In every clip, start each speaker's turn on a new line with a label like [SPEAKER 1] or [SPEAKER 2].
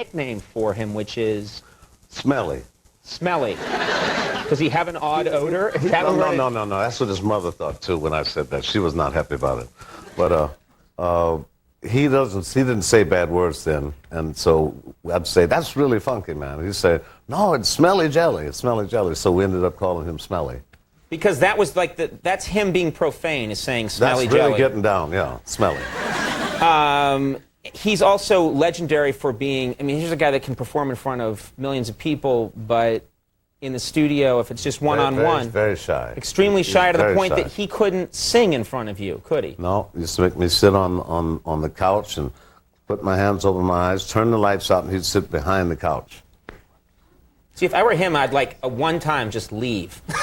[SPEAKER 1] nickname for him, which is...
[SPEAKER 2] Smelly.
[SPEAKER 1] Smelly. Does he have an odd odor?
[SPEAKER 2] No. That's what his mother thought, too, when I said that. She was not happy about it. But he didn't say bad words then. And so I'd say, that's really funky, man. He'd say, no, it's Smelly Jelly. It's Smelly Jelly. So we ended up calling him Smelly.
[SPEAKER 1] Because that was like that's him being profane, is saying Smelly
[SPEAKER 2] Jelly. That's really getting down, yeah, Smelly.
[SPEAKER 1] He's also legendary for being, I mean, here's a guy that can perform in front of millions of people, but in the studio, if it's just one-on-one.
[SPEAKER 2] Very shy.
[SPEAKER 1] Extremely shy to the point that he couldn't sing in front of you, could he?
[SPEAKER 2] No, he used to make me sit on the couch and put my hands over my eyes, turn the lights out, and he'd sit behind the couch.
[SPEAKER 1] See, if I were him, I'd like one time just leave. You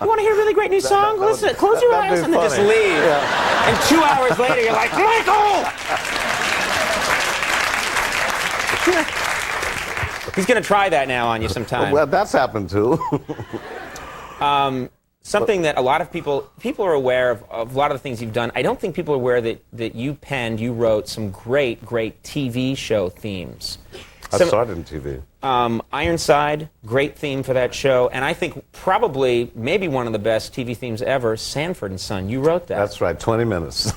[SPEAKER 1] want to hear a really great new song? Listen, close your eyes and then just leave. Yeah. And 2 hours later, you're like, Michael! He's going to try that now on you sometime.
[SPEAKER 2] Well, that's happened too.
[SPEAKER 1] Something that a lot of people are aware of a lot of the things you've done. I don't think people are aware that you wrote some great TV show themes.
[SPEAKER 2] I started in TV.
[SPEAKER 1] Ironside, great theme for that show, and I think probably maybe one of the best TV themes ever, Sanford and Son. You wrote that.
[SPEAKER 2] That's right, 20 minutes.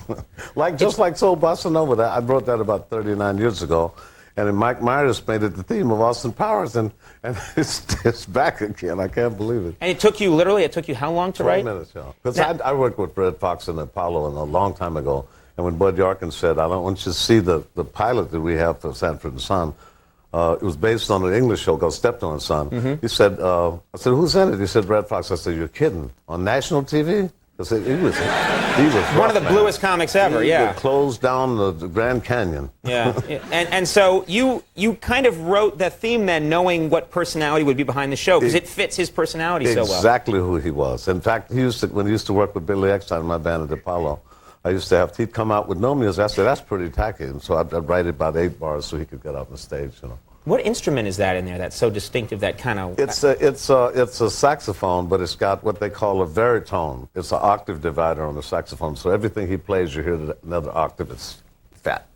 [SPEAKER 2] just like Soul Bossa Nova. I wrote that about 39 years ago, and then Mike Maddest made it the theme of Austin Powers, and it's back again. I can't believe it.
[SPEAKER 1] And it took you how long to write?
[SPEAKER 2] 20 minutes, yeah. Because I worked with Red Fox and Apollo a long time ago, and when Bud Yorkin said, I don't want you to see the pilot that we have for Sanford and Son, it was based on an English show called Stepped on Son. Mm-hmm. He said, I said, who's in it? He said, Red Fox. I said, you're kidding. On national TV? I said, he was
[SPEAKER 1] one of the bluest comics ever, yeah.
[SPEAKER 2] He closed down the Grand Canyon.
[SPEAKER 1] Yeah, and so you kind of wrote that theme then knowing what personality would be behind the show, because it fits his personality so well.
[SPEAKER 2] Exactly who he was. In fact, when he used to work with Billy Eckstein in my band at Apollo, I used to he'd come out with no music. I said, that's pretty tacky. And so I'd write about 8 bars so he could get up on stage, you know.
[SPEAKER 1] What instrument is that in there that's so distinctive, that kind of...
[SPEAKER 2] It's a saxophone, but it's got what they call a baritone. It's an octave divider on the saxophone. So everything he plays, you hear another octave. It's fat.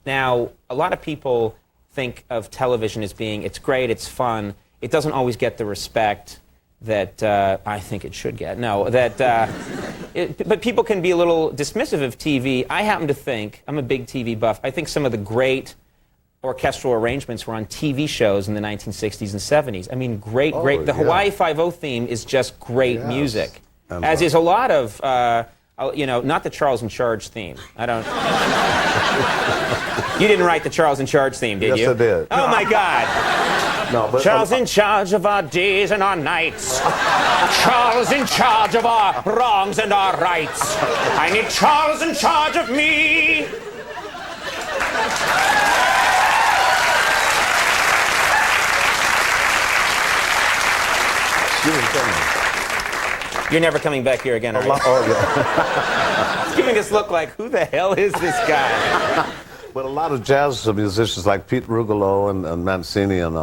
[SPEAKER 1] Now, a lot of people think of television as being, it's great, it's fun. It doesn't always get the respect that I think it should get. No, but people can be a little dismissive of TV. I happen to think, I'm a big TV buff, I think some of the great orchestral arrangements were on TV shows in the 1960s and 70s. I mean, great. The Hawaii Five-O theme is just great music, as is a lot of, not the Charles in Charge theme. I don't... You didn't write the Charles in Charge theme, did you?
[SPEAKER 2] Yes, I did.
[SPEAKER 1] Oh, my God.
[SPEAKER 2] No, but,
[SPEAKER 1] Charles in charge of our days and our nights. Charles in charge of our wrongs and our rights. I need Charles in charge of me. You're never coming back here again, are you? It's giving us look like, who the hell is this guy?
[SPEAKER 2] But a lot of jazz musicians like Pete Rugolo and Mancini and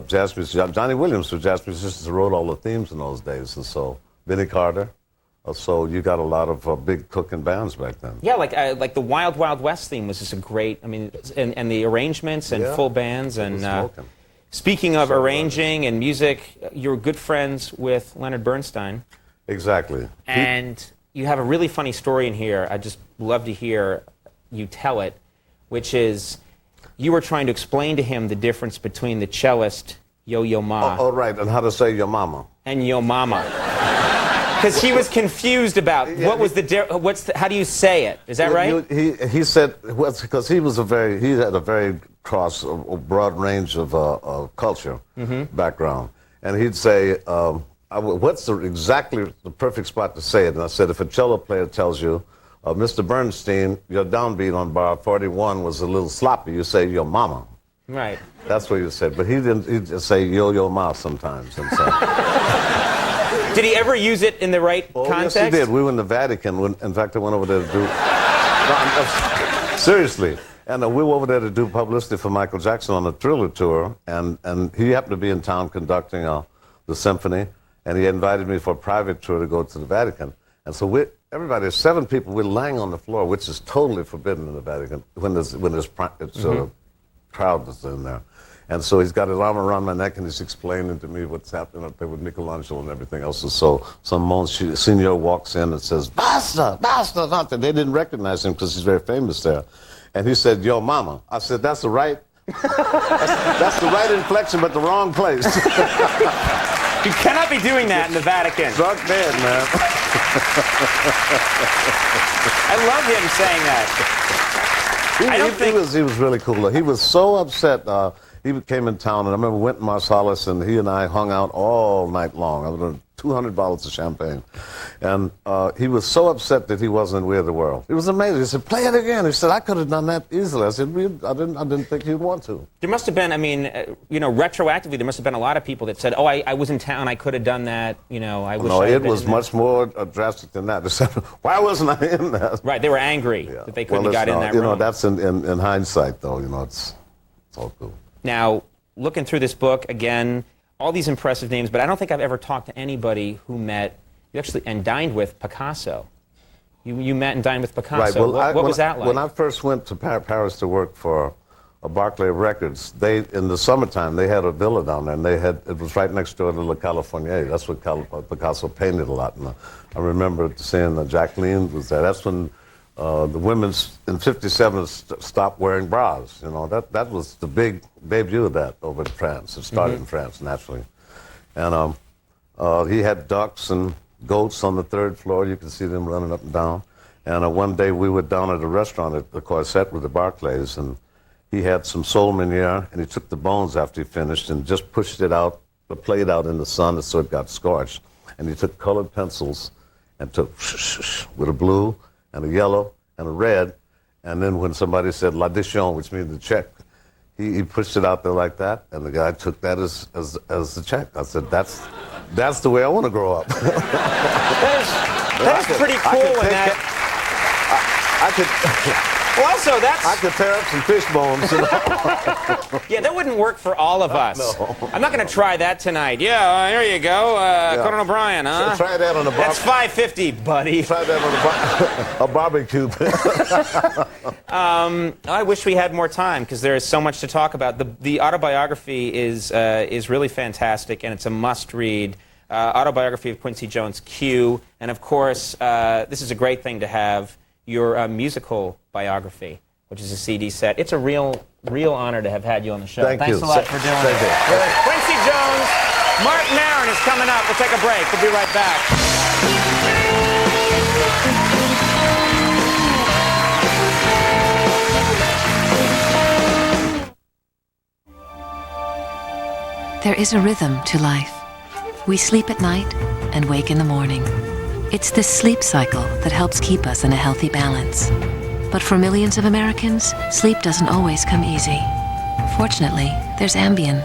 [SPEAKER 2] jazz musicians, Johnny Williams was jazz musicians who wrote all the themes in those days, and so Benny Carter. So you got a lot of big cooking bands back then.
[SPEAKER 1] Yeah, like the Wild Wild West theme was just a great, I mean, and the arrangements and full bands and. Speaking of arranging and music, you're good friends with Leonard Bernstein.
[SPEAKER 2] Exactly.
[SPEAKER 1] And you have a really funny story in here. I'd just love to hear you tell it, which is you were trying to explain to him the difference between the cellist Yo-Yo Ma.
[SPEAKER 2] Oh, right, and how to say Yo Mama.
[SPEAKER 1] And Yo Mama. Because he was confused about how do you say it? Is that right?
[SPEAKER 2] He said, because he had a very broad range of culture background, and he'd say, what's exactly the perfect spot to say it? And I said, if a cello player tells you, Mr. Bernstein, your downbeat on bar 41 was a little sloppy, you say Yo Mama.
[SPEAKER 1] Right.
[SPEAKER 2] That's what you said, but he'd just say Yo-Yo Ma sometimes. And so.
[SPEAKER 1] Did he ever use it in the right context?
[SPEAKER 2] Yes, he did. We were in the Vatican. In fact, I went over there to do... seriously. And we were over there to do publicity for Michael Jackson on a Thriller tour. And he happened to be in town conducting the symphony. And he invited me for a private tour to go to the Vatican. And so everybody, 7 people, we're lying on the floor, which is totally forbidden in the Vatican when there's crowd that's in there. And so he's got his arm around my neck and he's explaining to me what's happening up there with Michelangelo and everything else. And so some Monsignor walks in and says, "Basta, basta, basta." They didn't recognize him because he's very famous there. And he said, "Yo, mama." I said, "That's the right, that's the right inflection, but the wrong place."
[SPEAKER 1] You cannot be doing that in the Vatican.
[SPEAKER 2] Struck dead, man.
[SPEAKER 1] I love him saying that.
[SPEAKER 2] He was really cool. He was so upset. He came in town, and I remember Wynton Marsalis, and he and I hung out all night long. I was 200 bottles of champagne. And he was so upset that he wasn't in We Are the World. It was amazing. He said, "Play it again." He said, "I could have done that easily." I said, I didn't think he'd want to.
[SPEAKER 1] There must have been, I mean, retroactively, there must have been a lot of people that said, "Oh, I was in town, I could have done that, I wish
[SPEAKER 2] No,
[SPEAKER 1] I had
[SPEAKER 2] it
[SPEAKER 1] been
[SPEAKER 2] was
[SPEAKER 1] in there."
[SPEAKER 2] much more drastic than that. They said, "Why wasn't I in that?"
[SPEAKER 1] Right, they were angry that they couldn't have got in that room.
[SPEAKER 2] That's in hindsight, though. It's all cool.
[SPEAKER 1] Now, looking through this book, again, all these impressive names, but I don't think I've ever talked to anybody who met, you actually, and dined with Picasso. You met and dined with Picasso.
[SPEAKER 2] Right. Well,
[SPEAKER 1] what was that like?
[SPEAKER 2] When I first went to Paris to work for Barclay Records, in the summertime, they had a villa down there, and it was right next door to Le Californier. That's what Picasso painted a lot. And I remember seeing Jacqueline was there. That's when the women in '57 stopped wearing bras. That was the big debut of that over in France. It started in France, naturally. And he had ducks and goats on the 3rd floor. You could see them running up and down. And one day we were down at a restaurant at the Corset with the Barclays, and he had some sole meuniere, and he took the bones after he finished and just pushed it out, the plate out in the sun so it got scorched. And he took colored pencils and took with a blue and a yellow and a red, and then when somebody said l'addition, which means the check, he pushed it out there like that, and the guy took that as the check. I said, that's the way I want to grow up.
[SPEAKER 1] That's pretty cool. Well, also,
[SPEAKER 2] I could tear up some fish bones.
[SPEAKER 1] Yeah, that wouldn't work for all of us.
[SPEAKER 2] No.
[SPEAKER 1] I'm not going to try that tonight. Yeah, here you go. Conan O'Brien, huh?
[SPEAKER 2] So try that on a barbecue.
[SPEAKER 1] That's $5.50, buddy.
[SPEAKER 2] Try that on a barbecue.
[SPEAKER 1] I wish we had more time because there is so much to talk about. The autobiography is really fantastic, and it's a must-read. Autobiography of Quincy Jones, Q. And, of course, this is a great thing to have, your musical biography, which is a CD set. It's a real honor to have had you on the show. Thanks a lot for doing it. Quincy Jones, Mark Maron is coming up. We'll take a break. We'll be right back.
[SPEAKER 3] There is a rhythm to life. We sleep at night and wake in the morning. It's this sleep cycle that helps keep us in a healthy balance. But for millions of Americans, sleep doesn't always come easy. Fortunately, there's Ambien.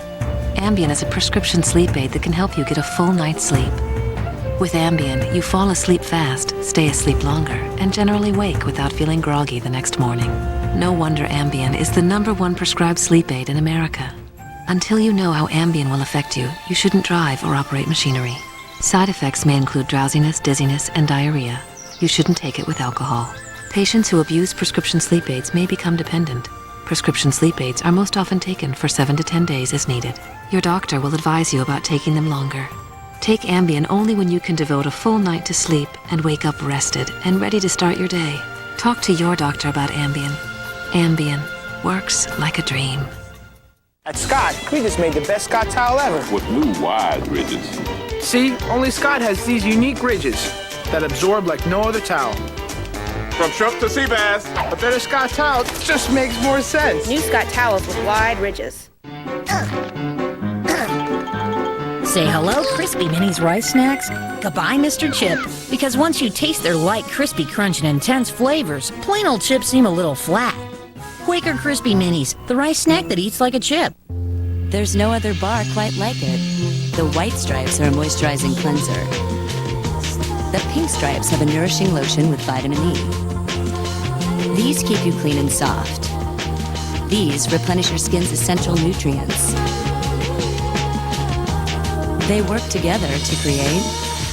[SPEAKER 3] Ambien is a prescription sleep aid that can help you get a full night's sleep. With Ambien, you fall asleep fast, stay asleep longer, and generally wake without feeling groggy the next morning. No wonder Ambien is the #1 prescribed sleep aid in America. Until you know how Ambien will affect you, you shouldn't drive or operate machinery. Side effects may include drowsiness, dizziness, and diarrhea. You shouldn't take it with alcohol. Patients who abuse prescription sleep aids may become dependent. Prescription sleep aids are most often taken for 7 to 10 days as needed. Your doctor will advise you about taking them longer. Take Ambien only when you can devote a full night to sleep and wake up rested and ready to start your day. Talk to your doctor about Ambien. Ambien works like a dream.
[SPEAKER 4] At Scott, we just made the best Scott towel ever.
[SPEAKER 5] With new wide ridges.
[SPEAKER 4] See, only Scott has these unique ridges that absorb like no other towel.
[SPEAKER 5] From shrimp to sea bass.
[SPEAKER 4] A better Scott towel just makes more sense.
[SPEAKER 6] New Scott towels with wide ridges.
[SPEAKER 7] Say hello, Crispy Minis Rice Snacks. Goodbye, Mr. Chip. Because once you taste their light, crispy crunch and intense flavors, plain old chips seem a little flat. Quaker Crispy Minis, the rice snack that eats like a chip.
[SPEAKER 8] There's no other bar quite like it. The white stripes are a moisturizing cleanser. The pink stripes have a nourishing lotion with vitamin E. These keep you clean and soft. These replenish your skin's essential nutrients. They work together to create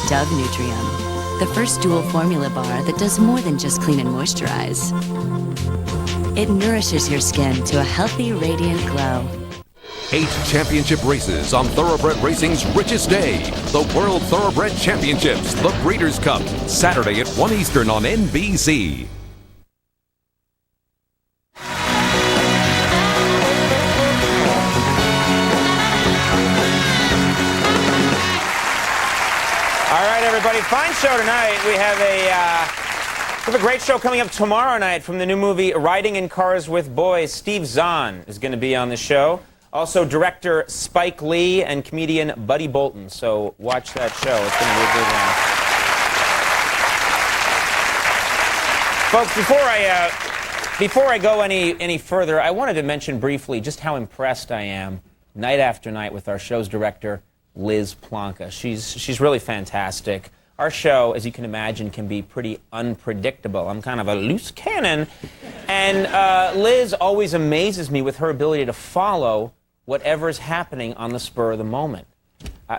[SPEAKER 8] Dove Nutrium, the first dual formula bar that does more than just clean and moisturize. It nourishes your skin to a healthy, radiant glow.
[SPEAKER 9] 8 championship races on Thoroughbred Racing's richest day. The World Thoroughbred Championships, the Breeders' Cup, Saturday at 1 Eastern on NBC.
[SPEAKER 1] All right, everybody, fine show tonight. We have a great show coming up tomorrow night from the new movie Riding in Cars with Boys. Steve Zahn is going to be on the show. Also, director Spike Lee and comedian Buddy Bolton. So watch that show. It's going to be a good one. Folks, before I go any further, I wanted to mention briefly just how impressed I am night after night with our show's director, Liz Plonka. She's really fantastic. Our show, as you can imagine, can be pretty unpredictable. I'm kind of a loose cannon. And Liz always amazes me with her ability to follow whatever's happening on the spur of the moment.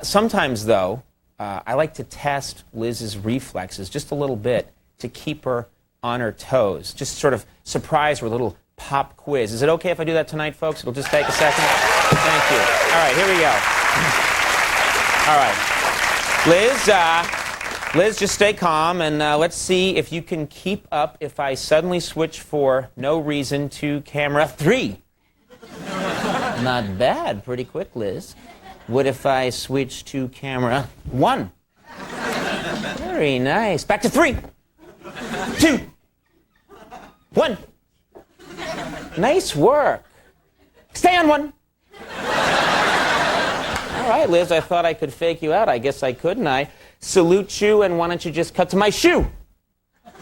[SPEAKER 1] Sometimes, though, I like to test Liz's reflexes just a little bit to keep her on her toes. Just sort of surprise her with a little pop quiz. Is it okay if I do that tonight, folks? It'll just take a second. Thank you. All right, here we go. All right. Liz, just stay calm, and let's see if you can keep up if I suddenly switch for no reason to camera 3. Not bad. Pretty quick, Liz. What if I switch to camera 1? Very nice. Back to 3, 2, 1. Nice work. Stay on 1. All right, Liz, I thought I could fake you out. I guess I couldn't. I salute you, and why don't you just cut to my shoe?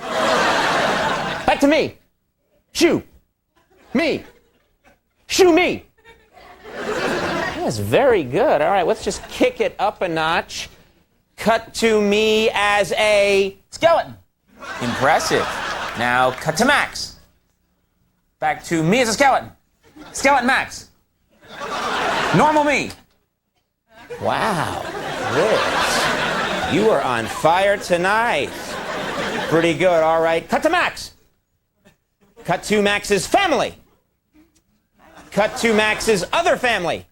[SPEAKER 1] Back to me. Shoe. Me. Shoe me. That's very good. All right, let's just kick it up a notch. Cut to me as a skeleton. Impressive. Now cut to Max. Back to me as a skeleton. Skeleton Max. Normal me. Wow, Liz, you are on fire tonight. Pretty good. All right, cut to Max. Cut to Max's family. Cut to Max's other family.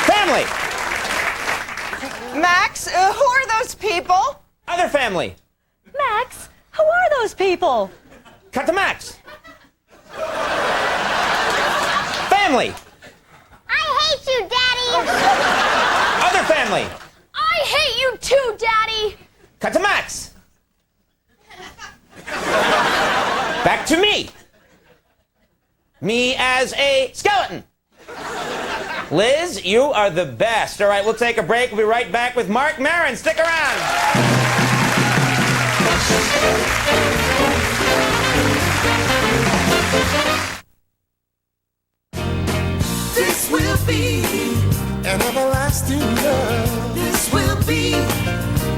[SPEAKER 1] Family.
[SPEAKER 10] Max, who are those people?
[SPEAKER 1] Other family.
[SPEAKER 10] Max, who are those people?
[SPEAKER 1] Cut to Max. Family.
[SPEAKER 11] I hate you, Daddy.
[SPEAKER 1] Other family.
[SPEAKER 11] I hate you too, Daddy.
[SPEAKER 1] Cut to Max. Back to me. Me as a skeleton. Liz, you are the best. All right, we'll take a break. We'll be right back with Mark Maron. Stick around.
[SPEAKER 12] This will be an everlasting love. This will be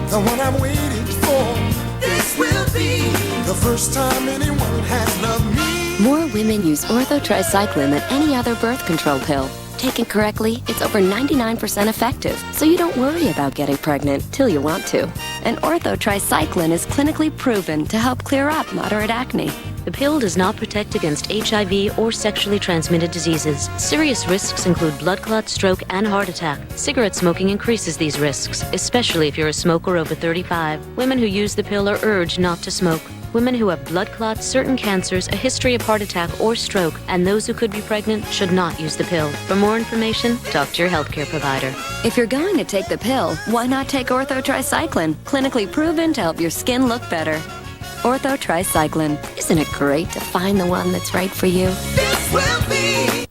[SPEAKER 12] the one I'm waiting for. This will be the first time anyone has loved me.
[SPEAKER 8] More women use orthotricycline than any other birth control pill. Taken correctly, it's over 99% effective, so you don't worry about getting pregnant till you want to. And orthotricycline is clinically proven to help clear up moderate acne.
[SPEAKER 13] The pill does not protect against HIV or sexually transmitted diseases. Serious risks include blood clot, stroke, and heart attack. Cigarette smoking increases these risks, especially if you're a smoker over 35. Women who use the pill are urged not to smoke. Women who have blood clots, certain cancers, a history of heart attack or stroke, and those who could be pregnant should not use the pill. For more information, talk to your healthcare provider.
[SPEAKER 8] If you're going to take the pill, why not take orthotricycline? Clinically proven to help your skin look better. Orthotricycline. Isn't it great to find the one that's right for you?
[SPEAKER 12] This will be.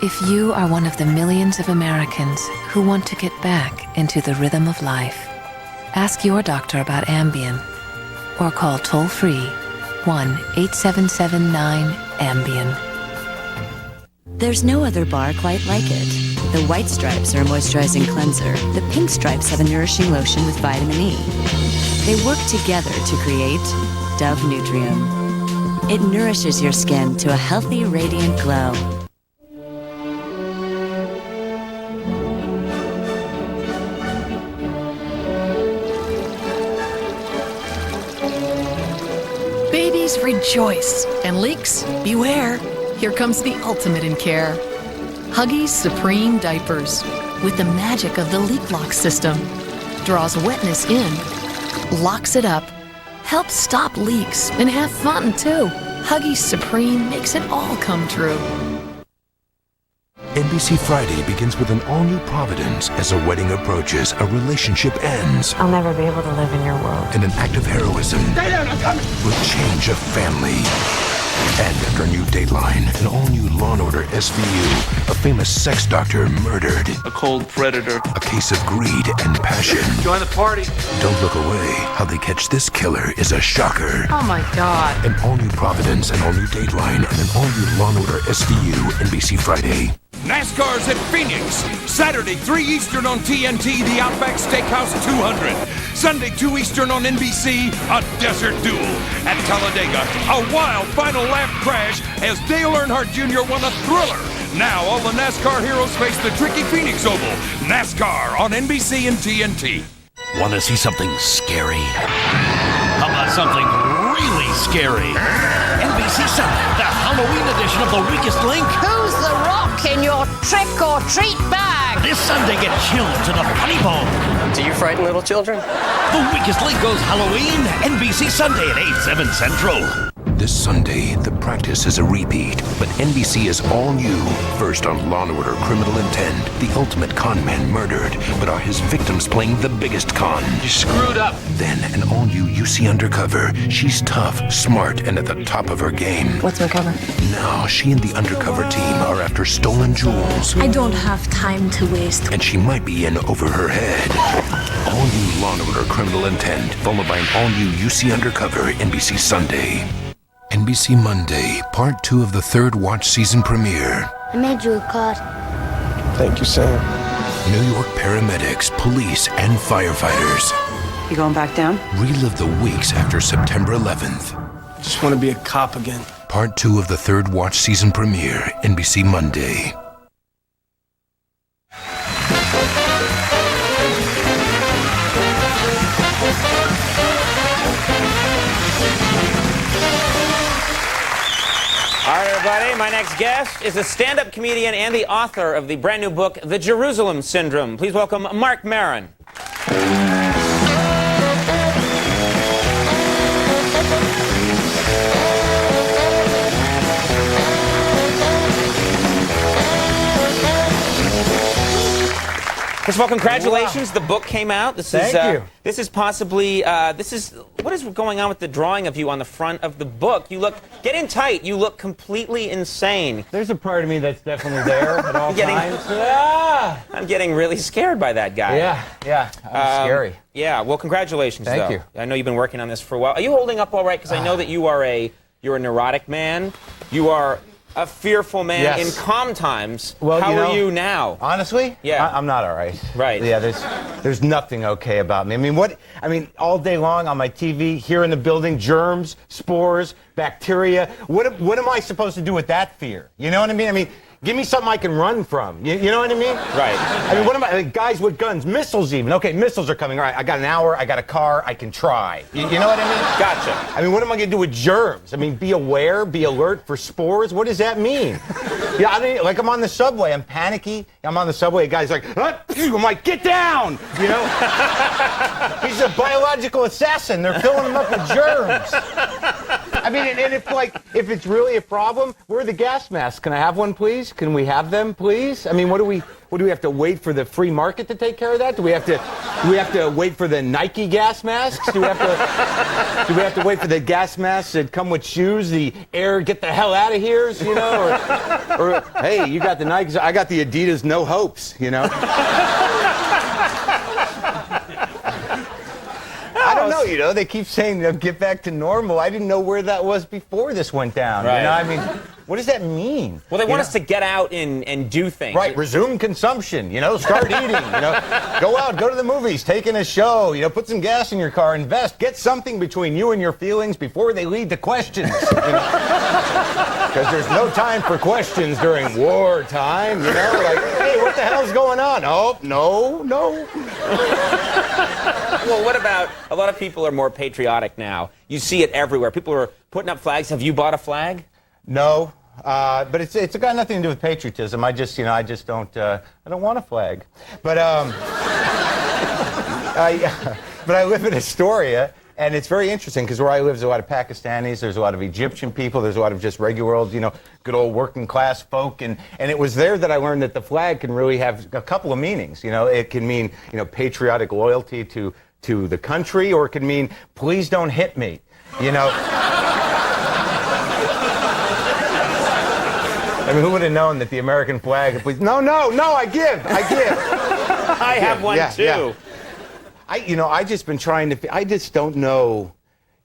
[SPEAKER 3] If you are one of the millions of Americans who want to get back into the rhythm of life, ask your doctor about Ambien or call toll-free 1-877-9-AMBIEN.
[SPEAKER 8] There's no other bar quite like it. The white stripes are a moisturizing cleanser. The pink stripes have a nourishing lotion with vitamin E. They work together to create Dove Nutrium. It nourishes your skin to a healthy, radiant glow.
[SPEAKER 14] choice. And leaks, beware. Here comes the ultimate in care. Huggies Supreme Diapers, with the magic of the leak lock system. Draws wetness in, locks it up, helps stop leaks, and have fun too. Huggies Supreme makes it all come true.
[SPEAKER 15] NBC Friday begins with an all-new Providence. As a wedding approaches, a relationship ends.
[SPEAKER 3] I'll never be able to live in your world.
[SPEAKER 15] And an act of heroism will change a family. And after a new Dateline, an all-new Law & Order SVU, a famous sex doctor murdered.
[SPEAKER 16] A cold predator.
[SPEAKER 15] A case of greed and passion.
[SPEAKER 16] Join the party.
[SPEAKER 15] Don't look away. How they catch this killer is a shocker.
[SPEAKER 14] Oh my God.
[SPEAKER 15] An all-new Providence, an all-new Dateline, and an all-new Law & Order SVU, NBC Friday.
[SPEAKER 9] NASCAR's at Phoenix. Saturday, 3 Eastern on TNT, the Outback Steakhouse 200. Sunday, 2 Eastern on NBC, a desert duel. At Talladega, a wild final lap crash as Dale Earnhardt Jr. won a thriller. Now all the NASCAR heroes face the tricky Phoenix Oval. NASCAR on NBC and TNT.
[SPEAKER 17] Want to see something scary? How about something really scary? NBC Sunday, the Halloween edition of The Weakest Link.
[SPEAKER 18] Who's the rock in your trick or treat bag?
[SPEAKER 17] This Sunday, get chilled to the funny bone.
[SPEAKER 19] Do you frighten little children?
[SPEAKER 17] The Weakest Link goes Halloween, NBC Sunday at 8, 7 Central.
[SPEAKER 15] This Sunday, the practice is a repeat, but NBC is all new. First on Law & Order Criminal Intent, the ultimate con man murdered, but are his victims playing the biggest con?
[SPEAKER 16] You screwed up.
[SPEAKER 15] Then an all-new UC Undercover. She's tough, smart, and at the top of her game.
[SPEAKER 3] What's my cover?
[SPEAKER 15] Now, she and the undercover team are after stolen jewels.
[SPEAKER 20] I don't have time to waste.
[SPEAKER 15] And she might be in over her head. All-new Law & Order Criminal Intent, followed by an all-new UC Undercover, NBC Sunday. NBC Monday, Part 2 of the third watch season premiere.
[SPEAKER 11] I made you a card.
[SPEAKER 19] Thank you, Sam.
[SPEAKER 15] New York paramedics, police, and firefighters
[SPEAKER 10] You going back down?
[SPEAKER 15] relive the weeks after September 11th.
[SPEAKER 4] I just want to be a cop again.
[SPEAKER 15] Part 2 of the third watch season premiere, NBC Monday.
[SPEAKER 1] All right, everybody, my next guest is a stand-up comedian and the author of the brand new book, The Jerusalem Syndrome. Please welcome Mark Maron. First of all, congratulations. The book came out.
[SPEAKER 21] Thank you.
[SPEAKER 1] This is possibly, what is going on with the drawing of you on the front of the book? You look, get in tight. You look completely insane.
[SPEAKER 21] There's a part of me that's definitely there at all times.
[SPEAKER 1] I'm getting really scared by that guy.
[SPEAKER 21] Yeah. Scary.
[SPEAKER 1] Yeah, well, congratulations,
[SPEAKER 21] Thank
[SPEAKER 1] though.
[SPEAKER 21] you.
[SPEAKER 1] I know you've been working on this for a while. Are you holding up all right? Because I know that you're a neurotic man. You are a fearful man
[SPEAKER 21] Yes.
[SPEAKER 1] in calm times.
[SPEAKER 21] Well,
[SPEAKER 1] How
[SPEAKER 21] you know,
[SPEAKER 1] are you now?
[SPEAKER 21] Honestly?
[SPEAKER 1] Yeah.
[SPEAKER 21] I'm not all right.
[SPEAKER 1] Right.
[SPEAKER 21] Yeah, there's nothing okay about me. I mean, all day long on my TV, here in the building, germs, spores, bacteria. What am I supposed to do with that fear? You know what I mean? I mean, give me something I can run from. You know what I mean?
[SPEAKER 1] Right.
[SPEAKER 21] I mean, what am I, like, guys with guns, missiles even. Okay, missiles are coming. All right, I got an hour, I got a car, I can try. You know what I mean?
[SPEAKER 1] Gotcha.
[SPEAKER 21] I mean, what am I going to do with germs? I mean, be aware, be alert for spores? What does that mean? Yeah, I mean, like I'm on the subway, I'm panicky. I'm on the subway, a guy's like, I'm like, get down! You know? He's a biological assassin. They're filling him up with germs. I mean, and if it's really a problem, where are the gas masks? Can I have one, please? Can we have them, please? I mean, what do we have to wait for the free market to take care of that? Do we have to wait for the Nike gas masks? Do we have to wait for the gas masks that come with shoes? The Air, get the hell out of here, you know? Or hey, you got the Nikes, I got the Adidas No Hopes, you know? I don't know, you know, they keep saying get back to normal. I didn't know where that was before this went down.
[SPEAKER 1] Right.
[SPEAKER 21] You know, I mean, what does that mean?
[SPEAKER 1] Well, they want us to get out and do things.
[SPEAKER 21] Right, resume consumption, you know, start eating, you know, go out, go to the movies, take in a show, you know, put some gas in your car, invest, get something between you and your feelings before they lead to questions. You know? Because there's no time for questions during wartime, you know? Like, hey, what the hell's going on? Oh, no.
[SPEAKER 1] Well, what about, a lot of people are more patriotic now. You see it everywhere. People are putting up flags. Have you bought a flag?
[SPEAKER 21] No. But it's got nothing to do with patriotism. I just don't, I don't want a flag. But, but I live in Astoria, and it's very interesting because where I live, there's a lot of Pakistanis, there's a lot of Egyptian people, there's a lot of just regular old, good old working class folk, and it was there that I learned that the flag can really have a couple of meanings. It can mean, patriotic loyalty to the country, or it can mean, please don't hit me, I mean, who would have known that the American flag, please, no, I give.
[SPEAKER 1] I have one too.
[SPEAKER 21] Yeah. I just been trying to, I just don't know,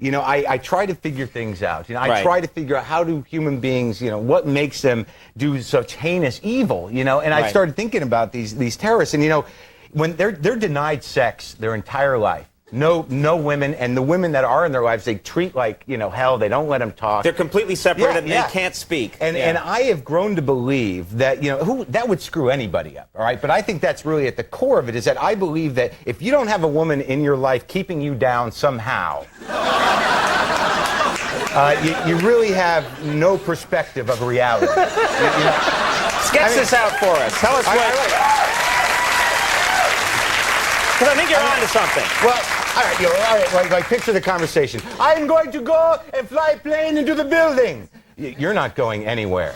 [SPEAKER 21] I try to figure things out. I try to figure out how do human beings, what makes them do such heinous evil, and I started thinking about these terrorists, and when they're denied sex their entire life. No women, and the women that are in their lives, they treat like, hell. They don't let them talk.
[SPEAKER 1] They're completely separated. They can't speak.
[SPEAKER 21] And I have grown to believe that, that would screw anybody up, all right? But I think that's really at the core of it, is that I believe that if you don't have a woman in your life keeping you down somehow, you really have no perspective of reality.
[SPEAKER 1] Sketch this out for us. Tell us what... Because I think you're on to something.
[SPEAKER 21] Well, all right, like picture the conversation. I'm going to go and fly a plane into the building. You're not going anywhere.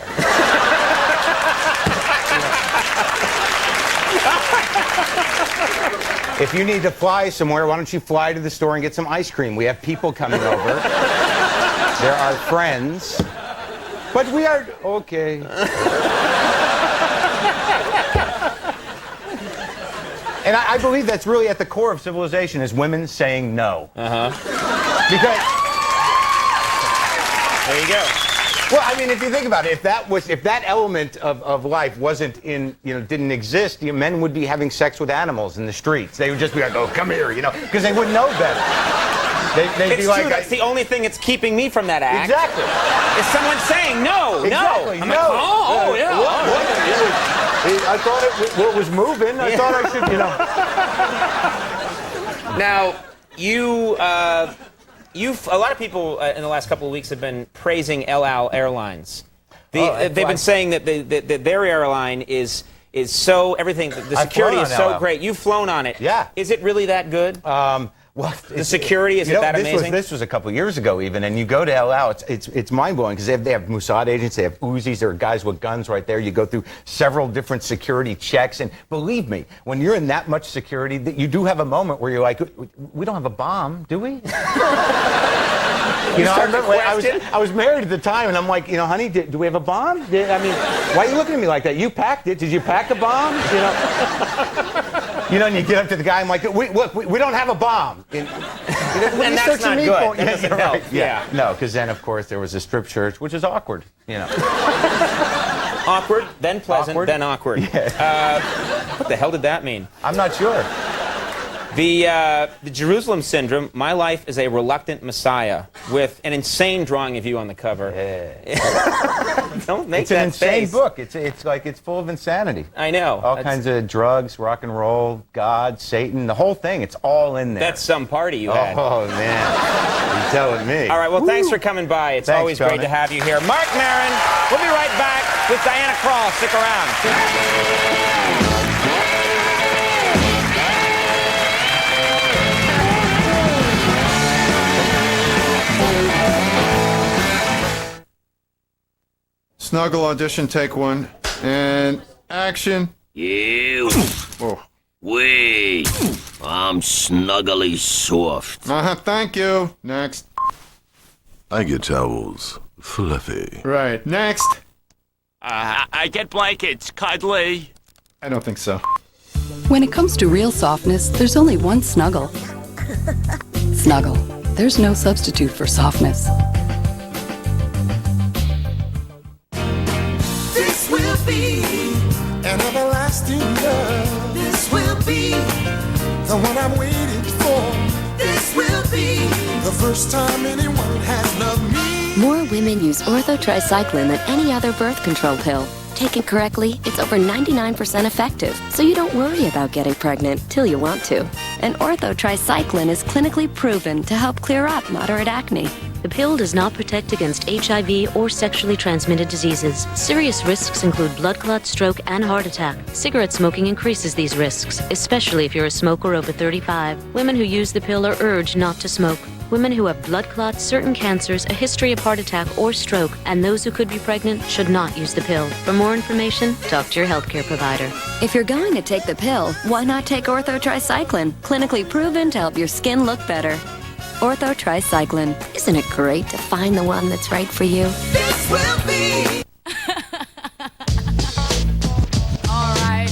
[SPEAKER 21] If you need to fly somewhere, why don't you fly to the store and get some ice cream? We have people coming over. There are friends. But we are... Okay. And I believe that's really at the core of civilization, is women saying no. Because...
[SPEAKER 1] There you go.
[SPEAKER 21] Well, I mean, if you think about it, if that element of life wasn't didn't exist, men would be having sex with animals in the streets. They would just be like, oh, come here, because they wouldn't know better. They'd
[SPEAKER 1] it's
[SPEAKER 21] be like,
[SPEAKER 1] true. That's the only thing that's keeping me from that act.
[SPEAKER 21] Exactly.
[SPEAKER 1] Is someone saying no,
[SPEAKER 21] exactly,
[SPEAKER 1] no. I'm
[SPEAKER 21] no.
[SPEAKER 1] like, oh, yeah.
[SPEAKER 21] I thought it was moving. I thought I should,
[SPEAKER 1] Now, a lot of people in the last couple of weeks have been praising El Al Airlines. They've been saying that their airline is so, everything, the security is so great. You've flown on it.
[SPEAKER 21] Yeah.
[SPEAKER 1] Is it really that good?
[SPEAKER 21] Well,
[SPEAKER 1] the security, is it that amazing?
[SPEAKER 21] This was a couple of years ago even, and you go to El Al, it's mind-blowing, because they have Mossad agents, they have Uzis, there are guys with guns right there. You go through several different security checks, and believe me, when you're in that much security, you do have a moment where you're like, we don't have a bomb, do we? I remember I was married at the time, and I'm like, honey, do we have a bomb? Why are you looking at me like that? You packed it. Did you pack a bomb? And you get up to the guy, I'm like, we don't have a bomb.
[SPEAKER 1] And that's not good. That doesn't help.
[SPEAKER 21] Right. Yeah. No, because then, of course, there was a strip church, which is awkward,
[SPEAKER 1] Awkward, then pleasant, then awkward.
[SPEAKER 21] Yeah.
[SPEAKER 1] What the hell did that mean?
[SPEAKER 21] I'm not sure.
[SPEAKER 1] The Jerusalem Syndrome, My Life is a Reluctant Messiah, with an insane drawing of you on the cover. Don't make
[SPEAKER 21] that face. It's an insane
[SPEAKER 1] face.
[SPEAKER 21] book. It's full of insanity.
[SPEAKER 1] I know.
[SPEAKER 21] All kinds of drugs, rock and roll, God, Satan, the whole thing. It's all in there.
[SPEAKER 1] That's some party you had.
[SPEAKER 21] Oh, man. You're telling me.
[SPEAKER 1] All right, well, thanks for coming by. It's always great to have you here. Mark Maron, we'll be right back with Diana Krall. Stick around.
[SPEAKER 2] Snuggle audition, take one. And action.
[SPEAKER 17] You.
[SPEAKER 2] Oh.
[SPEAKER 17] Wait. I'm snuggly soft.
[SPEAKER 2] Thank you. Next.
[SPEAKER 5] I get towels. Fluffy.
[SPEAKER 2] Right. Next.
[SPEAKER 16] I get blankets. Cuddly.
[SPEAKER 2] I don't think so.
[SPEAKER 22] When it comes to real softness, there's only one Snuggle. Snuggle. There's no substitute for softness.
[SPEAKER 12] This will be an everlasting love. This will be the one I'm waiting for. This will be the first time anyone has loved me.
[SPEAKER 13] More women use orthotricycline than any other birth control pill. Taken correctly, it's over 99% effective, so you don't worry about getting pregnant till you want to. And orthotricycline is clinically proven to help clear up moderate acne. The pill does not protect against HIV or sexually transmitted diseases. Serious risks include blood clot, stroke, and heart attack. Cigarette smoking increases these risks, especially if you're a smoker over 35. Women who use the pill are urged not to smoke. Women who have blood clots, certain cancers, a history of heart attack or stroke, and those who could be pregnant should not use the pill. For more information, talk to your healthcare provider.
[SPEAKER 22] If you're going to take the pill, why not take orthotricycline? Clinically proven to help your skin look better. Orthotricycline.
[SPEAKER 13] Isn't it great to find the one that's right for you?
[SPEAKER 12] This will be.
[SPEAKER 6] All right.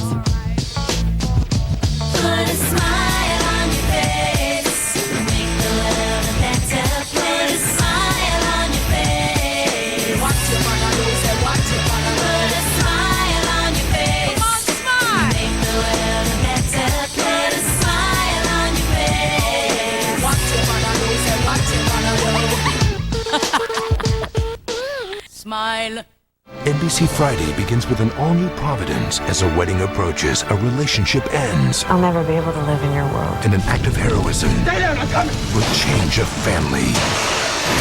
[SPEAKER 12] Put a smile on your face. Make the world a better place. Put a smile on your face.
[SPEAKER 6] Watch it, man. I know say watch it, man.
[SPEAKER 12] Put a smile on your face.
[SPEAKER 6] Come on, smile.
[SPEAKER 12] Make the world a better place. Put a smile on your face.
[SPEAKER 6] Watch it, man. I know say watch it, man. I know. Smile.
[SPEAKER 15] NBC Friday begins with an all-new Providence. As a wedding approaches, a relationship ends,
[SPEAKER 3] I'll never be able to live in your world.
[SPEAKER 15] and an act of heroism
[SPEAKER 21] Stay down, I'm coming.
[SPEAKER 15] will change a family.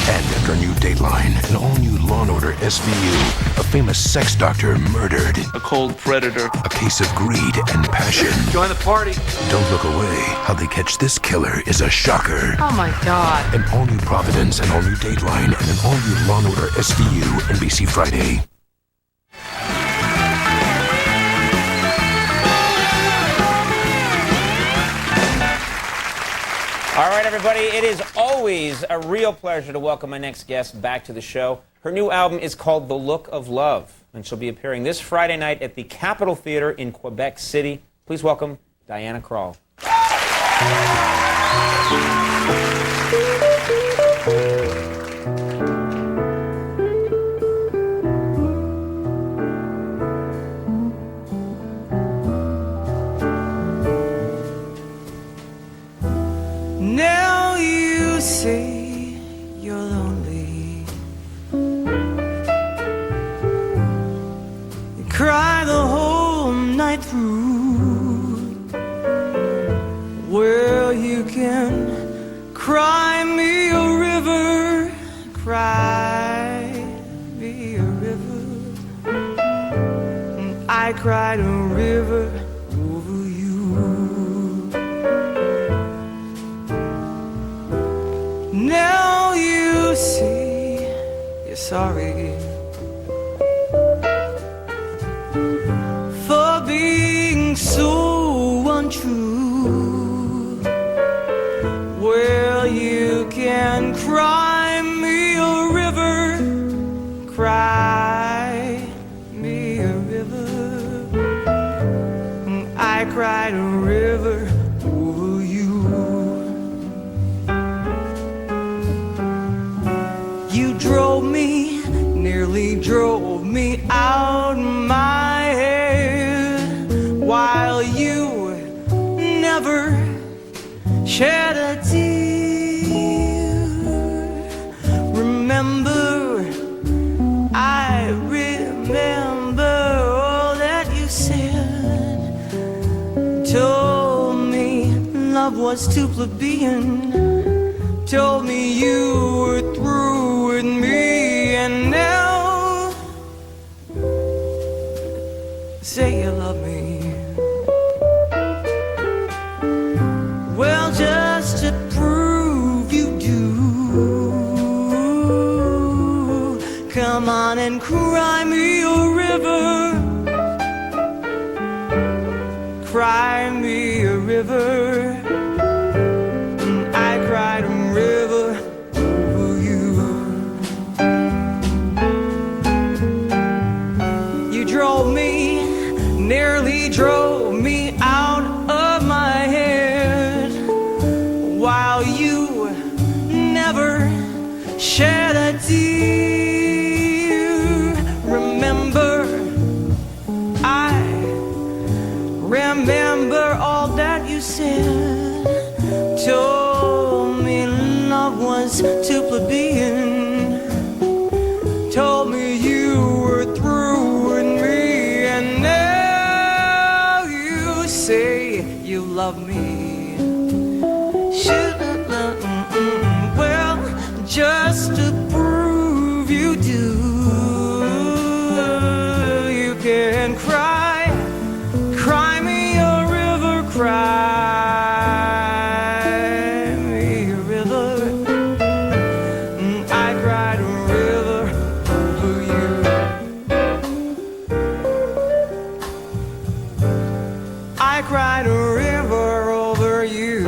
[SPEAKER 15] And after a new Dateline, an all-new Law & Order SVU, a famous sex doctor murdered,
[SPEAKER 16] A cold predator.
[SPEAKER 15] a case of greed and passion.
[SPEAKER 16] Join the party.
[SPEAKER 15] Don't look away. How they catch this killer is a shocker.
[SPEAKER 6] Oh my God.
[SPEAKER 15] An all-new Providence, an all-new Dateline, and an all-new Law & Order SVU, NBC Friday.
[SPEAKER 1] All right, everybody, it is always a real pleasure to welcome my next guest back to the show. Her new album is called The Look of Love, and she'll be appearing this Friday night at the Capitol Theater in Quebec City. Please welcome Diana Krall.
[SPEAKER 7] Now you say you're lonely. You cry the whole night through. Well, you can cry me a river, cry me a river. And I cried a river over you. Now you say you're sorry for being so untrue. Well, you can cry me a river, cry me a river. I cried a river over you. You drove me, nearly drove me out my head, while you never shed a tear. Remember, I remember all that you said. Told me love was too plebeian. Told me you were through with me, and now say you love me. Well, just to prove you do, come on and cry me a river, cry me a river. I cried a river over you. You drove me, nearly drove me out of my head, while you never shed a tear. Remember, I remember all that you said. Told me love was too plebeian. you love me. Well, just to prove you do, you can cry me a river, cry me a river. I cried a river over you. I cried a river over you.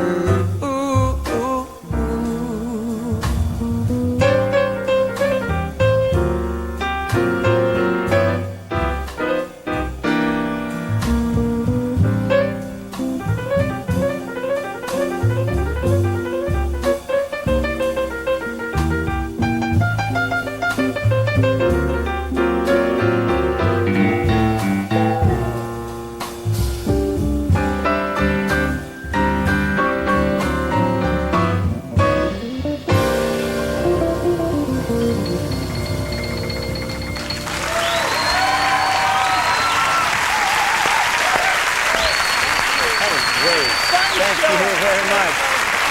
[SPEAKER 1] Thank you very much.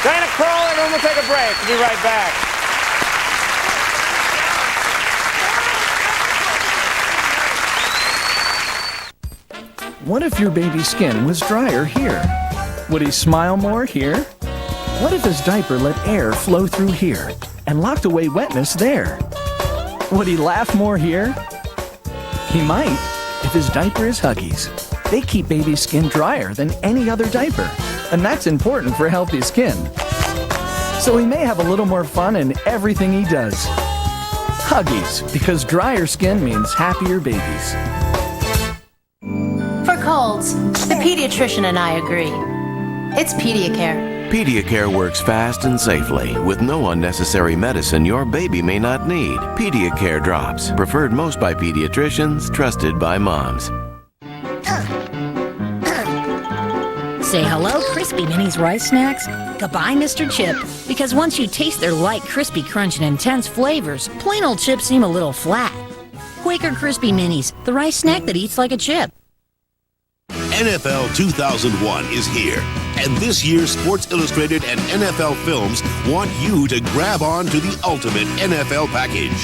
[SPEAKER 1] Diana Krall, everyone will take a break. We'll be right back.
[SPEAKER 8] What if your baby's skin was drier here? Would he smile more here? What if his diaper let air flow through here and locked away wetness there? Would he laugh more here? He might if his diaper is Huggies. They keep baby's skin drier than any other diaper, and that's important for healthy skin. So he may have a little more fun in everything he does. Huggies, because drier skin means happier babies.
[SPEAKER 14] For colds, the pediatrician and I agree. It's Pediacare.
[SPEAKER 23] Pediacare works fast and safely with no unnecessary medicine your baby may not need. Pediacare drops, preferred most by pediatricians, trusted by moms.
[SPEAKER 24] Say hello, Crispy Minis Rice Snacks. Goodbye, Mr. Chip. Because once you taste their light, crispy crunch and intense flavors, plain old chips seem a little flat. Quaker Crispy Minis, the rice snack that eats like a chip.
[SPEAKER 25] NFL 2001 is here, and this year Sports Illustrated and NFL Films want you to grab on to the ultimate NFL package.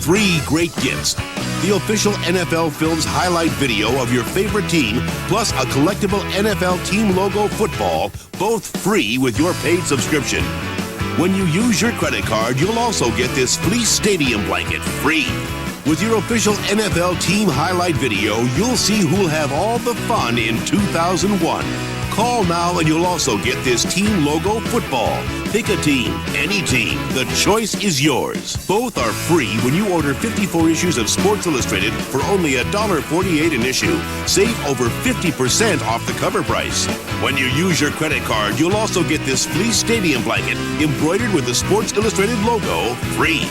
[SPEAKER 25] 3 great gifts. The official NFL Films highlight video of your favorite team, plus a collectible NFL team logo football, both free with your paid subscription. When you use your credit card, you'll also get this fleece stadium blanket free. With your official NFL team highlight video, you'll see who'll have all the fun in 2001. Call now and you'll also get this team logo football. Pick a team, any team. The choice is yours. Both are free when you order 54 issues of Sports Illustrated for only $1.48 an issue. Save over 50% off the cover price. When you use your credit card, you'll also get this fleece stadium blanket embroidered with the Sports Illustrated logo free.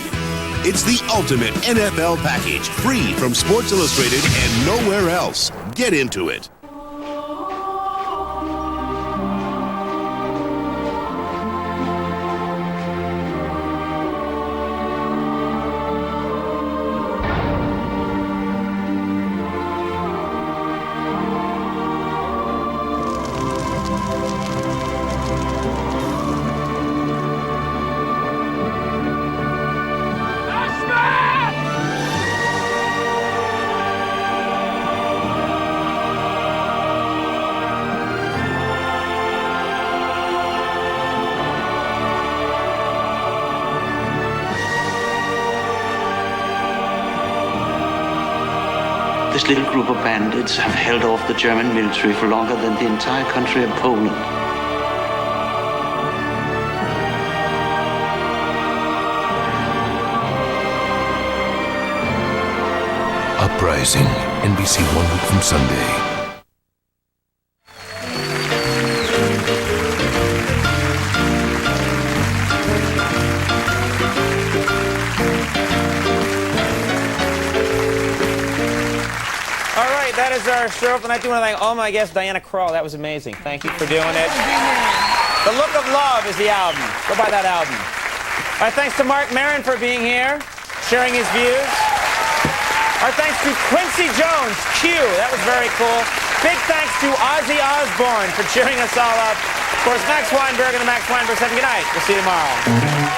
[SPEAKER 25] It's the ultimate NFL package, free from Sports Illustrated and nowhere else. Get into it.
[SPEAKER 26] This little group of bandits have held off the German military for longer than the entire country of Poland.
[SPEAKER 15] Uprising, NBC 1 week from Sunday.
[SPEAKER 1] That is our show for tonight. I want to thank all my guests. Diana Krall, that was amazing. Thank you for doing it. The Look of Love is the album. Go buy that album. Our thanks to Mark Maron for being here, sharing his views. Our thanks to Quincy Jones, Q. That was very cool. Big thanks to Ozzy Osbourne for cheering us all up. Of course, Max Weinberg and the Max Weinberg said good night. We'll see you tomorrow.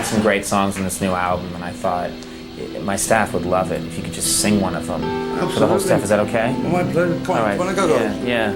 [SPEAKER 1] Some great songs on this new album, and I thought my staff would love it if you could just sing one of them for the whole staff. Is that okay?
[SPEAKER 9] Come on, want to go?
[SPEAKER 1] Yeah.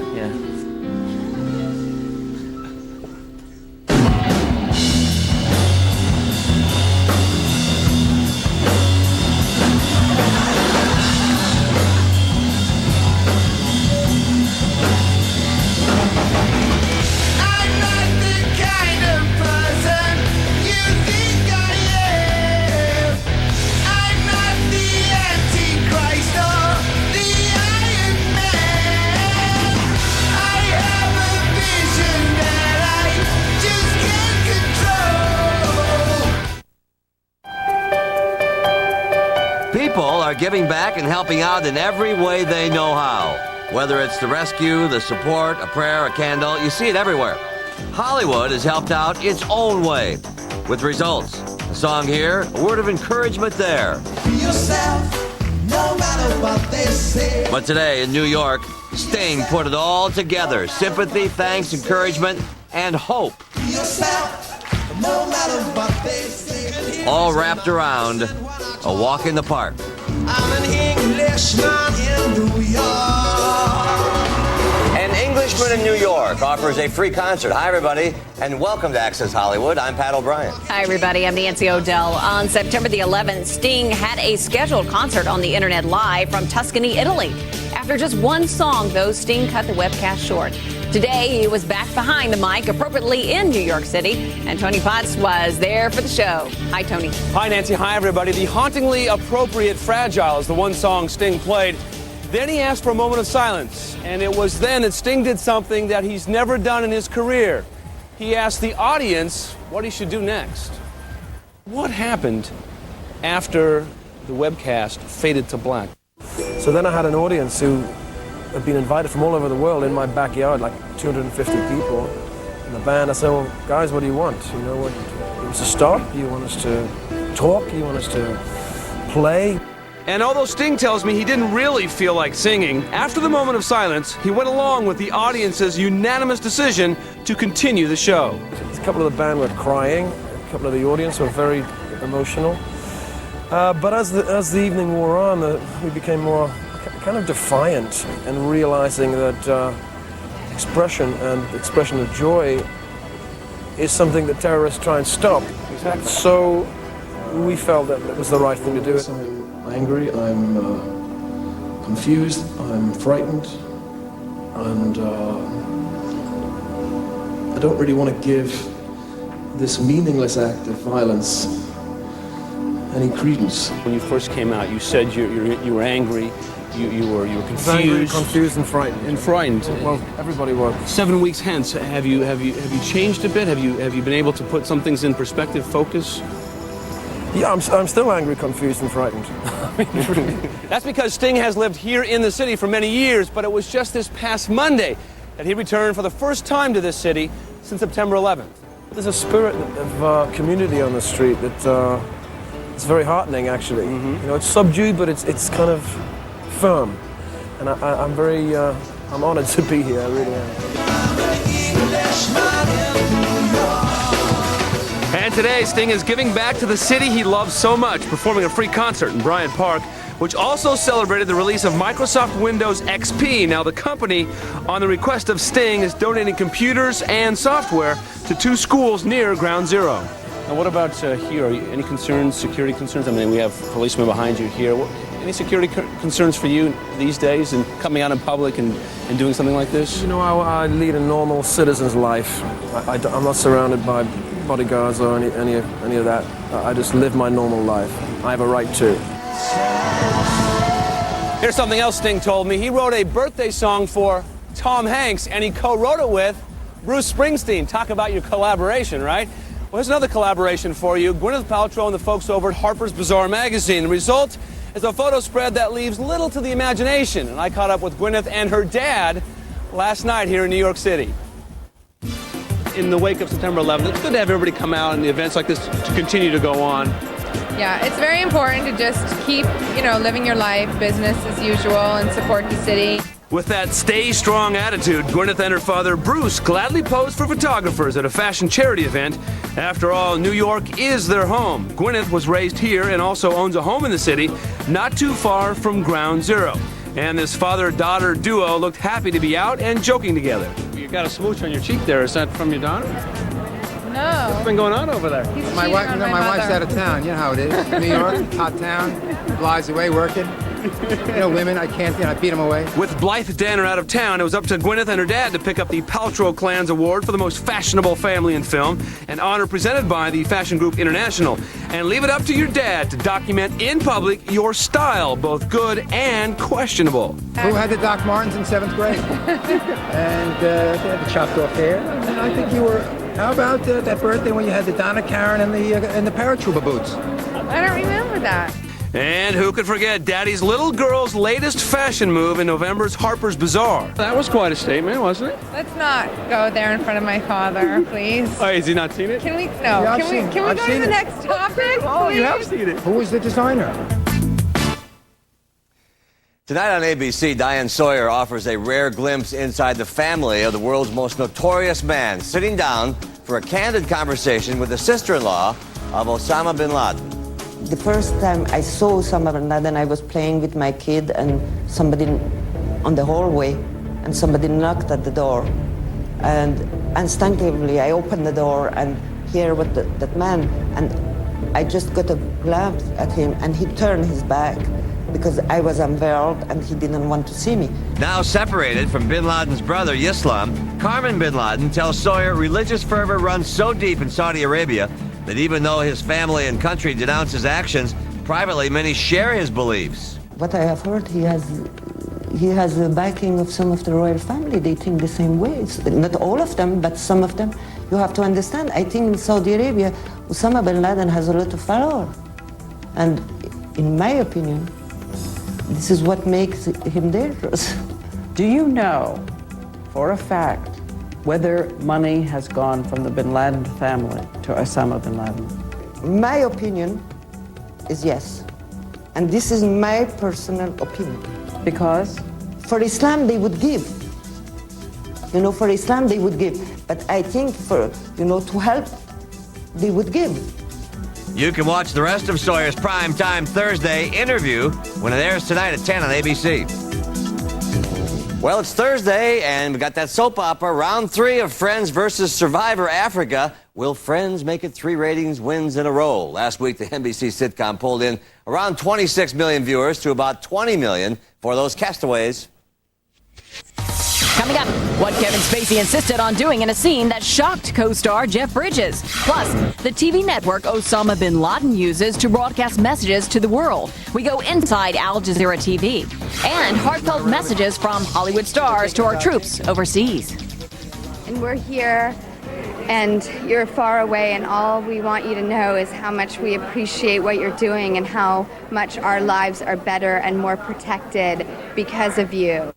[SPEAKER 10] People are giving back and helping out in every way they know how. Whether it's the rescue, the support, a prayer, a candle, you see it everywhere. Hollywood has helped out its own way, with results. A song here, a word of encouragement there.
[SPEAKER 12] Be yourself, no matter what they say.
[SPEAKER 10] But today in New York, Sting put it all together. Sympathy, thanks, encouragement, and hope.
[SPEAKER 12] Be yourself, no matter what they say.
[SPEAKER 10] All wrapped around a walk in the park.
[SPEAKER 12] I'm an Englishman in New York.
[SPEAKER 10] An Englishman in New York offers a free concert. Hi, everybody, and welcome to Access Hollywood. I'm Pat O'Brien.
[SPEAKER 11] Hi, everybody. I'm Nancy O'Dell. On September the 11th, Sting had a scheduled concert on the internet live from Tuscany, Italy. After just one song, though, Sting cut the webcast short. Today, he was back behind the mic, appropriately in New York City, and Tony Potts was there for the show. Hi, Tony.
[SPEAKER 18] Hi, Nancy. Hi, everybody. The hauntingly appropriate Fragile is the one song Sting played. Then he asked for a moment of silence, and it was then that Sting did something that he's never done in his career. He asked the audience what he should do next. What happened after the webcast faded to black?
[SPEAKER 19] So then I had an audience who had been invited from all over the world in my backyard, like 250 people in the band. I said, well, guys, what do you want? You know, what, you want us to stop? You want us to talk? You want us to play?
[SPEAKER 18] And although Sting tells me he didn't really feel like singing, after the moment of silence, he went along with the audience's unanimous decision to continue the show.
[SPEAKER 19] A couple of the band were crying, a couple of the audience were very emotional. But as the evening wore on, we became more kind of defiant and realizing that expression of joy is something that terrorists try and stop. Exactly. So we felt that it was the right thing to do. I'm angry, I'm confused, I'm frightened, and I don't really want to give this meaningless act of violence any credence.
[SPEAKER 18] When you first came out, you said you were angry, you were confused.
[SPEAKER 19] Angry, confused, and frightened.
[SPEAKER 18] And frightened.
[SPEAKER 19] Well, everybody was.
[SPEAKER 18] 7 weeks hence, have you changed a bit? Have you been able to put some things in perspective, focus?
[SPEAKER 19] Yeah, I'm still angry, confused, and frightened.
[SPEAKER 18] That's because Sting has lived here in the city for many years, but it was just this past Monday that he returned for the first time to this city since September 11th.
[SPEAKER 19] There's a spirit of community on the street that it's very heartening, actually. Mm-hmm. You know, it's subdued, but it's kind of firm, and I'm honored to be here. I really am.
[SPEAKER 18] And today, Sting is giving back to the city he loves so much, performing a free concert in Bryant Park, which also celebrated the release of Microsoft Windows XP. Now, the company, on the request of Sting, is donating computers and software to 2 schools near Ground Zero. Now, what about here? Any concerns, security concerns? I mean, we have policemen behind you here. Any security concerns for you these days in coming out in public and doing something like this?
[SPEAKER 19] You know, I lead a normal citizen's life. I'm not surrounded by bodyguards or any of that. I just live my normal life. I have a right to.
[SPEAKER 18] Here's something else Sting told me. He wrote a birthday song for Tom Hanks, and he co-wrote it with Bruce Springsteen. Talk about your collaboration, right? Well, here's another collaboration for you. Gwyneth Paltrow and the folks over at Harper's Bazaar magazine. The result is a photo spread that leaves little to the imagination. And I caught up with Gwyneth and her dad last night here in New York City. In the wake of September 11th, it's good to have everybody come out and the events like this to continue to go on.
[SPEAKER 2] Yeah, it's very important to just keep, living your life, business as usual, and support the city.
[SPEAKER 18] With that stay strong attitude, Gwyneth and her father, Bruce, gladly posed for photographers at a fashion charity event. After all, New York is their home. Gwyneth was raised here and also owns a home in the city, not too far from Ground Zero. And this father-daughter duo looked happy to be out and joking together. You got a smooch on your cheek there. Is that from your daughter?
[SPEAKER 2] No.
[SPEAKER 18] What's been going on over there?
[SPEAKER 4] My wife's out of town. You know how it is. New York, hot town. Flies away working. Women, I can't, I beat them away.
[SPEAKER 18] With Blythe Danner out of town, it was up to Gwyneth and her dad to pick up the Paltrow Clans Award for the most fashionable family in film, an honor presented by the Fashion Group International. And leave it up to your dad to document in public your style, both good and questionable.
[SPEAKER 4] Who had the Doc Martens in 7th grade? And they had the chopped off hair. And I think you were, how about that birthday when you had the Donna Karan and the paratrooper boots?
[SPEAKER 2] I don't remember that.
[SPEAKER 18] And who could forget Daddy's little girl's latest fashion move in November's Harper's Bazaar. That was quite a statement, wasn't it?
[SPEAKER 2] Let's not go there in front of my father, please.
[SPEAKER 18] Oh, has he not seen it?
[SPEAKER 2] Can we? No.
[SPEAKER 4] Yeah,
[SPEAKER 2] can we go to the next topic?
[SPEAKER 18] Oh, you have seen it.
[SPEAKER 4] Who was the designer?
[SPEAKER 10] Tonight on ABC, Diane Sawyer offers a rare glimpse inside the family of the world's most notorious man, sitting down for a candid conversation with the sister-in-law of Osama bin Laden.
[SPEAKER 5] The first time I saw Osama bin Laden, I was playing with my kid and somebody on the hallway, and somebody knocked at the door. And instinctively, I opened the door and here was that man, and I just got a glance at him, and he turned his back because I was unveiled and he didn't want to see me.
[SPEAKER 10] Now separated from bin Laden's brother, Yislam, Carmen bin Laden tells Sawyer religious fervor runs so deep in Saudi Arabia that even though his family and country denounce his actions, privately many share his beliefs.
[SPEAKER 5] What I have heard, he has the backing of some of the royal family. They think the same way. Not all of them, but some of them. You have to understand, I think in Saudi Arabia, Osama bin Laden has a lot of power. And in my opinion, this is what makes him dangerous.
[SPEAKER 9] Do you know for a fact whether money has gone from the bin Laden family to Osama bin Laden?
[SPEAKER 5] My opinion is yes. And this is my personal opinion.
[SPEAKER 9] Because?
[SPEAKER 5] For Islam, they would give. For Islam, they would give. But I think for, to help, they would give.
[SPEAKER 10] You can watch the rest of Sawyer's Primetime Thursday interview when it airs tonight at 10 on ABC. Well, it's Thursday, and we got that soap opera, round 3 of Friends versus Survivor Africa. Will Friends make it 3 ratings wins in a row? Last week, the NBC sitcom pulled in around 26 million viewers to about 20 million for those castaways.
[SPEAKER 11] Coming up, what Kevin Spacey insisted on doing in a scene that shocked co-star Jeff Bridges. Plus, the TV network Osama bin Laden uses to broadcast messages to the world. We go inside Al Jazeera TV. And heartfelt messages from Hollywood stars to our troops overseas.
[SPEAKER 17] And we're here, and you're far away, and all we want you to know is how much we appreciate what you're doing and how much our lives are better and more protected because of you.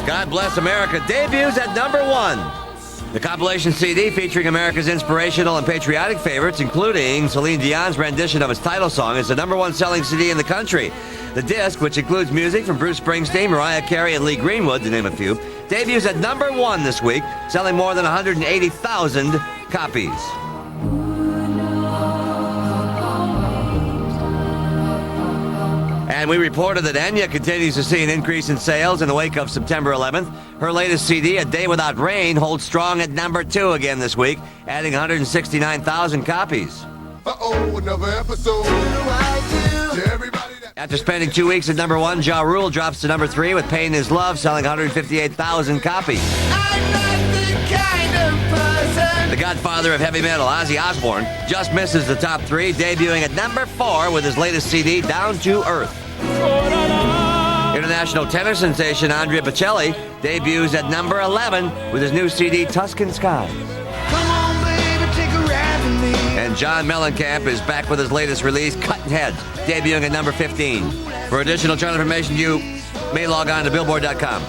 [SPEAKER 10] God Bless America debuts at #1. The compilation CD featuring America's inspirational and patriotic favorites, including Celine Dion's rendition of its title song, is the #1 selling CD in the country. The disc, which includes music from Bruce Springsteen, Mariah Carey, and Lee Greenwood, to name a few, debuts at #1 this week, selling more than 180,000 copies. And we reported that Enya continues to see an increase in sales in the wake of September 11th. Her latest CD, A Day Without Rain, holds strong at #2 again this week, adding 169,000 copies.
[SPEAKER 12] Another episode.
[SPEAKER 10] After spending 2 weeks at #1, Ja Rule drops to #3 with Pain Is Love, selling 158,000 copies.
[SPEAKER 12] I'm not the kind of person
[SPEAKER 10] The godfather of heavy metal, Ozzy Osbourne, just misses the top 3, debuting at number 4 with his latest CD, Down to Earth. International tenor sensation Andrea Bocelli debuts at number 11 with his new CD, Tuscan Skies. And John Mellencamp is back with his latest release, Cutting Heads, debuting at number 15. For additional chart information, you may log on to Billboard.com.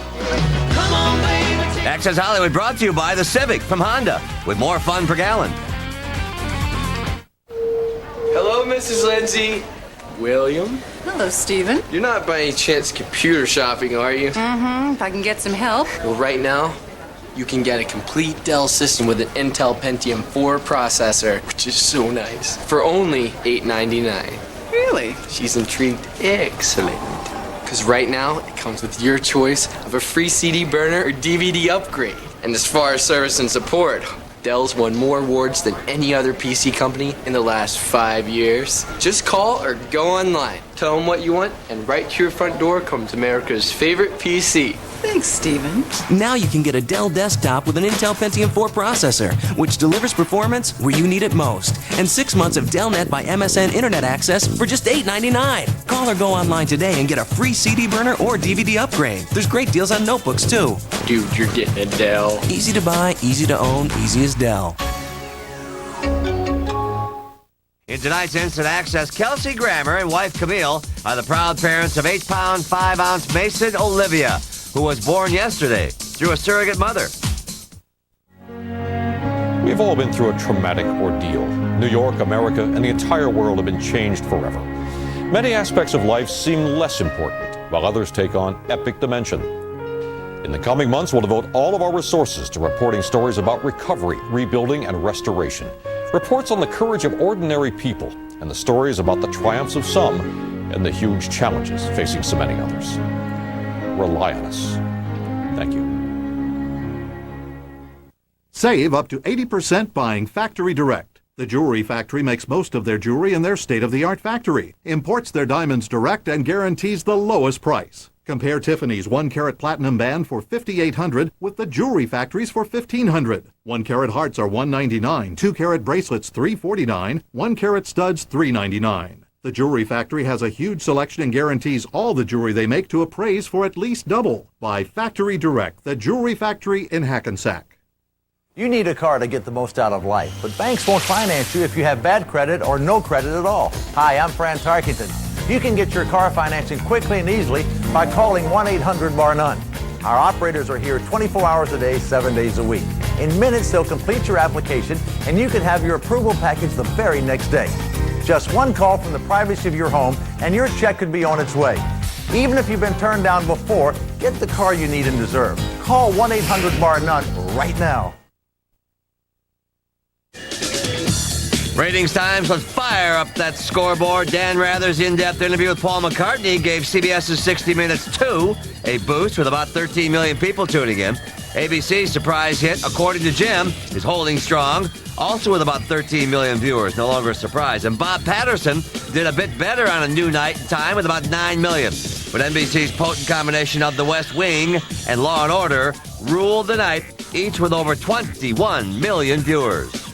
[SPEAKER 10] Access Hollywood brought to you by the Civic from Honda, with more fun per gallon.
[SPEAKER 3] Hello, Mrs. Lindsay. William.
[SPEAKER 6] Hello, Stephen.
[SPEAKER 3] You're not by any chance computer shopping, are you?
[SPEAKER 6] Mm-hmm. If I can get some help.
[SPEAKER 3] Well, right now, you can get a complete Dell system with an Intel Pentium 4 processor, which is so nice, for only $899.
[SPEAKER 6] Really?
[SPEAKER 3] She's intrigued. Excellent. Because right now, it comes with your choice of a free CD burner or DVD upgrade. And as far as service and support, Dell's won more awards than any other PC company in the last 5 years. Just call or go online. Tell them what you want, and right to your front door comes America's favorite PC.
[SPEAKER 6] Thanks, Stephen.
[SPEAKER 13] Now you can get a Dell desktop with an Intel Pentium 4 processor, which delivers performance where you need it most. And 6 months of DellNet by MSN Internet access for just $8.99. Call or go online today and get a free CD burner or DVD upgrade. There's great deals on notebooks, too.
[SPEAKER 3] Dude, you're getting a Dell.
[SPEAKER 13] Easy to buy, easy to own, easy as Dell.
[SPEAKER 10] In tonight's Instant Access, Kelsey Grammer and wife Camille are the proud parents of 8-pound, 5-ounce Mason Olivia, who was born yesterday through a surrogate mother.
[SPEAKER 16] We've all been through a traumatic ordeal. New York, America, and the entire world have been changed forever. Many aspects of life seem less important, while others take on epic dimension. In the coming months, we'll devote all of our resources to reporting stories about recovery, rebuilding, and restoration. Reports on the courage of ordinary people, and the stories about the triumphs of some and the huge challenges facing so many others. Rely on us. Thank you.
[SPEAKER 20] Save up to 80% buying Factory Direct. The Jewelry Factory makes most of their jewelry in their state-of-the-art factory, imports their diamonds direct, and guarantees the lowest price. Compare Tiffany's 1-carat platinum band for $5,800 with the Jewelry Factory's for $1,500. 1-carat hearts are $199, 2-carat bracelets $349, 1-carat studs $399. The Jewelry Factory has a huge selection and guarantees all the jewelry they make to appraise for at least double. Buy Factory Direct, the Jewelry Factory in Hackensack.
[SPEAKER 21] You need a car to get the most out of life, but banks won't finance you if you have bad credit or no credit at all. Hi, I'm Fran Tarkington. You can get your car financing quickly and easily by calling 1-800-BAR-NONE. Our operators are here 24 hours a day, 7 days a week. In minutes, they'll complete your application, and you can have your approval package the very next day. Just one call from the privacy of your home, and your check could be on its way. Even if you've been turned down before, get the car you need and deserve. Call 1-800-BAR-NONE right now.
[SPEAKER 10] Ratings times, let's fire up that scoreboard. Dan Rather's in-depth interview with Paul McCartney gave CBS's 60 Minutes 2 a boost with about 13 million people tuning in. ABC's surprise hit, according to Jim, is holding strong, also with about 13 million viewers, no longer a surprise. And Bob Patterson did a bit better on A New Night and Time with about 9 million. But NBC's potent combination of The West Wing and Law & Order ruled the night, each with over 21 million viewers.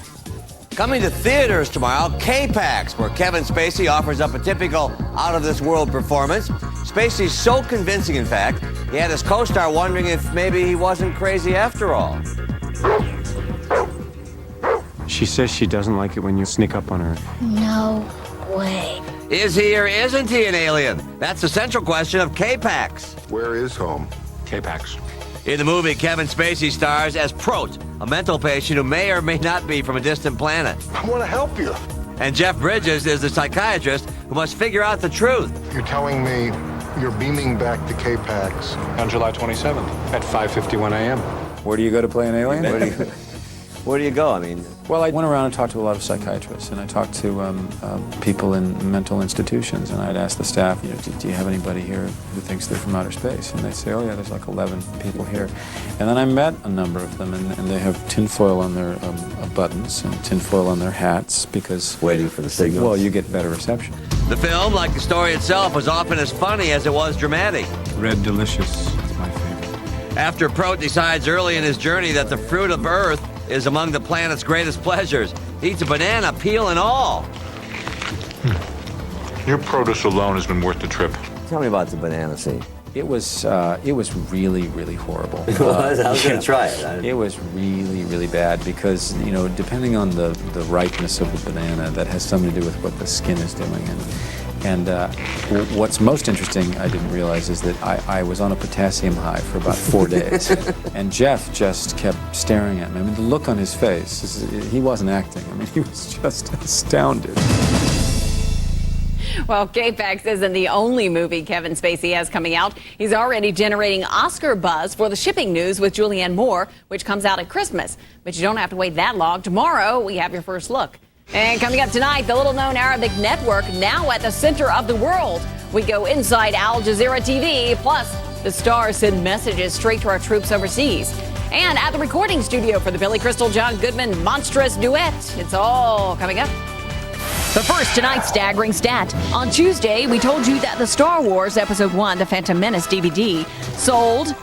[SPEAKER 10] Coming to theaters tomorrow, K-Pax, where Kevin Spacey offers up a typical out-of-this-world performance. Spacey's so convincing, in fact, he had his co-star wondering if maybe he wasn't crazy after all.
[SPEAKER 22] She says she doesn't like it when you sneak up on her.
[SPEAKER 10] No way. Is he or isn't he an alien? That's the central question of K-Pax.
[SPEAKER 27] Where is home? K-Pax.
[SPEAKER 10] In the movie, Kevin Spacey stars as Prot, a mental patient who may or may not be from a distant planet.
[SPEAKER 27] I want to help you.
[SPEAKER 10] And Jeff Bridges is the psychiatrist who must figure out the truth.
[SPEAKER 27] You're telling me you're beaming back to K-Pax
[SPEAKER 22] On July 27th at 5:51 a.m. Where do you go to play an alien?
[SPEAKER 10] Where do you go? I mean,
[SPEAKER 22] well, I went around and talked to a lot of psychiatrists, and I talked to people in mental institutions, and I'd ask the staff, do you have anybody here who thinks they're from outer space? And they'd say, oh yeah, there's like 11 people here. And then I met a number of them, and they have tinfoil on their buttons and tinfoil on their hats because...
[SPEAKER 10] Waiting for the signal.
[SPEAKER 22] Well, you get better reception.
[SPEAKER 10] The film, like the story itself, was often as funny as it was dramatic.
[SPEAKER 22] Red Delicious is my favorite.
[SPEAKER 10] After Prot decides early in his journey that the fruit of Earth is among the planet's greatest pleasures. He eats a banana, peel and all.
[SPEAKER 15] Your produce alone has been worth the trip.
[SPEAKER 10] Tell me about the banana scene.
[SPEAKER 22] It was really, really horrible.
[SPEAKER 10] I was going to try it.
[SPEAKER 22] It was really, really bad because, depending on the ripeness of the banana, that has something to do with what the skin is doing. And what's most interesting, I didn't realize, is that I was on a potassium high for about 4 days. And Jeff just kept staring at me. I mean, the look on his face, he wasn't acting. I mean, he was just astounded.
[SPEAKER 11] Well, K-Pax isn't the only movie Kevin Spacey has coming out. He's already generating Oscar buzz for The Shipping News with Julianne Moore, which comes out at Christmas. But you don't have to wait that long. Tomorrow, we have your first look. And coming up tonight, the little-known Arabic network now at the center of the world. We go inside Al Jazeera TV, plus the stars send messages straight to our troops overseas. And at the recording studio for the Billy Crystal John Goodman monstrous duet. It's all coming up. But first, tonight's staggering stat. On Tuesday, we told you that the Star Wars Episode 1, The Phantom Menace DVD, sold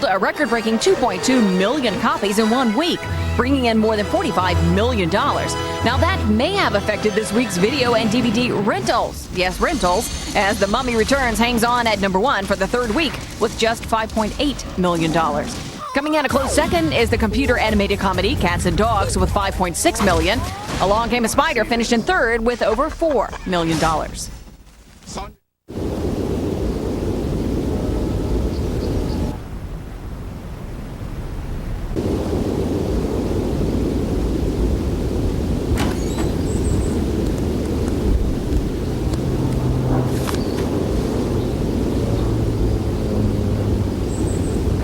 [SPEAKER 11] a record-breaking 2.2 million copies in 1 week, bringing in more than $45 million. Now, that may have affected this week's video and DVD rentals. Yes, rentals, as The Mummy Returns hangs on at number 1 for the 3rd week with just $5.8 million. Coming in a close second is the computer animated comedy Cats and Dogs with $5.6 million. Along Came a Spider finished in 3rd with over $4 million.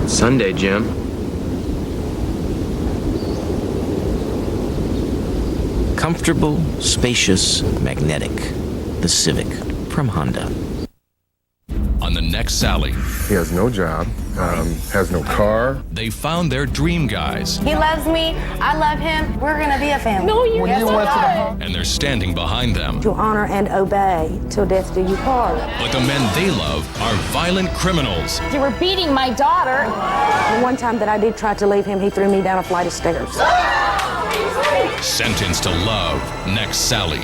[SPEAKER 3] Sunday, Jim.
[SPEAKER 7] Comfortable, spacious, magnetic. The Civic from Honda.
[SPEAKER 8] On the next Sally.
[SPEAKER 14] He has no job, has no car.
[SPEAKER 8] They found their dream guys.
[SPEAKER 23] He loves me, I love him, we're gonna be a family. No, you
[SPEAKER 8] And they're standing behind them.
[SPEAKER 23] To honor and obey till death do you part.
[SPEAKER 8] But the men they love are violent criminals.
[SPEAKER 23] You were beating my daughter. The one time that I did try to leave him, he threw me down a flight of stairs.
[SPEAKER 8] Sentenced to love. Next Sally.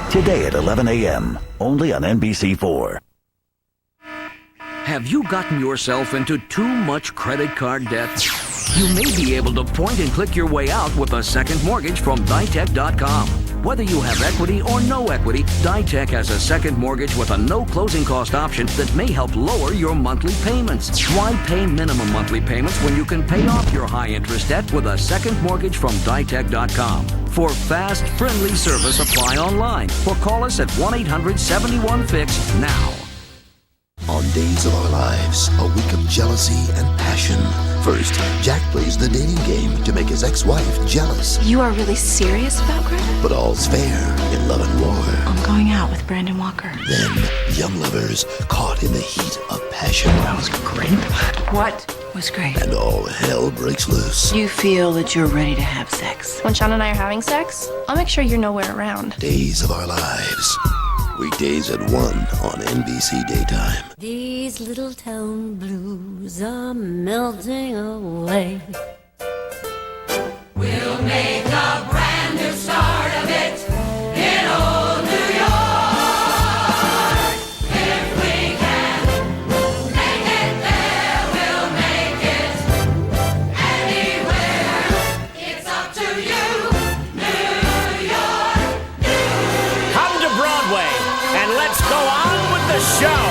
[SPEAKER 24] Today at 11 a.m. Only on NBC4.
[SPEAKER 13] Have you gotten yourself into too much credit card debt? You may be able to point and click your way out with a second mortgage from Ditech.com. Whether you have equity or no equity, Ditech has a second mortgage with a no closing cost option that may help lower your monthly payments. Why pay minimum monthly payments when you can pay off your high interest debt with a second mortgage from Ditech.com? For fast, friendly service, apply online or call us at 1-800-71-FIX now.
[SPEAKER 25] On Days of Our Lives, a week of jealousy and passion. First, Jack plays the dating game to make his ex-wife jealous.
[SPEAKER 26] You are really serious about Greta?
[SPEAKER 25] But all's fair in love and war.
[SPEAKER 26] I'm going out with Brandon Walker.
[SPEAKER 25] Then, young lovers caught in the heat of passion.
[SPEAKER 26] That was great. What was great?
[SPEAKER 25] And all hell breaks loose.
[SPEAKER 26] You feel that you're ready to have sex.
[SPEAKER 28] When Sean and I are having sex, I'll make sure you're nowhere around.
[SPEAKER 25] Days of Our Lives. Weekdays at 1 on NBC Daytime.
[SPEAKER 29] These little town blues are melting away.
[SPEAKER 12] We'll make a brand new start of it in old New York. If we can make it there, we'll make it anywhere. It's up to you, New York.
[SPEAKER 30] Come to Broadway and let's go on with the show.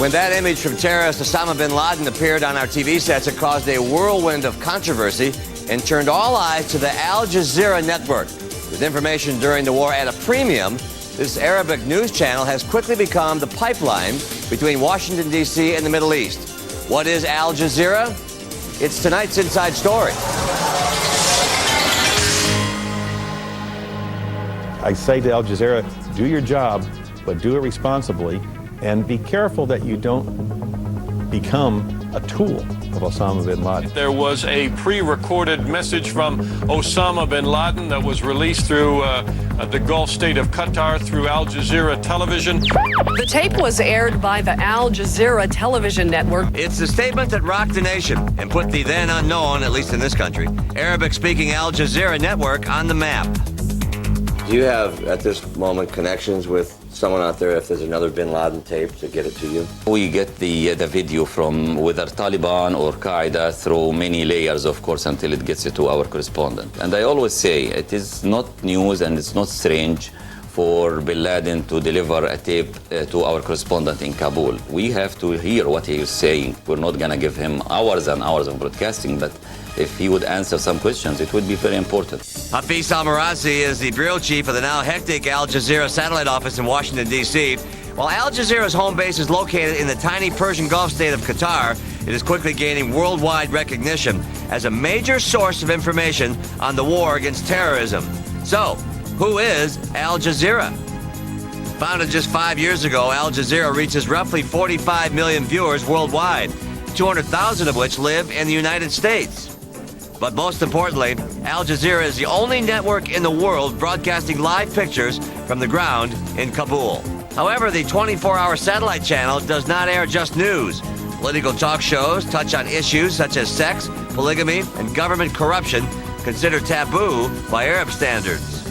[SPEAKER 10] When that image from terrorist Osama bin Laden appeared on our TV sets, it caused a whirlwind of controversy and turned all eyes to the Al Jazeera network. With information during the war at a premium, this Arabic news channel has quickly become the pipeline between Washington, D.C. and the Middle East. What is Al Jazeera? It's tonight's Inside Story.
[SPEAKER 31] I say to Al Jazeera, do your job, but do it responsibly, and be careful that you don't become a tool. of Osama bin Laden.
[SPEAKER 1] There was a pre-recorded message from Osama bin Laden that was released through the Gulf state of Qatar through Al Jazeera television.
[SPEAKER 2] The tape was aired by the Al Jazeera television network.
[SPEAKER 10] It's the statement that rocked the nation and put the then unknown, at least in this country, Arabic-speaking Al Jazeera network on the map.
[SPEAKER 4] Do you have, at this moment, connections with someone out there if there's another bin Laden tape to get it to you?
[SPEAKER 5] We get the video from whether Taliban or Qaeda through many layers, of course, until it gets to our correspondent. And I always say it is not news and it's not strange for bin Laden to deliver a tape to our correspondent in Kabul. We have to hear what he is saying. We're not going to give him hours and hours of broadcasting, but if he would answer some questions, it would be very important.
[SPEAKER 10] Hafiz Al-Marazi is the bureau chief of the now hectic Al Jazeera satellite office in Washington, D.C. While Al Jazeera's home base is located in the tiny Persian Gulf state of Qatar, it is quickly gaining worldwide recognition as a major source of information on the war against terrorism. So, who is Al Jazeera? Founded just 5 years ago, Al Jazeera reaches roughly 45 million viewers worldwide, 200,000 of which live in the United States. But most importantly, Al Jazeera is the only network in the world broadcasting live pictures from the ground in Kabul. However, the 24-hour satellite channel does not air just news. Political talk shows touch on issues such as sex, polygamy, and government corruption, considered taboo by Arab standards.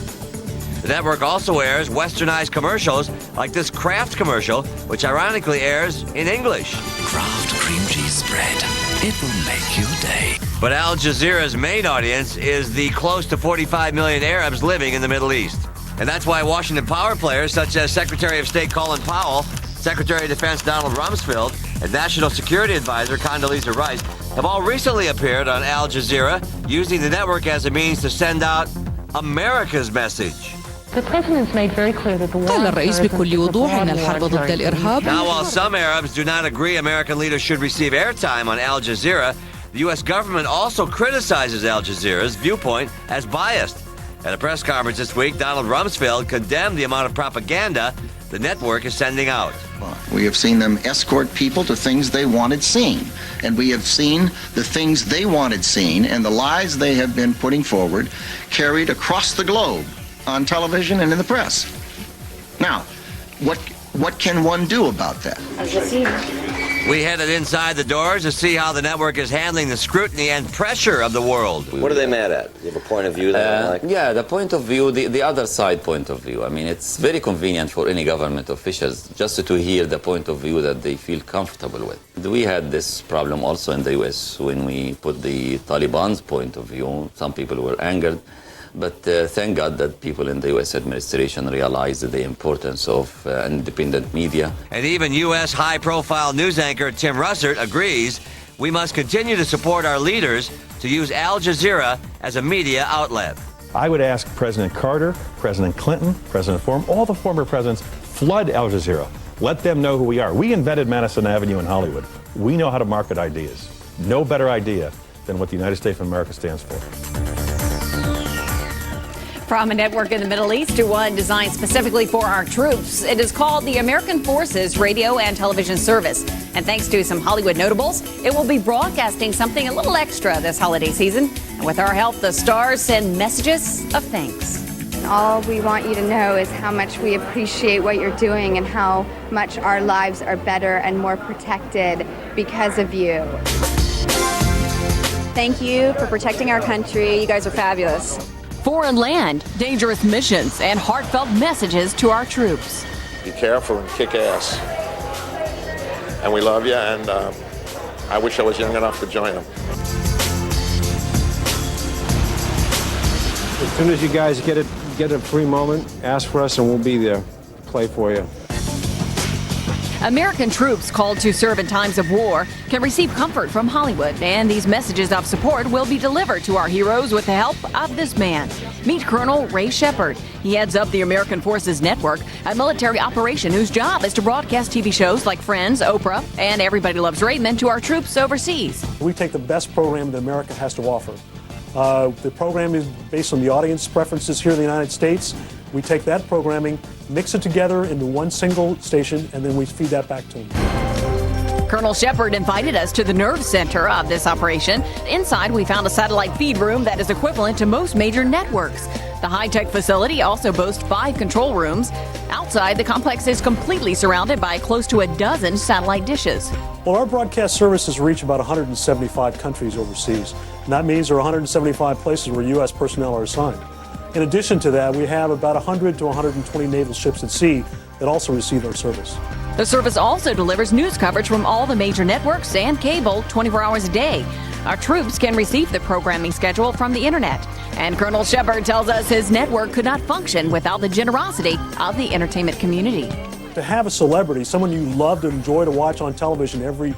[SPEAKER 10] The network also airs westernized commercials like this Kraft commercial, which ironically airs in English.
[SPEAKER 6] Kraft cream cheese spread. It will make your day.
[SPEAKER 10] But Al Jazeera's main audience is the close to 45 million Arabs living in the Middle East. And that's why Washington power players such as Secretary of State Colin Powell, Secretary of Defense Donald Rumsfeld, and National Security Advisor Condoleezza Rice have all recently appeared on Al Jazeera, using the network as a means to send out America's message.
[SPEAKER 9] قال الرئيس بكل وضوح أن الحرب ضد الإرهاب.
[SPEAKER 10] Now, while some Arabs do not agree American leaders should receive airtime on Al Jazeera, the U.S. government also criticizes Al Jazeera's viewpoint as biased. At a press conference this week, Donald Rumsfeld condemned the amount of propaganda the network is sending out.
[SPEAKER 16] We have seen them escort people to things they wanted seen. And we have seen the things they wanted seen and the lies they have been putting forward carried across the globe on television and in the press. Now, what can one do about that?
[SPEAKER 10] We headed inside the doors to see how the network is handling the scrutiny and pressure of the world.
[SPEAKER 4] What are they mad at? Do you have a point of view that I like?
[SPEAKER 5] Yeah, the point of view, the other side point of view. I mean, it's very convenient for any government officials just to hear the point of view that they feel comfortable with. We had this problem also in the U.S. when we put the Taliban's point of view. Some people were angered. But thank God that people in the U.S. administration realized the importance of independent media.
[SPEAKER 10] And even U.S. high-profile news anchor Tim Russert agrees we must continue to support our leaders to use Al Jazeera as a media outlet.
[SPEAKER 31] I would ask President Carter, President Clinton, President Ford, all the former presidents, flood Al Jazeera. Let them know who we are. We invented Madison Avenue in Hollywood. We know how to market ideas. No better idea than what the United States of America stands for.
[SPEAKER 11] From a network in the Middle East to one designed specifically for our troops. It is called the American Forces Radio and Television Service. And thanks to some Hollywood notables, it will be broadcasting something a little extra this holiday season. And with our help, the stars send messages of thanks.
[SPEAKER 17] All we want you to know is how much we appreciate what you're doing and how much our lives are better and more protected because of you.
[SPEAKER 18] Thank you for protecting our country. You guys are fabulous.
[SPEAKER 11] Foreign land, dangerous missions, and heartfelt messages to our troops.
[SPEAKER 19] Be careful and kick ass. And we love you, and I wish I was young enough to join them.
[SPEAKER 22] As soon as you guys get a free moment, ask for us and we'll be there to play for you.
[SPEAKER 11] American troops called to serve in times of war can receive comfort from Hollywood, and these messages of support will be delivered to our heroes with the help of this man. Meet Colonel Ray Shepard. He heads up the American Forces Network, a military operation whose job is to broadcast TV shows like Friends, Oprah, and Everybody Loves Raymond to our troops overseas.
[SPEAKER 20] We take the best program that America has to offer. The program is based on the audience preferences here in the United States. We take that programming, mix it together into one single station, and then we feed that back to them.
[SPEAKER 11] Colonel Shepard invited us to the nerve center of this operation. Inside, we found a satellite feed room that is equivalent to most major networks. The high-tech facility also boasts 5 control rooms. Outside, the complex is completely surrounded by close to a dozen satellite dishes.
[SPEAKER 20] Well, our broadcast services reach about 175 countries overseas. And that means there are 175 places where U.S. personnel are assigned. In addition to that, we have about 100 to 120 naval ships at sea that also receive our service.
[SPEAKER 11] The service also delivers news coverage from all the major networks and cable 24 hours a day. Our troops can receive the programming schedule from the internet. And Colonel Shepard tells us his network could not function without the generosity of the entertainment community.
[SPEAKER 20] To have a celebrity, someone you love to enjoy to watch on television every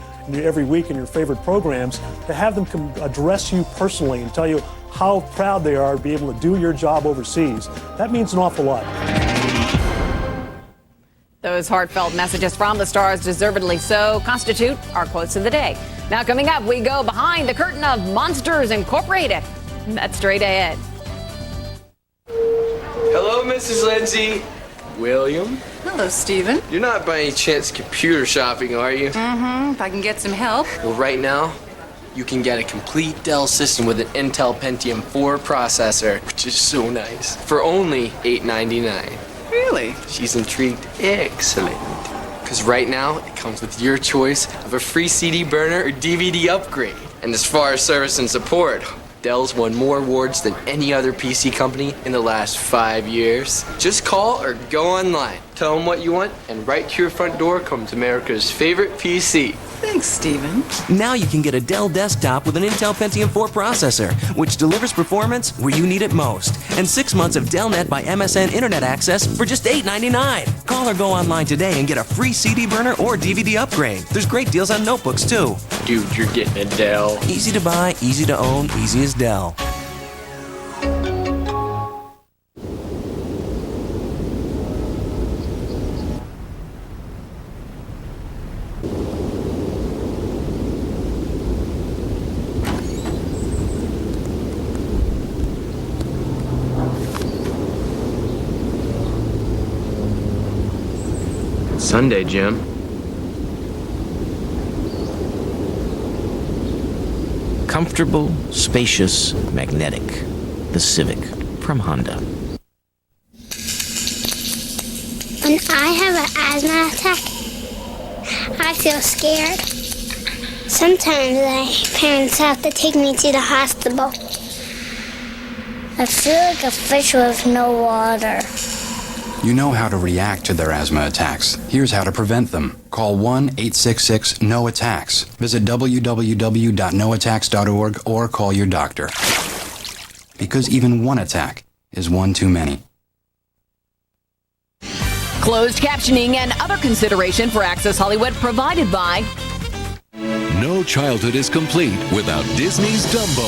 [SPEAKER 20] week in your favorite programs, to have them address you personally and tell you how proud they are to be able to do your job overseas, that means an awful lot.
[SPEAKER 11] Those heartfelt messages from the stars, deservedly so, constitute our quotes of the day. Now coming up, we go behind the curtain of Monsters Incorporated. That's straight ahead.
[SPEAKER 3] Hello, Mrs. Lindsay. William?
[SPEAKER 7] Hello, Stephen.
[SPEAKER 3] You're not by any chance computer shopping, are you?
[SPEAKER 7] Mm-hmm. If I can get some help.
[SPEAKER 3] Well, right now, you can get a complete Dell system with an Intel Pentium 4 processor, which is so nice, for only $899.
[SPEAKER 7] Really?
[SPEAKER 3] She's intrigued. Excellent. Because right now, it comes with your choice of a free CD burner or DVD upgrade. And as far as service and support, Dell's won more awards than any other PC company in the last 5 years. Just call or go online. Tell them what you want, and right to your front door comes America's favorite PC.
[SPEAKER 7] Thanks, Stephen.
[SPEAKER 8] Now you can get a Dell desktop with an Intel Pentium 4 processor, which delivers performance where you need it most. And 6 months of DellNet by MSN Internet access for just $8.99. Call or go online today and get a free CD burner or DVD upgrade. There's great deals on notebooks, too.
[SPEAKER 3] Dude, you're getting a Dell.
[SPEAKER 8] Easy to buy, easy to own, easy as Dell.
[SPEAKER 3] Sunday, Jim.
[SPEAKER 13] Comfortable, spacious, magnetic. The Civic from Honda.
[SPEAKER 14] When I have an asthma attack, I feel scared. Sometimes my parents have to take me to the hospital. I feel like a fish with no water.
[SPEAKER 15] You know how to react to their asthma attacks. Here's how to prevent them. Call 1-866-NO-ATTACKS. Visit www.noattacks.org or call your doctor. Because even one attack is one too many.
[SPEAKER 11] Closed captioning and other consideration for Access Hollywood provided by...
[SPEAKER 21] No childhood is complete without Disney's Dumbo.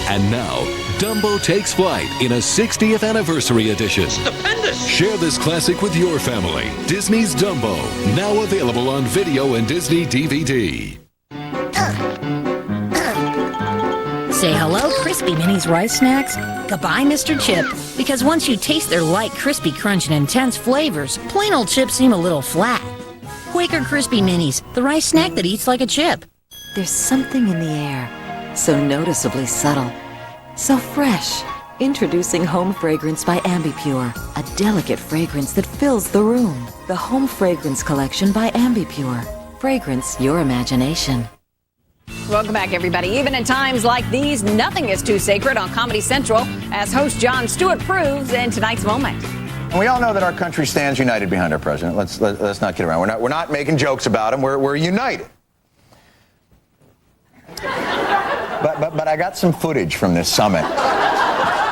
[SPEAKER 21] And now, Dumbo takes flight in a 60th anniversary edition.
[SPEAKER 3] Stupendous!
[SPEAKER 21] Share this classic with your family. Disney's Dumbo, now available on video and Disney DVD.
[SPEAKER 23] Say hello, Crispy Minis Rice Snacks. Goodbye, Mr. Chip. Because once you taste their light, crispy crunch and intense flavors, plain old chips seem a little flat. Quaker Crispy Minis, the rice snack that eats like a chip.
[SPEAKER 24] There's something in the air, so noticeably subtle, so fresh. Introducing Home Fragrance by Ambipure, a delicate fragrance that fills the room. The Home Fragrance Collection by Ambipure. Fragrance your imagination.
[SPEAKER 11] Welcome back, everybody. Even in times like these, nothing is too sacred on Comedy Central, as host Jon Stewart proves in tonight's moment.
[SPEAKER 26] And we all know that our country stands united behind our president. Let's not kid around. We're not making jokes about him. We're united. But I got some footage from this summit.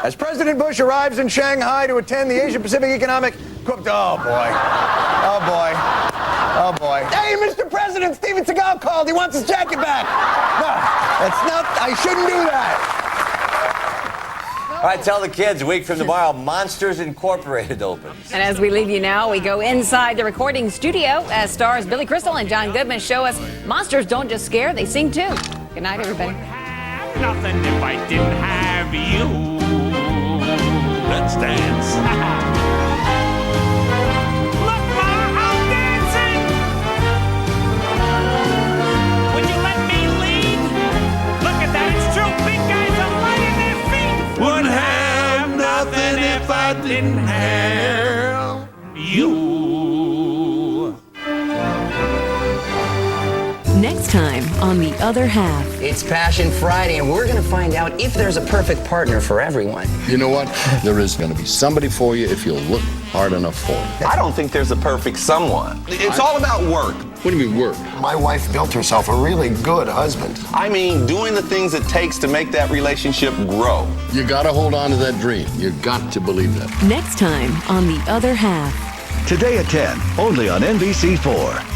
[SPEAKER 26] As President Bush arrives in Shanghai to attend the Asia-Pacific Economic... Oh, boy. Oh, boy. Oh, boy. Hey, Mr. President, Steven Seagal called. He wants his jacket back. No, that's not... I shouldn't do that.
[SPEAKER 4] All right, tell the kids, a week from tomorrow, Monsters Incorporated opens.
[SPEAKER 11] And as we leave you now, we go inside the recording studio as stars Billy Crystal and John Goodman show us monsters don't just scare, they sing too. Good night, everybody.
[SPEAKER 30] Nothing if I didn't have you. Let's dance. Look, Ma, I'm dancing.
[SPEAKER 1] couldn't help you.
[SPEAKER 2] Next time on The Other Half.
[SPEAKER 5] It's Passion Friday, and we're going to find out if there's a perfect partner for everyone.
[SPEAKER 6] You know what? There is going to be somebody for you if you'll look hard enough for it.
[SPEAKER 9] I don't think there's a perfect someone. It's all about work.
[SPEAKER 6] What do you mean work?
[SPEAKER 9] My wife built herself a really good husband. I mean, doing the things it takes to make that relationship grow.
[SPEAKER 6] You got to hold on to that dream. You got to believe that.
[SPEAKER 2] Next time on The Other Half.
[SPEAKER 6] Today at 10, only on NBC4.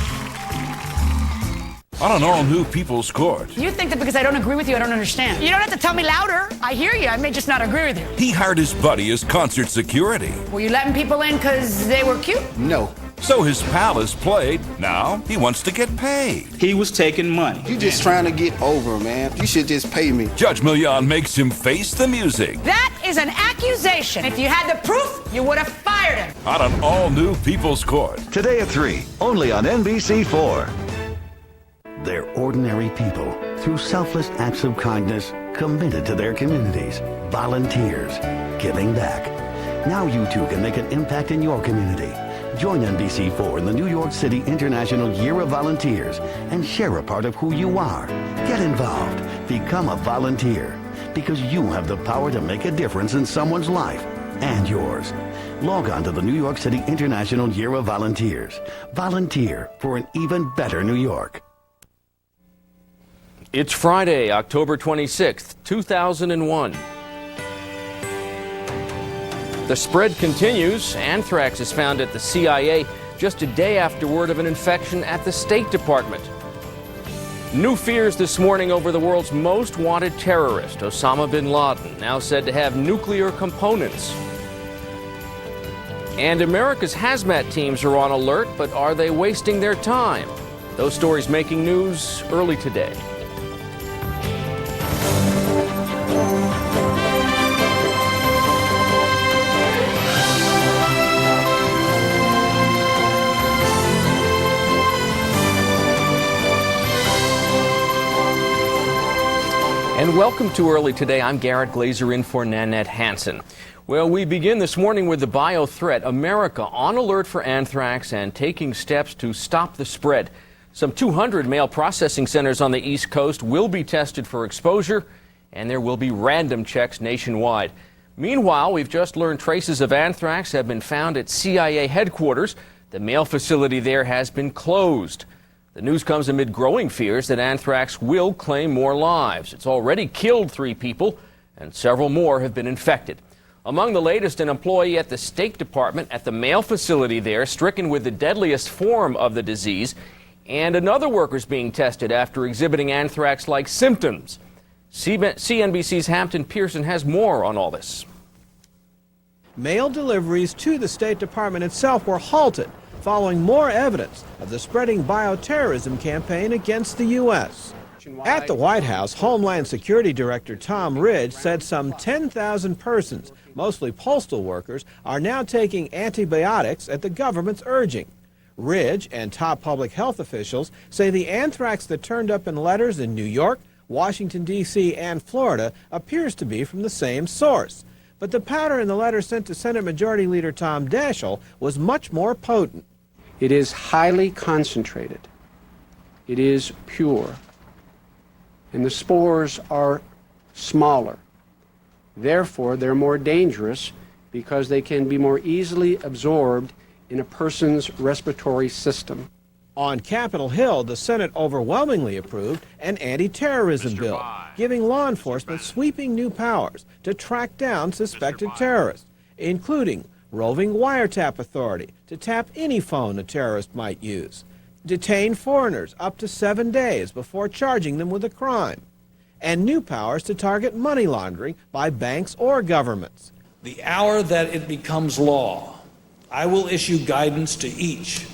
[SPEAKER 12] On an all-new People's Court.
[SPEAKER 16] You think that because I don't agree with you, I don't understand. You don't have to tell me louder. I hear you. I may just not agree with you.
[SPEAKER 12] He hired his buddy as concert security.
[SPEAKER 16] Were you letting people in because they were cute?
[SPEAKER 6] No.
[SPEAKER 12] So his pal has played. Now he wants to get paid.
[SPEAKER 25] He was taking money.
[SPEAKER 6] You just trying to get over, man. You should just pay me.
[SPEAKER 12] Judge Millian makes him face the music.
[SPEAKER 16] That is an accusation. If you had the proof, you would have fired him.
[SPEAKER 12] On an all-new People's Court.
[SPEAKER 6] Today at 3, only on NBC4.
[SPEAKER 25] They're ordinary people, through selfless acts of kindness, committed to their communities, volunteers, giving back. Now you too can make an impact in your community. Join NBC4 in the New York City International Year of Volunteers and share a part of who you are. Get involved. Become a volunteer. Because you have the power to make a difference in someone's life and yours. Log on to the New York City International Year of Volunteers. Volunteer for an even better New York.
[SPEAKER 27] It's Friday, October 26th, 2001. The spread continues. Anthrax is found at the CIA just a day after word of an infection at the State Department. New fears this morning over the world's most wanted terrorist, Osama bin Laden, now said to have nuclear components. And America's hazmat teams are on alert, but are they wasting their time? Those stories making news early today. And welcome to Early Today. I'm Garrett Glazer in for Nanette Hansen. Well, we begin this morning with the bio threat. America on alert for anthrax and taking steps to stop the spread. Some 200 mail processing centers on the East Coast will be tested for exposure, and there will be random checks nationwide. Meanwhile, we've just learned traces of anthrax have been found at CIA headquarters. The mail facility there has been closed. The news comes amid growing fears that anthrax will claim more lives. It's already killed 3 people, and several more have been infected. Among the latest, an employee at the State Department at the mail facility there stricken with the deadliest form of the disease, and another worker's being tested after exhibiting anthrax-like symptoms. CNBC's Hampton Pearson has more on all this.
[SPEAKER 28] Mail deliveries to the State Department itself were halted following more evidence of the spreading bioterrorism campaign against the U.S. At the White House, Homeland Security Director Tom Ridge said some 10,000 persons, mostly postal workers, are now taking antibiotics at the government's urging. Ridge and top public health officials say the anthrax that turned up in letters in New York, Washington, D.C., and Florida appears to be from the same source. But the powder in the letter sent to Senate Majority Leader Tom Daschle was much more potent.
[SPEAKER 29] It is highly concentrated. It is pure. And the spores are smaller. Therefore, they're more dangerous because they can be more easily absorbed in a person's respiratory system.
[SPEAKER 28] On Capitol Hill, the Senate overwhelmingly approved an anti-terrorism bill, giving law enforcement sweeping new powers to track down suspected terrorists, including roving wiretap authority to tap any phone a terrorist might use, detain foreigners up to 7 days before charging them with a crime, and new powers to target money laundering by banks or governments.
[SPEAKER 32] The hour that it becomes law, I will issue guidance to each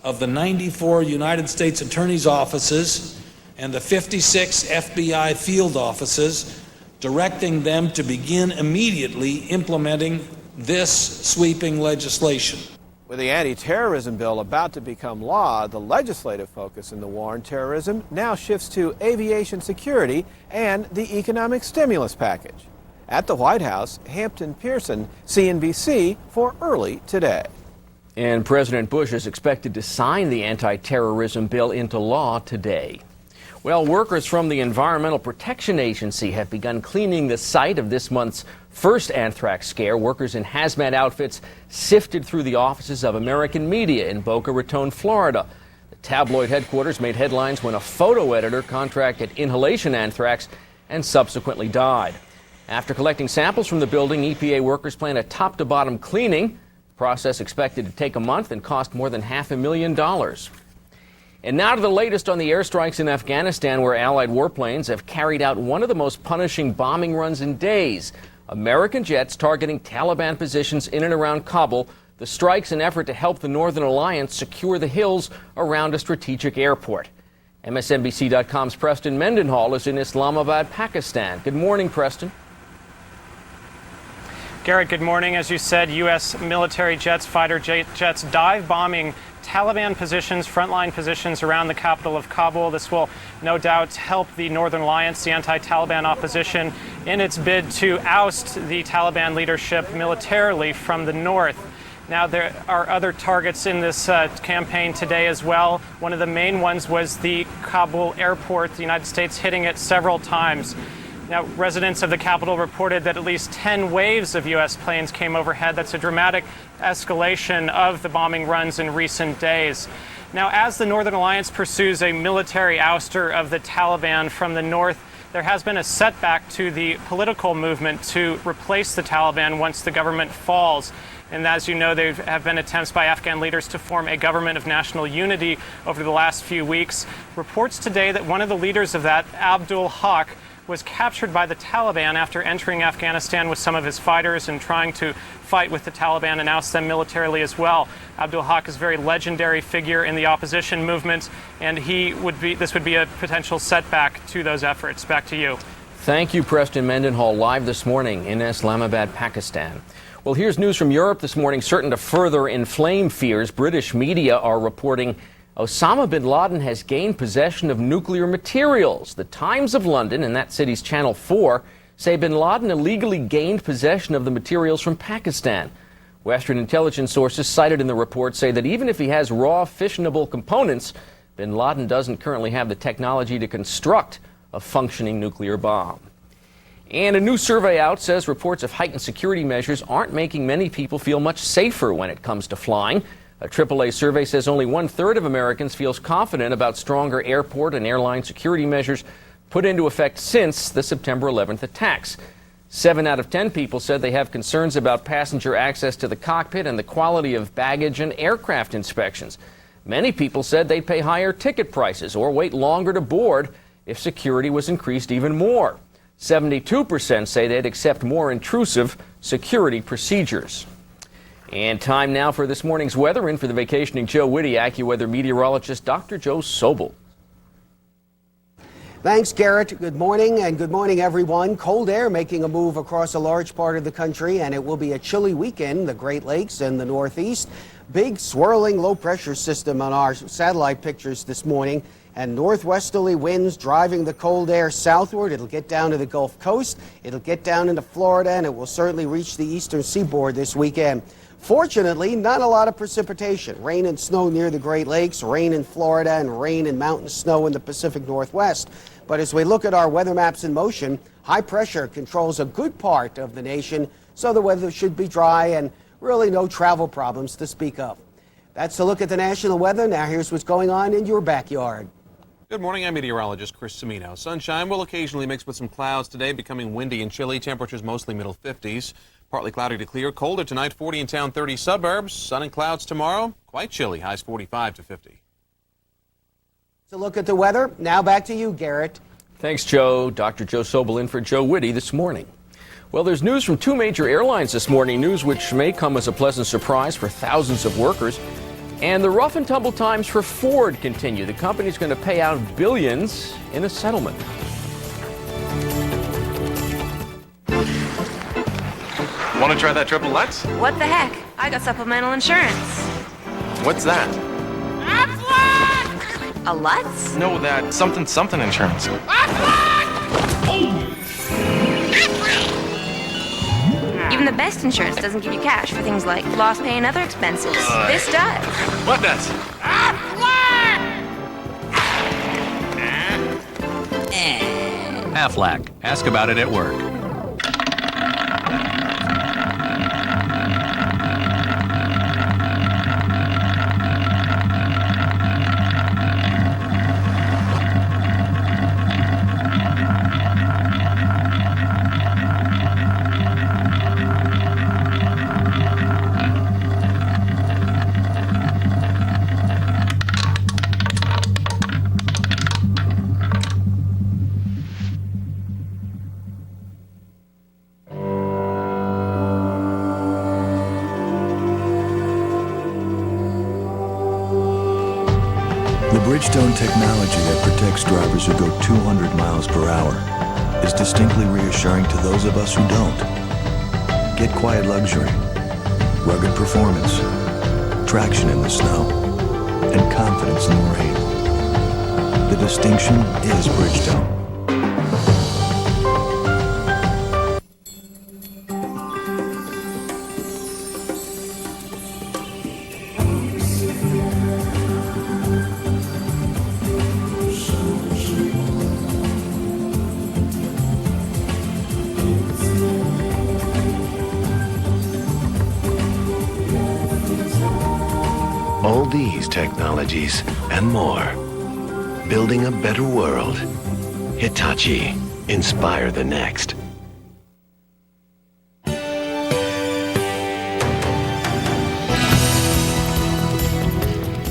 [SPEAKER 32] of the 94 United States Attorney's offices and the 56 FBI field offices, directing them to begin immediately implementing this sweeping legislation.
[SPEAKER 28] With the anti-terrorism bill about to become law, the legislative focus in the war on terrorism now shifts to aviation security and the economic stimulus package. At the White House, Hampton Pearson, CNBC for Early Today.
[SPEAKER 27] And President Bush is expected to sign the anti-terrorism bill into law today. Well, workers from the Environmental Protection Agency have begun cleaning the site of this month's first anthrax scare. Workers in hazmat outfits sifted through the offices of American media in Boca Raton, Florida. The tabloid headquarters made headlines when a photo editor contracted inhalation anthrax and subsequently died. After collecting samples from the building, EPA workers plan a top-to-bottom cleaning. The process expected to take a month and cost more than $500,000. And now to the latest on the airstrikes in Afghanistan, where Allied warplanes have carried out one of the most punishing bombing runs in days. American jets targeting Taliban positions in and around Kabul. The strikes an effort to help the Northern Alliance secure the hills around a strategic airport. MSNBC.com's Preston Mendenhall is in Islamabad, Pakistan. Good morning, Preston.
[SPEAKER 7] Garrett, good morning. As you said, U.S. military jets, fighter jets, dive bombing Taliban positions, frontline positions around the capital of Kabul. This will no doubt help the Northern Alliance, the anti-Taliban opposition, in its bid to oust the Taliban leadership militarily from the north. Now, there are other targets in this campaign today as well. One of the main ones was the Kabul airport, the United States hitting it several times. Now, residents of the capital reported that at least 10 waves of U.S. planes came overhead. That's a dramatic escalation of the bombing runs in recent days. Now, as the Northern Alliance pursues a military ouster of the Taliban from the north, there has been a setback to the political movement to replace the Taliban once the government falls. And as you know, there have been attempts by Afghan leaders to form a government of national unity over the last few weeks. Reports today that one of the leaders of that, Abdul Haq, was captured by the Taliban after entering Afghanistan with some of his fighters and trying to fight with the Taliban and oust them militarily as well. Abdul Haq is a very legendary figure in the opposition movement, and this would be a potential setback to those efforts. Back to you.
[SPEAKER 27] Thank you, Preston Mendenhall, live this morning in Islamabad, Pakistan. Well, here's news from Europe this morning, certain to further inflame fears. British media are reporting Osama bin Laden has gained possession of nuclear materials. The Times of London and that city's Channel 4 say bin Laden illegally gained possession of the materials from Pakistan. Western intelligence sources cited in the report say that even if he has raw fissionable components, bin Laden doesn't currently have the technology to construct a functioning nuclear bomb. And a new survey out says reports of heightened security measures aren't making many people feel much safer when it comes to flying. A AAA survey says only 1/3 of Americans feels confident about stronger airport and airline security measures put into effect since the September 11th attacks. 7 out of 10 people said they have concerns about passenger access to the cockpit and the quality of baggage and aircraft inspections. Many people said they'd pay higher ticket prices or wait longer to board if security was increased even more. 72% say they'd accept more intrusive security procedures. And time now for this morning's weather. In for the vacationing Joe Whitty, AccuWeather meteorologist Dr. Joe Sobel.
[SPEAKER 8] Thanks, Garrett. Good morning, and good morning, everyone. Cold air making a move across a large part of the country, and it will be a chilly weekend in the Great Lakes and the Northeast. Big swirling low-pressure system on our satellite pictures this morning, and northwesterly winds driving the cold air southward. It'll get down to the Gulf Coast, it'll get down into Florida, and it will certainly reach the eastern seaboard this weekend. Fortunately, not a lot of precipitation. Rain and snow near the Great Lakes, rain in Florida, and rain and mountain snow in the Pacific Northwest. But as we look at our weather maps in motion, high pressure controls a good part of the nation, so the weather should be dry and really no travel problems to speak of. That's a look at the national weather. Now here's what's going on in your backyard.
[SPEAKER 10] Good morning, I'm meteorologist Chris Cimino. Sunshine will occasionally mix with some clouds today, becoming windy and chilly. Temperatures mostly middle 50s. Partly cloudy to clear. Colder tonight, 40 in town, 30 suburbs. Sun and clouds tomorrow. Quite chilly. Highs 45 to 50.
[SPEAKER 8] So look at the weather. Now back to you, Garrett.
[SPEAKER 27] Thanks, Joe. Dr. Joe Sobel in for Joe Whitty this morning. Well, there's news from 2 major airlines this morning, news which may come as a pleasant surprise for thousands of workers. And the rough and tumble times for Ford continue. The company's going to pay out billions in a settlement.
[SPEAKER 13] Want to try that triple Lux?
[SPEAKER 14] What the heck? I got supplemental insurance.
[SPEAKER 13] What's that?
[SPEAKER 14] A Lutz?
[SPEAKER 13] No, that something insurance.
[SPEAKER 14] And the best insurance doesn't give you cash for things like lost pay and other expenses. This does.
[SPEAKER 13] What does?
[SPEAKER 3] Aflac. Ask about it at work.
[SPEAKER 15] The Bridgestone technology that protects drivers who go 200 miles per hour is distinctly reassuring to those of us who don't. Get quiet luxury, rugged performance, traction in the snow, and confidence in the rain. The distinction is Bridgestone.
[SPEAKER 17] All these technologies and more. Building a better world. Hitachi. Inspire the next.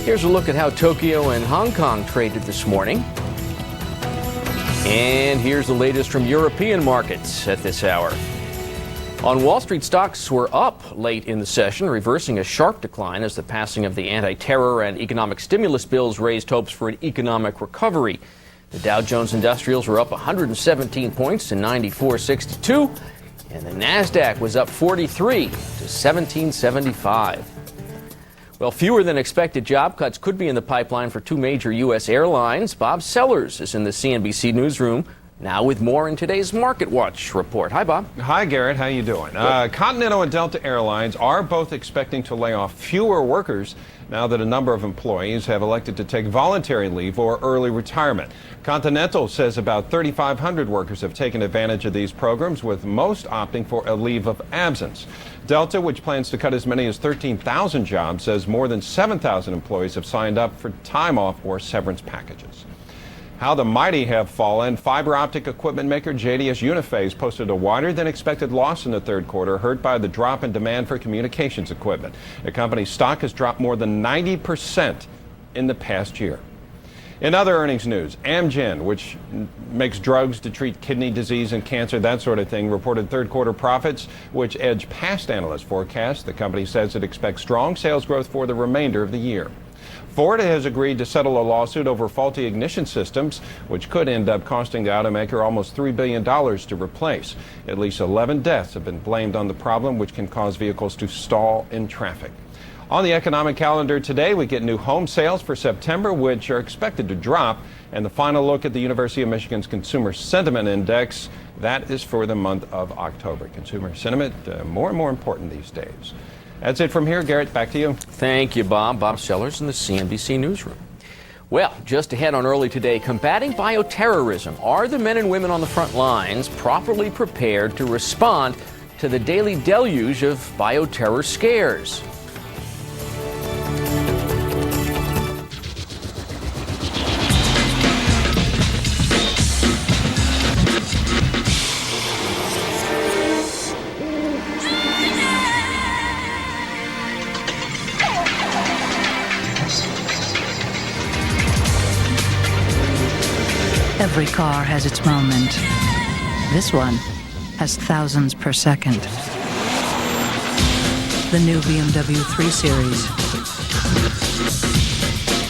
[SPEAKER 27] Here's a look at how Tokyo and Hong Kong traded this morning. And here's the latest from European markets at this hour. On Wall Street, stocks were up late in the session, reversing a sharp decline as the passing of the anti-terror and economic stimulus bills raised hopes for an economic recovery. The Dow Jones Industrials were up 117 points to 94.62, and the Nasdaq was up 43 to 1775. Well, fewer than expected job cuts could be in the pipeline for two major U.S. airlines. Bob Sellers is in the CNBC newsroom now with more in today's Market Watch report. Hi, Bob.
[SPEAKER 18] Hi, Garrett. How you doing? Continental and Delta Airlines are both expecting to lay off fewer workers now that a number of employees have elected to take voluntary leave or early retirement. Continental says about 3,500 workers have taken advantage of these programs, with most opting for a leave of absence. Delta, which plans to cut as many as 13,000 jobs, says more than 7,000 employees have signed up for time off or severance packages. How the mighty have fallen. Fiber optic equipment maker JDS Uniphase posted a wider than expected loss in the third quarter, hurt by the drop in demand for communications equipment. The company's stock has dropped more than 90% in the past year. In other earnings news, Amgen, which makes drugs to treat kidney disease and cancer, that sort of thing, reported third quarter profits, which edged past analyst forecasts. The company says it expects strong sales growth for the remainder of the year. Ford has agreed to settle a lawsuit over faulty ignition systems, which could end up costing the automaker almost $3 billion to replace. At least 11 deaths have been blamed on the problem, which can cause vehicles to stall in traffic. On the economic calendar today, we get new home sales for September, which are expected to drop, and the final look at the University of Michigan's Consumer Sentiment Index. That is for the month of October. Consumer sentiment, more and more important these days. That's it from here. Garrett, back to you.
[SPEAKER 27] Thank you, Bob. Bob Sellers in the CNBC newsroom. Well, just ahead on Early Today, combating bioterrorism. Are the men and women on the front lines properly prepared to respond to the daily deluge of bioterror scares?
[SPEAKER 19] Every car has its moment. This one has thousands per second. The new BMW 3 Series.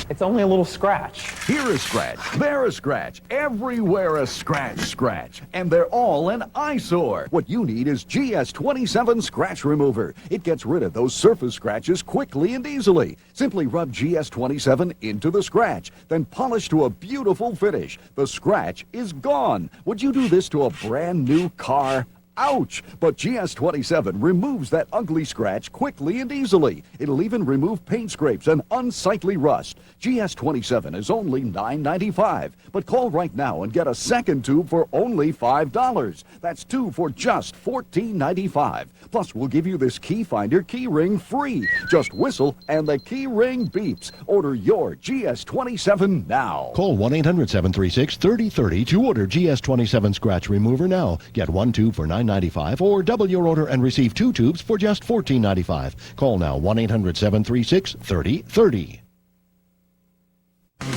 [SPEAKER 20] It's only a little scratch.
[SPEAKER 21] Here a scratch, there a scratch, everywhere a scratch. And they're all an eyesore. What you need is GS27 Scratch Remover. It gets rid of those surface scratches quickly and easily. Simply rub GS27 into the scratch, then polish to a beautiful finish. The scratch is gone. Would you do this to a brand new car? Ouch! But GS27 removes that ugly scratch quickly and easily. It'll even remove paint scrapes and unsightly rust. GS27 is only $9.95. But call right now and get a second tube for only $5. That's two for just $14.95. Plus, we'll give you this key finder key ring free. Just whistle and the key ring beeps. Order your GS27 now.
[SPEAKER 1] Call 1-800-736-3030 to order GS27 scratch remover now. Get one tube for $9.95 or double your order and receive two tubes for just $14.95. Call now 1-800-736-3030.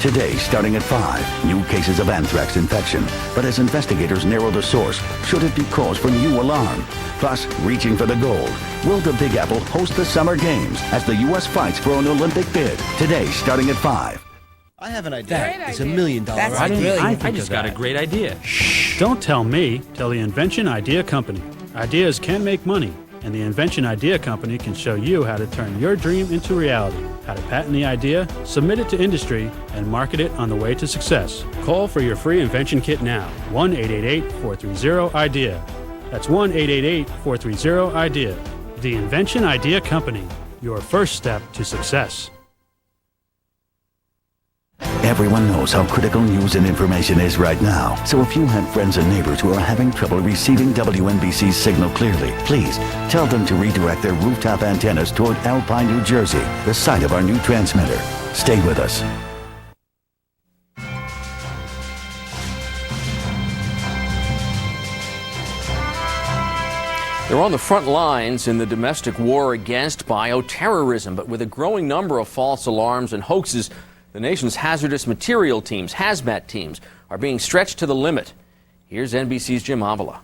[SPEAKER 25] Today, starting at 5, new cases of anthrax infection. But as investigators narrow the source, should it be cause for new alarm? Plus, reaching for the gold. Will the Big Apple host the Summer Games as the U.S. fights for an Olympic bid? Today, starting at 5.
[SPEAKER 2] I have an idea. That is $1 million
[SPEAKER 4] idea. I just got a great idea. Shh. Don't tell me. Tell the Invention Idea Company. Ideas can make money, and the Invention Idea Company can show you how to turn your dream into reality, how to patent the idea, submit it to industry, and market it on the way to success. Call for your free invention kit now. 1-888-430-IDEA. That's 1-888-430-IDEA. The Invention Idea Company. Your first step to success.
[SPEAKER 25] Everyone knows how critical news and information is right now. So if you have friends and neighbors who are having trouble receiving WNBC's signal clearly, please tell them to redirect their rooftop antennas toward Alpine, New Jersey, the site of our new transmitter. Stay with us.
[SPEAKER 27] They're on the front lines in the domestic war against bioterrorism, but with a growing number of false alarms and hoaxes, the nation's hazardous material teams, hazmat teams, are being stretched to the limit. Here's NBC's Jim Avila.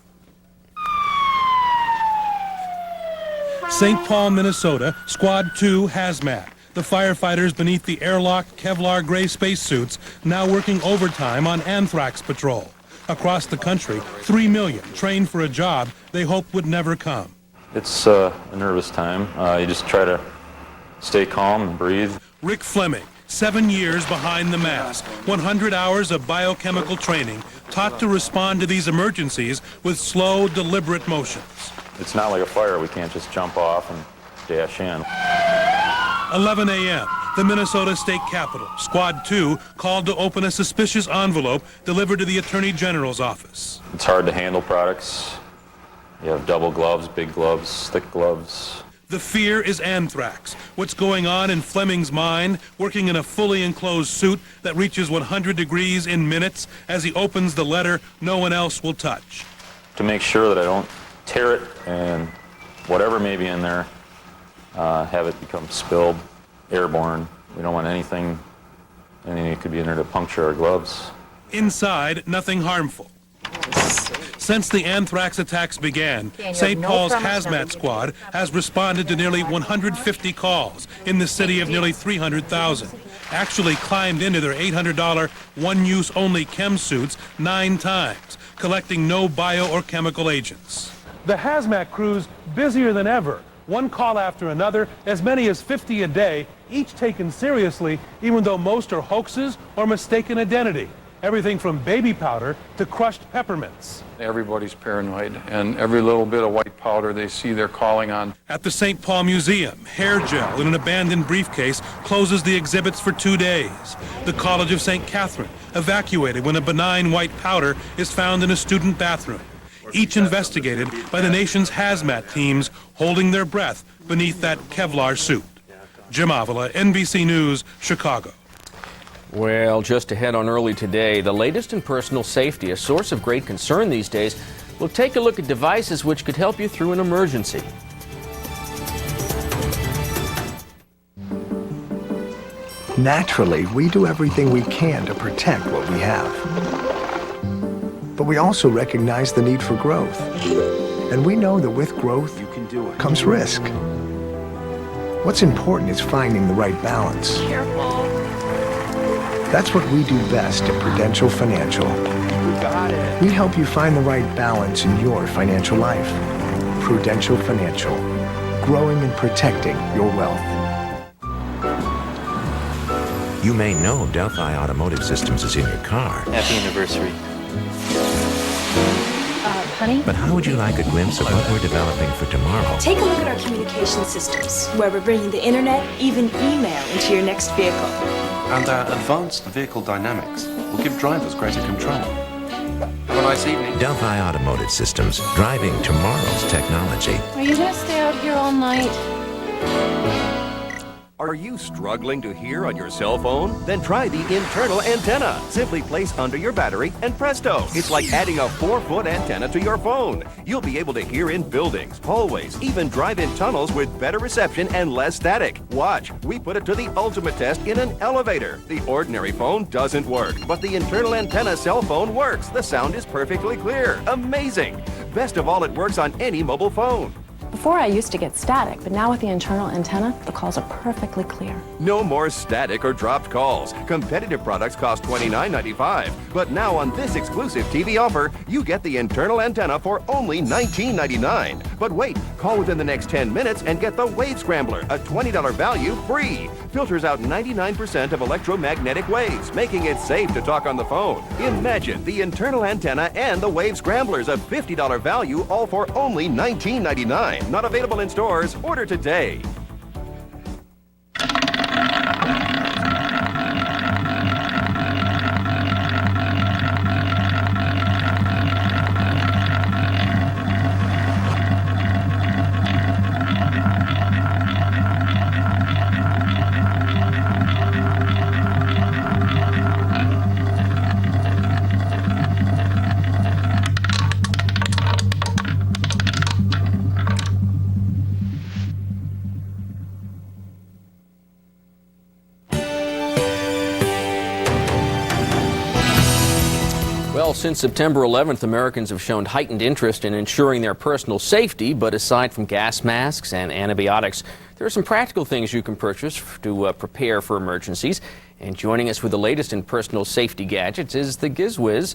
[SPEAKER 5] St. Paul, Minnesota, Squad 2 Hazmat. The firefighters beneath the airlock Kevlar gray spacesuits now working overtime on anthrax patrol. Across the country, 3 million trained for a job they hoped would never come.
[SPEAKER 9] It's a nervous time. You just try to stay calm and breathe.
[SPEAKER 5] Rick Fleming, 7 years behind the mask, 100 hours of biochemical training, taught to respond to these emergencies with slow, deliberate motions.
[SPEAKER 9] It's not like a fire. We can't just jump off and dash in.
[SPEAKER 5] 11 a.m., the Minnesota State Capitol. Squad 2 called to open a suspicious envelope delivered to the Attorney General's office.
[SPEAKER 9] It's hard to handle products. You have double gloves, big gloves, thick gloves.
[SPEAKER 5] The fear is anthrax. What's going on in Fleming's mind, working in a fully enclosed suit that reaches 100 degrees in minutes as he opens the letter no one else will touch.
[SPEAKER 9] To make sure that I don't tear it and whatever may be in there, have it become spilled, airborne. We don't want anything that could be in there to puncture our gloves.
[SPEAKER 5] Inside, nothing harmful. Since the anthrax attacks began, St. Paul's Hazmat Squad has responded to nearly 150 calls in the city of nearly 300,000. Actually climbed into their $800 one-use-only chem suits 9 times, collecting no bio or chemical agents. The hazmat crews busier than ever. One call after another, as many as 50 a day, each taken seriously, even though most are hoaxes or mistaken identity. Everything from baby powder to crushed peppermints.
[SPEAKER 11] Everybody's paranoid, and every little bit of white powder they see they're calling on.
[SPEAKER 5] At the St. Paul Museum, hair gel in an abandoned briefcase closes the exhibits for 2 days. The College of St. Catherine, evacuated when a benign white powder is found in a student bathroom. Each investigated by the nation's hazmat teams holding their breath beneath that Kevlar suit. Jim Avila, NBC News, Chicago.
[SPEAKER 27] Well, just ahead on Early Today, the latest in personal safety, a source of great concern these days. We'll take a look at devices which could help you through an emergency.
[SPEAKER 22] Naturally, we do everything we can to protect what we have. But we also recognize the need for growth. And we know that with growth comes risk. What's important is finding the right balance.
[SPEAKER 14] Careful.
[SPEAKER 22] That's what we do best at Prudential Financial. We help you find the right balance in your financial life. Prudential Financial, growing and protecting your wealth.
[SPEAKER 23] You may know Delphi Automotive Systems is in your car.
[SPEAKER 24] Happy anniversary.
[SPEAKER 14] honey.
[SPEAKER 23] But how would you like a glimpse of what we're developing for tomorrow?
[SPEAKER 6] Take a look at our communication systems, where we're bringing the internet, even email, into your next vehicle.
[SPEAKER 13] And our advanced vehicle dynamics will give drivers greater control. Have a nice evening.
[SPEAKER 23] Delphi Automotive Systems, driving tomorrow's technology.
[SPEAKER 14] Are you gonna stay out here all night?
[SPEAKER 7] Are you struggling to hear on your cell phone? Then try the internal antenna. Simply place under your battery and presto. It's like adding a 4-foot antenna to your phone. You'll be able to hear in buildings, hallways, even drive-in tunnels with better reception and less static. Watch, we put it to the ultimate test in an elevator. The ordinary phone doesn't work, but the internal antenna cell phone works. The sound is perfectly clear. Amazing. Best of all, it works on any mobile phone.
[SPEAKER 10] Before I used to get static, but now with the internal antenna, the calls are perfectly clear.
[SPEAKER 7] No more static or dropped calls. Competitive products cost $29.95. But now on this exclusive TV offer, you get the internal antenna for only $19.99. But wait, call within the next 10 minutes and get the Wave Scrambler, a $20 value, free. Filters out 99% of electromagnetic waves, making it safe to talk on the phone. Imagine the internal antenna and the Wave Scramblers, a $50 value, all for only $19.99. Not available in stores. Order today.
[SPEAKER 27] Well, since September 11th, Americans have shown heightened interest in ensuring their personal safety. But aside from gas masks and antibiotics, there are some practical things you can purchase to prepare for emergencies. And joining us with the latest in personal safety gadgets is the GizWiz,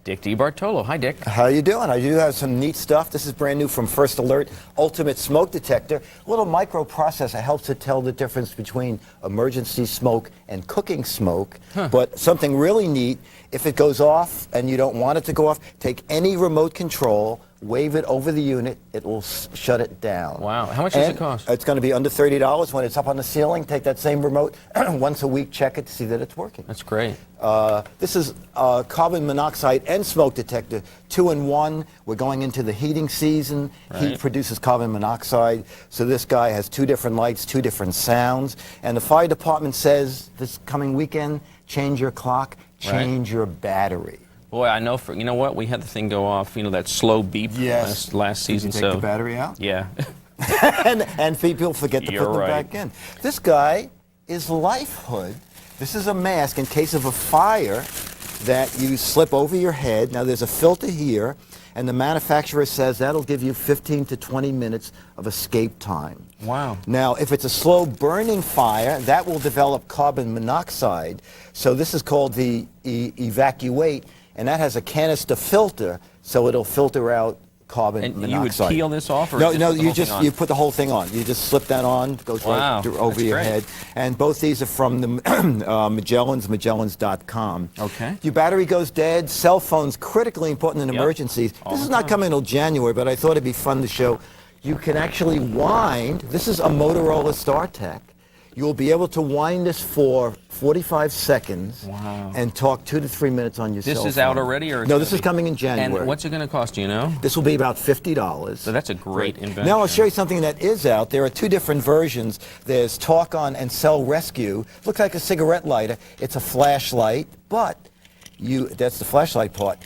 [SPEAKER 27] Dick DeBartolo. Hi, Dick.
[SPEAKER 12] How you doing? I do have some neat stuff. This is brand new from First Alert Ultimate Smoke Detector. A little microprocessor helps to tell the difference between emergency smoke and cooking smoke. But something really neat, if it goes off and you don't want it to go off, take any remote control, wave it over the unit, it will shut it down.
[SPEAKER 27] Wow. How much does it cost?
[SPEAKER 12] It's going to be under $30. When it's up on the ceiling, take that same remote, once a week, check it to see that it's working.
[SPEAKER 27] That's great.
[SPEAKER 12] This is carbon monoxide and smoke detector, 2-in-1. We're going into the heating season.
[SPEAKER 27] Right.
[SPEAKER 12] Heat produces carbon monoxide. So this guy has 2 different lights, 2 different sounds. And the fire department says this coming weekend, change your clock, change your battery.
[SPEAKER 27] Boy, I know. You know what? We had the thing go off. You know that slow beep last season.
[SPEAKER 12] Did you take the battery out?
[SPEAKER 27] Yeah.
[SPEAKER 12] and people forget to put them back in. This guy is Life Hood. This is a mask in case of a fire that you slip over your head. Now there's a filter here, and the manufacturer says that'll give you 15 to 20 minutes of escape time.
[SPEAKER 27] Wow.
[SPEAKER 12] Now, if it's a slow burning fire, that will develop carbon monoxide. So this is called the Evacuate, and that has a canister filter, so it'll filter out carbon monoxide.
[SPEAKER 27] You would peel this off? Or
[SPEAKER 12] No, you put the whole thing on. You just slip that on, goes right over your head. And both these are from the Magellans.com.
[SPEAKER 27] Okay.
[SPEAKER 12] Your battery goes dead, cell phones critically important in emergencies. This is not coming until January, but I thought it'd be fun to show. You can actually wind. This is a Motorola StarTech. You'll be able to wind this for 45 seconds and talk 2 to 3 minutes on your cell phone.
[SPEAKER 27] This is out already? Or
[SPEAKER 12] no, this is coming in January.
[SPEAKER 27] And what's it going to cost, do you know?
[SPEAKER 12] This will be about $50.
[SPEAKER 27] So that's a great invention.
[SPEAKER 12] Now I'll show you something that is out. There are 2 different versions. There's Talk On and Cell Rescue. Looks like a cigarette lighter. It's a flashlight, but that's the flashlight part.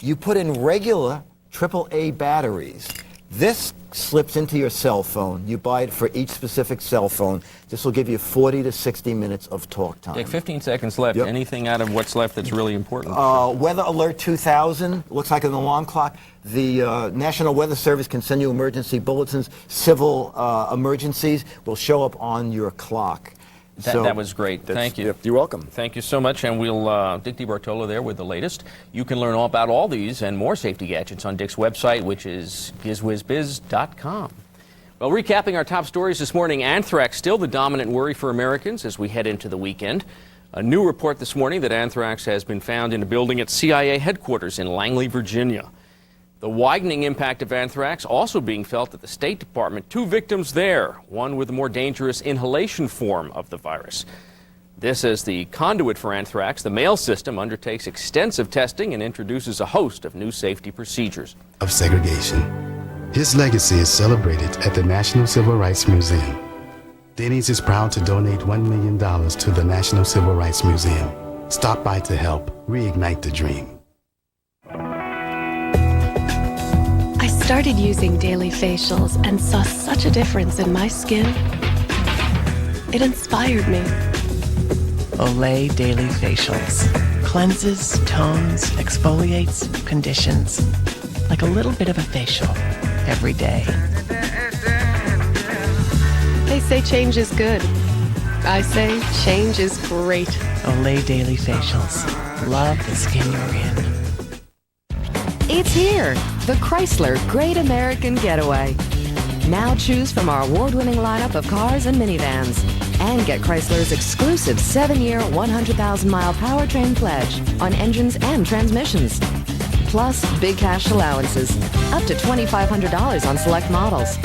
[SPEAKER 12] You put in regular AAA batteries. This slips into your cell phone. You buy it for each specific cell phone. This will give you 40 to 60 minutes of talk time.
[SPEAKER 27] Dick, 15 seconds left. Anything out of what's left that's really important?
[SPEAKER 12] Weather Alert 2000, looks like an alarm clock. The National Weather Service can send you emergency bulletins. Civil emergencies will show up on your clock.
[SPEAKER 27] That was great. Thank you.
[SPEAKER 12] You're welcome.
[SPEAKER 27] Thank you so much. And we'll Dick DeBartolo there with the latest. You can learn all about all these and more safety gadgets on Dick's website, which is gizwizbiz.com. Well, recapping our top stories this morning, anthrax still the dominant worry for Americans as we head into the weekend. A new report this morning that anthrax has been found in a building at CIA headquarters in Langley, Virginia. The widening impact of anthrax also being felt at the State Department. 2 victims there, one with a more dangerous inhalation form of the virus. This is the conduit for anthrax. The mail system undertakes extensive testing and introduces a host of new safety procedures.
[SPEAKER 3] Of segregation. His legacy is celebrated at the National Civil Rights Museum. Denny's is proud to donate $1 million to the National Civil Rights Museum. Stop by to help reignite the dream.
[SPEAKER 8] I started using daily facials and saw such a difference in my skin. It inspired me.
[SPEAKER 15] Olay Daily Facials. Cleanses, tones, exfoliates, conditions. Like a little bit of a facial every day.
[SPEAKER 8] They say change is good. I say change is great.
[SPEAKER 15] Olay Daily Facials. Love the skin you're in.
[SPEAKER 16] It's here, the Chrysler Great American Getaway. Now choose from our award-winning lineup of cars and minivans. And get Chrysler's exclusive 7-year, 100,000-mile powertrain pledge on engines and transmissions. Plus, big cash allowances, up to $2,500 on select models.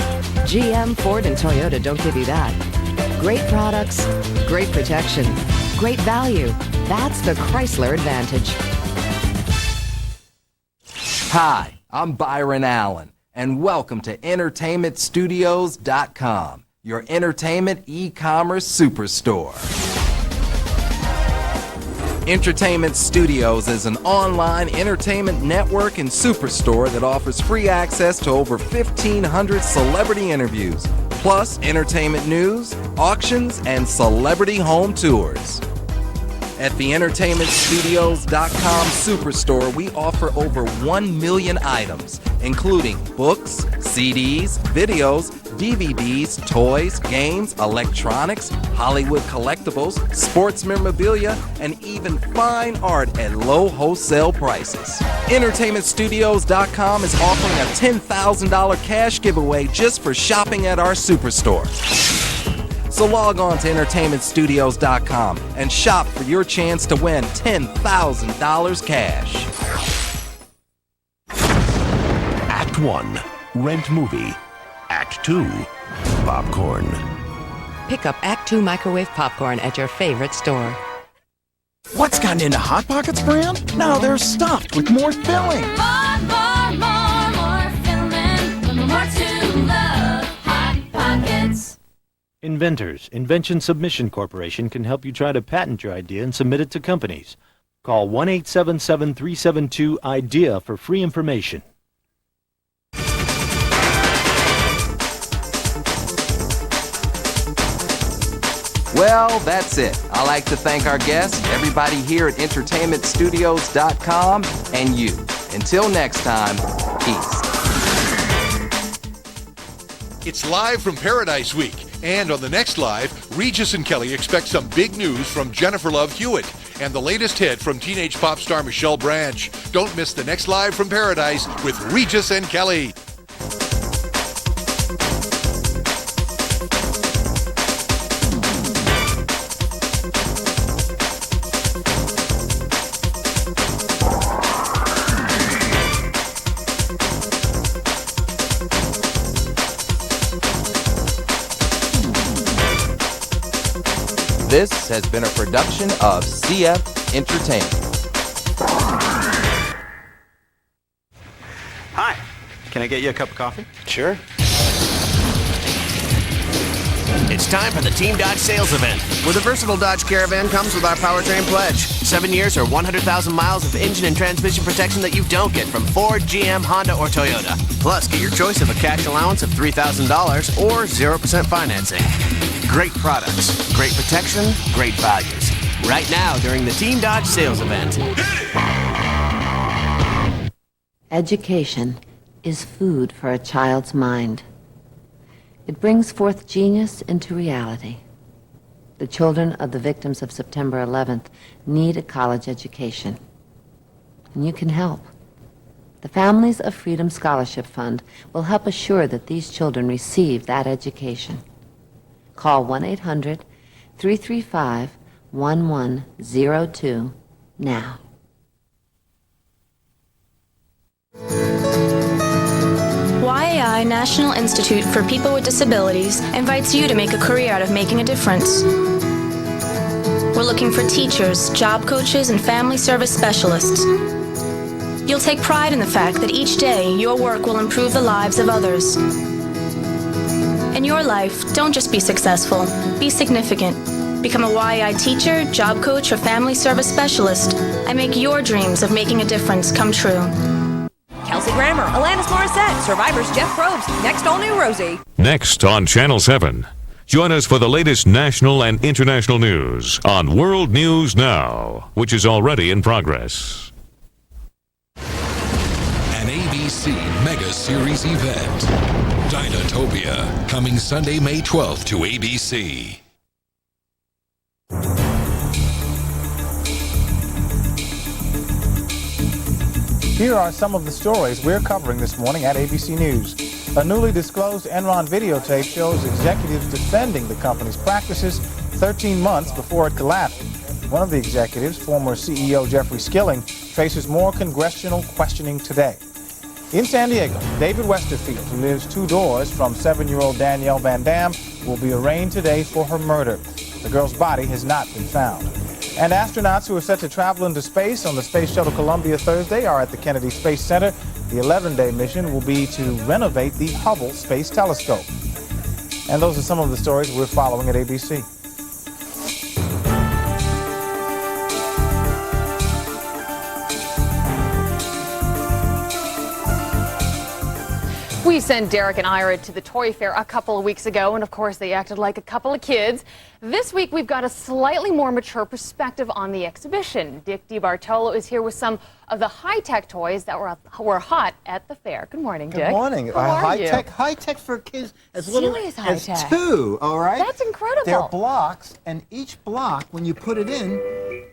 [SPEAKER 16] GM, Ford, and Toyota don't give you that. Great products, great protection, great value. That's the Chrysler Advantage.
[SPEAKER 17] Hi, I'm Byron Allen, and welcome to EntertainmentStudios.com, your entertainment e-commerce superstore. Entertainment Studios is an online entertainment network and superstore that offers free access to over 1,500 celebrity interviews, plus entertainment news, auctions, and celebrity home tours. At the EntertainmentStudios.com Superstore, we offer over 1 million items, including books, CDs, videos, DVDs, toys, games, electronics, Hollywood collectibles, sports memorabilia, and even fine art at low wholesale prices. EntertainmentStudios.com is offering a $10,000 cash giveaway just for shopping at our Superstore. So log on to EntertainmentStudios.com and shop for your chance to win $10,000 cash.
[SPEAKER 23] Act 1, rent movie. Act 2, popcorn.
[SPEAKER 16] Pick up Act 2 microwave popcorn at your favorite store.
[SPEAKER 24] What's gotten into Hot Pockets brand? Now they're stuffed with more filling.
[SPEAKER 26] More filling. More to love. Hot Pockets.
[SPEAKER 28] Inventors, Invention Submission Corporation can help you try to patent your idea and submit it to companies. Call 1-877-372-IDEA for free information.
[SPEAKER 17] Well, that's it. I'd like to thank our guests, everybody here at EntertainmentStudios.com, and you. Until next time, peace.
[SPEAKER 29] It's live from Paradise Week. And on the next Live, Regis and Kelly expect some big news from Jennifer Love Hewitt and the latest hit from teenage pop star Michelle Branch. Don't miss the next Live from Paradise with Regis and Kelly.
[SPEAKER 17] This has been a production of CF Entertainment.
[SPEAKER 30] Hi, can I get you a cup of coffee?
[SPEAKER 17] Sure.
[SPEAKER 23] It's time for the Team Dodge sales event.
[SPEAKER 2] With a versatile Dodge Caravan comes with our powertrain pledge. 7 years or 100,000 miles of engine and transmission protection that you don't get from Ford, GM, Honda, or Toyota. Plus, get your choice of a cash allowance of $3,000 or 0% financing. Great products, great protection, great values. Right now during the Team Dodge sales event.
[SPEAKER 16] Education is food for a child's mind. It brings forth genius into reality. The children of the victims of September 11th need a college education. And you can help. The Families of Freedom Scholarship Fund will help assure that these children receive that education. Call 1-800-335-1102 now.
[SPEAKER 1] why National Institute for People with Disabilities invites you to make a career out of making a difference. We're looking for teachers, job coaches, and family service specialists. You'll take pride in the fact that each day your work will improve the lives of others. In your life, don't just be successful, be significant. Become a YI teacher, job coach, or family service specialist, and make your dreams of making a difference come true.
[SPEAKER 4] Kelsey Grammer, Alanis Morissette, Survivor's Jeff Probst, next all new Rosie.
[SPEAKER 5] Next on Channel 7. Join us for the latest national and international news on World News Now, which is already in progress.
[SPEAKER 9] An ABC Mega Series event. Dinotopia, coming Sunday, May 12th to ABC.
[SPEAKER 11] Here are some of the stories we're covering this morning at ABC News. A newly disclosed Enron videotape shows executives defending the company's practices 13 months before it collapsed. One of the executives, former CEO Jeffrey Skilling, faces more congressional questioning today. In San Diego, David Westerfield, who lives 2 doors from 7-year-old Danielle Van Dam, will be arraigned today for her murder. The girl's body has not been found. And astronauts who are set to travel into space on the Space Shuttle Columbia Thursday are at the Kennedy Space Center. The 11-day mission will be to renovate the Hubble Space Telescope. And those are some of the stories we're following at ABC.
[SPEAKER 18] We sent Derek and Ira to the Toy Fair a couple of weeks ago, and of course they acted like a couple of kids. This week we've got a slightly more mature perspective on the exhibition. Dick DeBartolo is here with some of the high-tech toys that were hot at the fair. Good morning, Dick.
[SPEAKER 12] Good morning. High-tech for kids as little as 2, all right?
[SPEAKER 18] That's incredible.
[SPEAKER 12] They're blocks, and each block, when you put it in,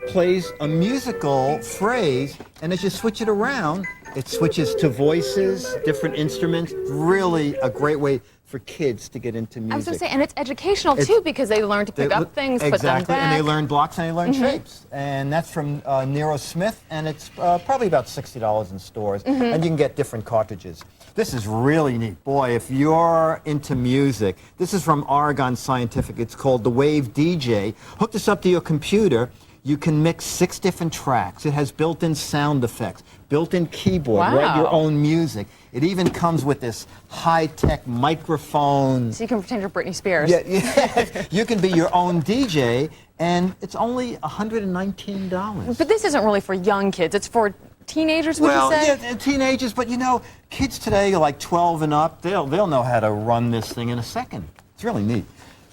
[SPEAKER 12] plays a musical phrase, and as you switch it around, it switches to voices, different instruments. Really a great way for kids to get into music.
[SPEAKER 18] I was going to say, and it's educational too, because they learn to pick up things, put them back.
[SPEAKER 12] Exactly, and they learn blocks and they learn shapes. And that's from Nero Smith, and it's probably about $60 in stores. And you can get different cartridges. This is really neat. Boy, if you're into music, this is from Oregon Scientific. It's called the Wave DJ. Hook this up to your computer. You can mix 6 different tracks. It has built-in sound effects, built-in keyboard, write your own music. It even comes with this high-tech microphone.
[SPEAKER 18] So you can pretend you're Britney Spears.
[SPEAKER 12] Yeah, you can be your own DJ, and it's only $119.
[SPEAKER 18] But this isn't really for young kids. It's for teenagers, would you say?
[SPEAKER 12] Yeah, teenagers, but you know, kids today are like 12 and up. They'll know how to run this thing in a second. It's really neat.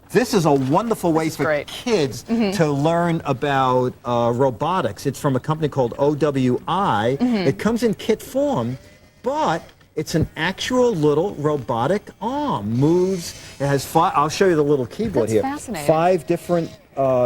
[SPEAKER 12] This is a wonderful way for kids to learn about robotics. It's from a company called OWI. It comes in kit form, but it's an actual little robotic arm. Moves. It has 5. I'll show you the little keyboard here.
[SPEAKER 18] Fascinating.
[SPEAKER 12] 5 different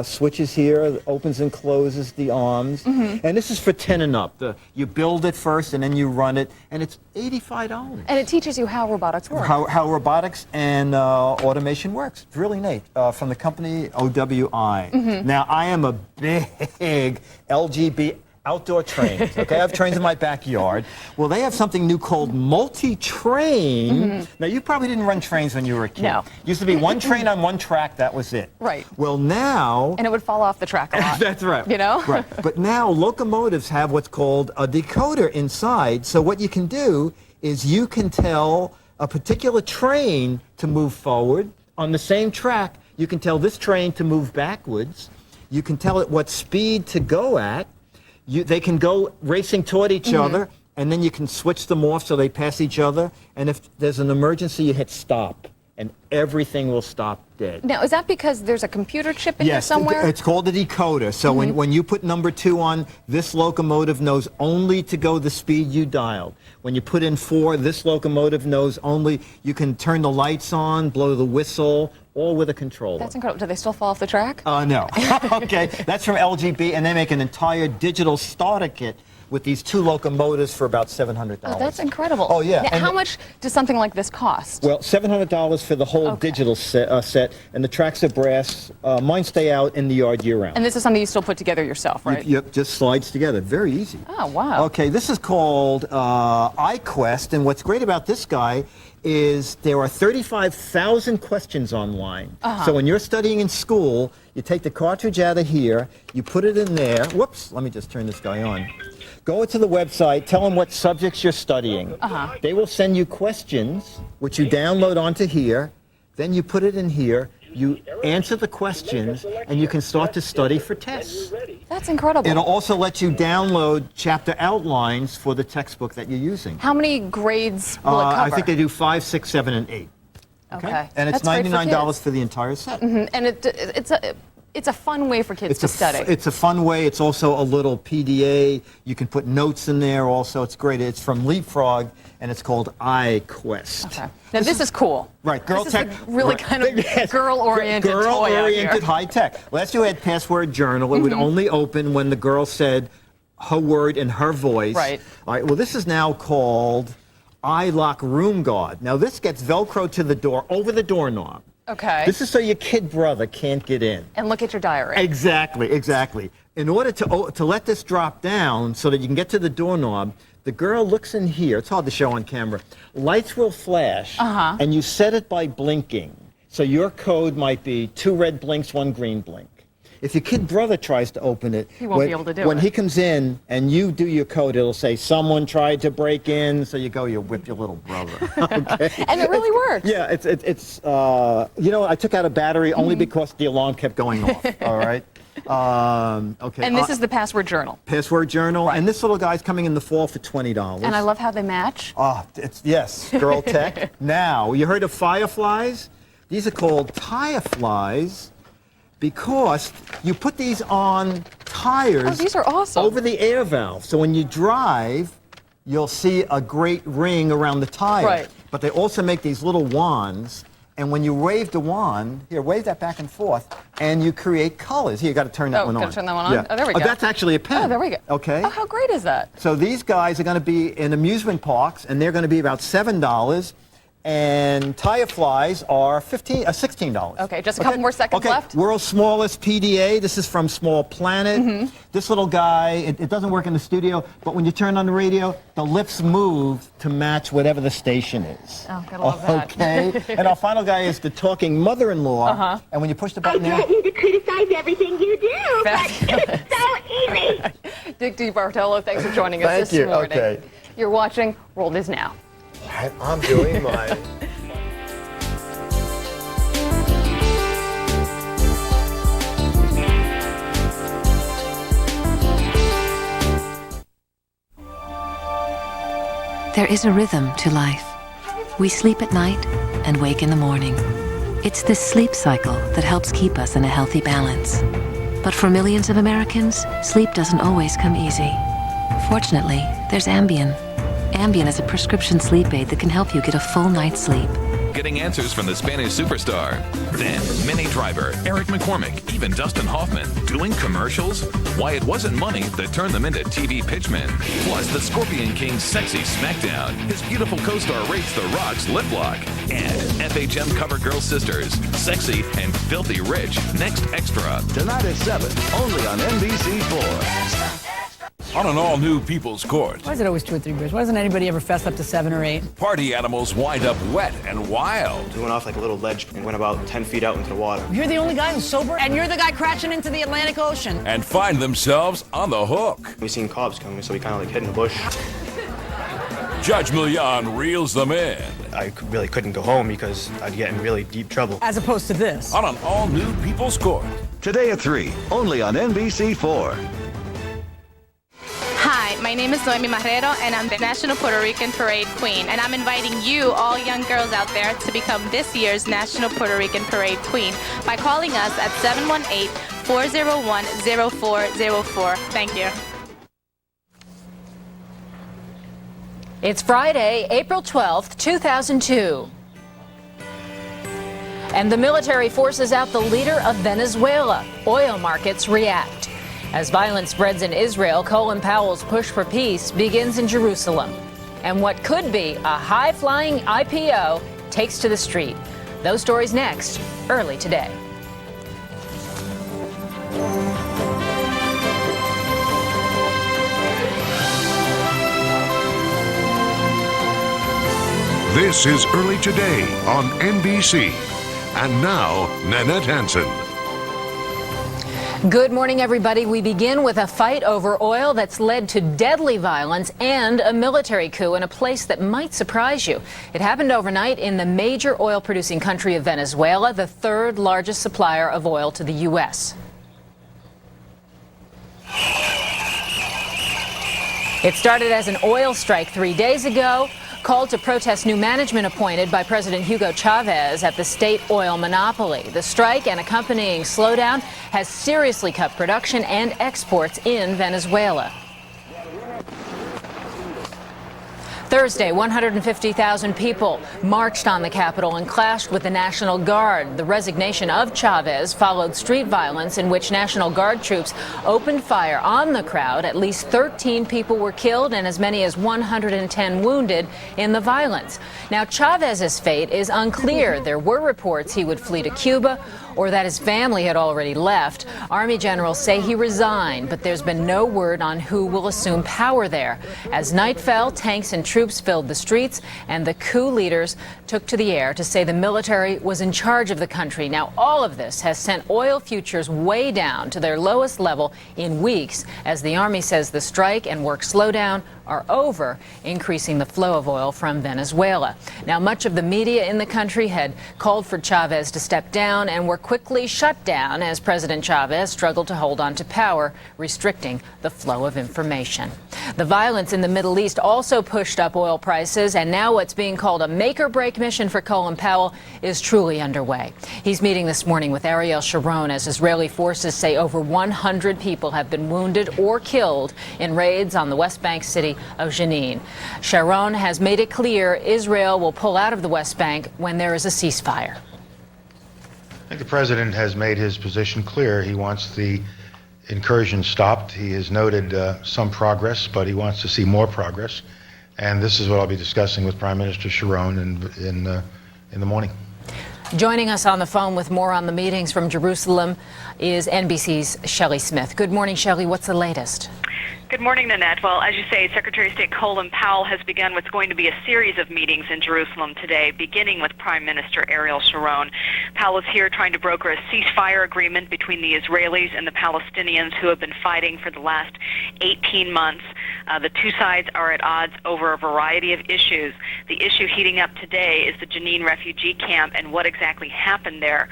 [SPEAKER 12] switches here, opens and closes the arms. And this is for 10 and up. You build it first and then you run it, and it's $85.
[SPEAKER 18] And it teaches you how robotics work.
[SPEAKER 12] How robotics and automation works. It's really neat. From the company OWI. Now, I am a big LGB outdoor trains. Okay, I have trains in my backyard. Well, they have something new called multi-train. Now, you probably didn't run trains when you were a kid.
[SPEAKER 18] No.
[SPEAKER 12] Used to be one train on one track, that was it.
[SPEAKER 18] Right.
[SPEAKER 12] Well, now...
[SPEAKER 18] And it would fall off the track a lot.
[SPEAKER 12] That's right.
[SPEAKER 18] You know?
[SPEAKER 12] Right. But now locomotives have what's called a decoder inside. So what you can do is you can tell a particular train to move forward. On the same track, you can tell this train to move backwards. You can tell it what speed to go at. They can go racing toward each other, and then you can switch them off so they pass each other. And if there's an emergency, you hit stop, and everything will stop dead.
[SPEAKER 18] Now, is that because there's a computer chip in here
[SPEAKER 12] Yes,
[SPEAKER 18] somewhere?
[SPEAKER 12] it's called a decoder. So when you put number 2 on, this locomotive knows only to go the speed you dialed. When you put in 4, this locomotive knows only, you can turn the lights on, blow the whistle, all with a controller.
[SPEAKER 18] That's incredible. Do they still fall off the track?
[SPEAKER 12] No. Okay, that's from LGB, and they make an entire digital starter kit with these 2 locomotives for about $700.
[SPEAKER 18] Oh, that's incredible.
[SPEAKER 12] Oh, yeah.
[SPEAKER 18] Now,
[SPEAKER 12] And
[SPEAKER 18] how much does something like this cost?
[SPEAKER 12] Well, $700 for the whole digital set, and the tracks are brass. Mine stay out in the yard year-round.
[SPEAKER 18] And this is something you still put together yourself, right?
[SPEAKER 12] Yep, just slides together. Very easy.
[SPEAKER 18] Oh, wow.
[SPEAKER 12] Okay, this is called iQuest, and what's great about this guy is there are 35,000 questions online. So when you're studying in school, you take the cartridge out of here, you put it in there. Whoops, let me just turn this guy on. Go to the website, tell them what subjects you're studying. They will send you questions, which you download onto here. Then you put it in here, you answer the questions, and you can start to study for tests.
[SPEAKER 18] That's incredible.
[SPEAKER 12] It'll also let you download chapter outlines for the textbook that you're using.
[SPEAKER 18] How many grades will it cover?
[SPEAKER 12] I think they do 5, 6, 7, and 8.
[SPEAKER 18] Okay.
[SPEAKER 12] And it's
[SPEAKER 18] That's great for
[SPEAKER 12] $99
[SPEAKER 18] kids.
[SPEAKER 12] for the entire set.
[SPEAKER 18] And it's a fun way for kids to study.
[SPEAKER 12] It's a fun way. It's also a little PDA. You can put notes in there also. It's great. It's from Leapfrog, and it's called iQuest.
[SPEAKER 18] Okay. Now this is cool.
[SPEAKER 12] Right, girl
[SPEAKER 18] this
[SPEAKER 12] tech.
[SPEAKER 18] Is a really kind of girl-oriented toy out
[SPEAKER 12] Girl-oriented
[SPEAKER 18] here.
[SPEAKER 12] high tech. Last year we had Password Journal. It would only open when the girl said her word in her voice.
[SPEAKER 18] Right.
[SPEAKER 12] All right. Well, this is now called iLock Room Guard. Now this gets Velcro to the door over the doorknob.
[SPEAKER 18] Okay.
[SPEAKER 12] This is so your kid brother can't get in.
[SPEAKER 18] And look at your diary.
[SPEAKER 12] Exactly, exactly. In order to let this drop down so that you can get to the doorknob, the girl looks in here. It's hard to show on camera. Lights will flash, and you set it by blinking. So your code might be 2 red blinks, 1 green blink. If your kid brother tries to open it,
[SPEAKER 18] He won't be able to do
[SPEAKER 12] when
[SPEAKER 18] it.
[SPEAKER 12] he comes in and you do your code, it'll say someone tried to break in. So you go, you whip your little brother. Okay.
[SPEAKER 18] And it really works.
[SPEAKER 12] Yeah, it's you know, I took out a battery only because the alarm kept going off. All right. Okay.
[SPEAKER 18] And this is the Password Journal.
[SPEAKER 12] Password Journal, and this little guy's coming in the fall for $20.
[SPEAKER 18] And I love how they match.
[SPEAKER 12] Yes, girl tech. Now, you heard of fireflies? These are called tire flies because you put these on tires.
[SPEAKER 18] Oh, these are awesome.
[SPEAKER 12] Over the air valve. So when you drive, you'll see a great ring around the tire.
[SPEAKER 18] Right.
[SPEAKER 12] But they also make these little wands. And when you wave the wand, here, wave that back and forth, and you create colors. Here, you got to turn that one on.
[SPEAKER 18] Gotta turn that one on?
[SPEAKER 12] Yeah.
[SPEAKER 18] Oh, there we go.
[SPEAKER 12] That's actually a pen.
[SPEAKER 18] Oh, there we go.
[SPEAKER 12] Okay.
[SPEAKER 18] Oh, how great is that?
[SPEAKER 12] So these guys are going to be in amusement parks, and they're going to be about $7. And tire flies are $16.
[SPEAKER 18] Okay, just a couple more seconds left.
[SPEAKER 12] World's smallest PDA. This is from Small Planet. This little guy, it doesn't work in the studio, but when you turn on the radio, the lips move to match whatever the station is.
[SPEAKER 18] Oh, gotta love that.
[SPEAKER 12] Okay. And our final guy is the talking mother-in-law. And when you push the button
[SPEAKER 6] I get you to criticize everything you do, but it's so easy.
[SPEAKER 18] Dick DeBartolo, thanks for joining us
[SPEAKER 12] Thank
[SPEAKER 18] this
[SPEAKER 12] you.
[SPEAKER 18] morning.
[SPEAKER 12] Okay.
[SPEAKER 18] You're watching World is Now.
[SPEAKER 12] I'm doing my...
[SPEAKER 7] There is a rhythm to life. We sleep at night and wake in the morning. It's this sleep cycle that helps keep us in a healthy balance. But for millions of Americans, sleep doesn't always come easy. Fortunately, there's Ambien. Ambien is a prescription sleep aid that can help you get a full night's sleep.
[SPEAKER 10] Getting answers from the Spanish superstar. Then, Mini Driver, Eric McCormick, even Dustin Hoffman. Doing commercials? Why, it wasn't money that turned them into TV pitchmen. Plus, the Scorpion King's sexy smackdown. His beautiful co-star rates The Rock's lip lock. And FHM cover girl sisters, Sexy and Filthy Rich. Next Extra.
[SPEAKER 13] Tonight at 7, only on NBC4.
[SPEAKER 9] On an all-new People's Court,
[SPEAKER 14] Why is it always 2 or 3 beers? Why doesn't anybody ever fess up to 7 or 8?
[SPEAKER 9] party animals wind up wet and wild.
[SPEAKER 19] We went off like a little ledge and went about 10 feet out into the water.
[SPEAKER 14] You're the only guy who's sober, and you're the guy crashing into the Atlantic Ocean.
[SPEAKER 9] And find themselves on the hook.
[SPEAKER 19] We seen cops coming, so we kind of like hid in the bush.
[SPEAKER 9] Judge Milian reels them in.
[SPEAKER 19] I really couldn't go home because I'd get in really deep trouble.
[SPEAKER 14] As opposed to this.
[SPEAKER 9] On an all-new People's Court.
[SPEAKER 13] Today at 3, only on NBC4.
[SPEAKER 1] Hi, my name is Noemi Marrero, and I'm the National Puerto Rican Parade Queen. And I'm inviting you, all young girls out there, to become this year's National Puerto Rican Parade Queen by calling us at 718-401-0404. Thank you.
[SPEAKER 20] It's Friday, April 12th, 2002. And the military forces out the leader of Venezuela. Oil markets react. As violence spreads in Israel, Colin Powell's push for peace begins in Jerusalem. And what could be a high-flying IPO takes to the street. Those stories next, early today.
[SPEAKER 3] This is Early Today on NBC. And now, Nanette Hansen.
[SPEAKER 20] Good morning, everybody. We begin with a fight over oil that's led to deadly violence and a military coup in a place that might surprise you. It happened overnight in the major oil-producing country of Venezuela, the third largest supplier of oil to the U.S. It started as an oil strike 3 days ago, called to protest new management appointed by President Hugo Chavez at the state oil monopoly. The strike and accompanying slowdown has seriously cut production and exports in Venezuela. Thursday, 150,000 people marched on the Capitol and clashed with the National Guard. The resignation of Chavez followed street violence in which National Guard troops opened fire on the crowd. At least 13 people were killed and as many as 110 wounded in the violence. Now, Chavez's fate is unclear. There were reports he would flee to Cuba or that his family had already left. Army generals say he resigned, but there's been no word on who will assume power there. As night fell, tanks and troops filled the streets, and the coup leaders took to the air to say the military was in charge of the country. Now, all of this has sent oil futures way down to their lowest level in weeks, as the Army says the strike and work slowdown are over, increasing the flow of oil from Venezuela. Now, much of the media in the country had called for Chavez to step down and were quickly shut down as President Chavez struggled to hold on to power, restricting the flow of information. The violence in the Middle East also pushed up oil prices, and now what's being called a make-or-break mission for Colin Powell is truly underway. He's meeting this morning with Ariel Sharon as Israeli forces say over 100 people have been wounded or killed in raids on the West Bank city of Jenin. Sharon has made it clear Israel will pull out of the West Bank when there is a ceasefire.
[SPEAKER 8] I think the president has made his position clear. He wants the incursion stopped. He has noted some progress, but he wants to see more progress. And this is what I'll be discussing with Prime Minister Sharon in the morning.
[SPEAKER 20] Joining us on the phone with more on the meetings from Jerusalem is NBC's Shelley Smith. Good morning, Shelley. What's the latest?
[SPEAKER 15] Good morning, Nanette. Well, as you say, Secretary of State Colin Powell has begun what's going to be a series of meetings in Jerusalem today, beginning with Prime Minister Ariel Sharon. Powell is here trying to broker a ceasefire agreement between the Israelis and the Palestinians who have been fighting for the last 18 months. The two sides are at odds over a variety of issues. The issue heating up today is the Jenin refugee camp and what exactly happened there.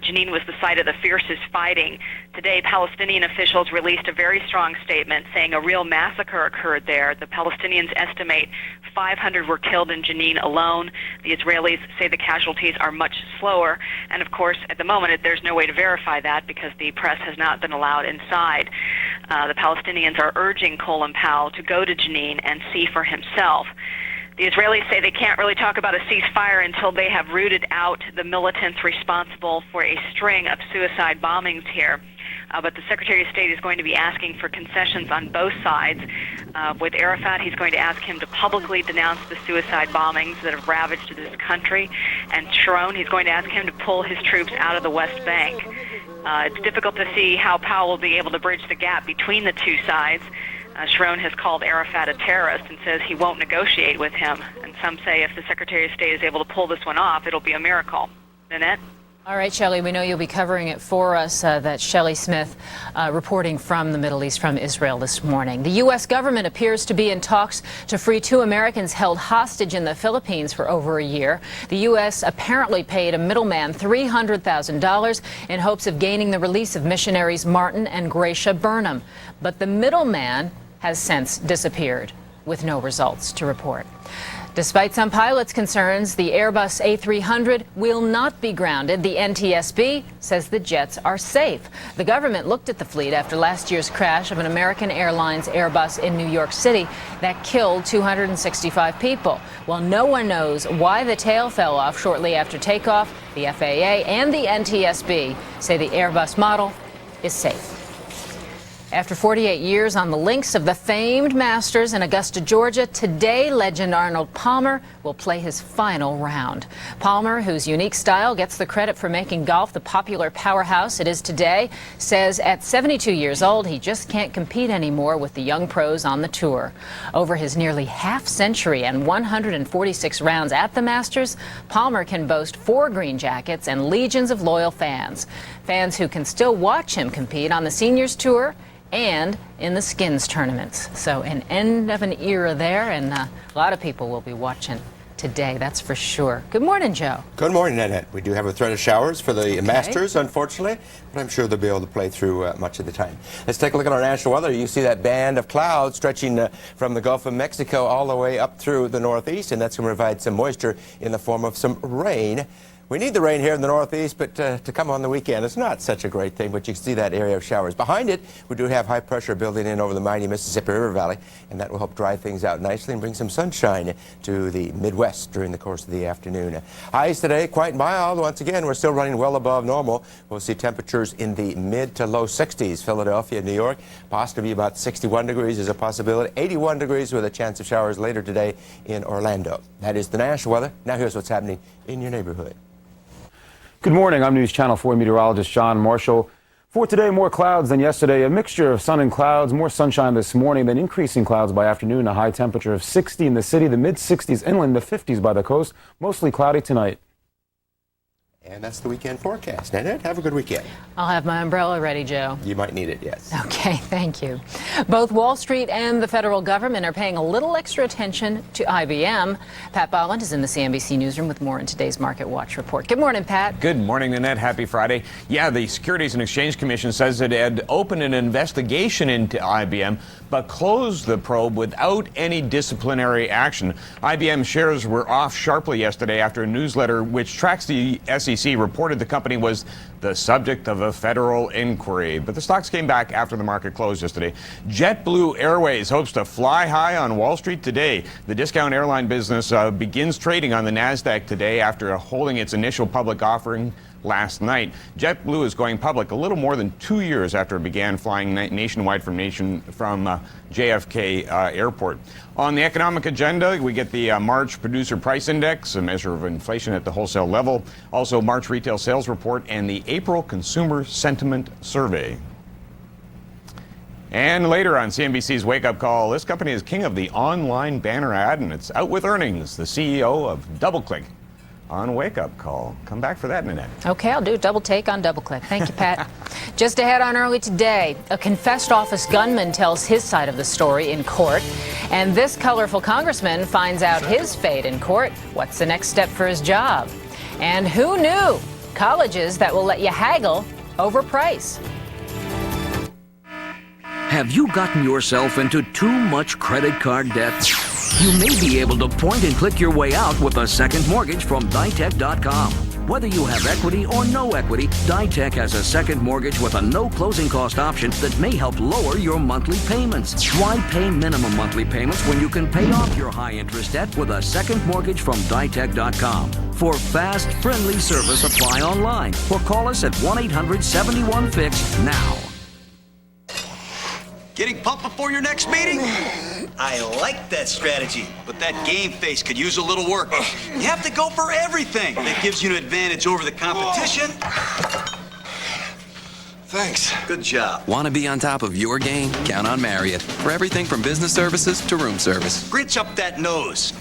[SPEAKER 15] Jenin was the site of the fiercest fighting. Today, Palestinian officials released a very strong statement saying a real massacre occurred there. The Palestinians estimate 500 were killed in Jenin alone. The Israelis say the casualties are much slower. And of course, at the moment, there's no way to verify that because the press has not been allowed inside. The Palestinians are urging Colin Powell to go to Jenin and see for himself. The Israelis say they can't really talk about a ceasefire until they have rooted out the militants responsible for a string of suicide bombings here. But the Secretary of State is going to be asking for concessions on both sides. With Arafat, he's going to ask him to publicly denounce the suicide bombings that have ravaged this country. And Sharon, he's going to ask him to pull his troops out of the West Bank. It's difficult to see how Powell will be able to bridge the gap between the two sides. Sharon has called Arafat a terrorist and says he won't negotiate with him. And some say if the Secretary of State is able to pull this one off, it'll be a miracle. Nanette?
[SPEAKER 20] All right, Shelley, we know you'll be covering it for us. That's Shelley Smith reporting from the Middle East, from Israel this morning. The U.S. government appears to be in talks to free 2 Americans held hostage in the Philippines for over a year. The U.S. apparently paid a middleman $300,000 in hopes of gaining the release of missionaries Martin and Gracia Burnham. But the middleman has since disappeared with no results to report. Despite some pilots' concerns, the Airbus A300 will not be grounded. The NTSB says the jets are safe. The government looked at the fleet after last year's crash of an American Airlines Airbus in New York City that killed 265 people. While no one knows why the tail fell off shortly after takeoff, the FAA and the NTSB say the Airbus model is safe. After 48 years on the links of the famed Masters in Augusta, Georgia, today legend Arnold Palmer will play his final round. Palmer, whose unique style gets the credit for making golf the popular powerhouse it is today, says at 72 years old he just can't compete anymore with the young pros on the tour. Over his nearly half-century and 146 rounds at the Masters, Palmer can boast 4 green jackets and legions of loyal fans. Fans who can still watch him compete on the Seniors Tour and in the Skins tournaments. So an end of an era there, and a lot of people will be watching today, that's for sure. Good morning, Joe.
[SPEAKER 17] Good morning, Nanette. We do have a threat of showers for the Masters, unfortunately, but I'm sure they'll be able to play through much of the time. Let's take a look at our national weather. You see that band of clouds stretching from the Gulf of Mexico all the way up through the northeast, and that's going to provide some moisture in the form of some rain. We need the rain here in the northeast, but to come on the weekend, it's not such a great thing, but you can see that area of showers. Behind it, we do have high pressure building in over the mighty Mississippi River Valley, and that will help dry things out nicely and bring some sunshine to the Midwest during the course of the afternoon. Highs today, quite mild. Once again, we're still running well above normal. We'll see temperatures in the mid to low 60s. Philadelphia, New York, possibly about 61 degrees is a possibility. 81 degrees with a chance of showers later today in Orlando. That is the national weather. Now here's what's happening in your neighborhood.
[SPEAKER 21] Good morning. I'm News Channel 4 meteorologist John Marshall. For today, more clouds than yesterday. A mixture of sun and clouds. More sunshine this morning, then increasing clouds by afternoon. A high temperature of 60 in the city, the mid-60s inland, the 50s by the coast. Mostly cloudy tonight.
[SPEAKER 17] And that's the weekend forecast. Nanette, have a good weekend.
[SPEAKER 20] I'll have my umbrella ready, Joe.
[SPEAKER 17] You might need it, yes.
[SPEAKER 20] Okay, thank you. Both Wall Street and the federal government are paying a little extra attention to IBM. Pat Bolland is in the CNBC newsroom with more in today's Market Watch report. Good morning, Pat.
[SPEAKER 22] Good morning, Nanette. Happy Friday. Yeah, the Securities and Exchange Commission says it had opened an investigation into IBM, but closed the probe without any disciplinary action. IBM shares were off sharply yesterday after a newsletter which tracks the SEC reported the company was the subject of a federal inquiry. But the stocks came back after the market closed yesterday. JetBlue Airways hopes to fly high on Wall Street today. The discount airline business begins trading on the NASDAQ today after holding its initial public offering last night. JetBlue is going public a little more than 2 years after it began flying nationwide from JFK Airport. On the economic agenda, we get the March Producer Price Index, a measure of inflation at the wholesale level, also March Retail Sales Report, and the April Consumer Sentiment Survey. And later on CNBC's Wake Up Call, this company is king of the online banner ad, and it's out with earnings. The CEO of DoubleClick on Wake Up Call. Come back for that, Nanette.
[SPEAKER 20] Okay, I'll do a double take on DoubleClick. Thank you, Pat. Just ahead on early today, a confessed office gunman tells his side of the story in court. And this colorful congressman finds out his fate in court. What's the next step for his job? And who knew? Colleges that will let you haggle over price.
[SPEAKER 24] Have you gotten yourself into too much credit card debt? You may be able to point and click your way out with a second mortgage from Ditech.com. Whether you have equity or no equity, Ditech has a second mortgage with a no closing cost option that may help lower your monthly payments. Why pay minimum monthly payments when you can pay off your high interest debt with a second mortgage from Ditech.com? For fast, friendly service, apply online or call us at 1-800-71-FIX now.
[SPEAKER 25] Getting pumped before your next meeting? I like that strategy, but that game face could use a little work. You have to go for everything. That gives you an advantage over the competition. Thanks. Good job.
[SPEAKER 26] Want to be on top of your game? Count on Marriott for everything from business services to room service.
[SPEAKER 25] Grinch up that nose.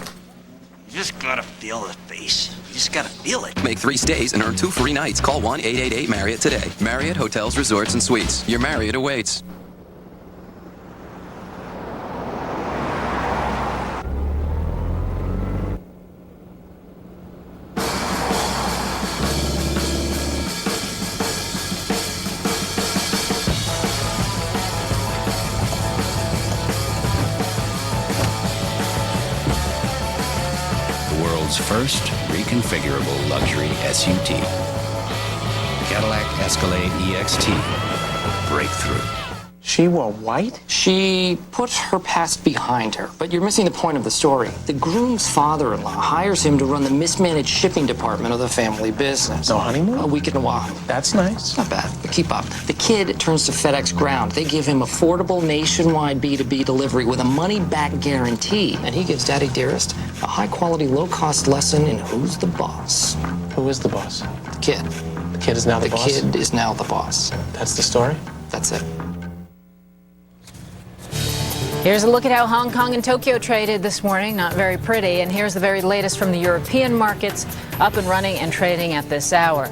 [SPEAKER 25] You just gotta feel the face. You just gotta feel it.
[SPEAKER 26] Make 3 stays and earn 2 free nights. Call 1-888-MARRIOTT today. Marriott Hotels, Resorts, and Suites. Your Marriott awaits.
[SPEAKER 27] First reconfigurable luxury SUT. Cadillac Escalade EXT Breakthrough.
[SPEAKER 2] She wore white?
[SPEAKER 4] She put her past behind her, but you're missing the point of the story. The groom's father-in-law hires him to run the mismanaged shipping department of the family business.
[SPEAKER 2] No honeymoon?
[SPEAKER 4] A week in a while.
[SPEAKER 2] That's nice.
[SPEAKER 4] Not bad, but keep up. The kid turns to FedEx Ground. They give him affordable nationwide B2B delivery with a money-back guarantee. And he gives Daddy Dearest a high-quality, low-cost lesson in who's the boss.
[SPEAKER 2] Who is the boss?
[SPEAKER 4] The kid.
[SPEAKER 2] The kid is now the boss?
[SPEAKER 4] The kid is now the boss.
[SPEAKER 2] That's the story?
[SPEAKER 4] That's it.
[SPEAKER 20] Here's a look at how Hong Kong and Tokyo traded this morning. Not very pretty. And here's the very latest from the European markets, up and running and trading at this hour.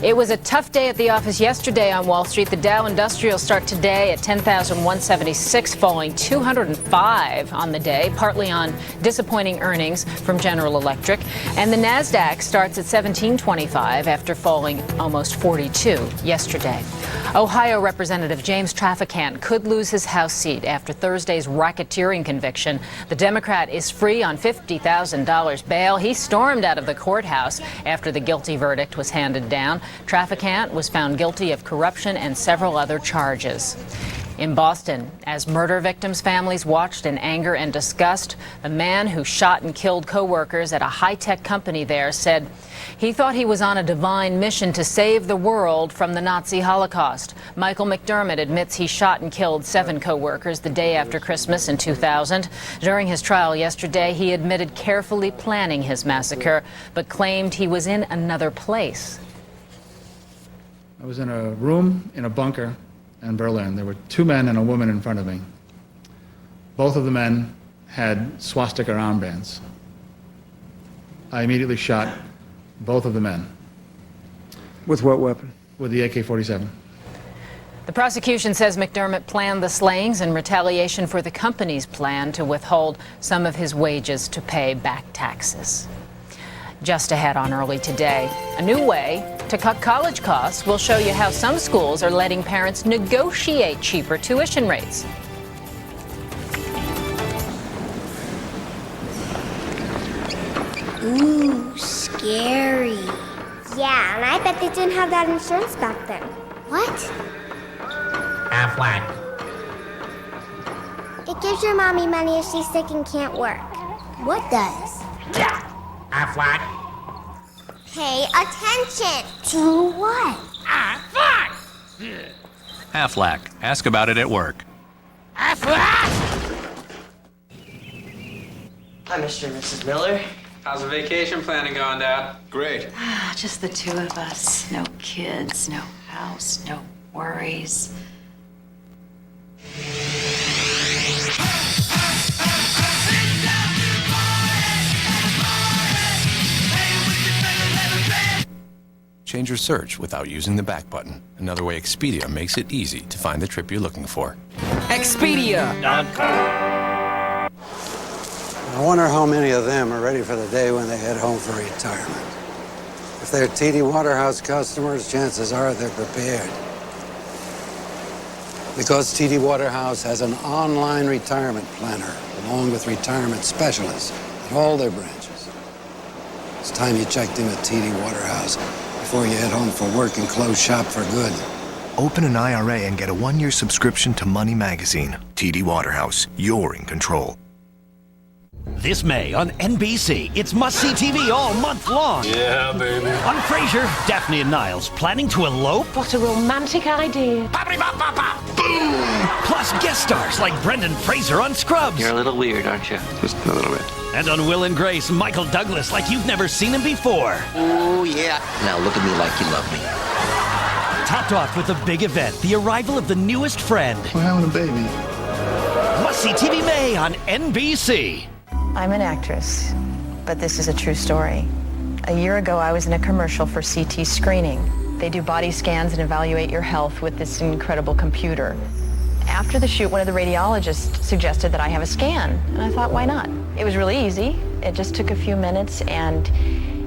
[SPEAKER 20] It was a tough day at the office yesterday on Wall Street. The Dow Industrial start today at 10,176, falling 205 on the day, partly on disappointing earnings from General Electric. And the Nasdaq starts at 1725 after falling almost 42 yesterday. Ohio Representative James Traficant could lose his House seat after Thursday's racketeering conviction. The Democrat is free on $50,000 bail. He stormed out of the courthouse after the guilty verdict was handed down. Traficant was found guilty of corruption and several other charges. In Boston, as murder victims' families watched in anger and disgust, the man who shot and killed co-workers at a high-tech company there said he thought he was on a divine mission to save the world from the Nazi Holocaust. Michael McDermott admits he shot and killed 7 co-workers the day after Christmas in 2000. During his trial yesterday, he admitted carefully planning his massacre, but claimed he was in another place.
[SPEAKER 5] I was in a room in a bunker in Berlin. There were 2 men and a woman in front of me. Both of the men had swastika armbands. I immediately shot both of the men.
[SPEAKER 6] With what weapon?
[SPEAKER 5] With the AK-47.
[SPEAKER 20] The prosecution says McDermott planned the slayings in retaliation for the company's plan to withhold some of his wages to pay back taxes. Just ahead on Early Today, a new way to cut college costs. We'll show you how some schools are letting parents negotiate cheaper tuition rates.
[SPEAKER 11] Ooh, scary. Yeah, and I bet they didn't have that insurance back then. What?
[SPEAKER 16] Affleck.
[SPEAKER 11] It gives your mommy money if she's sick and can't work. What does?
[SPEAKER 16] Affleck.
[SPEAKER 11] Pay attention. To what?
[SPEAKER 16] Affleck.
[SPEAKER 27] Aflac. Ask about it at work.
[SPEAKER 16] Affleck.
[SPEAKER 23] Hi, Mr. and Mrs. Miller.
[SPEAKER 28] How's the vacation planning going, Dad? Great.
[SPEAKER 29] Just the 2 of us. No kids, no house, no worries.
[SPEAKER 27] Change your search without using the back button. Another way Expedia makes it easy to find the trip you're looking for.
[SPEAKER 30] Expedia.com. I wonder how many of them are ready for the day when they head home for retirement. If they're TD Waterhouse customers, chances are they're prepared. Because TD Waterhouse has an online retirement planner along with retirement specialists at all their branches. It's time you checked in with TD Waterhouse before you head home for work and close shop for good.
[SPEAKER 31] Open an IRA and get a 1-year subscription to Money Magazine. TD Waterhouse, you're in control.
[SPEAKER 32] This May on NBC, it's must-see TV all month long.
[SPEAKER 28] Yeah, baby.
[SPEAKER 32] On Frasier, Daphne and Niles planning to elope.
[SPEAKER 23] What a romantic idea.
[SPEAKER 32] Boom! Plus guest stars like Brendan Fraser on Scrubs.
[SPEAKER 23] You're a little weird, aren't you?
[SPEAKER 28] Just a little bit.
[SPEAKER 32] And on Will and Grace, Michael Douglas like you've never seen him before.
[SPEAKER 23] Oh, yeah. Now look at me like you love me.
[SPEAKER 32] Topped off with a big event, the arrival of the newest friend.
[SPEAKER 28] We're having a baby.
[SPEAKER 32] Must-see TV May on NBC.
[SPEAKER 33] I'm an actress, but this is a true story. A year ago, I was in a commercial for CT screening. They do body scans and evaluate your health with this incredible computer. After the shoot, one of the radiologists suggested that I have a scan, and I thought, why not? It was really easy. It just took a few minutes, and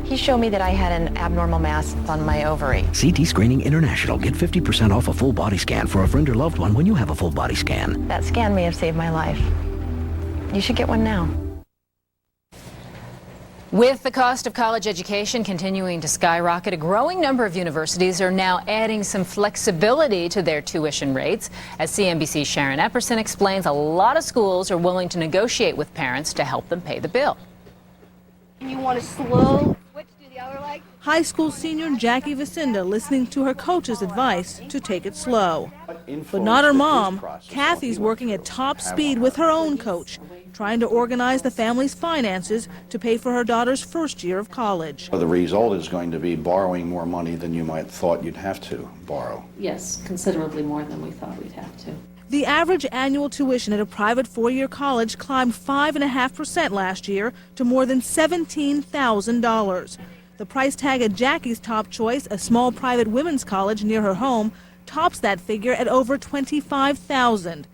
[SPEAKER 33] he showed me that I had an abnormal mass on my ovary.
[SPEAKER 24] CT Screening International. Get 50% off a full body scan for a friend or loved one when you have a full body scan.
[SPEAKER 33] That scan may have saved my life. You should get one now.
[SPEAKER 20] With the cost of college education continuing to skyrocket, a growing number of universities are now adding some flexibility to their tuition rates. As CNBC's Sharon Epperson explains, a lot of schools are willing to negotiate with parents to help them pay the bill.
[SPEAKER 1] You want to slow switch to the other leg? High school senior Jackie Vacinda listening to her coach's advice to take it slow. But not her mom. Kathy's working at top speed with her own coach, trying to organize the family's finances to pay for her daughter's first year of college.
[SPEAKER 3] The result is going to be borrowing more money than you might have thought you'd have to borrow.
[SPEAKER 7] Yes, considerably more than we thought we'd have to.
[SPEAKER 1] The average annual tuition at a private four-year college climbed 5.5% last year to more than $17,000. The price tag at Jackie's top choice, a small private women's college near her home, tops that figure at over $25,000.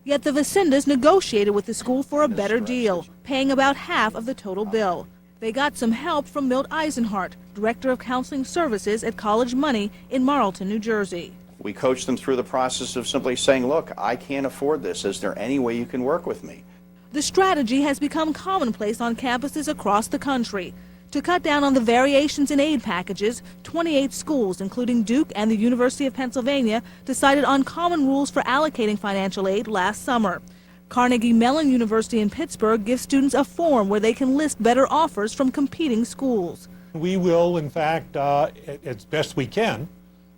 [SPEAKER 1] Yet the Vacindas negotiated with the school for a better deal, paying about half of the total bill. They got some help from Milt Eisenhart, Director of Counseling Services at College Money in Marlton, New Jersey.
[SPEAKER 3] We coach them through the process of simply saying, look, I can't afford this. Is there any way you can work with me?
[SPEAKER 1] The strategy has become commonplace on campuses across the country. To cut down on the variations in aid packages, 28 schools, including Duke and the University of Pennsylvania, decided on common rules for allocating financial aid last summer. Carnegie Mellon University in Pittsburgh gives students a form where they can list better offers from competing schools.
[SPEAKER 8] We will, in fact, as best we can,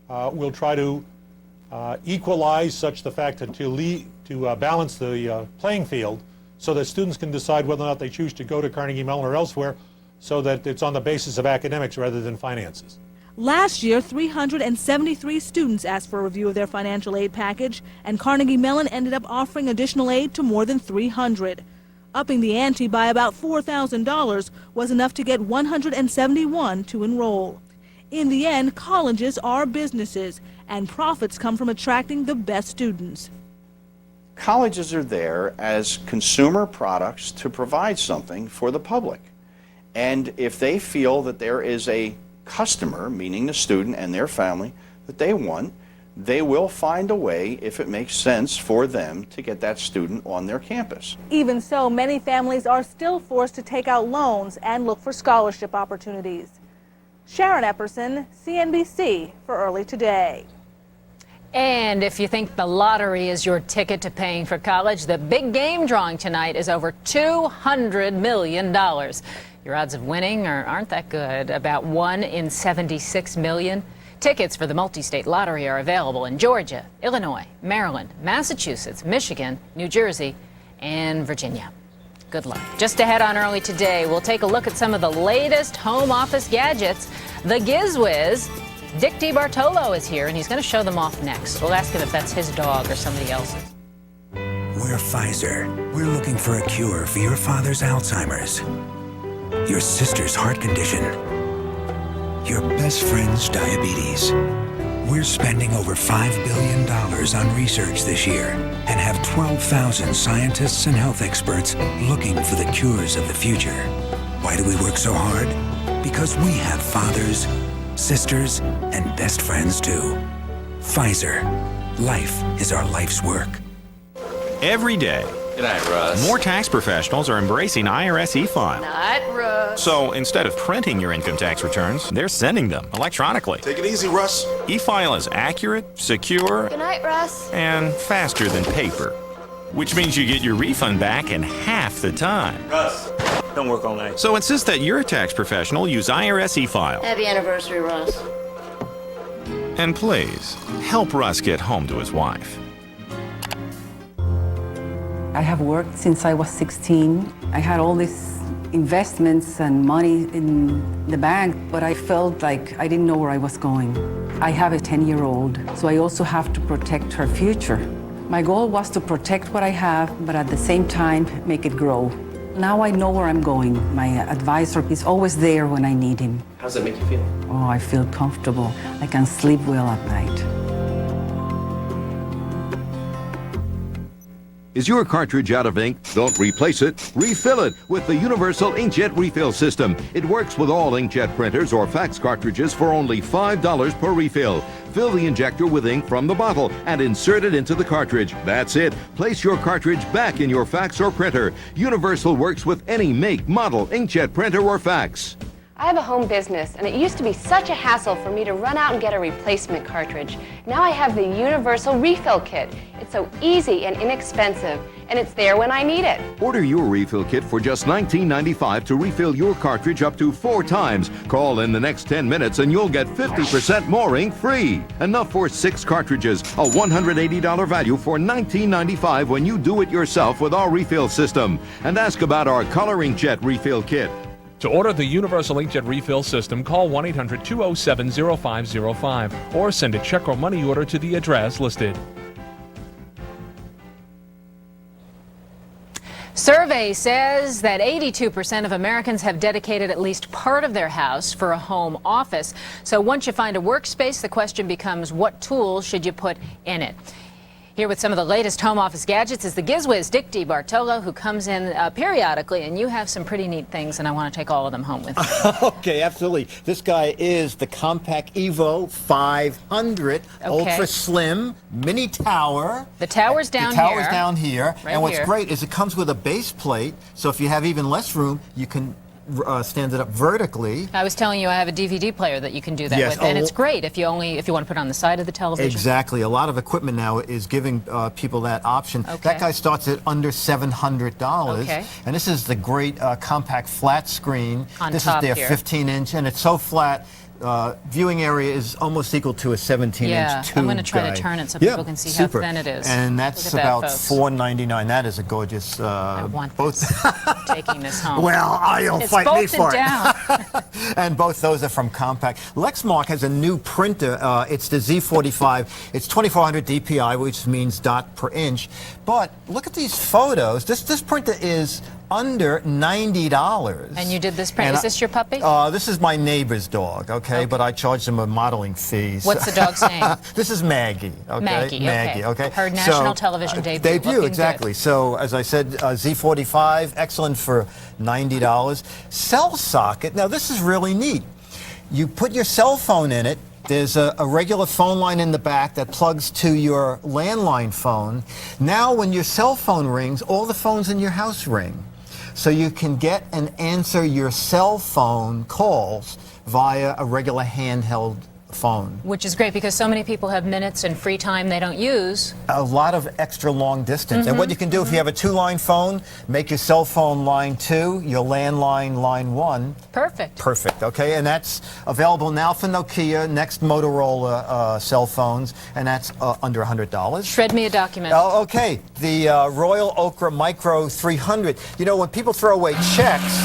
[SPEAKER 8] we'll try to equalize such the fact that to balance the playing field so that students can decide whether or not they choose to go to Carnegie Mellon or elsewhere, so that it's on the basis of academics rather than finances.
[SPEAKER 1] Last year, 373 students asked for a review of their financial aid package, and Carnegie Mellon ended up offering additional aid to more than 300. Upping the ante by about $4,000 was enough to get 171 to enroll. In the end, colleges are businesses, and profits come from attracting the best students.
[SPEAKER 3] Colleges are there as consumer products to provide something for the public. And if they feel that there is a customer, meaning the student and their family, that they want, they will find a way, if it makes sense for them, to get that student on their campus.
[SPEAKER 1] Even so, many families are still forced to take out loans and look for scholarship opportunities. Sharon Epperson, CNBC for Early Today.
[SPEAKER 20] And if you think the lottery is your ticket to paying for college, the big game drawing tonight is over $200 million. Your odds of winning aren't that good, about 1 in 76 million. Tickets for the multi-state lottery are available in Georgia, Illinois, Maryland, Massachusetts, Michigan, New Jersey, and Virginia. Good luck. Just ahead on Early Today, we'll take a look at some of the latest home office gadgets. The GizWiz, Dick DeBartolo is here, and he's going to show them off next. We'll ask him if that's his dog or somebody else's.
[SPEAKER 9] We're Pfizer. We're looking for a cure for your father's Alzheimer's, your sister's heart condition, your best friend's diabetes. We're spending over $5 billion on research this year and have 12,000 scientists and health experts looking for the cures of the future. Why do we work so hard? Because we have fathers, sisters, and best friends too. Pfizer. Life is our life's work.
[SPEAKER 10] Every day,
[SPEAKER 28] Good night, Russ.
[SPEAKER 10] more tax professionals are embracing IRS e-file.
[SPEAKER 1] Not Russ.
[SPEAKER 10] So instead of printing your income tax returns, they're sending them electronically.
[SPEAKER 28] Take it easy, Russ.
[SPEAKER 10] E-file is accurate, secure,
[SPEAKER 11] Good night, Russ.
[SPEAKER 10] and faster than paper, which means you get your refund back in half the time.
[SPEAKER 28] Russ, don't work all night.
[SPEAKER 10] So insist that your tax professional use IRS e-file.
[SPEAKER 1] Happy anniversary, Russ.
[SPEAKER 10] And please, help Russ get home to his wife.
[SPEAKER 12] I have worked since I was 16. I had all these investments and money in the bank, but I felt like I didn't know where I was going. I have a 10-year-old, so I also have to protect her future. My goal was to protect what I have, but at the same time, make it grow. Now I know where I'm going. My advisor is always there when I need him.
[SPEAKER 28] How does that make you feel?
[SPEAKER 12] Oh, I feel comfortable. I can sleep well at night.
[SPEAKER 13] Is your cartridge out of ink? Don't replace it. Refill it with the Universal Inkjet Refill System. It works with all inkjet printers or fax cartridges for only $5 per refill. fill the injector with ink from the bottle and insert it into the cartridge. That's it. Place your cartridge back in your fax or printer. Universal works with any make, model, inkjet printer or fax.
[SPEAKER 2] I have a home business, and it used to be such a hassle for me to run out and get a replacement cartridge. Now I have the Universal Refill Kit. It's so easy and inexpensive, and it's there when I need it.
[SPEAKER 13] Order your refill kit for just $19.95 to refill your cartridge up to 4 times. Call in the next 10 minutes and you'll get 50% more ink free. Enough for 6 cartridges, a $180 value for $19.95 when you do it yourself with our refill system. And ask about our Color Inkjet Refill Kit.
[SPEAKER 4] To order the Universal Inkjet Refill System, call 1-800-207-0505 or send a check or money order to the address listed.
[SPEAKER 20] Survey says that 82% of Americans have dedicated at least part of their house for a home office. So once you find a workspace, the question becomes, what tools should you put in it? Here with some of the latest home office gadgets is the GizWiz Dick DeBartolo, who comes in periodically, and you have some pretty neat things, and I want to take all of them home with me.
[SPEAKER 5] Okay, absolutely. This guy is the Compact Evo 500, ultra slim, mini tower.
[SPEAKER 20] The tower's down
[SPEAKER 5] here.
[SPEAKER 20] here.
[SPEAKER 5] The tower's down here.
[SPEAKER 20] Right
[SPEAKER 5] and what's
[SPEAKER 20] here.
[SPEAKER 5] great is it comes with a base plate, so if you have even less room, you can stand it up vertically.
[SPEAKER 20] I was telling you I have a DVD player that you can do that
[SPEAKER 5] Yes.
[SPEAKER 20] with, and it's great if you want to put it on the side of the television.
[SPEAKER 5] Exactly. A lot of equipment now is giving people that option.
[SPEAKER 20] Okay.
[SPEAKER 5] That guy starts at under $700.
[SPEAKER 20] Okay.
[SPEAKER 5] And this is the great compact flat screen.
[SPEAKER 20] On
[SPEAKER 5] this
[SPEAKER 20] top
[SPEAKER 5] is their
[SPEAKER 20] here.
[SPEAKER 5] 15-inch, and it's so flat. Viewing area is almost equal to a 17-inch tube.
[SPEAKER 20] Yeah, I'm going to try to turn it so people can see
[SPEAKER 5] super.
[SPEAKER 20] how thin it is.
[SPEAKER 5] And that's
[SPEAKER 20] Look at
[SPEAKER 5] about
[SPEAKER 20] that, folks.
[SPEAKER 5] $4.99. That is a gorgeous.
[SPEAKER 20] I want this. Taking this home.
[SPEAKER 5] Well, you'll
[SPEAKER 20] It's
[SPEAKER 5] fight me
[SPEAKER 20] bolted
[SPEAKER 5] for
[SPEAKER 20] down.
[SPEAKER 5] it. And both those are from Compact. Lexmark has a new printer. It's the Z45. It's 2400 DPI, which means dot per inch. But look at these photos. This printer is under $90.
[SPEAKER 20] And you did this print.
[SPEAKER 5] And
[SPEAKER 20] Is this your puppy?
[SPEAKER 5] This is my neighbor's dog, okay? But I charged him a modeling fee.
[SPEAKER 20] What's the dog's name?
[SPEAKER 5] This is Maggie, okay?
[SPEAKER 20] Maggie,
[SPEAKER 5] okay?
[SPEAKER 20] Her national television debut. Looking
[SPEAKER 5] Exactly.
[SPEAKER 20] good.
[SPEAKER 5] So, as I said, Z45, excellent for $90. Cell socket. Now, this is really neat. You put your cell phone in it. There's a regular phone line in the back that plugs to your landline phone. Now, when your cell phone rings, all the phones in your house ring. So you can get and answer your cell phone calls via a regular handheld phone.
[SPEAKER 20] Which is great because so many people have minutes and free time they don't use.
[SPEAKER 5] A lot of extra long distance. And what you can do if you have a 2-line phone, make your cell phone line 2, your landline line 1.
[SPEAKER 20] Perfect.
[SPEAKER 5] Perfect, okay? And that's available now for Nokia, next Motorola cell phones, and that's under $100.
[SPEAKER 20] Shred me a document.
[SPEAKER 5] Oh, okay. The Royal Okra Micro 300. You know, when people throw away checks,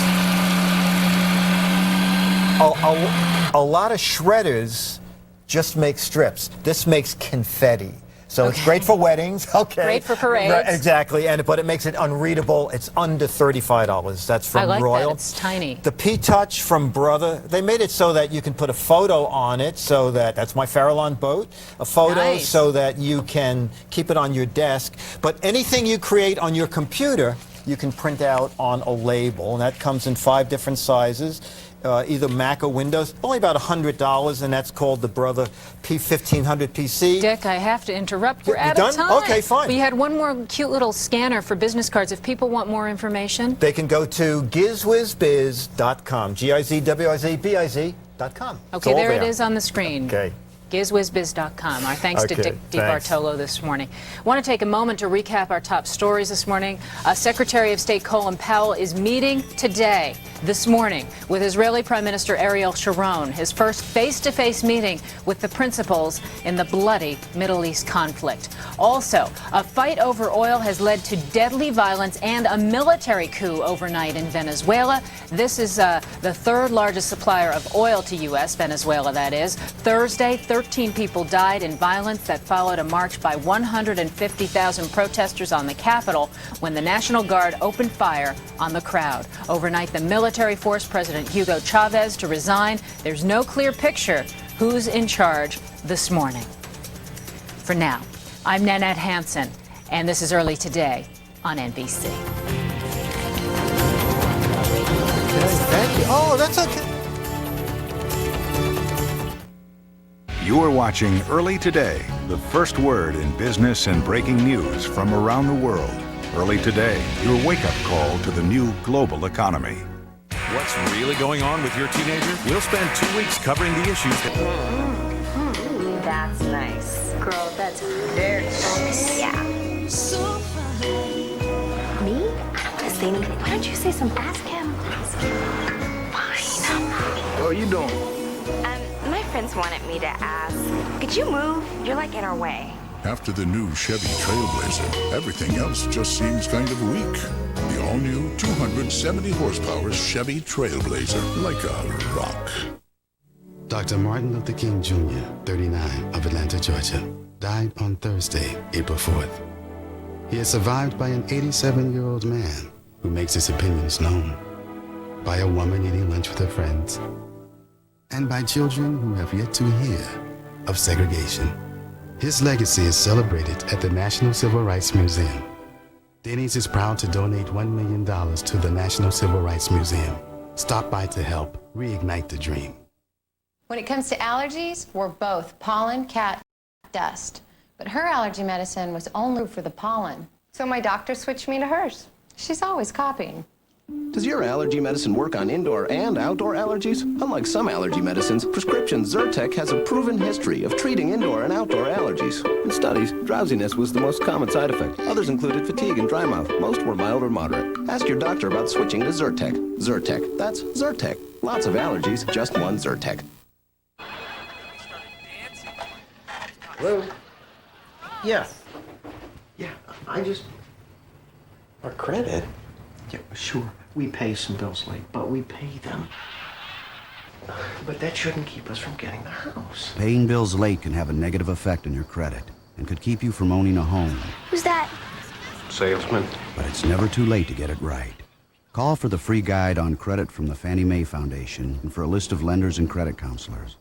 [SPEAKER 5] a lot of shredders just make strips. This makes confetti. So it's great for weddings. Okay.
[SPEAKER 20] Great for parades.
[SPEAKER 5] Right, exactly. But it makes it unreadable. It's under $35. That's from
[SPEAKER 20] I like
[SPEAKER 5] Royal.
[SPEAKER 20] that. It's tiny.
[SPEAKER 5] The P-Touch from Brother. They made it so that you can put a photo on it, so that's my Farallon boat. A photo
[SPEAKER 20] Nice.
[SPEAKER 5] so that you can keep it on your desk. But anything you create on your computer, you can print out on a label, and that comes in 5 different sizes. Either Mac or Windows, only about $100, and that's called the Brother P1500 PC.
[SPEAKER 20] Dick, I have to interrupt. We're
[SPEAKER 5] You
[SPEAKER 20] out
[SPEAKER 5] done?
[SPEAKER 20] of time.
[SPEAKER 5] Okay, fine.
[SPEAKER 20] We had one more cute little scanner for business cards. If people want more information,
[SPEAKER 5] They can go to gizwizbiz.com, GIZWIZBIZ.com.
[SPEAKER 20] okay, there it is on the screen.
[SPEAKER 5] Okay.
[SPEAKER 20] GizWizBiz.com. Our thanks to
[SPEAKER 5] Okay,
[SPEAKER 20] Dick
[SPEAKER 5] thanks.
[SPEAKER 20] DeBartolo this morning. I want to take a moment to recap our top stories this morning. Secretary of State Colin Powell is meeting today, this morning, with Israeli Prime Minister Ariel Sharon, his first face-to-face meeting with the principals in the bloody Middle East conflict. Also, a fight over oil has led to deadly violence and a military coup overnight in Venezuela. This is the 3rd largest supplier of oil to U.S., Venezuela, that is. Thursday, 13 people died in violence that followed a march by 150,000 protesters on the Capitol when the National Guard opened fire on the crowd. Overnight, the military forced President Hugo Chavez to resign. There's no clear picture who's in charge this morning. For now, I'm Nanette Hansen, and this is Early Today on NBC.
[SPEAKER 5] Thank you. Oh, that's okay.
[SPEAKER 6] You're watching Early Today, the first word in business and breaking news from around the world. Early Today, your wake-up call to the new global economy.
[SPEAKER 4] What's really going on with your teenager? We'll spend 2 weeks covering the issues that...
[SPEAKER 33] That's nice. Girl, that's very nice. Yeah. Me? I don't want to say anything. Why don't you say something? Ask him. Fine.
[SPEAKER 31] What are you doing?
[SPEAKER 11] My friends wanted me to ask, could you move? You're like in our way.
[SPEAKER 14] After the new Chevy Trailblazer, everything else just seems kind of weak. The all-new 270 horsepower Chevy Trailblazer, like a rock.
[SPEAKER 30] Dr. Martin Luther King Jr., 39, of Atlanta, Georgia, died on Thursday, April 4th. He is survived by an 87-year-old man who makes his opinions known, by a woman eating lunch with her friends, and by children who have yet to hear of segregation. His legacy is celebrated at the National Civil Rights Museum. Denny's is proud to donate $1 million to the National Civil Rights Museum. Stop by to help reignite the dream.
[SPEAKER 2] When it comes to allergies, we're both pollen, cat, dust. But her allergy medicine was only for the pollen. So my doctor switched me to hers. She's always copying.
[SPEAKER 15] Does your allergy medicine work on indoor and outdoor allergies? Unlike some allergy medicines, prescription Zyrtec has a proven history of treating indoor and outdoor allergies. In studies, drowsiness was the most common side effect. Others included fatigue and dry mouth. Most were mild or moderate. Ask your doctor about switching to Zyrtec. Zyrtec, that's Zyrtec. Lots of allergies, just one Zyrtec.
[SPEAKER 16] Hello? Yeah. Yeah, I just... Our credit? Yeah, sure. We pay some bills late, but we pay them. But that shouldn't keep us from getting the house.
[SPEAKER 17] Paying bills late can have a negative effect on your credit and could keep you from owning a home.
[SPEAKER 11] Who's that?
[SPEAKER 16] Salesman.
[SPEAKER 17] But it's never too late to get it right. Call for the free guide on credit from the Fannie Mae Foundation and for a list of lenders and credit counselors.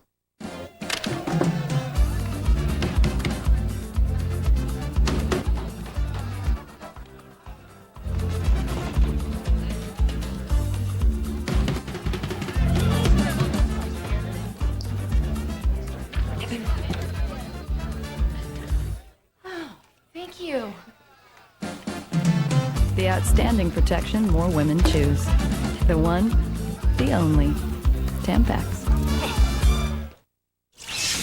[SPEAKER 2] Thank you.
[SPEAKER 18] The outstanding protection more women choose. The one, the only. Tampax.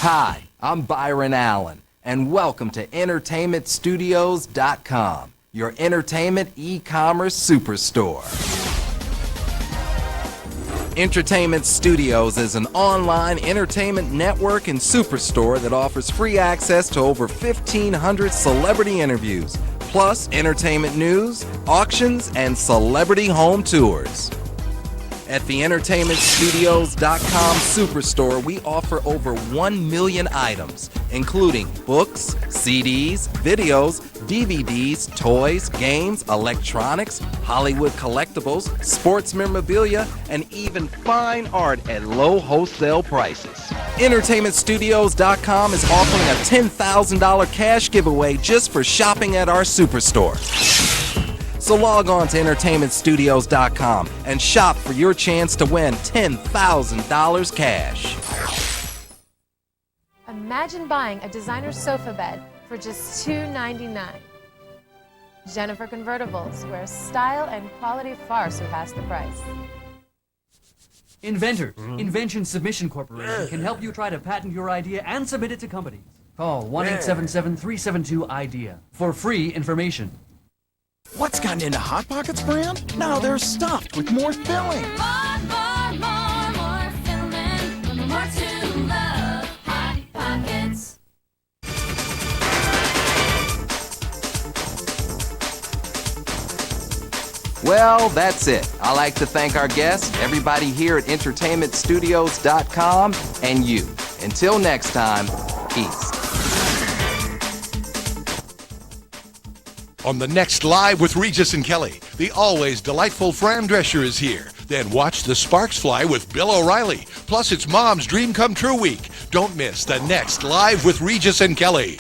[SPEAKER 19] Hi, I'm Byron Allen, and welcome to EntertainmentStudios.com, your entertainment e-commerce superstore. Entertainment Studios is an online entertainment network and superstore that offers free access to over 1,500 celebrity interviews, plus entertainment news, auctions, and celebrity home tours. At the EntertainmentStudios.com Superstore, we offer over 1 million items, including books, CDs, videos, DVDs, toys, games, electronics, Hollywood collectibles, sports memorabilia, and even fine art at low wholesale prices. EntertainmentStudios.com is offering a $10,000 cash giveaway just for shopping at our Superstore. So log on to EntertainmentStudios.com and shop for your chance to win $10,000 cash.
[SPEAKER 2] Imagine buying a designer sofa bed for just $299. Jennifer Convertibles, where style and quality far surpass the price.
[SPEAKER 21] Inventors, Invention Submission Corporation can help you try to patent your idea and submit it to companies. Call 1-877-372-IDEA for free information.
[SPEAKER 22] What's gotten into Hot Pockets brand? Now they're stuffed with more filling.
[SPEAKER 25] More filling, more to love. Hot Pockets.
[SPEAKER 19] Well, that's it. I'd like to thank our guests, everybody here at EntertainmentStudios.com, and you. Until next time, peace.
[SPEAKER 26] On the next Live with Regis and Kelly, the always delightful Fran Drescher is here. Then watch the sparks fly with Bill O'Reilly. Plus, it's Mom's Dream Come True Week. Don't miss the next Live with Regis and Kelly.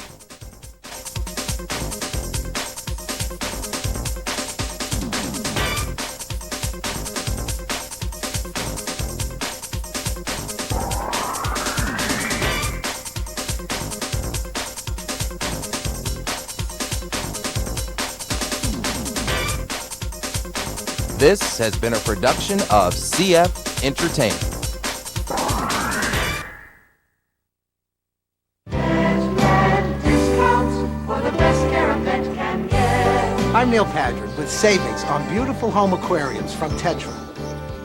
[SPEAKER 19] This has been a production of CF Entertainment.
[SPEAKER 1] I'm Neil Padgett with savings on beautiful home aquariums from Tetra.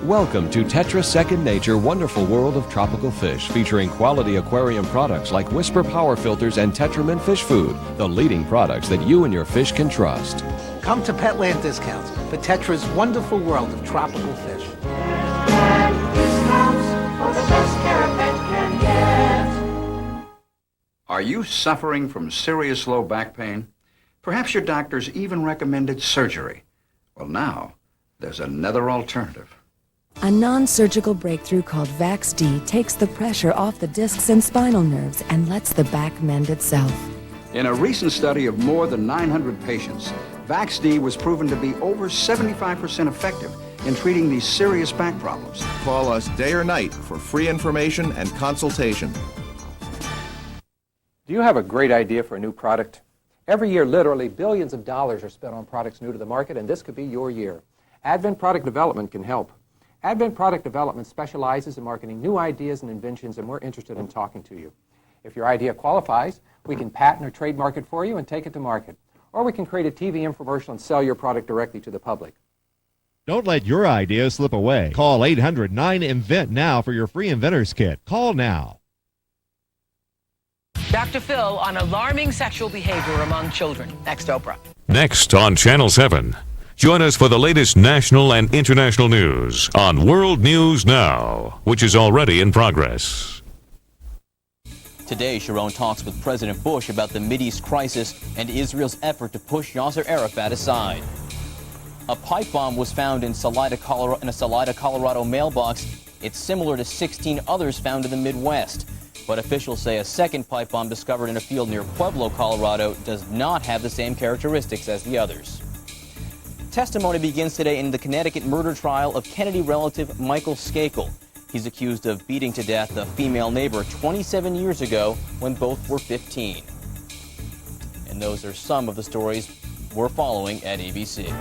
[SPEAKER 3] Welcome to Tetra's Second Nature Wonderful World of Tropical Fish, featuring quality aquarium products like Whisper Power Filters and Tetramin Fish Food, the leading products that you and your fish can trust.
[SPEAKER 1] Come to Petland Discounts for Tetra's wonderful world of tropical fish.
[SPEAKER 7] Are you suffering from serious low back pain? Perhaps your doctors even recommended surgery. Well, now, there's another alternative.
[SPEAKER 8] A non-surgical breakthrough called VaxD takes the pressure off the discs and spinal nerves and lets the back mend itself.
[SPEAKER 7] In a recent study of more than 900 patients, VaxD was proven to be over 75% effective in treating these serious back problems.
[SPEAKER 9] Call us day or night for free information and consultation.
[SPEAKER 10] Do you have a great idea for a new product? Every year, literally billions of dollars are spent on products new to the market, and this could be your year. Advent Product Development can help. Advent Product Development specializes in marketing new ideas and inventions, and we're interested in talking to you. If your idea qualifies, we can patent or trademark it for you and take it to market. Or we can create a TV infomercial and sell your product directly to the public.
[SPEAKER 12] Don't let your idea slip away. Call 800-9INVENT now for your free inventor's kit. Call now.
[SPEAKER 23] Dr. Phil on alarming sexual behavior among children. Next, Oprah.
[SPEAKER 4] Next on Channel 7. Join us for the latest national and international news on World News Now, which is already in progress.
[SPEAKER 24] Today, Sharon talks with President Bush about the Mideast crisis and Israel's effort to push Yasser Arafat aside. A pipe bomb was found in a Salida, Colorado mailbox. It's similar to 16 others found in the Midwest. But officials say a second pipe bomb discovered in a field near Pueblo, Colorado, does not have the same characteristics as the others. Testimony begins today in the Connecticut murder trial of Kennedy relative Michael Skakel. He's accused of beating to death a female neighbor 27 years ago when both were 15. And those are some of the stories we're following at ABC.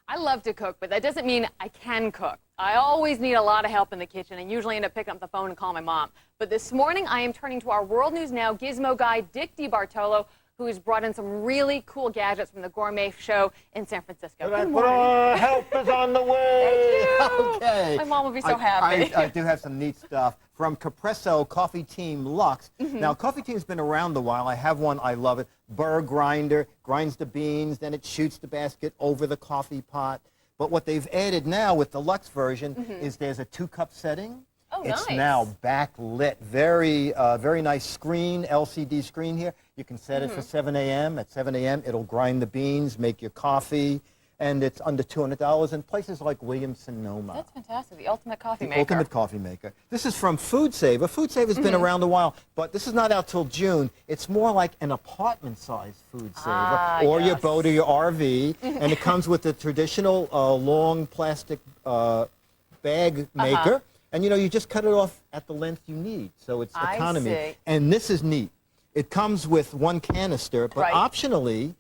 [SPEAKER 24] I love to cook, but that doesn't mean I can cook. I always need a lot of help in the kitchen and usually end up picking up the phone and calling my mom. But this morning, I am turning to our World News Now gizmo guy, Dick DeBartolo, who has brought in some really cool gadgets from the Gourmet Show in San Francisco. Good morning.
[SPEAKER 5] Help is on the way.
[SPEAKER 24] Thank you.
[SPEAKER 5] Okay.
[SPEAKER 24] My mom will be so happy.
[SPEAKER 5] I do have some neat stuff from Capresso Coffee Team Luxe. Now, Coffee Team's been around a while. I have one. I love it. Burr grinder, grinds the beans, then it shoots the basket over the coffee pot. But what they've added now with the Luxe version is there's a 2-cup setting.
[SPEAKER 24] Oh,
[SPEAKER 5] it's
[SPEAKER 24] nice.
[SPEAKER 5] now backlit. Very nice screen, LCD screen here. You can set it for 7 a.m. At 7 a.m., it'll grind the beans, make your coffee, and it's under $200 in places like Williams-Sonoma.
[SPEAKER 24] That's fantastic. The ultimate coffee
[SPEAKER 5] The
[SPEAKER 24] maker.
[SPEAKER 5] ultimate coffee maker. This is from Food Saver. Food Saver's been around a while, but this is not out till June. It's more like an apartment-sized Food Saver, or your boat or your RV, and it comes with the traditional long plastic bag maker. And, you know, you just cut it off at the length you need, so it's economy.
[SPEAKER 24] I see.
[SPEAKER 5] And this is neat. It comes with one canister, but optionally,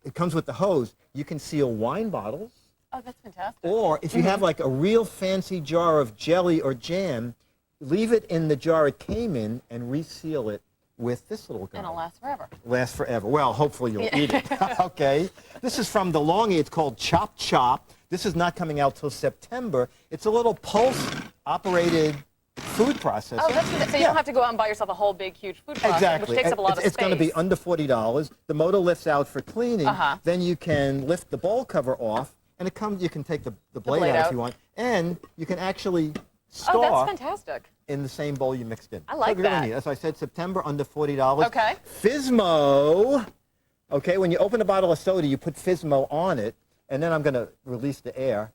[SPEAKER 5] it comes with the hose. You can seal wine bottles.
[SPEAKER 24] Oh, that's fantastic.
[SPEAKER 5] Or if you have like a real fancy jar of jelly or jam, leave it in the jar it came in and reseal it with this little guy.
[SPEAKER 24] And it'll last forever.
[SPEAKER 5] Last forever. Well, hopefully you'll eat it. Okay. This is from DeLonghi. It's called Chop Chop. This is not coming out till September. It's a little pulse-operated food processor.
[SPEAKER 24] Oh, that's good. So you don't have to go out and buy yourself a whole big, huge food processor,
[SPEAKER 5] Exactly.
[SPEAKER 24] which takes up a lot of space.
[SPEAKER 5] It's going to be under $40. The motor lifts out for cleaning. Then you can lift the bowl cover off, and it comes. You can take the blade out if you want, and you can actually store.
[SPEAKER 24] Oh, that's fantastic.
[SPEAKER 5] In the same bowl you mixed in.
[SPEAKER 24] I like
[SPEAKER 5] so really
[SPEAKER 24] that.
[SPEAKER 5] neat. As I said, September under $40.
[SPEAKER 24] Okay.
[SPEAKER 5] Fizmo. Okay, when you open a bottle of soda, you put Fizmo on it, and then I'm going to release the air.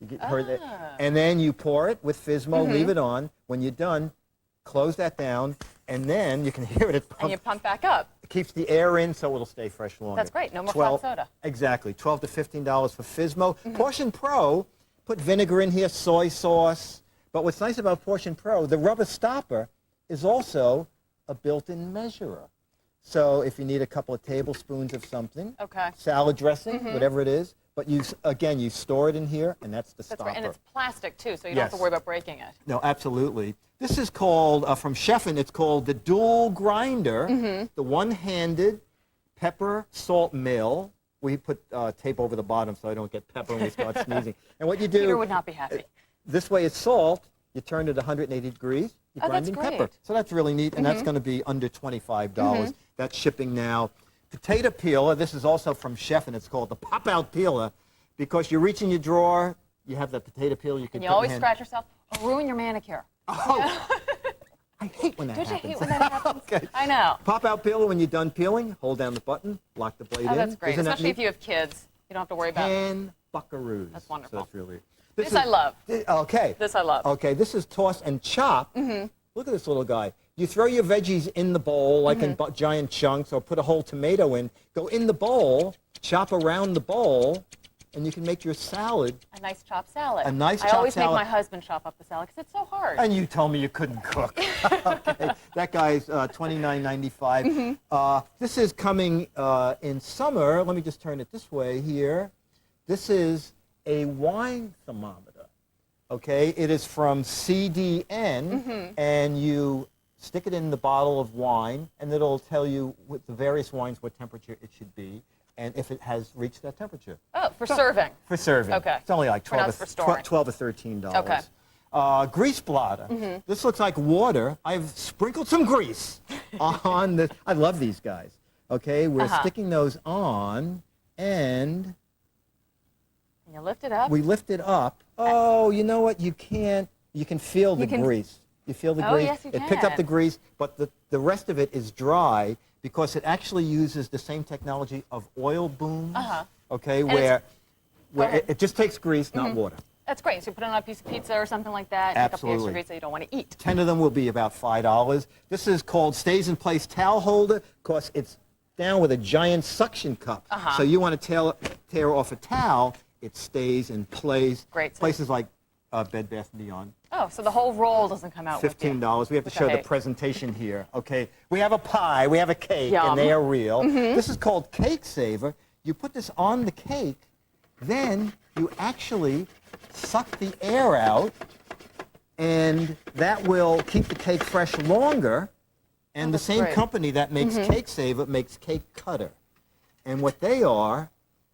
[SPEAKER 5] You heard that? And then you pour it with Fizmo, leave it on. When you're done, close that down, and then you can hear it pump.
[SPEAKER 24] And you pump back up.
[SPEAKER 5] It keeps the air in so it'll stay fresh longer.
[SPEAKER 24] That's great. No more flat soda.
[SPEAKER 5] Exactly. $12 to $15 for Fizmo. Portion Pro, put vinegar in here, soy sauce. But what's nice about Portion Pro, the rubber stopper is also a built-in measurer. So if you need a couple of tablespoons of something,
[SPEAKER 2] Okay.
[SPEAKER 5] salad dressing,
[SPEAKER 2] Mhm.
[SPEAKER 5] whatever it is, but you store it in here, and that's the
[SPEAKER 2] That's
[SPEAKER 5] stopper.
[SPEAKER 2] right. And it's plastic, too, so you don't have to
[SPEAKER 5] Yes.
[SPEAKER 2] worry about breaking it.
[SPEAKER 5] No, absolutely. This is called, from Chefin', it's called the dual grinder,
[SPEAKER 2] Mhm.
[SPEAKER 5] the one-handed pepper salt mill. We put tape over the bottom so I don't get pepper when we start sneezing. And what you do,
[SPEAKER 2] Peter would not be happy.
[SPEAKER 5] this way it's salt, you turn it 180 degrees, you're
[SPEAKER 2] Oh, that's
[SPEAKER 5] grinding pepper.
[SPEAKER 2] great.
[SPEAKER 5] So that's really neat, and that's
[SPEAKER 2] Mhm.
[SPEAKER 5] going to be under $25.
[SPEAKER 2] Mhm.
[SPEAKER 5] That's shipping now. Potato peeler, this is also from Chef, and it's called the pop-out peeler, because you reach in your drawer, you have that potato peeler, you can
[SPEAKER 2] And you
[SPEAKER 5] put
[SPEAKER 2] always
[SPEAKER 5] your hand.
[SPEAKER 2] scratch yourself or ruin your manicure.
[SPEAKER 5] I hate when that
[SPEAKER 2] Don't
[SPEAKER 5] happens.
[SPEAKER 2] you hate when that happens?
[SPEAKER 5] Okay.
[SPEAKER 2] I know.
[SPEAKER 5] Pop-out peeler, when you're done peeling, hold down the button, lock the blade
[SPEAKER 2] Oh,
[SPEAKER 5] in.
[SPEAKER 2] that's great,
[SPEAKER 5] Isn't that
[SPEAKER 2] especially if
[SPEAKER 5] neat?
[SPEAKER 2] you have kids. You don't have to worry about
[SPEAKER 5] Hand buckaroos.
[SPEAKER 2] That's wonderful.
[SPEAKER 5] So that's really.
[SPEAKER 2] This I love.
[SPEAKER 5] Okay.
[SPEAKER 2] This I love.
[SPEAKER 5] Okay, this is toss and chop.
[SPEAKER 2] Mhm.
[SPEAKER 5] Look at this little guy. You throw your veggies in the bowl like in
[SPEAKER 2] Mhm.
[SPEAKER 5] giant chunks, or put a whole tomato in. Go in the bowl, chop around the bowl, and you can make your salad.
[SPEAKER 2] A nice chopped salad.
[SPEAKER 5] A nice
[SPEAKER 2] I
[SPEAKER 5] chopped
[SPEAKER 2] always
[SPEAKER 5] salad.
[SPEAKER 2] make my husband chop up the salad because it's so hard.
[SPEAKER 5] And you told me you couldn't cook. Okay, that guy's $29.95.
[SPEAKER 2] Mhm.
[SPEAKER 5] This is coming in summer. Let me just turn it this way here. This is a wine thermometer. Okay, it is from CDN,
[SPEAKER 2] Mhm.
[SPEAKER 5] and you stick it in the bottle of wine, and it'll tell you with the various wines what temperature it should be, and if it has reached that temperature.
[SPEAKER 2] Oh, for serving.
[SPEAKER 5] For serving.
[SPEAKER 2] Okay.
[SPEAKER 5] It's only like
[SPEAKER 2] For not
[SPEAKER 5] 12
[SPEAKER 2] for storing.
[SPEAKER 5] 12 or $13.
[SPEAKER 2] Okay.
[SPEAKER 5] Grease blotter.
[SPEAKER 2] Mhm.
[SPEAKER 5] This looks like water. I've sprinkled some grease on this. I love these guys. Okay, we're
[SPEAKER 2] Uh-huh.
[SPEAKER 5] sticking those on, and
[SPEAKER 2] You lift it up.
[SPEAKER 5] we lift it up. Oh, you know what? You can feel the
[SPEAKER 2] You can-
[SPEAKER 5] grease. You feel the
[SPEAKER 2] Oh,
[SPEAKER 5] grease?
[SPEAKER 2] yes, you
[SPEAKER 5] It picked up
[SPEAKER 2] can.
[SPEAKER 5] the grease, but the rest of it is dry because it actually uses the same technology of oil booms.
[SPEAKER 2] Uh-huh.
[SPEAKER 5] Okay,
[SPEAKER 2] And
[SPEAKER 5] where
[SPEAKER 2] ahead.
[SPEAKER 5] it just takes grease, not
[SPEAKER 2] Mhm.
[SPEAKER 5] water.
[SPEAKER 2] That's great. So you put it on a piece of pizza or something like that. Take up the
[SPEAKER 5] Absolutely.
[SPEAKER 2] extra grease that you don't want to eat.
[SPEAKER 5] 10 of them will be about $5. This is called Stays in Place Towel Holder because it's down with a giant suction cup.
[SPEAKER 2] Uh-huh.
[SPEAKER 5] So you want to tear off a towel, it stays in place.
[SPEAKER 2] Great.
[SPEAKER 5] Places like Bed Bath & Beyond.
[SPEAKER 2] Oh, so the whole roll doesn't come out with you.
[SPEAKER 5] $15. We have to
[SPEAKER 2] Which I
[SPEAKER 5] show the
[SPEAKER 2] hate.
[SPEAKER 5] presentation here. Okay, we have a pie, we have a cake,
[SPEAKER 2] Yum.
[SPEAKER 5] and they are real.
[SPEAKER 2] Mhm.
[SPEAKER 5] This is called Cake Saver. You put this on the cake, then you actually suck the air out, and that will keep the cake fresh longer. And the
[SPEAKER 2] that's
[SPEAKER 5] same
[SPEAKER 2] great.
[SPEAKER 5] company that makes
[SPEAKER 2] Mhm.
[SPEAKER 5] Cake Saver makes Cake Cutter. And what they are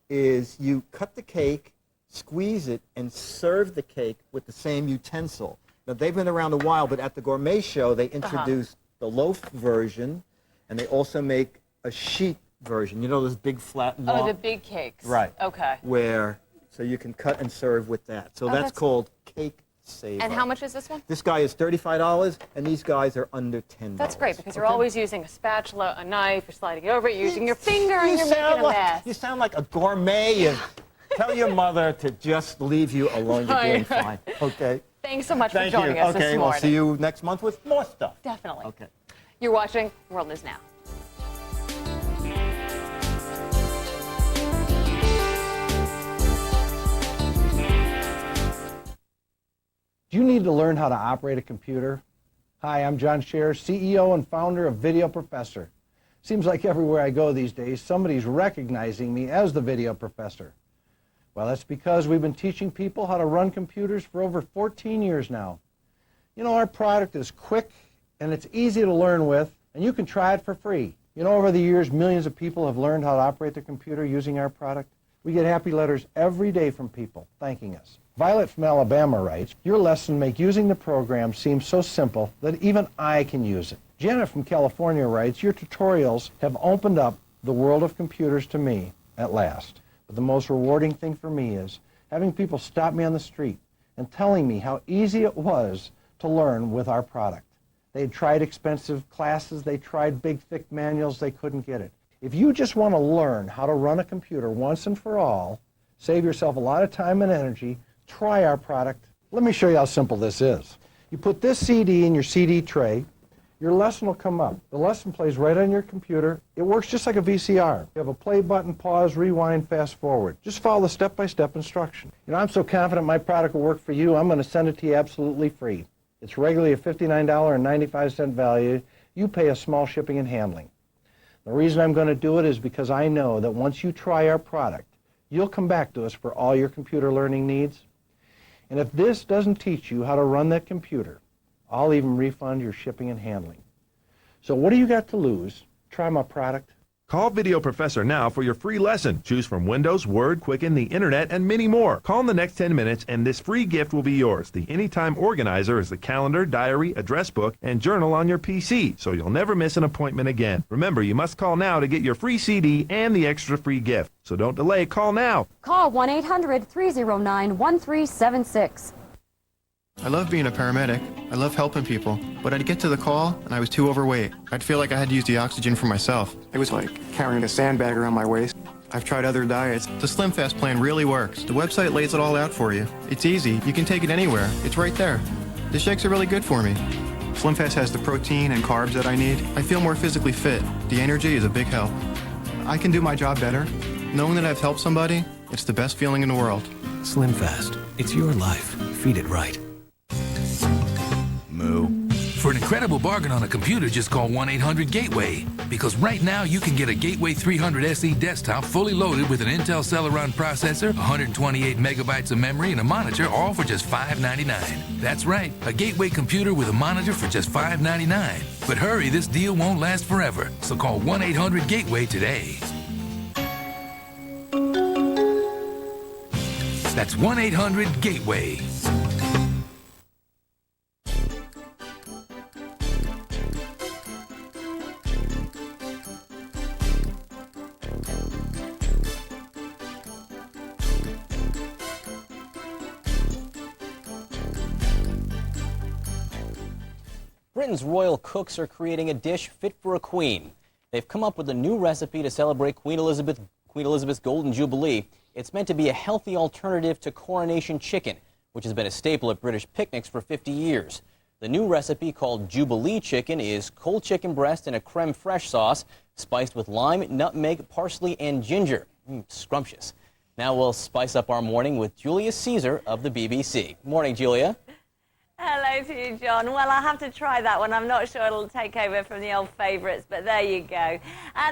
[SPEAKER 5] is you cut the cake, squeeze it, and serve the cake with the same utensil. Now, they've been around a while, but at the Gourmet Show, they introduced the loaf version, and they also make a sheet version. You know those big flat
[SPEAKER 2] Oh,
[SPEAKER 5] long...
[SPEAKER 2] the big cakes.
[SPEAKER 5] Right.
[SPEAKER 2] Okay.
[SPEAKER 5] So you can cut and serve with that. So
[SPEAKER 2] Oh,
[SPEAKER 5] that's
[SPEAKER 2] that's-
[SPEAKER 5] called Cake Saver.
[SPEAKER 2] And how much is this one?
[SPEAKER 5] This guy is $35, and these guys are under $10.
[SPEAKER 2] That's great because you're
[SPEAKER 5] Okay?
[SPEAKER 2] always using a spatula, a knife, you're sliding it over, you're using your finger, and you're
[SPEAKER 5] sound
[SPEAKER 2] making a
[SPEAKER 5] like,
[SPEAKER 2] mess.
[SPEAKER 5] You sound like a gourmet. And tell your mother to just leave you alone. You're doing fine. Okay?
[SPEAKER 2] Thanks so much
[SPEAKER 5] Thank
[SPEAKER 2] for joining
[SPEAKER 5] you.
[SPEAKER 2] us
[SPEAKER 5] Okay,
[SPEAKER 2] this
[SPEAKER 5] we'll
[SPEAKER 2] morning.
[SPEAKER 5] see you next month with more stuff.
[SPEAKER 2] Definitely.
[SPEAKER 5] Okay.
[SPEAKER 2] You're watching World News Now.
[SPEAKER 6] Do you need to learn how to operate a computer? Hi, I'm John Scher, CEO and founder of Video Professor. Seems like everywhere I go these days, somebody's recognizing me as the Video Professor. Well, that's because we've been teaching people how to run computers for over 14 years now. You know, our product is quick and it's easy to learn with, and you can try it for free. You know, over the years, millions of people have learned how to operate their computer using our product. We get happy letters every day from people thanking us. Violet from Alabama writes, your lesson make using the program seem so simple that even I can use it. Janet from California writes, your tutorials have opened up the world of computers to me at last. But the most rewarding thing for me is having people stop me on the street and telling me how easy it was to learn with our product. They had tried expensive classes, they tried big, thick manuals, they couldn't get it. If you just want to learn how to run a computer once and for all, save yourself a lot of time and energy, try our product. Let me show you how simple this is. You put this CD in your CD tray, your lesson will come up. The lesson plays right on your computer. It works just like a VCR. You have a play button, pause, rewind, fast forward. Just follow the step-by-step instruction. You know, I'm so confident my product will work for you, I'm going to send it to you absolutely free. It's regularly a $59.95 value, you pay a small shipping and handling. The reason I'm going to do it is because I know that once you try our product, you'll come back to us for all your computer learning needs. And if this doesn't teach you how to run that computer, I'll even refund your shipping and handling. So what do you got to lose? Try my product.
[SPEAKER 12] Call Video Professor now for your free lesson. Choose from Windows, Word, Quicken, the Internet, and many more. Call in the next 10 minutes and this free gift will be yours. The Anytime Organizer is the calendar, diary, address book, and journal on your PC, so you'll never miss an appointment again. Remember, you must call now to get your free CD and the extra free gift. So don't delay, call now.
[SPEAKER 11] Call 1-800-309-1376.
[SPEAKER 13] I love being a paramedic. I love helping people. But I'd get to the call and I was too overweight. I'd feel like I had to use the oxygen for myself. It was like carrying a sandbag around my waist. I've tried other diets. The Slim Fast plan really works. The website lays it all out for you. It's easy. You can take it anywhere. It's right there. The shakes are really good for me. Slim Fast has the protein and carbs that I need. I feel more physically fit. The energy is a big help. I can do my job better. Knowing that I've helped somebody, it's the best feeling in the world.
[SPEAKER 14] Slim Fast. It's your life. Feed it right.
[SPEAKER 15] Moo. For an incredible bargain on a computer, just call 1-800-GATEWAY. Because right now you can get a Gateway 300 SE desktop fully loaded with an Intel Celeron processor, 128 megabytes of memory, and a monitor, all for just $599. That's right, a Gateway computer with a monitor for just $599. But hurry, this deal won't last forever. So call 1-800-GATEWAY today. That's 1-800-GATEWAY.
[SPEAKER 24] Britain's royal cooks are creating a dish fit for a queen. They've come up with a new recipe to celebrate Queen Elizabeth's Golden Jubilee. It's meant to be a healthy alternative to coronation chicken, which has been a staple at British picnics for 50 years. The new recipe, called Jubilee Chicken, is cold chicken breast in a creme fraiche sauce, spiced with lime, nutmeg, parsley, and ginger. Scrumptious. Now we'll spice up our morning with Julia Caesar of the BBC. Morning, Julia.
[SPEAKER 16] Hello to you, John. Well, I'll have to try that one. I'm not sure it'll take over from the old favourites, but there you go.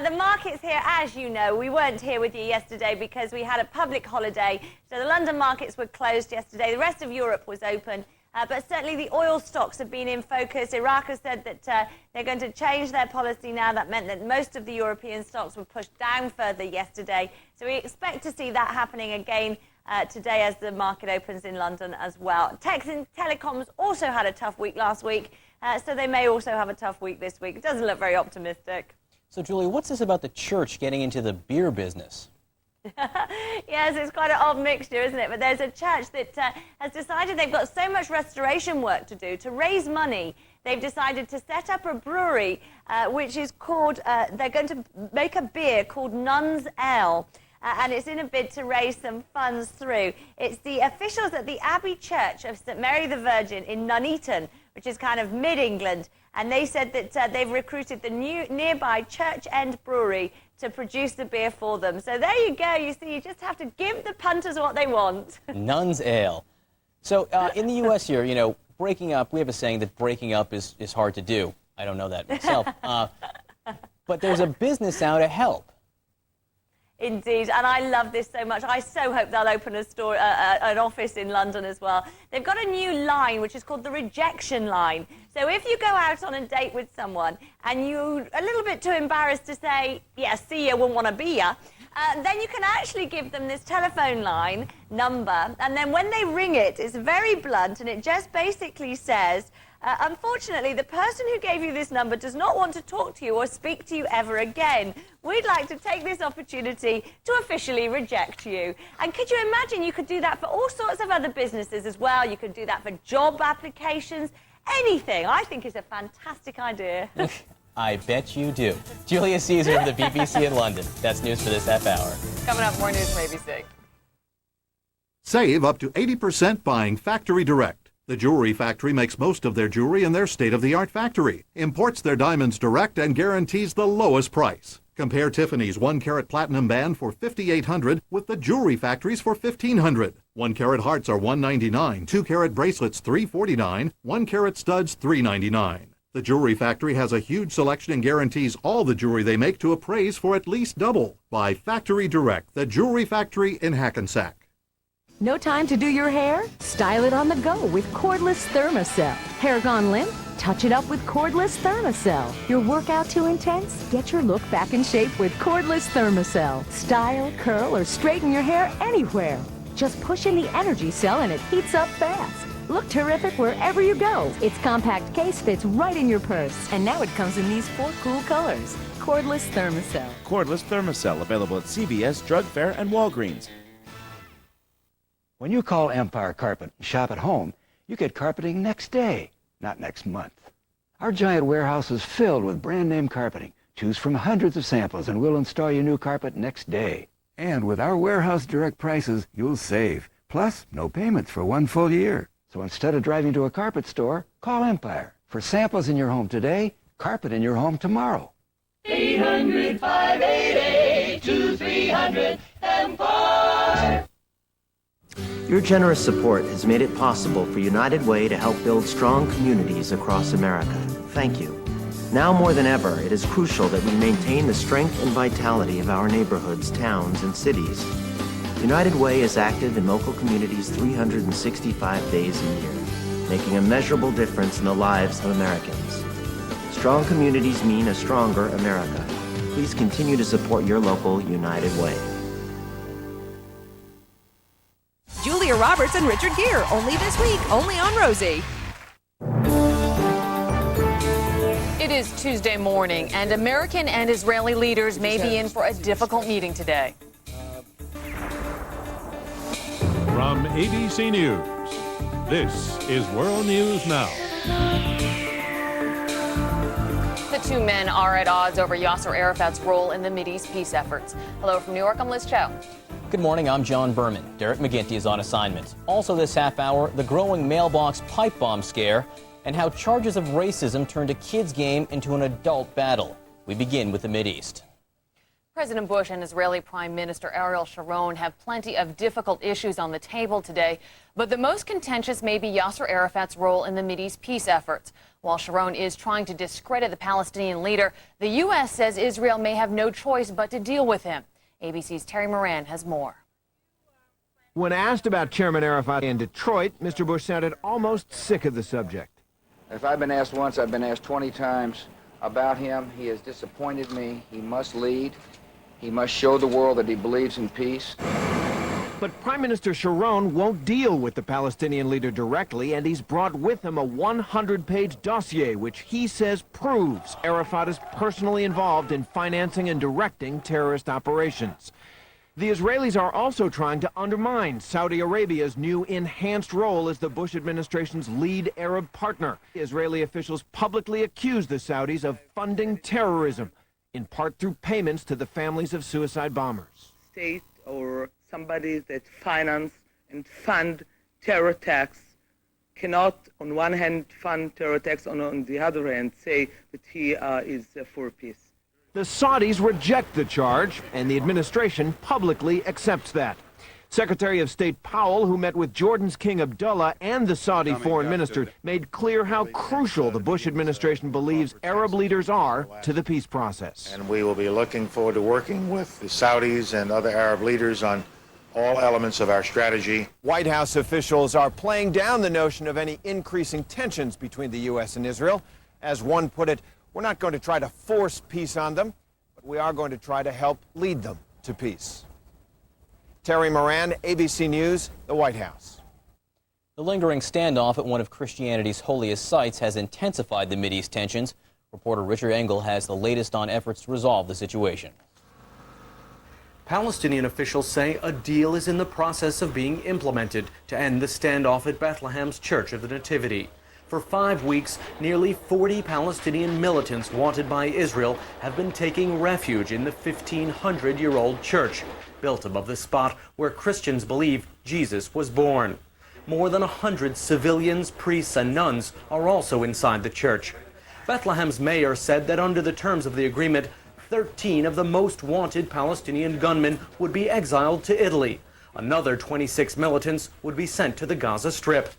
[SPEAKER 16] The markets here, as you know, we weren't here with you yesterday because we had a public holiday. So the London markets were closed yesterday. The rest of Europe was open. But certainly the oil stocks have been in focus. Iraq has said that they're going to change their policy now. That meant that most of the European stocks were pushed down further yesterday. So we expect to see that happening again today as the market opens in London as well. Tech and telecoms also had a tough week last week, so they may also have a tough week this week. It doesn't look very optimistic.
[SPEAKER 24] So, Julia, what's this about the church getting into the beer business?
[SPEAKER 16] Yes, it's quite an odd mixture, isn't it? But there's a church that has decided they've got so much restoration work to do to raise money. They've decided to set up a brewery, which is called, they're going to make a beer called Nun's Ale. And it's in a bid to raise some funds through. It's the officials at the Abbey Church of St Mary the Virgin in Nuneaton, which is kind of mid-England, and they said that they've recruited the nearby Church End Brewery to produce the beer for them. So there you go. You see, you just have to give the punters what they want.
[SPEAKER 24] Nun's Ale. So in the U.S. here, you know, breaking up, we have a saying that breaking up is hard to do. I don't know that myself. But there's a business now to help.
[SPEAKER 16] Indeed, and I love this so much. I so hope they'll open a store, an office in London as well. They've got a new line which is called the rejection line. So if you go out on a date with someone and you're a little bit too embarrassed to say, yeah, see ya, wouldn't want to be ya, then you can actually give them this telephone line number, and then when they ring it, it's very blunt, and it just basically says, unfortunately, the person who gave you this number does not want to talk to you or speak to you ever again. We'd like to take this opportunity to officially reject you. And could you imagine you could do that for all sorts of other businesses as well? You could do that for job applications, anything. I think it's a fantastic idea.
[SPEAKER 24] I bet you do. Julia Caesar of the BBC in London. That's news for this half hour.
[SPEAKER 16] Coming up, more news from ABC.
[SPEAKER 20] Save up to 80% buying factory direct. The Jewelry Factory makes most of their jewelry in their state-of-the-art factory, imports their diamonds direct, and guarantees the lowest price. Compare Tiffany's 1-carat platinum band for $5,800 with the Jewelry Factory's for $1,500. 1-carat hearts are $199, 2-carat bracelets $349, 1-carat studs $399. The Jewelry Factory has a huge selection and guarantees all the jewelry they make to appraise for at least double. Buy Factory Direct, the Jewelry Factory in Hackensack.
[SPEAKER 11] No time to do your hair? Style it on the go with cordless Thermacell. Hair gone limp? Touch it up with cordless Thermacell. Your workout too intense? Get your look back in shape with cordless Thermacell. Style, curl, or straighten your hair anywhere. Just push in the energy cell and it heats up fast. Look terrific wherever you go. Its compact case fits right in your purse. And now it comes in these 4 cool colors. Cordless Thermacell.
[SPEAKER 17] Cordless Thermacell, available at CVS, Drug Fair, and Walgreens.
[SPEAKER 18] When you call Empire Carpet and shop at home, you get carpeting next day, not next month. Our giant warehouse is filled with brand name carpeting. Choose from hundreds of samples and we'll install your new carpet next day. And with our warehouse direct prices, you'll save. Plus, no payments for 1 full year. So instead of driving to a carpet store, call Empire. For samples in your home today, carpet in your home tomorrow.
[SPEAKER 21] 800-588-2300 Empire.
[SPEAKER 22] Your generous support has made it possible for United Way to help build strong communities across America. Thank you. Now more than ever, it is crucial that we maintain the strength and vitality of our neighborhoods, towns, and cities. United Way is active in local communities 365 days a year, making a measurable difference in the lives of Americans. Strong communities mean a stronger America. Please continue to support your local United Way.
[SPEAKER 25] Julia Roberts and Richard Gere, only this week, only on Rosie.
[SPEAKER 23] It is Tuesday morning, and American and Israeli leaders may be in for a difficult meeting today.
[SPEAKER 12] From ABC News, this is World News Now.
[SPEAKER 23] The two men are at odds over Yasser Arafat's role in the Mideast peace efforts. Hello from New York, I'm Liz Cho.
[SPEAKER 24] Good morning, I'm John Berman. Derek McGinty is on assignment. Also this half hour, the growing mailbox pipe bomb scare and how charges of racism turned a kids' game into an adult battle. We begin with the Mideast.
[SPEAKER 23] President Bush and Israeli Prime Minister Ariel Sharon have plenty of difficult issues on the table today, but the most contentious may be Yasser Arafat's role in the Mideast peace efforts. While Sharon is trying to discredit the Palestinian leader, the U.S. says Israel may have no choice but to deal with him. ABC's Terry Moran has more.
[SPEAKER 27] When asked about Chairman Arafat in Detroit, Mr. Bush sounded almost sick of the subject.
[SPEAKER 28] If I've been asked once, I've been asked 20 times about him. He has disappointed me. He must lead. He must show the world that he believes in peace.
[SPEAKER 27] But Prime Minister Sharon won't deal with the Palestinian leader directly, and he's brought with him a 100-page dossier which he says proves Arafat is personally involved in financing and directing terrorist operations. The Israelis are also trying to undermine Saudi Arabia's new enhanced role as the Bush administration's lead Arab partner. Israeli officials publicly accuse the Saudis of funding terrorism, in part through payments to the families of suicide bombers.
[SPEAKER 29] State or somebody that finance and fund terror attacks cannot, on one hand, fund terror attacks, on the other hand, say that he is for peace.
[SPEAKER 27] The Saudis reject the charge, and the administration publicly accepts that. Secretary of State Powell, who met with Jordan's King Abdullah and the Saudi foreign minister, made clear how crucial the Bush administration believes Arab leaders are to the peace process.
[SPEAKER 30] And we will be looking forward to working with the Saudis and other Arab leaders on all elements of our strategy.
[SPEAKER 27] White House officials are playing down the notion of any increasing tensions between the U.S. and Israel. As one put it, we're not going to try to force peace on them, but we are going to try to help lead them to peace. Terry Moran, ABC News, the White House.
[SPEAKER 24] The lingering standoff at one of Christianity's holiest sites has intensified the Mideast tensions. Reporter Richard Engel has the latest on efforts to resolve the situation.
[SPEAKER 31] Palestinian officials say a deal is in the process of being implemented to end the standoff at Bethlehem's Church of the Nativity. For 5 weeks, nearly 40 Palestinian militants wanted by Israel have been taking refuge in the 1,500-year-old church, built above the spot where Christians believe Jesus was born. More than 100 civilians, priests, and nuns are also inside the church. Bethlehem's mayor said that under the terms of the agreement, 13 of the most wanted Palestinian gunmen would be exiled to Italy. Another 26 militants would be sent to the Gaza Strip.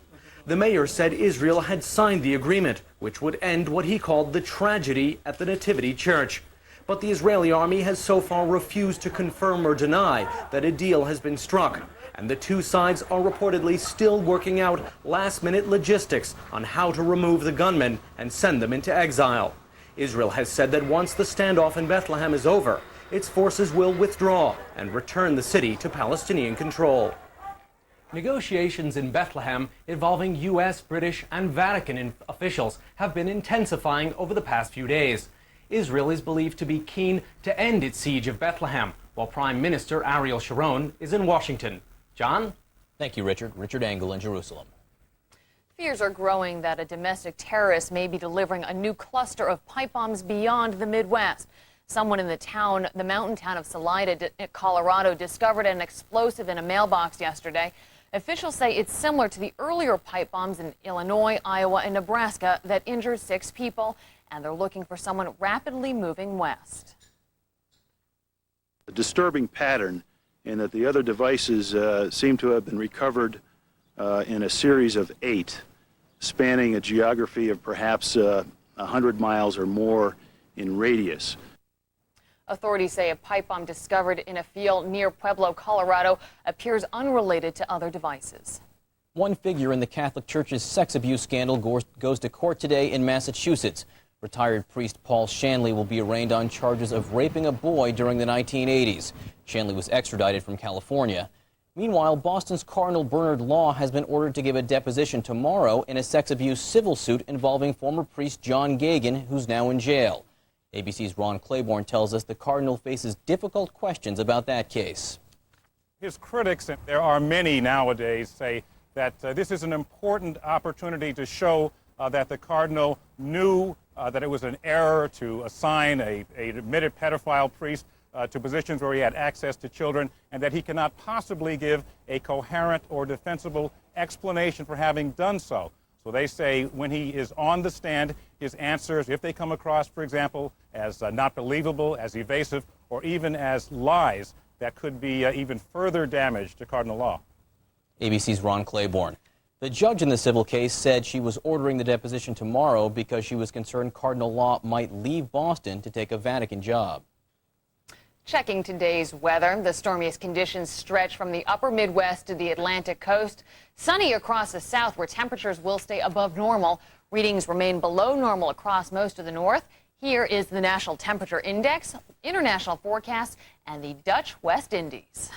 [SPEAKER 31] The mayor said Israel had signed the agreement, which would end what he called the tragedy at the Nativity Church. But the Israeli army has so far refused to confirm or deny that a deal has been struck. And the two sides are reportedly still working out last-minute logistics on how to remove the gunmen and send them into exile. Israel has said that once the standoff in Bethlehem is over, its forces will withdraw and return the city to Palestinian control. Negotiations in Bethlehem involving U.S., British, and Vatican officials have been intensifying over the past few days. Israel is believed to be keen to end its siege of Bethlehem, while Prime Minister Ariel Sharon is in Washington. John?
[SPEAKER 24] Thank you, Richard. Richard Engel in Jerusalem.
[SPEAKER 23] Fears are growing that a domestic terrorist may be delivering a new cluster of pipe bombs beyond the Midwest. Someone in the mountain town of Salida, Colorado, discovered an explosive in a mailbox yesterday. Officials say it's similar to the earlier pipe bombs in Illinois, Iowa, and Nebraska that injured 6 people, and they're looking for someone rapidly moving west.
[SPEAKER 1] A disturbing pattern in that the other devices seem to have been recovered in a series of 8, spanning a geography of perhaps 100 miles or more in radius.
[SPEAKER 23] Authorities say a pipe bomb discovered in a field near Pueblo, Colorado, appears unrelated to other devices.
[SPEAKER 24] One figure in the Catholic Church's sex abuse scandal goes to court today in Massachusetts. Retired priest Paul Shanley will be arraigned on charges of raping a boy during the 1980s. Shanley was extradited from California. Meanwhile, Boston's Cardinal Bernard Law has been ordered to give a deposition tomorrow in a sex abuse civil suit involving former priest John Gagan, who's now in jail. ABC's Ron Claiborne tells us the Cardinal faces difficult questions about that case.
[SPEAKER 2] His critics, and there are many nowadays, say that this is an important opportunity to show that the Cardinal knew that it was an error to assign an admitted pedophile priest to positions where he had access to children, and that he cannot possibly give a coherent or defensible explanation for having done so. So they say when he is on the stand, his answers, if they come across, for example, as not believable, as evasive, or even as lies, that could be even further damage to Cardinal Law.
[SPEAKER 24] ABC's Ron Claiborne. The judge in the civil case said she was ordering the deposition tomorrow because she was concerned Cardinal Law might leave Boston to take a Vatican job.
[SPEAKER 23] Checking today's weather, the stormiest conditions stretch from the upper Midwest to the Atlantic coast. Sunny across the south where temperatures will stay above normal. Readings remain below normal across most of the north. Here is the National Temperature Index, international forecast, and the Dutch West Indies.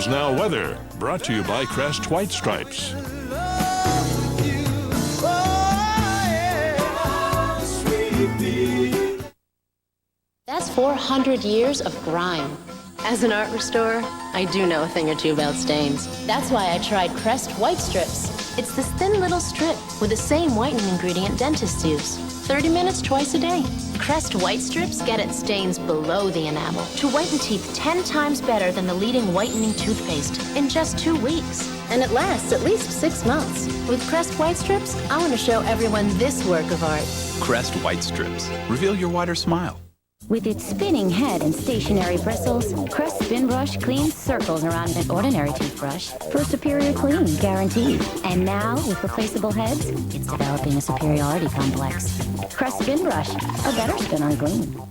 [SPEAKER 3] Now weather, brought to you by Crest White Stripes.
[SPEAKER 4] That's 400 years of grime. As an art restorer, I do know a thing or two about stains. That's why I tried Crest White Strips. It's this thin little strip with the same whitening ingredient dentists use. 30 minutes twice a day. Crest White Strips get at stains below the enamel to whiten teeth 10 times better than the leading whitening toothpaste in just 2 weeks. And it lasts at least 6 months. With Crest White Strips, I want to show everyone this work of art.
[SPEAKER 5] Crest White Strips. Reveal your wider smile.
[SPEAKER 7] With its spinning head and stationary bristles, Crest Spin Brush cleans circles around an ordinary toothbrush for a superior clean, guaranteed. And now, with replaceable heads, it's developing a superiority complex. Crest Spin Brush, a better spin on clean.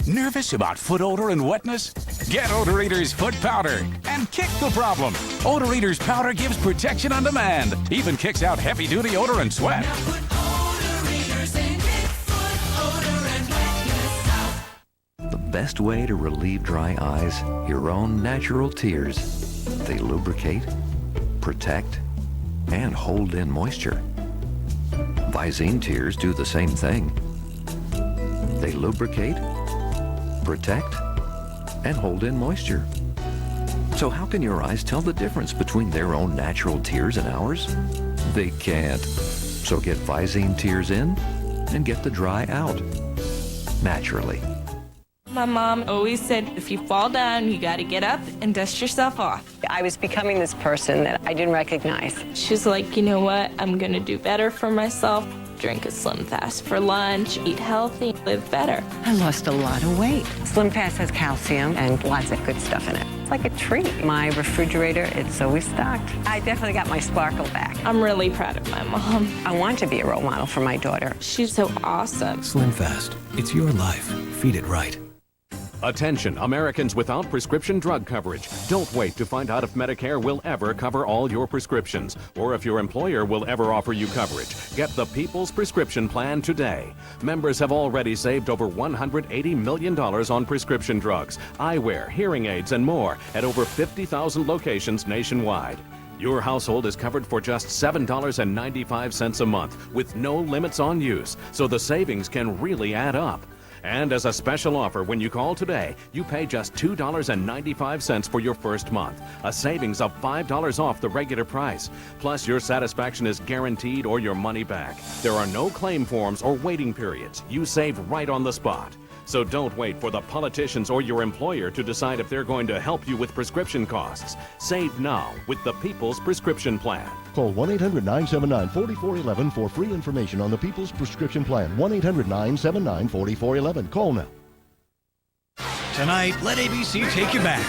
[SPEAKER 8] Nervous about foot odor and wetness? Get Odor Eater's Foot Powder and kick the problem. Odor Eater's powder gives protection on demand, even kicks out heavy-duty odor and sweat.
[SPEAKER 9] The best way to relieve dry eyes, your own natural tears. They lubricate, protect, and hold in moisture. Visine tears do the same thing. They lubricate, protect, and hold in moisture. So how can your eyes tell the difference between their own natural tears and ours? They can't. So get Visine tears in and get the dry out naturally.
[SPEAKER 6] My mom always said, if you fall down, you got to get up and dust yourself off.
[SPEAKER 10] I was becoming this person that I didn't recognize.
[SPEAKER 6] She's like, you know what? I'm going to do better for myself. Drink a Slim Fast for lunch, eat healthy, live better.
[SPEAKER 10] I lost a lot of weight. Slim Fast has calcium and lots of good stuff in it. It's like a treat. My refrigerator, it's always stocked. I definitely got my sparkle back.
[SPEAKER 6] I'm really proud of my mom.
[SPEAKER 10] I want to be a role model for my daughter.
[SPEAKER 6] She's so awesome.
[SPEAKER 11] Slim Fast. It's your life. Feed it right.
[SPEAKER 13] Attention, Americans without prescription drug coverage. Don't wait to find out if Medicare will ever cover all your prescriptions or if your employer will ever offer you coverage. Get the People's Prescription Plan today. Members have already saved over $180 million on prescription drugs, eyewear, hearing aids, and more at over 50,000 locations nationwide. Your household is covered for just $7.95 a month with no limits on use, so the savings can really add up. And as a special offer, when you call today, you pay just $2.95 for your first month, a savings of $5 off the regular price. Plus, your satisfaction is guaranteed or your money back. There are no claim forms or waiting periods. You save right on the spot. So don't wait for the politicians or your employer to decide if they're going to help you with prescription costs. Save now with the People's Prescription Plan.
[SPEAKER 14] Call 1-800-979-4411 for free information on the People's Prescription Plan. 1-800-979-4411. Call now.
[SPEAKER 15] Tonight, let ABC take you back.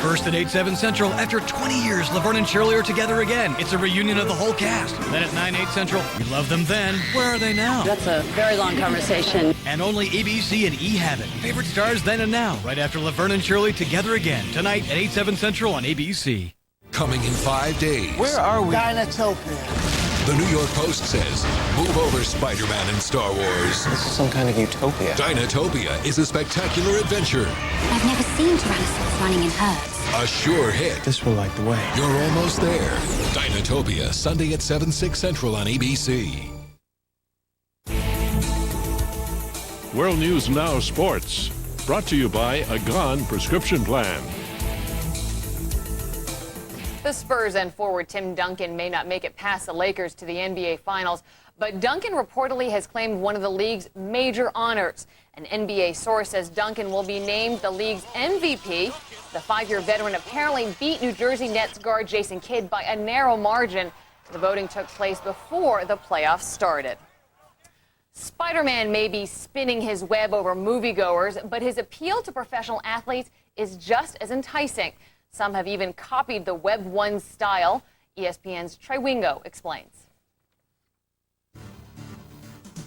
[SPEAKER 15] First at 8/7 Central, after 20 years, Laverne and Shirley are together again. It's a reunion of the whole cast. Then at 9/8 Central, we loved them then. Where are they now?
[SPEAKER 10] That's a very long conversation.
[SPEAKER 15] And only ABC and E have it. Favorite stars then and now, right after Laverne and Shirley together again. Tonight at 8/7 Central on ABC.
[SPEAKER 16] Coming in 5 days.
[SPEAKER 17] Where are we? Dinotopia.
[SPEAKER 16] The New York Post says, move over Spider-Man and Star Wars.
[SPEAKER 17] This is some kind of utopia.
[SPEAKER 16] Dinotopia is a spectacular adventure.
[SPEAKER 19] I've never seen Tyrannosaurs running in herds.
[SPEAKER 16] A sure hit.
[SPEAKER 17] This will light the way.
[SPEAKER 16] You're almost there. Dinotopia, Sunday at 7/6 Central on ABC.
[SPEAKER 3] World News Now Sports. Brought to you by a Gone Prescription Plan.
[SPEAKER 23] The Spurs and forward Tim Duncan may not make it past the Lakers to the NBA Finals, but Duncan reportedly has claimed one of the league's major honors. An NBA source says Duncan will be named the league's MVP. The 5-year veteran apparently beat New Jersey Nets guard Jason Kidd by a narrow margin. The voting took place before the playoffs started. Spider-Man may be spinning his web over moviegoers, but his appeal to professional athletes is just as enticing. Some have even copied the Web 1 style. ESPN's Trey Wingo explains.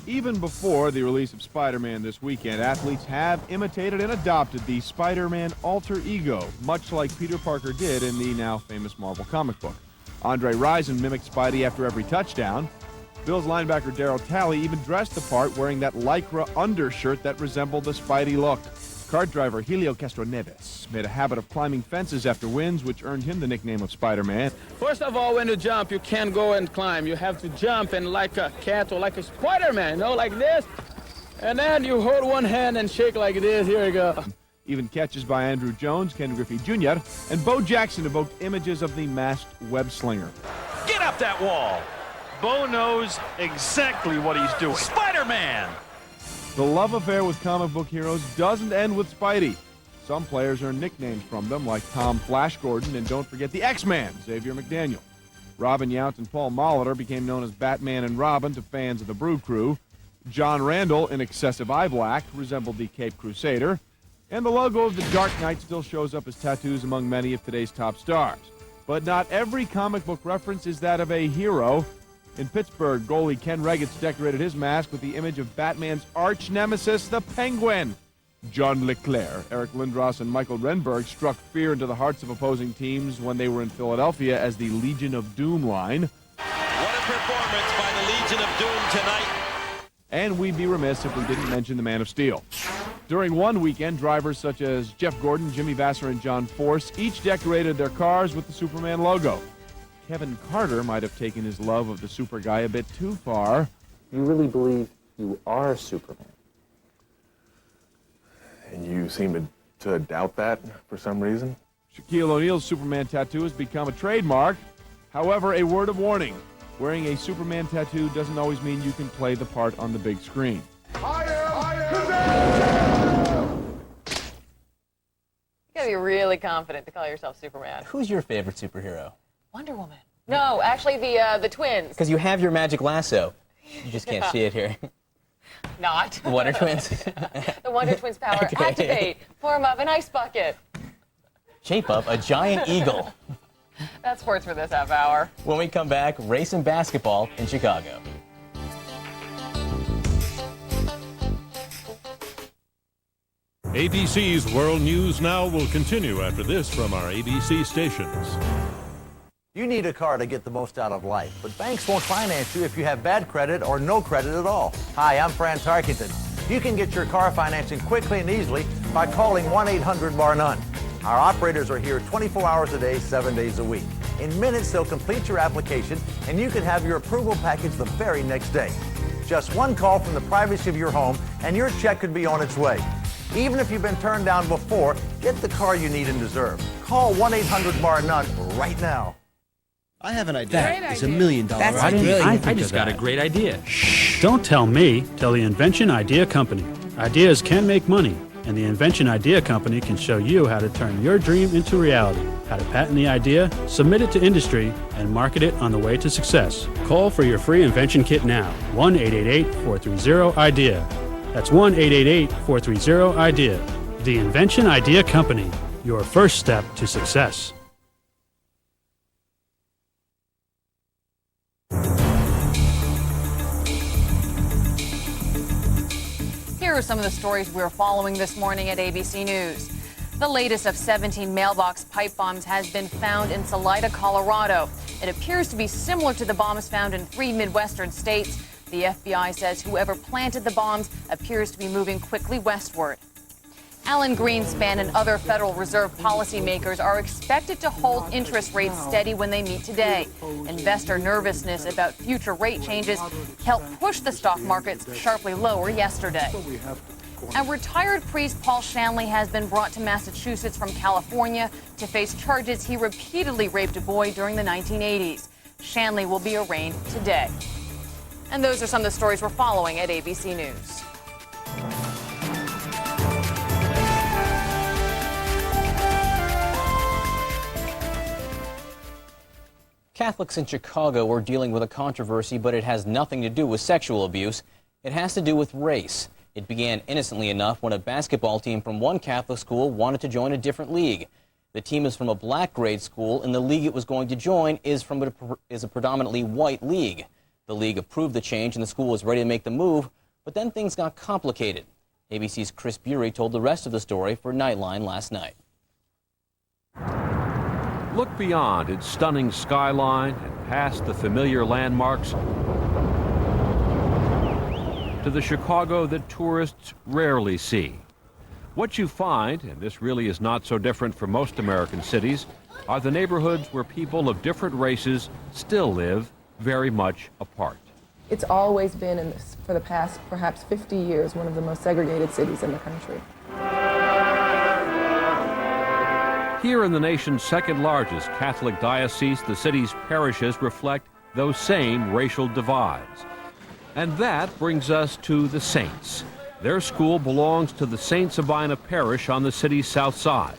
[SPEAKER 20] Even before the release of Spider-Man this weekend, athletes have imitated and adopted the Spider-Man alter ego, much like Peter Parker did in the now famous Marvel comic book. Andre Rison mimicked Spidey after every touchdown. Bills linebacker Darryl Talley even dressed the part wearing that Lycra undershirt that resembled the Spidey look. Kart driver Helio Castroneves made a habit of climbing fences after wins, which earned him the nickname of Spider-Man.
[SPEAKER 26] First of all, when you jump, you can't go and climb. You have to jump and like a cat or like a Spider-Man, you know, like this. And then you hold one hand and shake like this. Here you go.
[SPEAKER 20] Even catches by Andrew Jones, Ken Griffey Jr., and Bo Jackson evoked images of the masked web slinger.
[SPEAKER 32] Get up that wall! Bo knows exactly what he's doing. Spider-Man!
[SPEAKER 20] The love affair with comic book heroes doesn't end with Spidey. Some players earn nicknames from them, like Tom Flash Gordon, and don't forget the X-Man, Xavier McDaniel. Robin Yount and Paul Molitor became known as Batman and Robin to fans of the Brew Crew. John Randall, in excessive eye black, resembled the Cape Crusader. And the logo of the Dark Knight still shows up as tattoos among many of today's top stars. But not every comic book reference is that of a hero. In Pittsburgh, goalie Ken Regitz decorated his mask with the image of Batman's arch nemesis, the Penguin. John Leclerc, Eric Lindros, and Michael Renberg struck fear into the hearts of opposing teams when they were in Philadelphia as the Legion of Doom line.
[SPEAKER 32] What a performance by the Legion of Doom tonight.
[SPEAKER 20] And we'd be remiss if we didn't mention the Man of Steel. During one weekend, drivers such as Jeff Gordon, Jimmy Vasser, and John Force each decorated their cars with the Superman logo. Kevin Carter might have taken his love of the super guy a bit too far.
[SPEAKER 33] You really believe you are Superman?
[SPEAKER 34] And you seem to doubt that for some reason?
[SPEAKER 20] Shaquille O'Neal's Superman tattoo has become a trademark. However, a word of warning. wearing a Superman tattoo doesn't always mean you can play the part on the big screen.
[SPEAKER 23] You gotta be really confident to call yourself Superman.
[SPEAKER 1] Who's your favorite superhero?
[SPEAKER 23] Wonder Woman. No, actually the twins.
[SPEAKER 1] Because you have your magic lasso. You just can't see it here.
[SPEAKER 23] Not.
[SPEAKER 1] The Wonder Twins.
[SPEAKER 23] The Wonder Twins power.
[SPEAKER 1] Okay.
[SPEAKER 23] Activate. Form of an ice bucket.
[SPEAKER 1] Shape up a giant eagle.
[SPEAKER 23] That's sports for this half hour.
[SPEAKER 1] When we come back, race and basketball in Chicago.
[SPEAKER 3] ABC's World News Now will continue after this from our ABC stations.
[SPEAKER 2] You need a car to get the most out of life, but banks won't finance you if you have bad credit or no credit at all. Hi, I'm Fran Tarkington. You can get your car financing quickly and easily by calling 1-800-BAR-NONE. Our operators are here 24 hours a day, 7 days a week. In minutes, they'll complete your application, and you can have your approval package the very next day. Just one call from the privacy of your home, and your check could be on its way. Even if you've been turned down before, get the car you need and deserve. Call 1-800-BAR-NONE right now.
[SPEAKER 11] I have an idea. That is $1 million.
[SPEAKER 4] I just got a great idea. Shh. Don't tell me. Tell the Invention Idea Company. Ideas can make money, and the Invention Idea Company can show you how to turn your dream into reality, how to patent the idea, submit it to industry, and market it on the way to success. Call for your free invention kit now. 1-888-430-IDEA. That's 1-888-430-IDEA. The Invention Idea Company. Your first step to success.
[SPEAKER 23] Here are some of the stories we're following this morning at ABC News. The latest of 17 mailbox pipe bombs has been found in Salida, Colorado. It appears to be similar to the bombs found in 3 Midwestern states. The FBI says whoever planted the bombs appears to be moving quickly westward. Alan Greenspan and other Federal Reserve policymakers are expected to hold interest rates steady when they meet today. Investor nervousness about future rate changes helped push the stock markets sharply lower yesterday. A retired priest, Paul Shanley, has been brought to Massachusetts from California to face charges he repeatedly raped a boy during the 1980s. Shanley will be arraigned today. And those are some of the stories we're following at ABC News.
[SPEAKER 1] Catholics in Chicago are dealing with a controversy, but it has nothing to do with sexual abuse. It has to do with race. It began innocently enough when a basketball team from one Catholic school wanted to join a different league. The team is from a black grade school, and the league it was going to join is a predominantly white league. The league approved the change, and the school was ready to make the move, but then things got complicated. ABC's Chris Bury told the rest of the story for Nightline last night.
[SPEAKER 13] Look beyond its stunning skyline and past the familiar landmarks to the Chicago that tourists rarely see. What you find, and this really is not so different from most American cities, are the neighborhoods where people of different races still live very much apart.
[SPEAKER 12] It's always been, for the past perhaps 50 years, one of the most segregated cities in the country.
[SPEAKER 13] Here in the nation's second largest Catholic diocese, the city's parishes reflect those same racial divides. And that brings us to the Saints. Their school belongs to the St. Sabina Parish on the city's south side.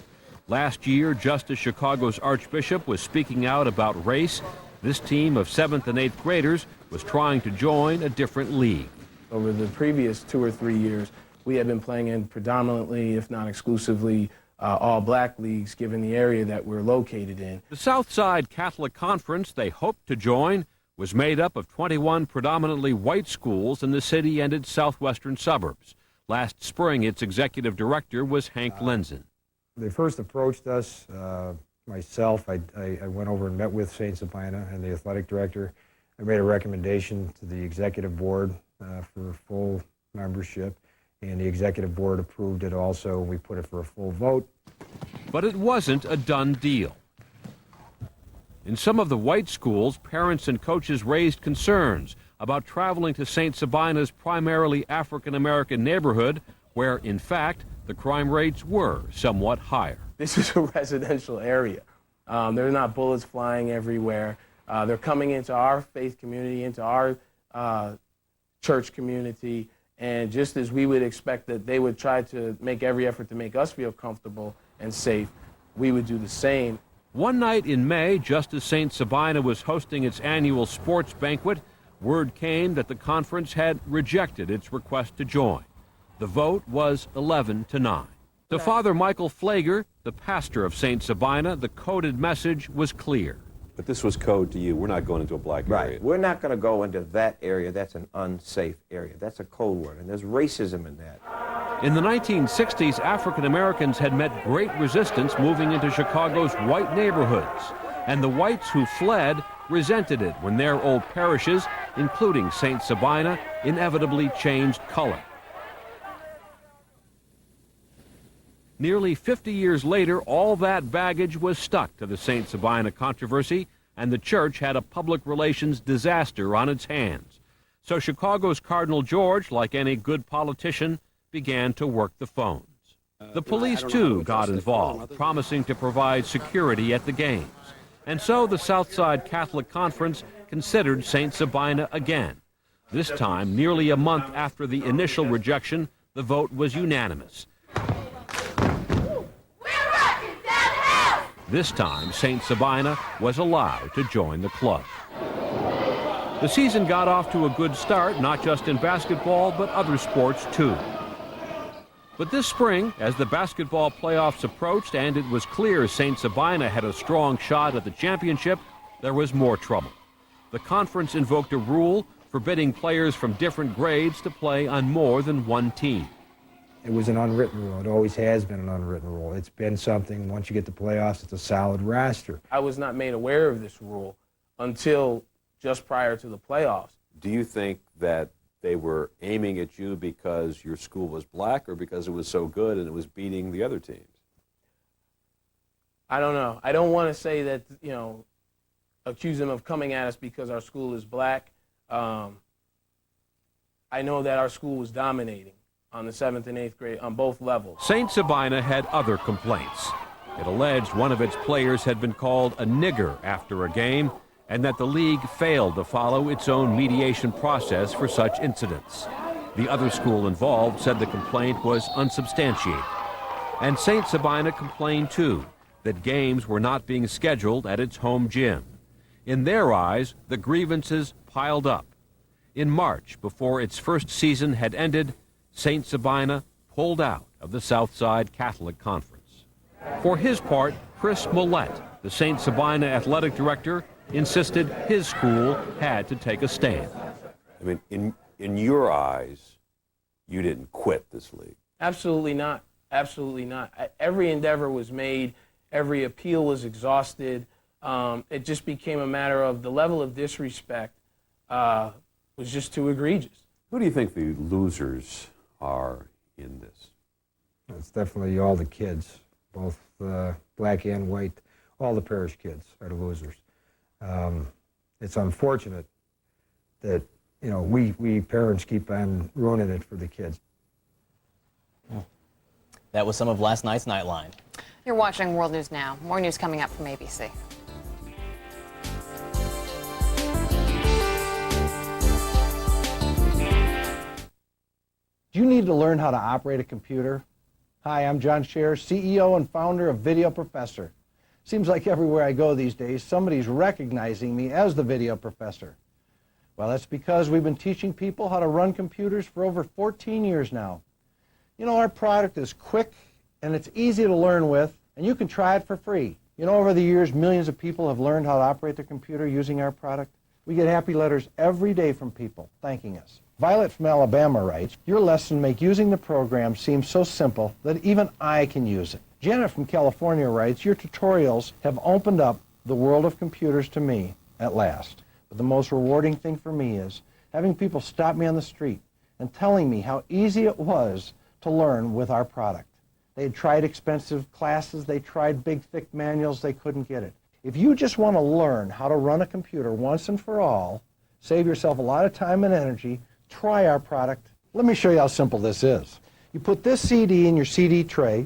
[SPEAKER 13] Last year, just as Chicago's Archbishop was speaking out about race, this team of 7th and 8th graders was trying to join a different league.
[SPEAKER 18] Over the previous 2 or 3 years, we have been playing in predominantly, if not exclusively, all black leagues, given the area that we're located in.
[SPEAKER 13] The Southside Catholic Conference they hoped to join was made up of 21 predominantly white schools in the city and its southwestern suburbs. Last spring, its executive director was Hank Lenzen.
[SPEAKER 21] They first approached us, myself, I went over and met with St. Sabina and the athletic director. I made a recommendation to the executive board for full membership, and the executive board approved it also. We put it for a full vote.
[SPEAKER 13] But it wasn't a done deal. In some of the white schools, parents and coaches raised concerns about traveling to St. Sabina's primarily African-American neighborhood, where, in fact, the crime rates were somewhat higher.
[SPEAKER 18] This is a residential area. There are not bullets flying everywhere. They're coming into our faith community, into our church community, and just as we would expect that they would try to make every effort to make us feel comfortable and safe, we would do the same.
[SPEAKER 5] One night in May, just as St. Sabina was hosting its annual sports banquet, word came that the conference had rejected its request to join. The vote was 11-9. To Father Michael Flager, the pastor of St. Sabina, the coded message was clear.
[SPEAKER 6] But this was code to you. We're not going into a black area.
[SPEAKER 7] Right. We're not going to go into that area. That's an unsafe area. That's a code word, and there's racism in that.
[SPEAKER 5] In the 1960s, African Americans had met great resistance moving into Chicago's white neighborhoods, and the whites who fled resented it when their old parishes, including St. Sabina, inevitably changed color. Nearly 50 years later, all that baggage was stuck to the St. Sabina controversy, and the church had a public relations disaster on its hands. So Chicago's Cardinal George, like any good politician, began to work the phones. The police, too, got involved, promising to provide security at the games. And so the Southside Catholic Conference considered St. Sabina again. This time, nearly a month after the initial rejection, the vote was unanimous. This time, St. Sabina was allowed to join the club. The season got off to a good start, not just in basketball, but other sports too. But this spring, as the basketball playoffs approached and it was clear St. Sabina had a strong shot at the championship, there was more trouble. The conference invoked a rule forbidding players from different grades to play on more than one team.
[SPEAKER 21] It was an unwritten rule. It always has been an unwritten rule. It's been something, once you get to playoffs, it's a solid roster.
[SPEAKER 18] I was not made aware of this rule until just prior to the playoffs.
[SPEAKER 6] Do you think that they were aiming at you because your school was black or because it was so good and it was beating the other teams?
[SPEAKER 18] I don't know. I don't want to say that, accuse them of coming at us because our school is black. I know that our school was dominating on the 7th and 8th grade, on both levels.
[SPEAKER 5] St. Sabina had other complaints. It alleged one of its players had been called a nigger after a game, and that the league failed to follow its own mediation process for such incidents. The other school involved said the complaint was unsubstantiated. And St. Sabina complained too, that games were not being scheduled at its home gym. In their eyes, the grievances piled up. In March, before its first season had ended, St. Sabina pulled out of the Southside Catholic Conference. For his part, Chris Millette, the St. Sabina athletic director, insisted his school had to take a stand.
[SPEAKER 6] I mean, in your eyes, you didn't quit this league.
[SPEAKER 18] Absolutely not. Absolutely not. Every endeavor was made. Every appeal was exhausted. It just became a matter of the level of disrespect was just too egregious.
[SPEAKER 6] Who do you think the losers are in this?
[SPEAKER 21] It's definitely all the kids, both black and white. All the parish kids are the losers. It's unfortunate that, we parents keep on ruining it for the kids.
[SPEAKER 1] That was some of last night's Nightline.
[SPEAKER 23] You're watching World News Now. More news coming up from ABC.
[SPEAKER 8] Do you need to learn how to operate a computer? Hi, I'm John Scher, CEO and founder of Video Professor. Seems like everywhere I go these days, somebody's recognizing me as the Video Professor. Well, that's because we've been teaching people how to run computers for over 14 years now. Our product is quick and it's easy to learn with, and you can try it for free. Over the years, millions of people have learned how to operate their computer using our product. We get happy letters every day from people thanking us. Violet from Alabama writes, your lesson make using the program seem so simple that even I can use it. Janet from California writes, your tutorials have opened up the world of computers to me at last. But the most rewarding thing for me is having people stop me on the street and telling me how easy it was to learn with our product. They had tried expensive classes, they tried big, thick manuals, they couldn't get it. If you just want to learn how to run a computer once and for all, save yourself a lot of time and energy, try our product. Let me show you how simple this is. You put this CD in your CD tray,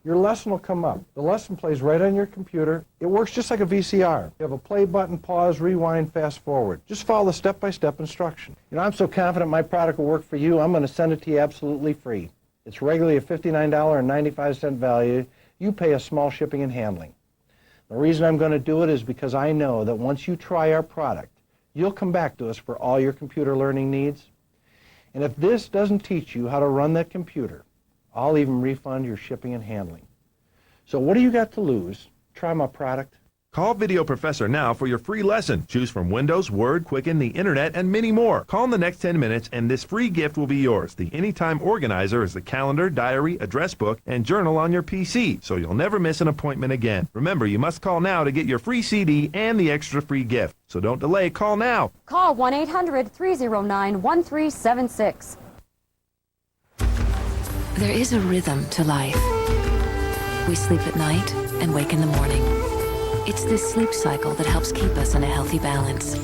[SPEAKER 8] Your lesson will come up. The lesson plays right on your computer. It works just like a VCR. You have a play button, pause, rewind, fast forward. Just follow the step-by-step instruction. You know, I'm so confident my product will work for you, I'm going to send it to you absolutely free. It's regularly a $59.95 value. You pay a small shipping and handling. The reason I'm going to do it is because I know that once you try our product, you'll come back to us for all your computer learning needs. And if this doesn't teach you how to run that computer, I'll even refund your shipping and handling. So what do you got to lose? Try my product.
[SPEAKER 20] Call Video Professor now for your free lesson. Choose from Windows, Word, Quicken, the Internet, and many more. Call in the next 10 minutes and this free gift will be yours. The Anytime Organizer is the calendar, diary, address book, and journal on your PC, so you'll never miss an appointment again. Remember, you must call now to get your free CD and the extra free gift. So don't delay, call now.
[SPEAKER 9] Call 1-800-309-1376.
[SPEAKER 10] There is a rhythm to life. We sleep at night and wake in the morning. It's this sleep cycle that helps keep us in a healthy balance.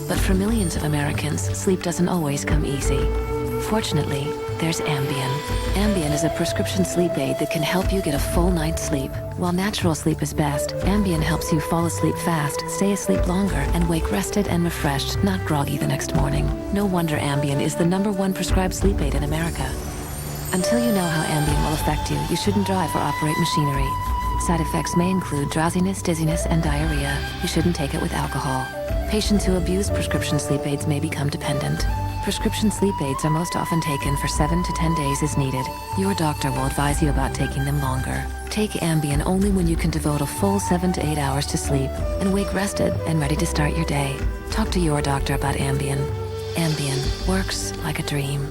[SPEAKER 10] But for millions of Americans, sleep doesn't always come easy. Fortunately, there's Ambien. Ambien is a prescription sleep aid that can help you get a full night's sleep. While natural sleep is best, Ambien helps you fall asleep fast, stay asleep longer, and wake rested and refreshed, not groggy the next morning. No wonder Ambien is the #1 prescribed sleep aid in America. Until you know how Ambien will affect you, you shouldn't drive or operate machinery. Side effects may include drowsiness, dizziness, and diarrhea. You shouldn't take it with alcohol. Patients who abuse prescription sleep aids may become dependent. Prescription sleep aids are most often taken for 7 to 10 days as needed. Your doctor will advise you about taking them longer. Take Ambien only when you can devote a full 7 to 8 hours to sleep and wake rested and ready to start your day. Talk to your doctor about Ambien. Ambien works like a dream.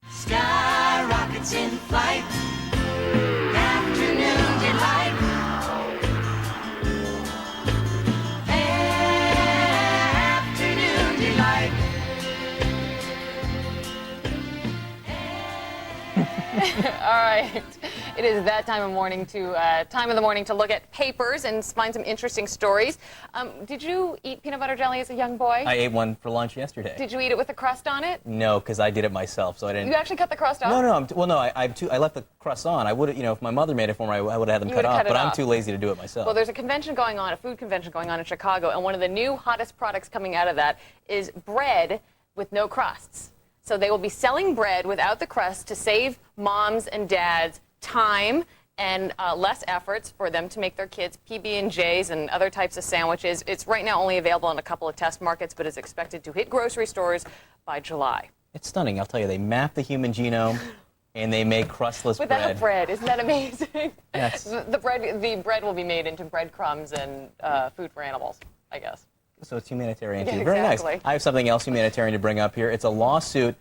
[SPEAKER 14] Sky rockets in flight. Afternoon delight. Afternoon delight.
[SPEAKER 23] All right. It is that time of the morning to look at papers and find some interesting stories. Did you eat peanut butter jelly as a young boy?
[SPEAKER 1] I ate one for lunch yesterday.
[SPEAKER 23] Did you eat it with a crust on it?
[SPEAKER 1] No, because I did it myself, so I didn't.
[SPEAKER 23] You actually cut the crust off?
[SPEAKER 1] No. Well, no. I left the crust on. I would have, if my mother made it for me, I would have had them cut off. But I'm too lazy to do it myself.
[SPEAKER 23] Well, there's a convention going on, a food convention going on in Chicago, and one of the new hottest products coming out of that is bread with no crusts. So they will be selling bread without the crust to save moms and dads time and less efforts for them to make their kids PB&Js and other types of sandwiches. It's right now only available in a couple of test markets, but is expected to hit grocery stores by July.
[SPEAKER 1] It's stunning. I'll tell you, they map the human genome and they make crustless
[SPEAKER 23] without bread. Isn't that amazing?
[SPEAKER 1] Yes.
[SPEAKER 23] The bread will be made into breadcrumbs and food for animals, I guess.
[SPEAKER 1] So it's humanitarian, too.
[SPEAKER 23] Yeah,
[SPEAKER 1] Very
[SPEAKER 23] exactly.
[SPEAKER 1] nice. I have something else humanitarian to bring up here. It's a lawsuit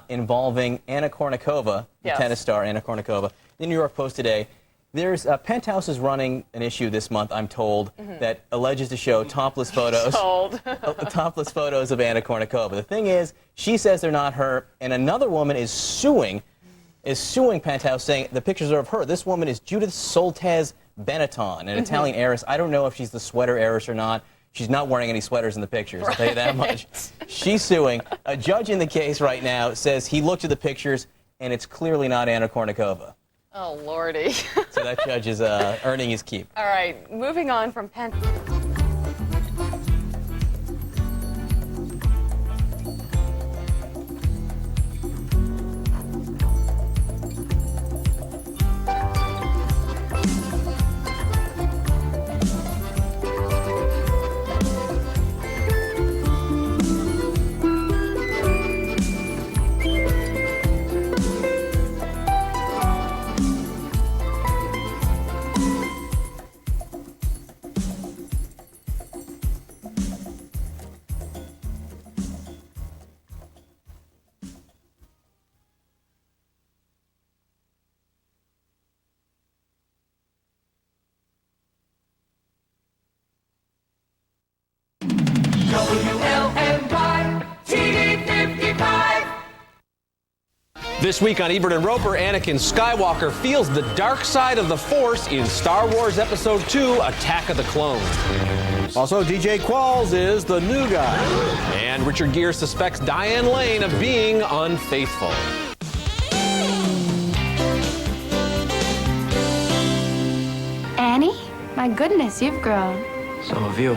[SPEAKER 1] involving Anna Kournikova, the tennis star Anna Kournikova. The New York Post today. There's Penthouse is running an issue this month, I'm told, that alleges to show topless photos. Topless photos of Anna Kournikova. The thing is, she says they're not her, and another woman is suing Penthouse, saying the pictures are of her. This woman is Judith Soltesz Benetton, an Italian heiress. I don't know if she's the sweater heiress or not. She's not wearing any sweaters in the pictures, I'll tell you that much. She's suing. A judge in the case right now says he looked at the pictures, and it's clearly not Anna Kournikova.
[SPEAKER 23] Oh, Lordy.
[SPEAKER 1] So that judge is earning his keep.
[SPEAKER 23] All right, moving on from
[SPEAKER 14] WLNY TV 55.
[SPEAKER 15] This week on Ebert and Roper, Anakin Skywalker feels the dark side of the Force in Star Wars Episode 2, Attack of the Clones.
[SPEAKER 17] Also, DJ Qualls is the new guy.
[SPEAKER 15] And Richard Gere suspects Diane Lane of being unfaithful.
[SPEAKER 9] My goodness, you've grown.
[SPEAKER 16] So have you.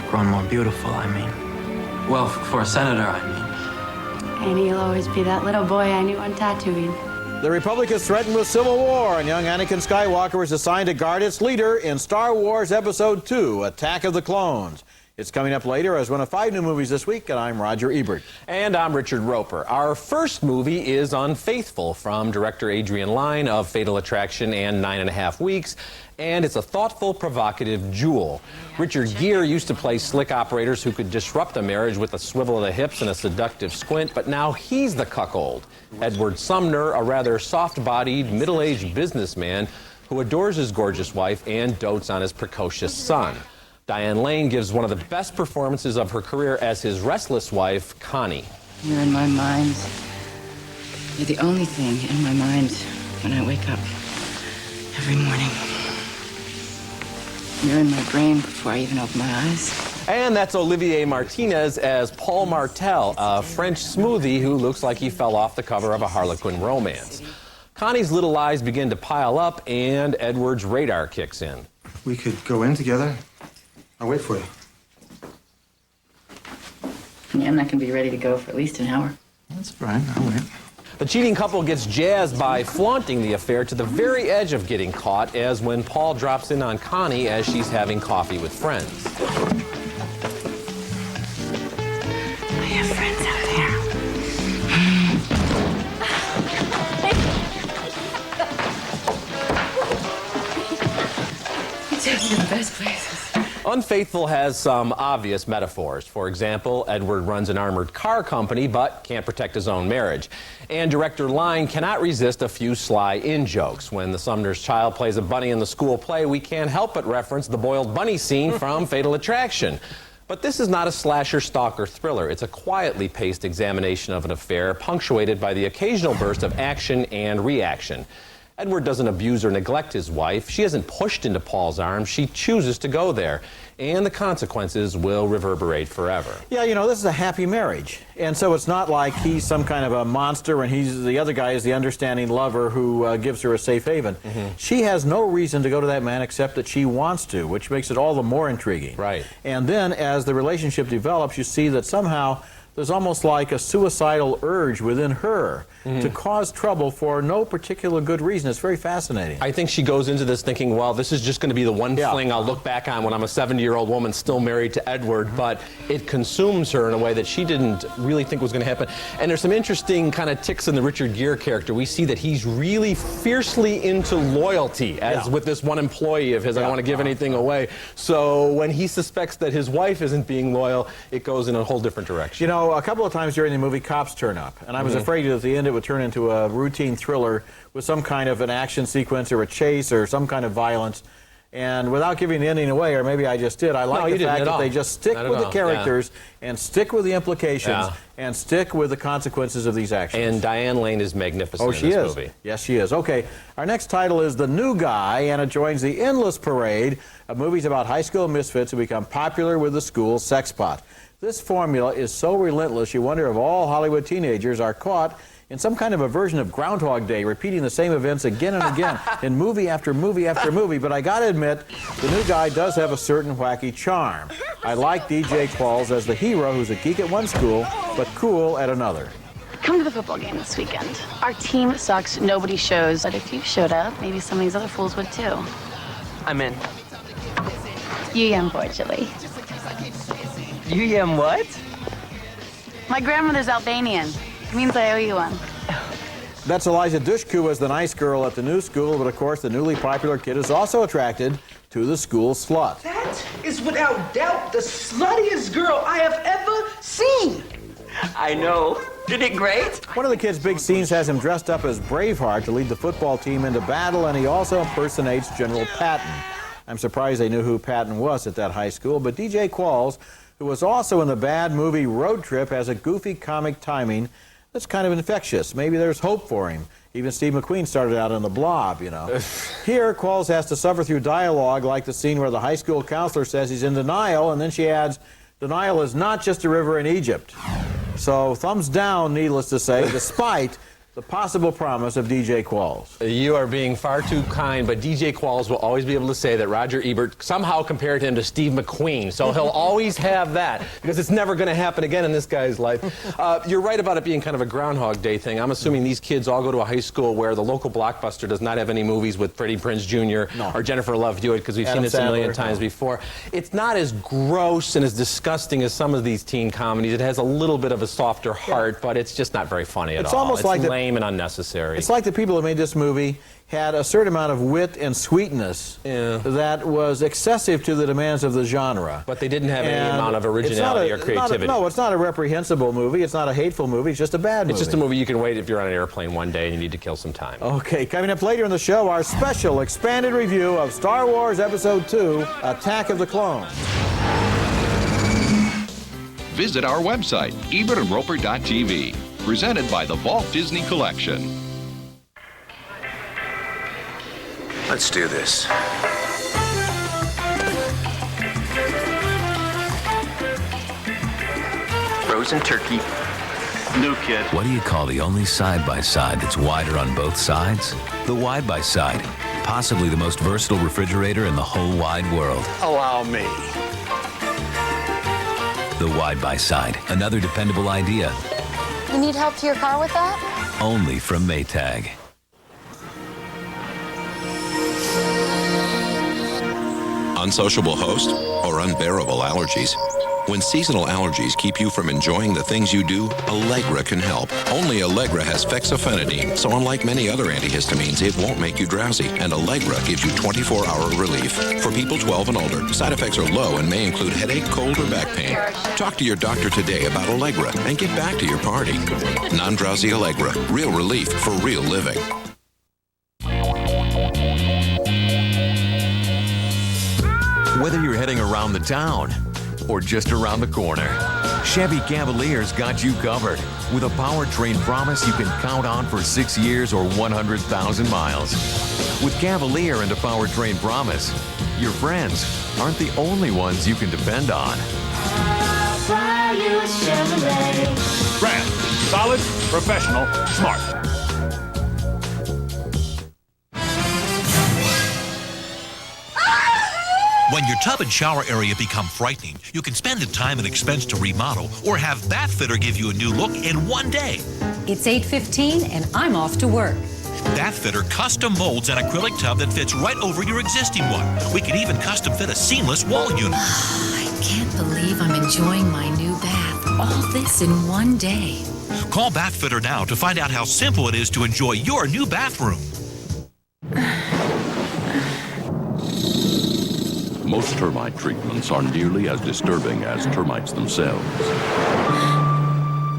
[SPEAKER 16] Grown more beautiful, I mean. Well, for a senator, I mean.
[SPEAKER 9] And he'll always be that little boy I knew on Tatooine.
[SPEAKER 17] The Republic is threatened with civil war, and young Anakin Skywalker is assigned to guard its leader in Star Wars Episode 2, Attack of the Clones. It's coming up later as one of 5 new movies this week, and I'm Roger Ebert.
[SPEAKER 15] And I'm Richard Roper. Our first movie is Unfaithful from director Adrian Lyne of Fatal Attraction and 9.5 Weeks. And it's a thoughtful, provocative jewel. Richard Gere used to play slick operators who could disrupt a marriage with a swivel of the hips and a seductive squint, but now he's the cuckold. Edward Sumner, a rather soft-bodied, middle-aged businessman who adores his gorgeous wife and dotes on his precocious son. Diane Lane gives one of the best performances of her career as his restless wife, Connie.
[SPEAKER 19] You're in my mind. You're the only thing in my mind when I wake up every morning. You're in my brain before I even open my eyes.
[SPEAKER 15] And that's Olivier Martinez as Paul Martel, a French smoothie who looks like he fell off the cover of a Harlequin romance. Connie's little lies begin to pile up, and Edward's radar kicks in.
[SPEAKER 11] We could go in together. I'll wait for you.
[SPEAKER 19] Yeah, I'm not going to be ready to go for at least an hour.
[SPEAKER 11] That's fine. I'll wait.
[SPEAKER 15] The cheating couple gets jazzed by flaunting the affair to the very edge of getting caught, as when Paul drops in on Connie as she's having coffee with friends.
[SPEAKER 19] I have friends out there. You take me to the best places.
[SPEAKER 15] Unfaithful has some obvious metaphors. For example, Edward runs an armored car company but can't protect his own marriage. And director Lyne cannot resist a few sly in-jokes. When the Sumner's child plays a bunny in the school play, we can't help but reference the boiled bunny scene from Fatal Attraction. But this is not a slasher, stalker thriller. It's a quietly paced examination of an affair, punctuated by the occasional burst of action and reaction. Edward doesn't abuse or neglect his wife. She isn't pushed into Paul's arms. She chooses to go there. And the consequences will reverberate forever.
[SPEAKER 17] Yeah, you know, this is a happy marriage. And so it's not like he's some kind of a monster and the other guy is the understanding lover who gives her a safe haven. She has no reason to go to that man except that she wants to, which makes it all the more intriguing.
[SPEAKER 15] Right.
[SPEAKER 17] And then as the relationship develops, you see that somehow there's almost like a suicidal urge within her to cause trouble for no particular good reason. It's very fascinating.
[SPEAKER 15] I think she goes into this thinking, well, this is just going to be the one fling I'll look back on when I'm a 70-year-old woman still married to Edward, but it consumes her in a way that she didn't really think was going to happen. And there's some interesting kind of ticks in the Richard Gere character. We see that he's really fiercely into loyalty, as with this one employee of his, I don't want to give anything away. So when he suspects that his wife isn't being loyal, it goes in a whole different direction.
[SPEAKER 17] You know, a couple of times during the movie, cops turn up, and I was afraid that at the end it would turn into a routine thriller with some kind of an action sequence or a chase or some kind of violence. And without giving the ending away, or maybe I just did, I like the fact that they just stick with the characters and stick with the implications and stick with the consequences of these actions.
[SPEAKER 15] And Diane Lane is magnificent
[SPEAKER 17] in
[SPEAKER 15] this movie.
[SPEAKER 17] Yes, she is. Okay, our next title is The New Guy, and it joins the endless parade of movies about high school misfits who become popular with the school sex pot. This formula is so relentless, you wonder if all Hollywood teenagers are caught in some kind of a version of Groundhog Day, repeating the same events again and again in movie after movie after movie. But I gotta admit, The New Guy does have a certain wacky charm. I like DJ Qualls as the hero who's a geek at one school, but cool at another.
[SPEAKER 9] Come to the football game this weekend. Our team sucks, nobody shows. But if you showed up, maybe some of these other fools would too.
[SPEAKER 22] I'm in.
[SPEAKER 9] You unfortunately.
[SPEAKER 22] You what?
[SPEAKER 9] My grandmother's Albanian. It means I owe you one.
[SPEAKER 17] That's Eliza Dushku as the nice girl at the new school, but of course the newly popular kid is also attracted to the school slut.
[SPEAKER 24] That is without doubt the sluttiest girl I have ever seen.
[SPEAKER 22] I know. Isn't it great?
[SPEAKER 17] One of the kid's big scenes has him dressed up as Braveheart to lead the football team into battle, and he also impersonates General Patton. I'm surprised they knew who Patton was at that high school, but DJ Qualls, who was also in the bad movie Road Trip, has a goofy comic timing that's kind of infectious. Maybe there's hope for him. Even Steve McQueen started out in The Blob, you know. Here, Qualls has to suffer through dialogue like the scene where the high school counselor says he's in denial, and then she adds, denial is not just a river in Egypt. So, thumbs down, needless to say, despite the possible promise of DJ Qualls.
[SPEAKER 15] You are being far too kind, but DJ Qualls will always be able to say that Roger Ebert somehow compared him to Steve McQueen, so he'll always have that, because it's never going to happen again in this guy's life. You're right about it being kind of a Groundhog Day thing. I'm assuming these kids all go to a high school where the local Blockbuster does not have any movies with Freddie Prinze Jr. or Jennifer Love Hewitt, because we've seen this a million times before. It's not as gross and as disgusting as some of these teen comedies. It has a little bit of a softer heart, but it's just not very funny at all.
[SPEAKER 17] Almost like
[SPEAKER 15] lame and unnecessary.
[SPEAKER 17] It's like the people who made this movie had a certain amount of wit and sweetness that was excessive to the demands of the genre.
[SPEAKER 15] But they didn't have any amount of originality or creativity.
[SPEAKER 17] No, it's not a reprehensible movie. It's not a hateful movie. It's just a bad movie.
[SPEAKER 15] It's just a movie you can wait if you're on an airplane one day and you need to kill some time.
[SPEAKER 17] Okay, coming up later in the show, our special expanded review of Star Wars Episode 2, Attack of the Clones.
[SPEAKER 2] Visit our website, ebertandroper.tv. Presented by the Walt Disney Collection.
[SPEAKER 3] Let's do this.
[SPEAKER 22] Frozen turkey. New kid.
[SPEAKER 3] What do you call the only side-by-side that's wider on both sides? The wide-by-side. Possibly the most versatile refrigerator in the whole wide world.
[SPEAKER 22] Allow me.
[SPEAKER 3] The wide-by-side. Another dependable idea.
[SPEAKER 4] You need help to your car with that?
[SPEAKER 3] Only from Maytag.
[SPEAKER 12] Unsociable host or unbearable allergies? When seasonal allergies keep you from enjoying the things you do, Allegra can help. Only Allegra has fexofenadine, so unlike many other antihistamines, it won't make you drowsy. And Allegra gives you 24-hour relief. For people 12 and older, side effects are low and may include headache, cold, or back pain. Talk to your doctor today about Allegra and get back to your party. Non-drowsy Allegra. Real relief for real living.
[SPEAKER 25] Whether you're heading around the town or just around the corner, Chevy Cavalier's got you covered with a powertrain promise you can count on for 6 years or 100,000 miles. With Cavalier and a powertrain promise, your friends aren't the only ones you can depend on.
[SPEAKER 26] Brand. Solid, professional, smart.
[SPEAKER 27] When your tub and shower area become frightening, you can spend the time and expense to remodel or have Bathfitter give you a new look in one day.
[SPEAKER 28] It's 8:15 and I'm off to work.
[SPEAKER 27] Bathfitter custom molds an acrylic tub that fits right over your existing one. We can even custom fit a seamless wall unit.
[SPEAKER 28] I can't believe I'm enjoying my new bath. All this in one day.
[SPEAKER 27] Call Bathfitter now to find out how simple it is to enjoy your new bathroom.
[SPEAKER 29] Most termite treatments are nearly as disturbing as termites themselves.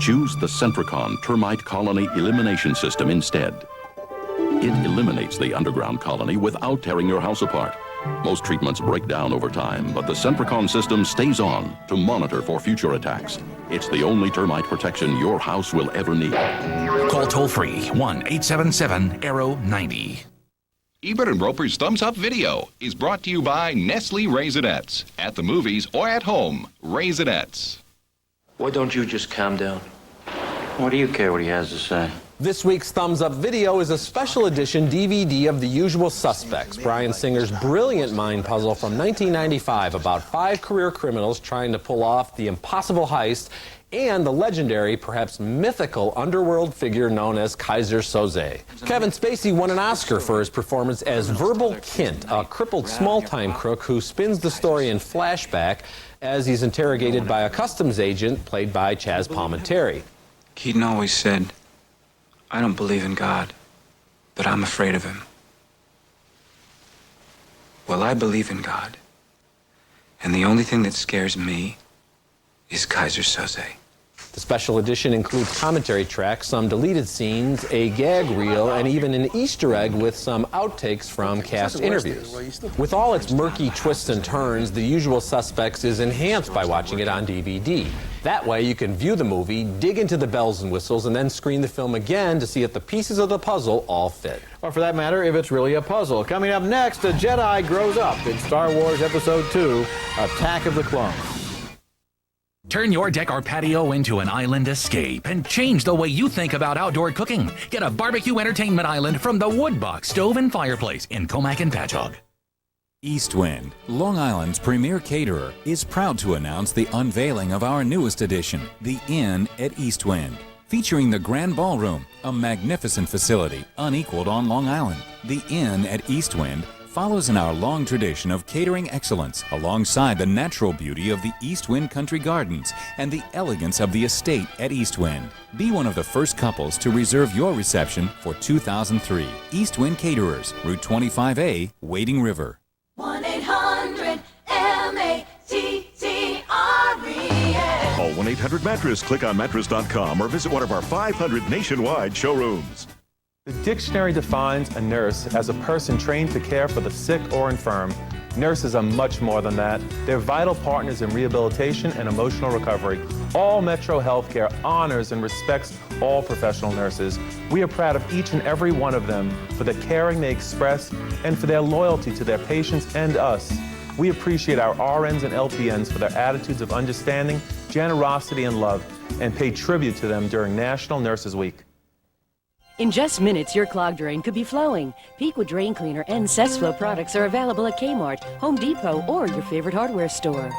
[SPEAKER 29] Choose the Centricon Termite Colony Elimination System instead. It eliminates the underground colony without tearing your house apart. Most treatments break down over time, but the Centricon system stays on to monitor for future attacks. It's the only termite protection your house will ever need.
[SPEAKER 27] Call toll-free 1-877-ARROW-90.
[SPEAKER 2] Ebert and Roper's Thumbs Up Video is brought to you by Nestle Raisinets. At the movies or at home, Raisinets.
[SPEAKER 22] Why don't you just calm down? What do you care what he has to say?
[SPEAKER 15] This week's Thumbs Up Video is a special edition DVD of The Usual Suspects, Bryan Singer's brilliant mind puzzle from 1995 about 5 career criminals trying to pull off the impossible heist and the legendary, perhaps mythical, underworld figure known as Kaiser Soze. Kevin Spacey won an Oscar for his performance as Verbal Kint, a crippled small-time crook who spins the story in flashback as he's interrogated by a customs agent played by Chaz Palminteri.
[SPEAKER 30] Keaton always said, I don't believe in God, but I'm afraid of him. Well, I believe in God. And the only thing that scares me is Kaiser Soze.
[SPEAKER 15] The special edition includes commentary tracks, some deleted scenes, a gag reel, and even an Easter egg with some outtakes from cast interviews. With all its murky twists and turns, The Usual Suspects is enhanced by watching it on DVD. That way you can view the movie, dig into the bells and whistles, and then screen the film again to see if the pieces of the puzzle all fit.
[SPEAKER 17] Or for that matter, if it's really a puzzle. Coming up next, a Jedi grows up in Star Wars Episode 2, Attack of the Clones.
[SPEAKER 1] Turn your deck or patio into an island escape and change the way you think about outdoor cooking. Get a barbecue entertainment island from the Woodbox Stove and Fireplace in Comac and Patchogue.
[SPEAKER 5] Eastwind, Long Island's premier caterer, is proud to announce the unveiling of our newest addition, the Inn at Eastwind. Featuring the Grand Ballroom, a magnificent facility unequaled on Long Island. The Inn at Eastwind follows in our long tradition of catering excellence alongside the natural beauty of the Eastwind Country Gardens and the elegance of the estate at Eastwind. Be one of the first couples to reserve your reception for 2003. Eastwind Caterers, Route 25A, Wading River.
[SPEAKER 14] 1-800-MATTRES.
[SPEAKER 6] Call 1-800-MATTRESS, click on mattress.com, or visit one of our 500 nationwide showrooms.
[SPEAKER 7] The dictionary defines a nurse as a person trained to care for the sick or infirm. Nurses are much more than that. They're vital partners in rehabilitation and emotional recovery. All Metro Healthcare honors and respects all professional nurses. We are proud of each and every one of them for the caring they express and for their loyalty to their patients and us. We appreciate our RNs and LPNs for their attitudes of understanding, generosity, and love, and pay tribute to them during National Nurses Week.
[SPEAKER 8] In just minutes, your clogged drain could be flowing. Peakwood Drain Cleaner and Cessflow products are available at Kmart, Home Depot, or your favorite hardware store.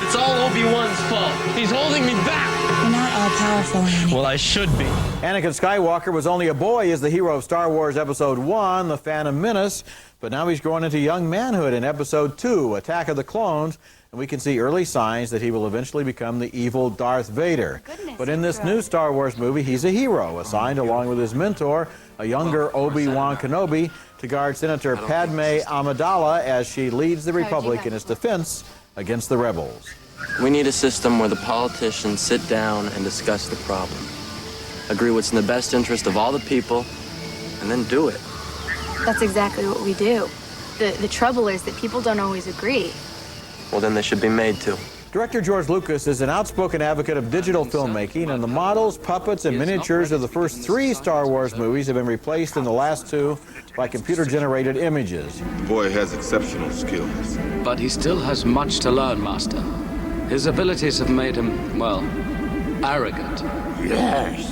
[SPEAKER 10] It's all Obi-Wan's fault. He's holding me back.
[SPEAKER 4] You're not all-powerful, Anakin.
[SPEAKER 10] Well, I should be.
[SPEAKER 17] Anakin Skywalker was only a boy as the hero of Star Wars Episode 1, The Phantom Menace, but now he's growing into young manhood in Episode 2, Attack of the Clones, and we can see early signs that he will eventually become the evil Darth Vader. But in this new Star Wars movie, he's a hero, assigned along with his mentor, a younger Obi-Wan Kenobi, to guard Senator Padme Amidala as she leads the Republic in its defense against the rebels.
[SPEAKER 16] We need a system where the politicians sit down and discuss the problem, agree what's in the best interest of all the people, and then do it.
[SPEAKER 9] That's exactly what we do. The trouble is that people don't always agree.
[SPEAKER 16] Well, then they should be made to.
[SPEAKER 17] Director George Lucas is an outspoken advocate of digital filmmaking, and the models, puppets, and miniatures of the first 3 Star Wars movies have been replaced in the last 2 by computer-generated images.
[SPEAKER 13] The boy has exceptional skills.
[SPEAKER 18] But he still has much to learn, Master. His abilities have made him, well, arrogant.
[SPEAKER 20] Yes.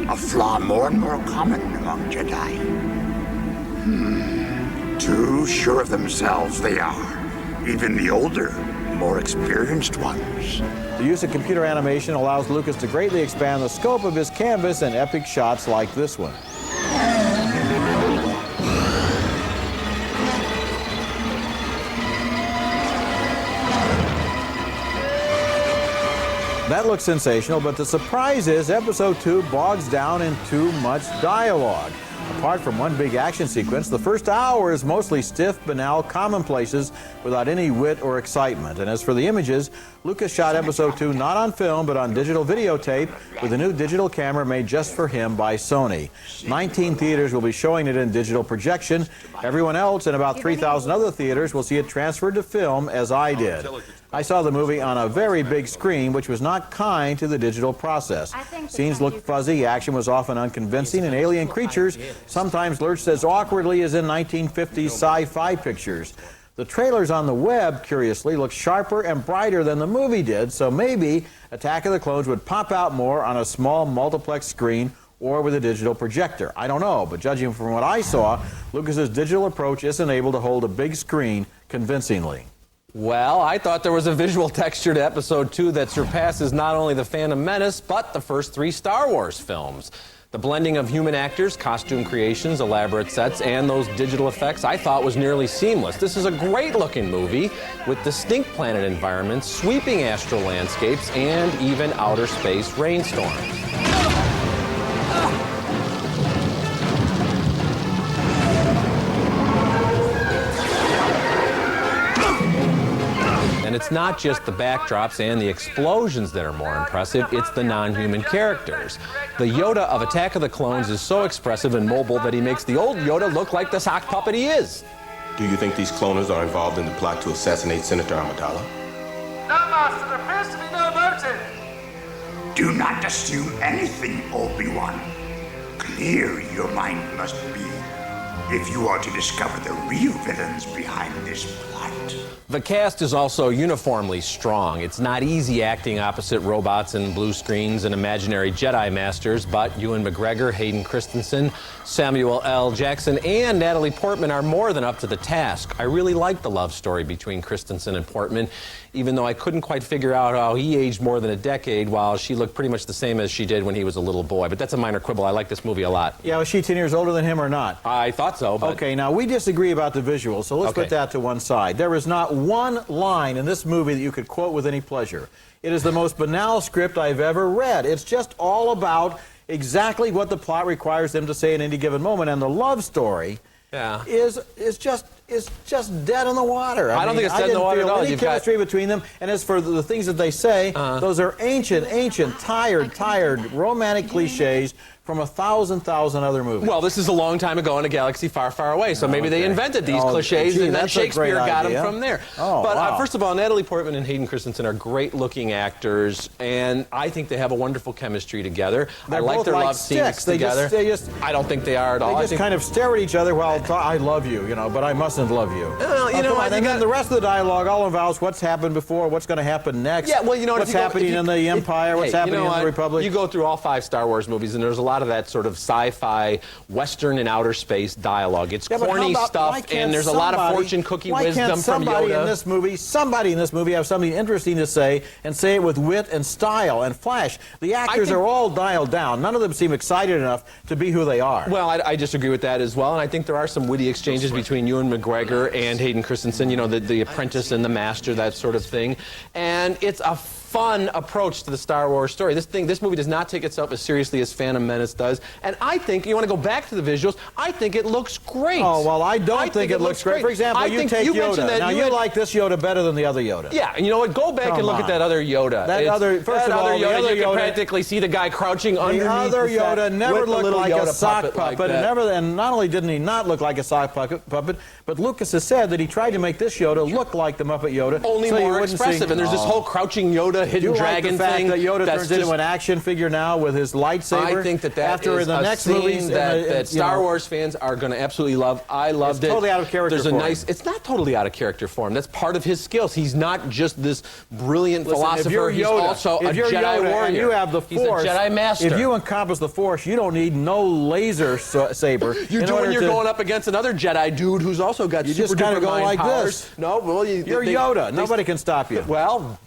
[SPEAKER 20] A flaw more and more common among Jedi. Too sure of themselves they are. Even the older, more experienced ones.
[SPEAKER 17] The use of computer animation allows Lucas to greatly expand the scope of his canvas in epic shots like this one. That looks sensational, but the surprise is Episode 2 bogs down in too much dialogue. Apart from one big action sequence, the first hour is mostly stiff, banal commonplaces without any wit or excitement. And as for the images, Lucas shot Episode 2 not on film, but on digital videotape with a new digital camera made just for him by Sony. 19 theaters will be showing it in digital projection. Everyone else in about 3,000 other theaters will see it transferred to film, as I did. I saw the movie on a very big screen, which was not kind to the digital process. Scenes looked fuzzy, action was often unconvincing, and alien creatures sometimes lurched as awkwardly as in 1950s sci-fi pictures. The trailers on the web, curiously, look sharper and brighter than the movie did, so maybe Attack of the Clones would pop out more on a small multiplex screen or with a digital projector. I don't know, but judging from what I saw, Lucas's digital approach isn't able to hold a big screen convincingly.
[SPEAKER 15] Well, I thought there was a visual texture to Episode 2 that surpasses not only The Phantom Menace, but the first 3 Star Wars films. The blending of human actors, costume creations, elaborate sets, and those digital effects I thought was nearly seamless. This is a great-looking movie with distinct planet environments, sweeping astral landscapes, and even outer space rainstorms. And it's not just the backdrops and the explosions that are more impressive, it's the non-human characters. The Yoda of Attack of the Clones is so expressive and mobile that he makes the old Yoda look like the sock puppet he is.
[SPEAKER 13] Do you think these cloners are involved in the plot to assassinate Senator Amidala?
[SPEAKER 14] No, Master, there appears to be no motive.
[SPEAKER 20] Do not assume anything, Obi-Wan. Clear your mind must be. if you are to discover the real villains behind this plot.
[SPEAKER 15] The cast is also uniformly strong. It's not easy acting opposite robots and blue screens and imaginary Jedi masters, but Ewan McGregor, Hayden Christensen, Samuel L. Jackson, and Natalie Portman are more than up to the task. I really like the love story between Christensen and Portman, even though I couldn't quite figure out how he aged more than a decade while she looked pretty much the same as she did when he was a little boy. But that's a minor quibble. I like this movie a lot.
[SPEAKER 17] Yeah, was she 10 years older than him or not?
[SPEAKER 15] I thought so, but...
[SPEAKER 17] Okay, now we disagree about the visuals, so let's put that to one side. There is not one line in this movie that you could quote with any pleasure. It is the most banal script I've ever read. It's just all about exactly what the plot requires them to say at any given moment, and the love story is just dead in the water.
[SPEAKER 15] I don't think it's dead in the water at all.
[SPEAKER 17] Any chemistry between them, and as for the things that they say, those are ancient, tired, romantic cliches from 1,000 other movies.
[SPEAKER 15] Well, this is a long time ago in a galaxy far, far away, so maybe they invented these cliches, and then Shakespeare got them from there. But first of all, Natalie Portman and Hayden Christensen are great-looking actors, and I think they have a wonderful chemistry together. I like their love scenes together. I don't think they are at all.
[SPEAKER 17] They just kind of stare at each other while I love you, you know, but I mustn't love you.
[SPEAKER 15] Well, you know,
[SPEAKER 17] and then the rest of the dialogue all involves what's happened before, what's going to happen next.
[SPEAKER 15] Yeah, well, you know,
[SPEAKER 17] what's happening in the Empire, what's happening in the Republic.
[SPEAKER 15] You go through all 5 Star Wars movies, and there's a lot of that sort of sci-fi, Western and outer space dialogue. It's corny stuff, and there's a lot of fortune cookie wisdom from Yoda.
[SPEAKER 17] Somebody in this movie have something interesting to say, and say it with wit and style and flash. The actors are all dialed down. None of them seem excited enough to be who they are.
[SPEAKER 15] Well, I disagree with that as well, and I think there are some witty exchanges between Ewan McGregor and Hayden Christensen, you know, the apprentice and the master, that sort of thing. And it's a fun approach to the Star Wars story. This movie does not take itself as seriously as Phantom Menace does, and I think, you want to go back to the visuals, I think it looks great.
[SPEAKER 17] Oh, well, I don't think it looks great. For example, you take Yoda. Now, you like this Yoda better than the other Yoda.
[SPEAKER 15] Yeah, and you know what? Go back and look at that other Yoda.
[SPEAKER 17] First of all, the other
[SPEAKER 15] you
[SPEAKER 17] Yoda,
[SPEAKER 15] can practically see the guy crouching underneath
[SPEAKER 17] the other Yoda never looked like a sock puppet,
[SPEAKER 15] and
[SPEAKER 17] not only didn't he not look like a sock puppet, but Lucas has said that he tried to make this Yoda look like the Muppet Yoda.
[SPEAKER 15] Only more expressive, and there's this whole crouching Yoda, hidden dragon
[SPEAKER 17] thing. That Yoda turns into an action figure now with his lightsaber.
[SPEAKER 15] I think that
[SPEAKER 17] after
[SPEAKER 15] is
[SPEAKER 17] the next
[SPEAKER 15] scene
[SPEAKER 17] movies
[SPEAKER 15] that Star Wars fans are going to absolutely love. I loved it.
[SPEAKER 17] It's totally out of character form.
[SPEAKER 15] It's not totally out of character form. That's part of his skills. He's not just this brilliant philosopher. He's also a Jedi warrior.
[SPEAKER 17] And you have the Force.
[SPEAKER 15] He's a Jedi master.
[SPEAKER 17] If you encompass the Force, you don't need no laser saber.
[SPEAKER 15] You do when you're going up against another Jedi dude who's also got super
[SPEAKER 17] just kind of go like
[SPEAKER 15] powers.
[SPEAKER 17] this.
[SPEAKER 15] No, well,
[SPEAKER 17] you're Yoda. Nobody can stop you.
[SPEAKER 15] Well.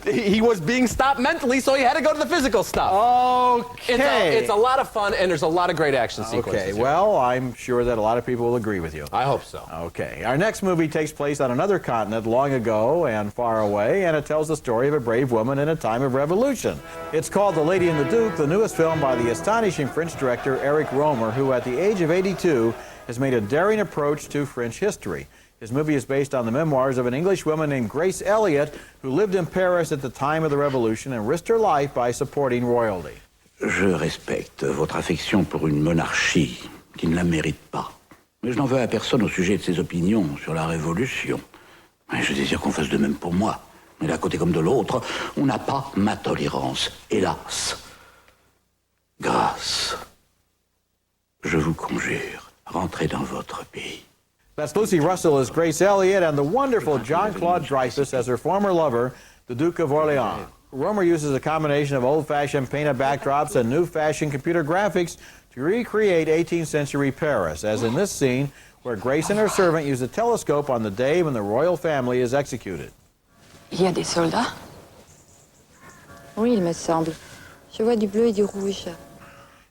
[SPEAKER 15] He was being stopped mentally, so he had to go to the physical stuff.
[SPEAKER 17] Okay.
[SPEAKER 15] It's a lot of fun, and there's a lot of great action sequences.
[SPEAKER 17] Okay, well, I'm sure that a lot of people will agree with you.
[SPEAKER 15] I hope so.
[SPEAKER 17] Okay. Our next movie takes place on another continent long ago and far away, and it tells the story of a brave woman in a time of revolution. It's called The Lady and the Duke, the newest film by the astonishing French director Eric Rohmer, who at the age of 82 has made a daring approach to French history. His movie is based on the memoirs of an English woman named Grace Elliott, who lived in Paris at the time of the Revolution and risked her life by supporting royalty.
[SPEAKER 30] Je respecte votre affection pour une monarchie qui ne la mérite pas. Mais je n'en veux à personne au sujet de ses opinions sur la Révolution. Mais je désire qu'on fasse de même pour moi. Mais d'un côté comme de l'autre, on n'a pas ma tolérance, hélas. Grâce. Je vous conjure, rentrez dans votre pays.
[SPEAKER 17] That's Lucy Russell as Grace Elliott and the wonderful Jean-Claude Dreyfus as her former lover, the Duke of Orleans. Rohmer uses a combination of old-fashioned painted backdrops and new-fashioned computer graphics to recreate 18th century Paris, as in this scene where Grace and her servant use a telescope on the day when the royal family is executed.
[SPEAKER 3] Il y a des soldats?
[SPEAKER 11] Oui, il me semble. Je vois du bleu et du rouge.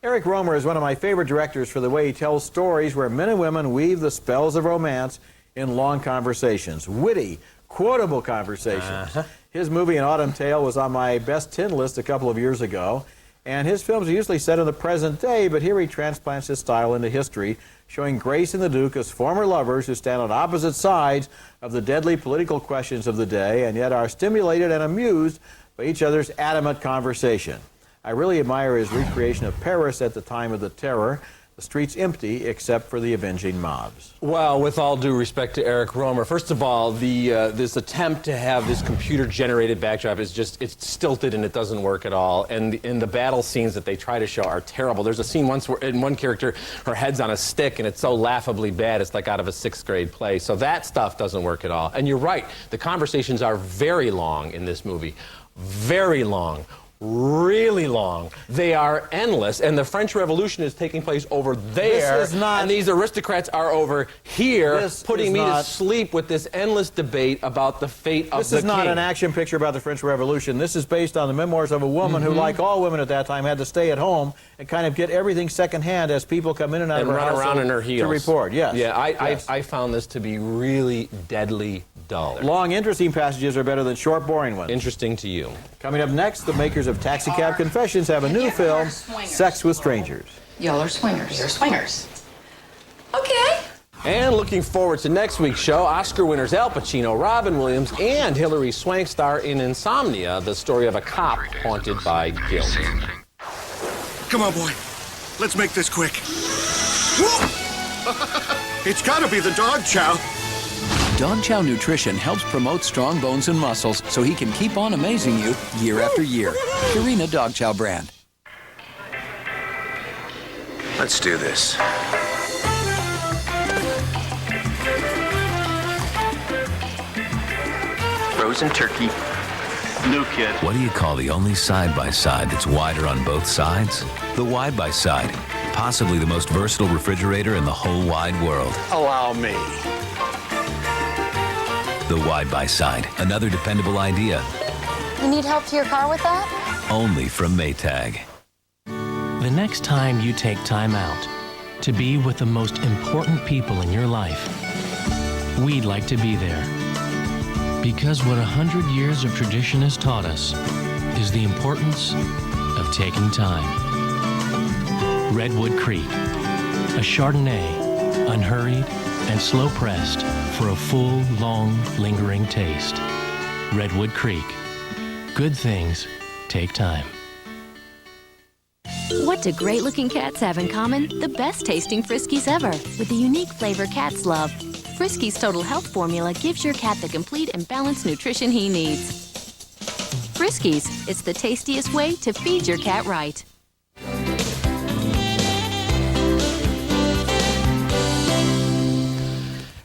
[SPEAKER 17] Eric Rohmer is one of my favorite directors for the way he tells stories where men and women weave the spells of romance in long conversations. Witty, quotable conversations. His movie An Autumn Tale was on my best 10 list a couple of years ago, and his films are usually set in the present day, but here he transplants his style into history, showing Grace and the Duke as former lovers who stand on opposite sides of the deadly political questions of the day, and yet are stimulated and amused by each other's adamant conversation. I really admire his recreation of Paris at the time of the terror. The streets empty except for the avenging mobs.
[SPEAKER 15] Well, with all due respect to Eric Romer, first of all, this attempt to have this computer-generated backdrop is just, it's stilted and it doesn't work at all. And the battle scenes that they try to show are terrible. There's a scene once where in one character, her head's on a stick and it's so laughably bad, it's like out of a 6th grade play. So that stuff doesn't work at all. And you're right, the conversations are very long in this movie. Very long. Really long. They are endless, and the French Revolution is taking place over there,
[SPEAKER 17] This is not,
[SPEAKER 15] and these aristocrats are over here, putting me to sleep with this endless debate about the fate of the king.
[SPEAKER 17] This is not an action picture about the French Revolution. This is based on the memoirs of a woman who, like all women at that time, had to stay at home and kind of get everything secondhand as people come in and out of her house
[SPEAKER 15] run around in her heels
[SPEAKER 17] to report. Yes.
[SPEAKER 15] Yeah,
[SPEAKER 17] Yes.
[SPEAKER 15] I found this to be really deadly dull.
[SPEAKER 17] Long, interesting passages are better than short, boring ones.
[SPEAKER 15] Interesting to you.
[SPEAKER 17] Coming up next, the makers of Taxi Cab Confessions have a new film, Sex with Strangers.
[SPEAKER 3] Y'all are swingers.
[SPEAKER 9] You're swingers.
[SPEAKER 3] Okay.
[SPEAKER 15] And looking forward to next week's show, Oscar winners Al Pacino, Robin Williams, and Hilary Swank star in Insomnia, the story of a cop haunted by guilt.
[SPEAKER 12] Come on, boy. Let's make this quick. It's gotta be the dog chow.
[SPEAKER 19] Dog Chow Nutrition helps promote strong bones and muscles so he can keep on amazing you year after year. Purina Dog Chow brand.
[SPEAKER 12] Let's do this.
[SPEAKER 22] Frozen turkey. New kid.
[SPEAKER 21] What do you call the only side-by-side that's wider on both sides? The wide-by-side. Possibly the most versatile refrigerator in the whole wide world.
[SPEAKER 12] Allow me.
[SPEAKER 21] The wide-by-side. Another dependable idea.
[SPEAKER 11] You need help to your car with that?
[SPEAKER 21] Only from Maytag.
[SPEAKER 23] The next time you take time out to be with the most important people in your life, we'd like to be there. Because what 100 years of tradition has taught us is the importance of taking time. Redwood Creek, a Chardonnay, unhurried and slow pressed for a full, long, lingering taste. Redwood Creek. Good things take time.
[SPEAKER 24] What do great-looking cats have in common? The best-tasting Friskies ever, with the unique flavor cats love. Friskies Total Health Formula gives your cat the complete and balanced nutrition he needs. Friskies, it's the tastiest way to feed your cat right.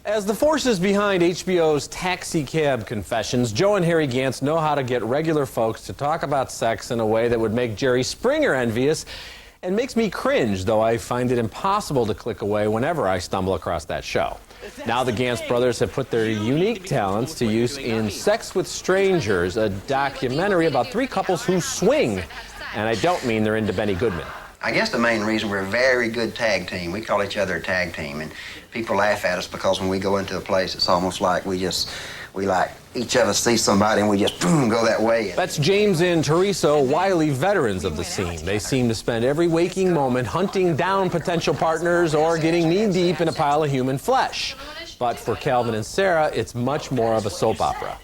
[SPEAKER 15] As the forces behind HBO's Taxi Cab Confessions, Joe and Harry Gantz know how to get regular folks to talk about sex in a way that would make Jerry Springer envious and makes me cringe, though I find it impossible to click away whenever I stumble across that show. Now the Gantz brothers have put their unique talents to use in Sex with Strangers, a documentary about 3 couples who swing. And I don't mean they're into Benny Goodman.
[SPEAKER 25] I guess the main reason we're a very good tag team, we call each other a tag team, and people laugh at us because when we go into a place, it's almost like we like each of us see somebody and we just boom, go that way.
[SPEAKER 15] That's James and Teresa, wily veterans of the scene. They seem to spend every waking moment hunting down potential partners or getting knee-deep in a pile of human flesh. But for Calvin and Sarah, it's much more of a soap opera.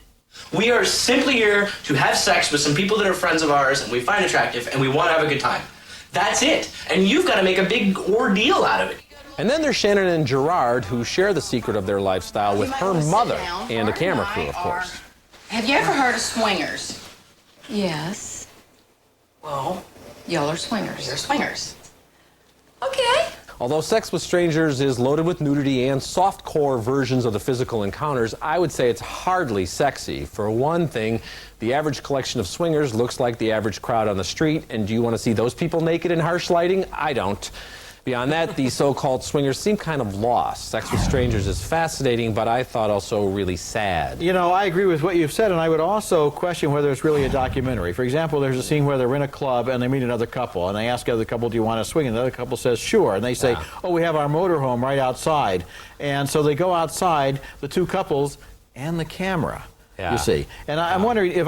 [SPEAKER 10] We are simply here to have sex with some people that are friends of ours and we find attractive and we want to have a good time. That's it. And you've got to make a big ordeal out of it.
[SPEAKER 15] And then there's Shannon and Gerard, who share the secret of their lifestyle with her mother and a camera crew, of course.
[SPEAKER 3] Have you ever heard of swingers?
[SPEAKER 9] Yes.
[SPEAKER 3] Well, y'all are swingers.
[SPEAKER 9] You're swingers.
[SPEAKER 3] Okay.
[SPEAKER 15] Although Sex with Strangers is loaded with nudity and soft-core versions of the physical encounters, I would say it's hardly sexy. For one thing, the average collection of swingers looks like the average crowd on the street, and do you want to see those people naked in harsh lighting? I don't. Beyond that, these so-called swingers seem kind of lost. Sex with Strangers is fascinating, but I thought also really sad.
[SPEAKER 17] You know, I agree with what you've said, and I would also question whether it's really a documentary. For example, there's a scene where they're in a club and they meet another couple, and they ask the other couple, do you want to swing? And the other couple says, sure. And they say, oh, we have our motorhome right outside. And so they go outside, the 2 couples and the camera.
[SPEAKER 15] Yeah.
[SPEAKER 17] You see. And I'm wondering if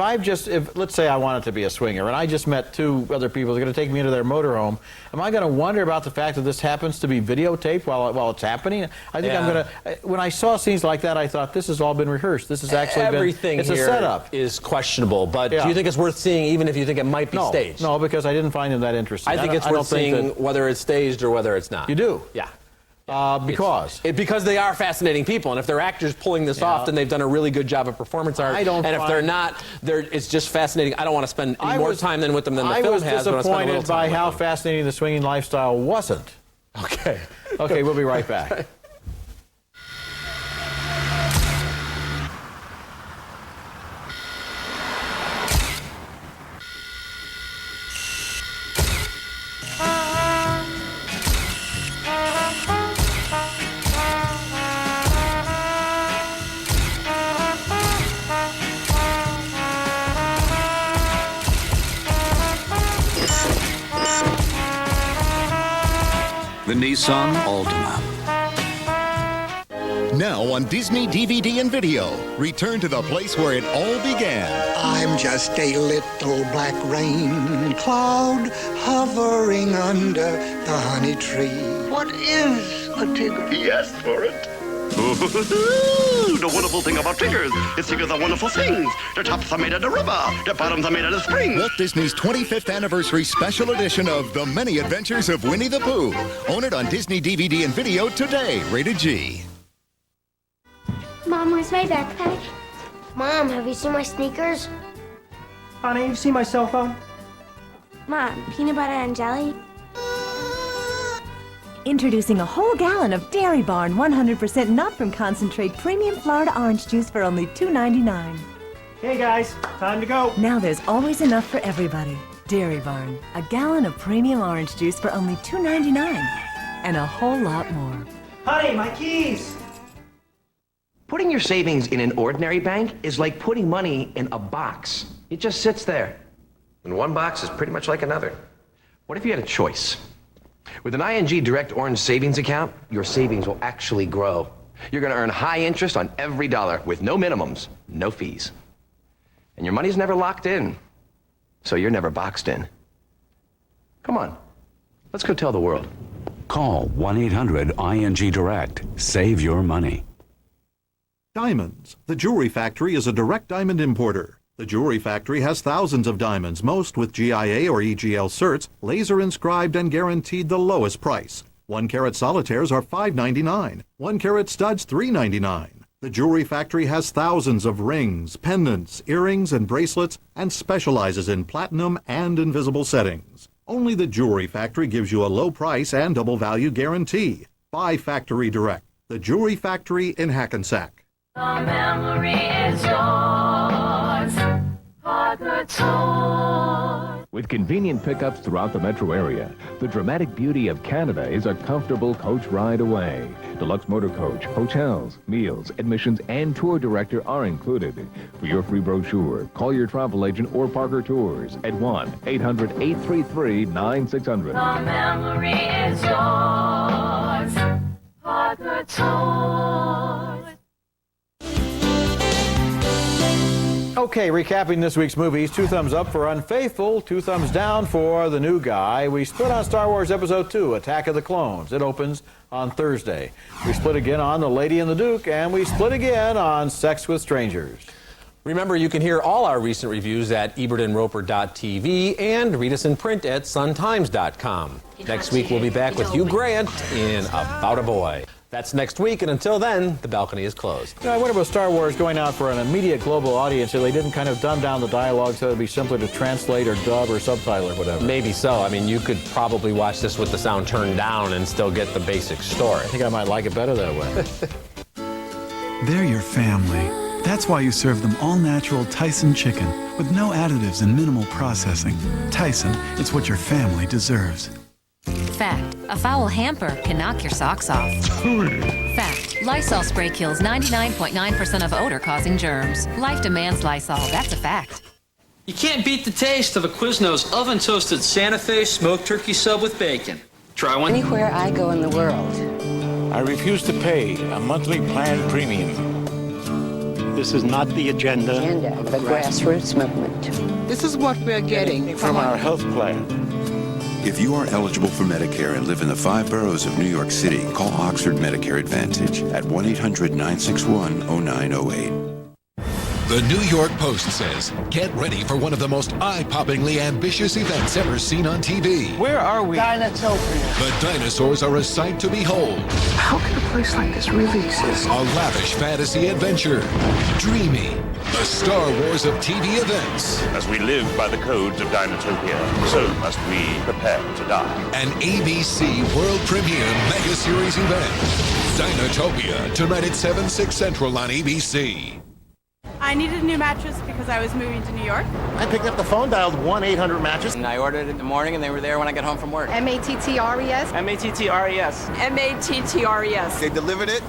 [SPEAKER 17] let's say I wanted to be a swinger and I just met two other people who are going to take me into their motorhome, am I going to wonder about the fact that this happens to be videotaped while it's happening? I think I'm going to, when I saw scenes like that, I thought this has all been rehearsed. This has actually
[SPEAKER 15] Everything
[SPEAKER 17] it's
[SPEAKER 15] here
[SPEAKER 17] a setup.
[SPEAKER 15] is questionable, but do you think it's worth seeing even if you think it might be staged?
[SPEAKER 17] No, because I didn't find him that interesting.
[SPEAKER 15] I think it's worth seeing whether it's staged or whether it's not.
[SPEAKER 17] You do?
[SPEAKER 15] Yeah.
[SPEAKER 17] Because
[SPEAKER 15] they are fascinating people, and if they're actors pulling this off, then they've done a really good job of performance art. If they're not, it's just fascinating. I don't want to spend any more time with them than the film has.
[SPEAKER 17] I was disappointed by how fascinating the swinging lifestyle wasn't.
[SPEAKER 15] Okay.
[SPEAKER 17] Okay, we'll be right back.
[SPEAKER 1] The Nissan Altima.
[SPEAKER 2] Now on Disney DVD and video, return to the place where it all began.
[SPEAKER 20] I'm just a little black rain cloud hovering under the honey tree. What is a tigger?
[SPEAKER 5] He asked for it. The wonderful thing about tigers is tigers are wonderful things. Their tops are made out of rubber. Their bottoms are made out of spring.
[SPEAKER 2] Walt Disney's 25th anniversary special edition of The Many Adventures of Winnie the Pooh. Own it on Disney DVD and video today. Rated G.
[SPEAKER 6] Mom, where's my backpack? Mom, have you seen my sneakers?
[SPEAKER 7] Honey, you see my cell phone?
[SPEAKER 6] Mom, peanut butter and jelly?
[SPEAKER 8] Introducing a whole gallon of Dairy Barn 100% not from concentrate premium Florida orange juice for only $2.99.
[SPEAKER 7] Hey guys, time to go.
[SPEAKER 8] Now there's always enough for everybody. Dairy Barn, a gallon of premium orange juice for only $2.99. And a whole lot more.
[SPEAKER 7] Honey, my keys!
[SPEAKER 26] Putting your savings in an ordinary bank is like putting money in a box. It just sits there. And one box is pretty much like another. What if you had a choice? With an ING Direct Orange Savings account, your savings will actually grow. You're going to earn high interest on every dollar with no minimums, no fees. And your money's never locked in, so you're never boxed in. Come on, let's go tell the world.
[SPEAKER 1] Call 1-800-ING Direct. Save your money.
[SPEAKER 27] Diamonds. The Jewelry Factory is a direct diamond importer. The Jewelry Factory has thousands of diamonds, most with GIA or EGL certs, laser inscribed and guaranteed the lowest price. 1-carat solitaires are $5.99. 1-carat studs $3.99. The Jewelry Factory has thousands of rings, pendants, earrings, and bracelets, and specializes in platinum and invisible settings. Only the Jewelry Factory gives you a low price and double value guarantee. Buy Factory Direct. The Jewelry Factory in Hackensack.
[SPEAKER 14] The memory is yours. Parker Toys.
[SPEAKER 28] With convenient pickups throughout the metro area, the dramatic beauty of Canada is a comfortable coach ride away. Deluxe motor coach, hotels, meals, admissions, and tour director are included. For your free brochure, call your travel agent or Parker Tours at 1-800-833-9600.
[SPEAKER 14] The memory is yours. Parker Toys.
[SPEAKER 17] Okay, recapping this week's movies, 2 thumbs up for Unfaithful, 2 thumbs down for The New Guy. We split on Star Wars Episode 2, Attack of the Clones. It opens on Thursday. We split again on The Lady and the Duke, and we split again on Sex with Strangers.
[SPEAKER 15] Remember, you can hear all our recent reviews at ebertandroper.tv and read us in print at suntimes.com. Next week, we'll be back with Hugh Grant in About a Boy. That's next week, and until then, the balcony is closed.
[SPEAKER 17] You know, I wonder about Star Wars going out for an immediate global audience, so they didn't kind of dumb down the dialogue so it'd be simpler to translate or dub or subtitle or whatever.
[SPEAKER 15] Maybe so. I mean, you could probably watch this with the sound turned down and still get the basic story.
[SPEAKER 17] I think I might like it better that way.
[SPEAKER 29] They're your family. That's why you serve them all-natural Tyson chicken with no additives and minimal processing. Tyson, it's what your family deserves.
[SPEAKER 24] Fact, a foul hamper can knock your socks off. Fact, Lysol spray kills 99.9% of odor-causing germs. Life demands Lysol, that's a fact.
[SPEAKER 30] You can't beat the taste of a Quiznos oven-toasted Santa Fe smoked turkey sub with bacon. Try one.
[SPEAKER 31] Anywhere I go in the world.
[SPEAKER 32] I refuse to pay a monthly plan premium.
[SPEAKER 4] This is not the agenda
[SPEAKER 11] of the grassroots movement.
[SPEAKER 4] This is what we're getting from our health plan.
[SPEAKER 12] If you are eligible for Medicare and live in the 5 boroughs of New York City, call Oxford Medicare Advantage at 1-800-961-0908.
[SPEAKER 13] The New York Post says, get ready for one of the most eye-poppingly ambitious events ever seen on TV.
[SPEAKER 4] Where are we?
[SPEAKER 11] Dinotopia.
[SPEAKER 13] The dinosaurs are a sight to behold.
[SPEAKER 4] How can a place like this really exist?
[SPEAKER 13] A lavish fantasy adventure. Dreamy. The Star Wars of TV events.
[SPEAKER 16] As we live by the codes of Dinotopia, so must we prepare to die.
[SPEAKER 13] An ABC world premiere mega series event. Dinotopia, tonight at 7, 6 Central on ABC.
[SPEAKER 18] I needed a new mattress because I was moving to New York.
[SPEAKER 4] I picked up the phone, dialed 1-800-MATTRESS.
[SPEAKER 10] And I ordered it in the morning, and they were there when I got home from work.
[SPEAKER 18] M-A-T-T-R-E-S.
[SPEAKER 10] M-A-T-T-R-E-S.
[SPEAKER 18] M-A-T-T-R-E-S.
[SPEAKER 19] They delivered it,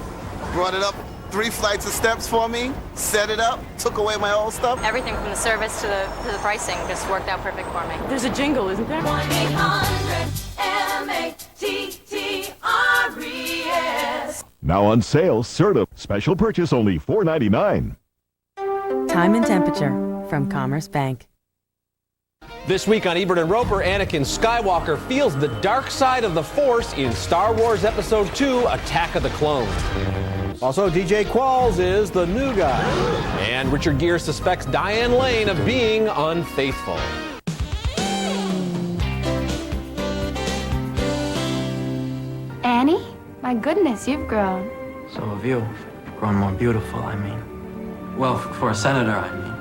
[SPEAKER 19] brought it up 3 flights of steps for me, set it up, took away my old stuff.
[SPEAKER 21] Everything from the service to the pricing just worked out perfect for me.
[SPEAKER 18] There's a jingle, isn't there?
[SPEAKER 14] 1-800-MATTRES.
[SPEAKER 22] Now on sale, Serta. Special purchase only $4.99.
[SPEAKER 8] Time and temperature from Commerce Bank.
[SPEAKER 15] This week on Ebert and Roper, Anakin Skywalker feels the dark side of the Force in Star Wars Episode 2, Attack of the Clones.
[SPEAKER 17] Also, DJ Qualls is the new guy.
[SPEAKER 15] And Richard Gere suspects Diane Lane of being unfaithful.
[SPEAKER 23] Annie? My goodness, you've grown.
[SPEAKER 10] So have you. Grown more beautiful, I mean. Well, for a senator, I mean.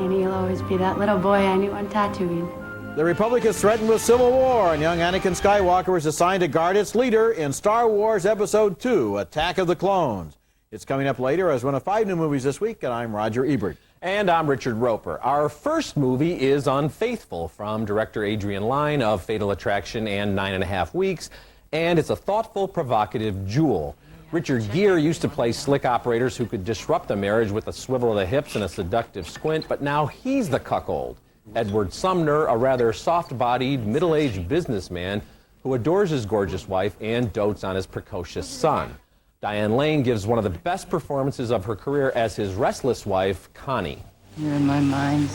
[SPEAKER 23] Annie, you'll always be that little boy I knew on Tatooine.
[SPEAKER 17] The Republic is threatened with civil war, and young Anakin Skywalker is assigned to guard its leader in Star Wars Episode 2, Attack of the Clones. It's coming up later as one of 5 new movies this week, and I'm Roger Ebert.
[SPEAKER 15] And I'm Richard Roper. Our first movie is Unfaithful, from director Adrian Lyne of Fatal Attraction and 9.5 Weeks, and it's a thoughtful, provocative jewel. Richard Gere used to play slick operators who could disrupt a marriage with a swivel of the hips and a seductive squint, but now he's the cuckold. Edward Sumner, a rather soft-bodied, middle-aged businessman who adores his gorgeous wife and dotes on his precocious son. Diane Lane gives one of the best performances of her career as his restless wife, Connie.
[SPEAKER 3] You're in my mind.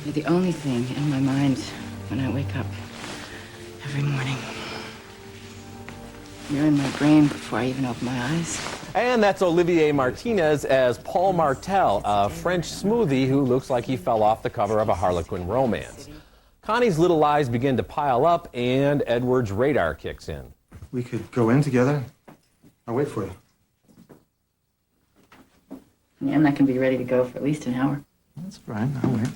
[SPEAKER 3] You're the only thing in my mind when I wake up every morning. You're in my brain before I even open my eyes.
[SPEAKER 15] And that's Olivier Martinez as Paul Martel, a French smoothie who looks like he fell off the cover of a Harlequin romance. Connie's little lies begin to pile up, and Edward's radar kicks in.
[SPEAKER 31] We could go in together. I'll wait for you.
[SPEAKER 3] Yeah, I'm not going to be ready to go for at least an hour.
[SPEAKER 31] That's fine. I'll wait.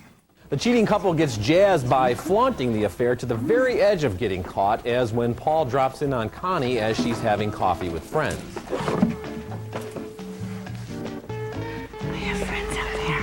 [SPEAKER 15] The cheating couple gets jazzed by flaunting the affair to the very edge of getting caught, as when Paul drops in on Connie as she's having coffee with friends.
[SPEAKER 3] I have friends out there.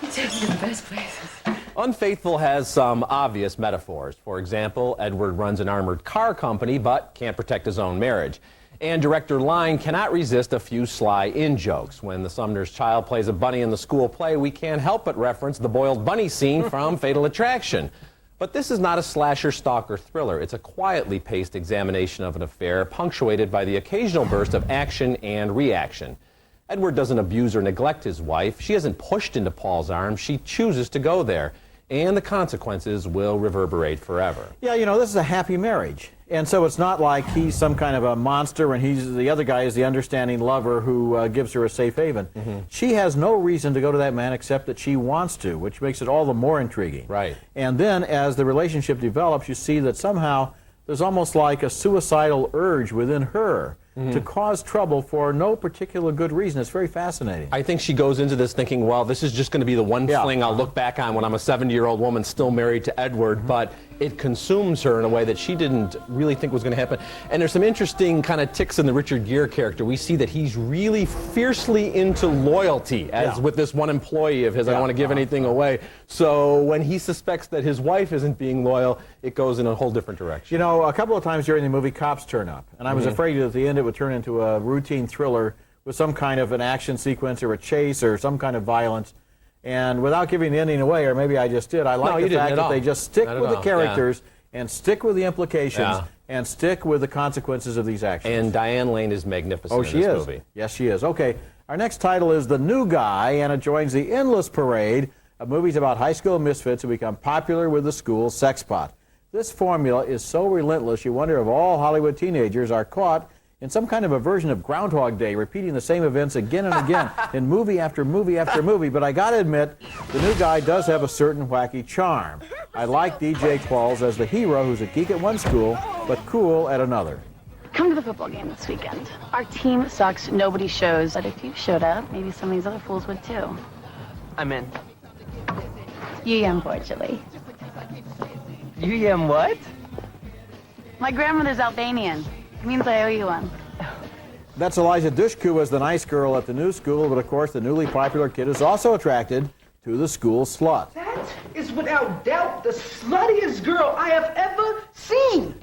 [SPEAKER 3] You take me to the best places.
[SPEAKER 15] Unfaithful has some obvious metaphors. For example, Edward runs an armored car company but can't protect his own marriage. And director Lyne cannot resist a few sly in-jokes. When the Sumner's child plays a bunny in the school play, we can't help but reference the boiled bunny scene from Fatal Attraction. But this is not a slasher, stalker thriller. It's a quietly paced examination of an affair, punctuated by the occasional burst of action and reaction. Edward doesn't abuse or neglect his wife. She isn't pushed into Paul's arms. She chooses to go there. And the consequences will reverberate forever.
[SPEAKER 17] Yeah, you know, this is a happy marriage. And so it's not like he's some kind of a monster and the other guy is the understanding lover who gives her a safe haven. Mm-hmm. She has no reason to go to that man except that she wants to, which makes it all the more intriguing.
[SPEAKER 15] Right.
[SPEAKER 17] And then as the relationship develops, you see that somehow there's almost like a suicidal urge within her to cause trouble for no particular good reason. It's very fascinating.
[SPEAKER 15] I think she goes into this thinking, well, this is just going to be the one fling I'll look back on when I'm a 70-year-old woman still married to Edward, but it consumes her in a way that she didn't really think was going to happen. And there's some interesting kind of ticks in the Richard Gere character. We see that he's really fiercely into loyalty, as with this one employee of his. I don't want to give anything away. So when he suspects that his wife isn't being loyal, it goes in a whole different direction.
[SPEAKER 17] You know, a couple of times during the movie, cops turn up. And I was afraid that at the end it would turn into a routine thriller with some kind of an action sequence or a chase or some kind of violence. And without giving the ending away, or maybe I just did, I like the fact that they just stick with the characters and stick with the implications and stick with the consequences of these actions.
[SPEAKER 15] And Diane Lane is magnificent in this movie.
[SPEAKER 17] Yes, she is. Okay, our next title is The New Guy, and it joins the endless parade of movies about high school misfits who become popular with the school sex pot. This formula is so relentless, you wonder if all Hollywood teenagers are caught in some kind of a version of Groundhog Day, repeating the same events again and again in movie after movie after movie. But I gotta admit, The New Guy does have a certain wacky charm. I like DJ Qualls as the hero who's a geek at one school, but cool at another.
[SPEAKER 23] Come to the football game this weekend. Our team sucks, nobody shows, but if you showed up, maybe some of these other fools would too.
[SPEAKER 1] I'm in.
[SPEAKER 23] Unfortunately.
[SPEAKER 1] What?
[SPEAKER 23] My grandmother's Albanian. It means I owe you one.
[SPEAKER 17] That's Eliza Dushku as the nice girl at the new school, but of course the newly popular kid is also attracted to the school slut.
[SPEAKER 2] That is without doubt the sluttiest girl I have ever seen.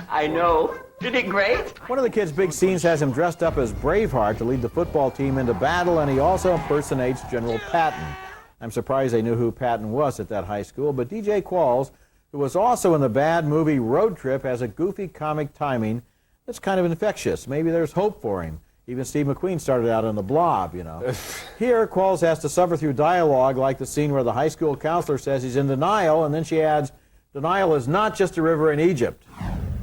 [SPEAKER 1] I know. Isn't it great?
[SPEAKER 17] One of the kid's big scenes has him dressed up as Braveheart to lead the football team into battle, and he also impersonates General Patton. I'm surprised they knew who Patton was at that high school, but DJ Qualls, who was also in the bad movie Road Trip, has a goofy comic timing that's kind of infectious. Maybe there's hope for him. Even Steve McQueen started out in The Blob, you know. Here, Qualls has to suffer through dialogue like the scene where the high school counselor says he's in denial, and then she adds, denial is not just a river in Egypt.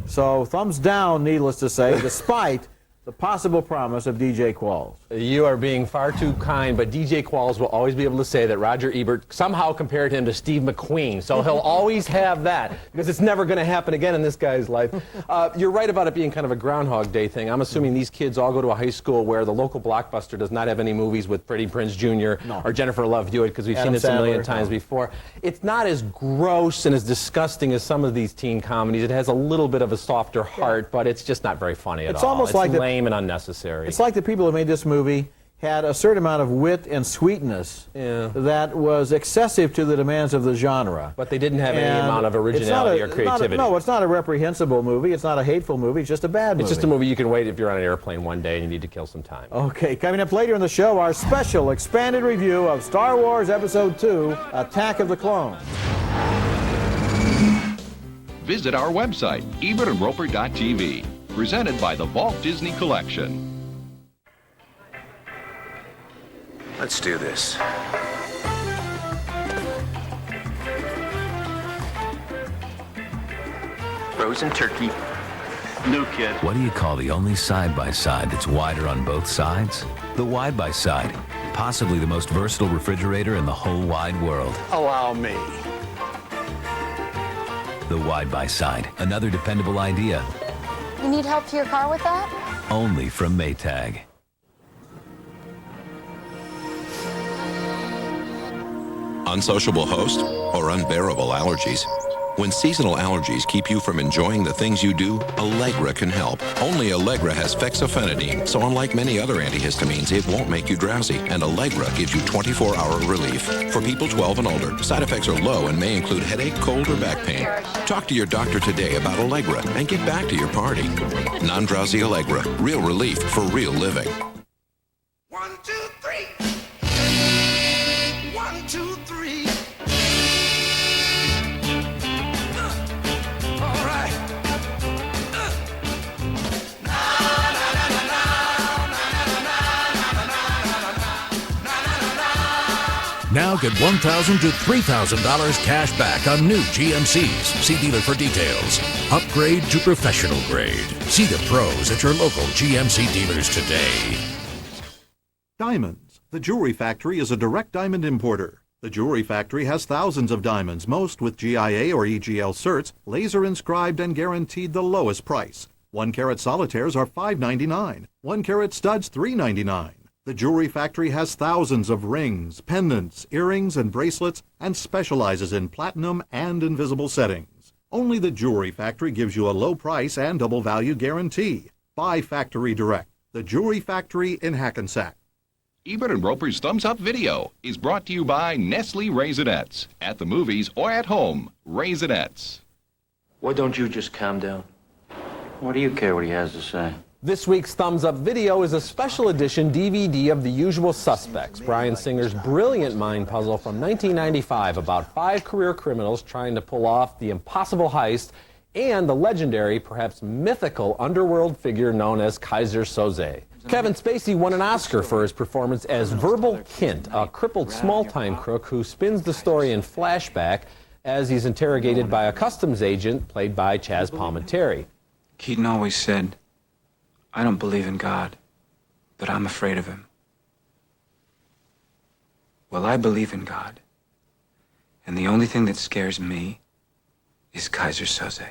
[SPEAKER 17] So, thumbs down, needless to say, despite the possible promise of DJ Qualls.
[SPEAKER 15] You are being far too kind, but DJ Qualls will always be able to say that Roger Ebert somehow compared him to Steve McQueen, so he'll always have that, because it's never going to happen again in this guy's life. You're right about it being kind of a Groundhog Day thing. I'm assuming these kids all go to a high school where the local Blockbuster does not have any movies with Freddie Prinze Jr. or Jennifer Love Hewitt, because we've seen this a million times before. It's not as gross and as disgusting as some of these teen comedies. It has a little bit of a softer heart, but it's just not very funny at all.
[SPEAKER 17] It's almost like
[SPEAKER 15] lame and unnecessary.
[SPEAKER 17] It's like the people who made this movie had a certain amount of wit and sweetness that was excessive to the demands of the genre.
[SPEAKER 15] But they didn't have any amount of originality or creativity.
[SPEAKER 17] No, it's not a reprehensible movie. It's not a hateful movie. It's just a bad movie.
[SPEAKER 15] It's just a movie you can wait if you're on an airplane one day and you need to kill some time.
[SPEAKER 17] Okay, coming up later in the show, our special expanded review of Star Wars Episode 2, Attack of the Clones.
[SPEAKER 5] Visit our website, ebertandroper.tv. Presented by the Walt Disney Collection.
[SPEAKER 6] Let's do this.
[SPEAKER 7] Frozen turkey.
[SPEAKER 6] New kid.
[SPEAKER 7] What do you call the only side-by-side that's wider on both sides? The wide-by-side. Possibly the most versatile refrigerator in the whole wide world.
[SPEAKER 6] Allow me.
[SPEAKER 7] The wide-by-side. Another dependable idea.
[SPEAKER 21] You need help to your car with that?
[SPEAKER 7] Only from Maytag.
[SPEAKER 12] Unsociable host or unbearable allergies? When seasonal allergies keep you from enjoying the things you do, Allegra can help. Only Allegra has fexofenadine, so unlike many other antihistamines, it won't make you drowsy. And Allegra gives you 24-hour relief. For people 12 and older, side effects are low and may include headache, cold, or back pain. Talk to your doctor today about Allegra and get back to your party. Non-drowsy Allegra. Real relief for real living.
[SPEAKER 2] 1, 2, 3. 1, 2, 3. All right.
[SPEAKER 13] Now get $1,000 to $3,000 cash back on new GMCs. See dealer for details. Upgrade to professional grade. See the pros at your local GMC dealers today.
[SPEAKER 9] Diamonds. The Jewelry Factory is a direct diamond importer. The Jewelry Factory has thousands of diamonds, most with GIA or EGL certs, laser inscribed and guaranteed the lowest price. 1-carat solitaires are $5.99. 1-carat studs $3.99. The Jewelry Factory has thousands of rings, pendants, earrings, and bracelets, and specializes in platinum and invisible settings. Only the Jewelry Factory gives you a low price and double value guarantee. Buy factory direct. The Jewelry Factory in Hackensack.
[SPEAKER 5] Ebert and Roper's Thumbs Up Video is brought to you by Nestle Raisinets. At the movies or at home, Raisinets.
[SPEAKER 7] Why don't you just calm down? What do you care what he has to say?
[SPEAKER 15] This week's Thumbs Up video is a special edition DVD of The Usual Suspects, Bryan Singer's brilliant mind puzzle from 1995 about 5 career criminals trying to pull off the impossible heist and the legendary, perhaps mythical, underworld figure known as Kaiser Soze. Kevin Spacey won an Oscar for his performance as Verbal Kint, a crippled small-time crook who spins the story in flashback as he's interrogated by a customs agent played by Chaz Palminteri.
[SPEAKER 4] Keaton always said, "I don't believe in God, but I'm afraid of him." Well, I believe in God, and the only thing that scares me is Kaiser Soze.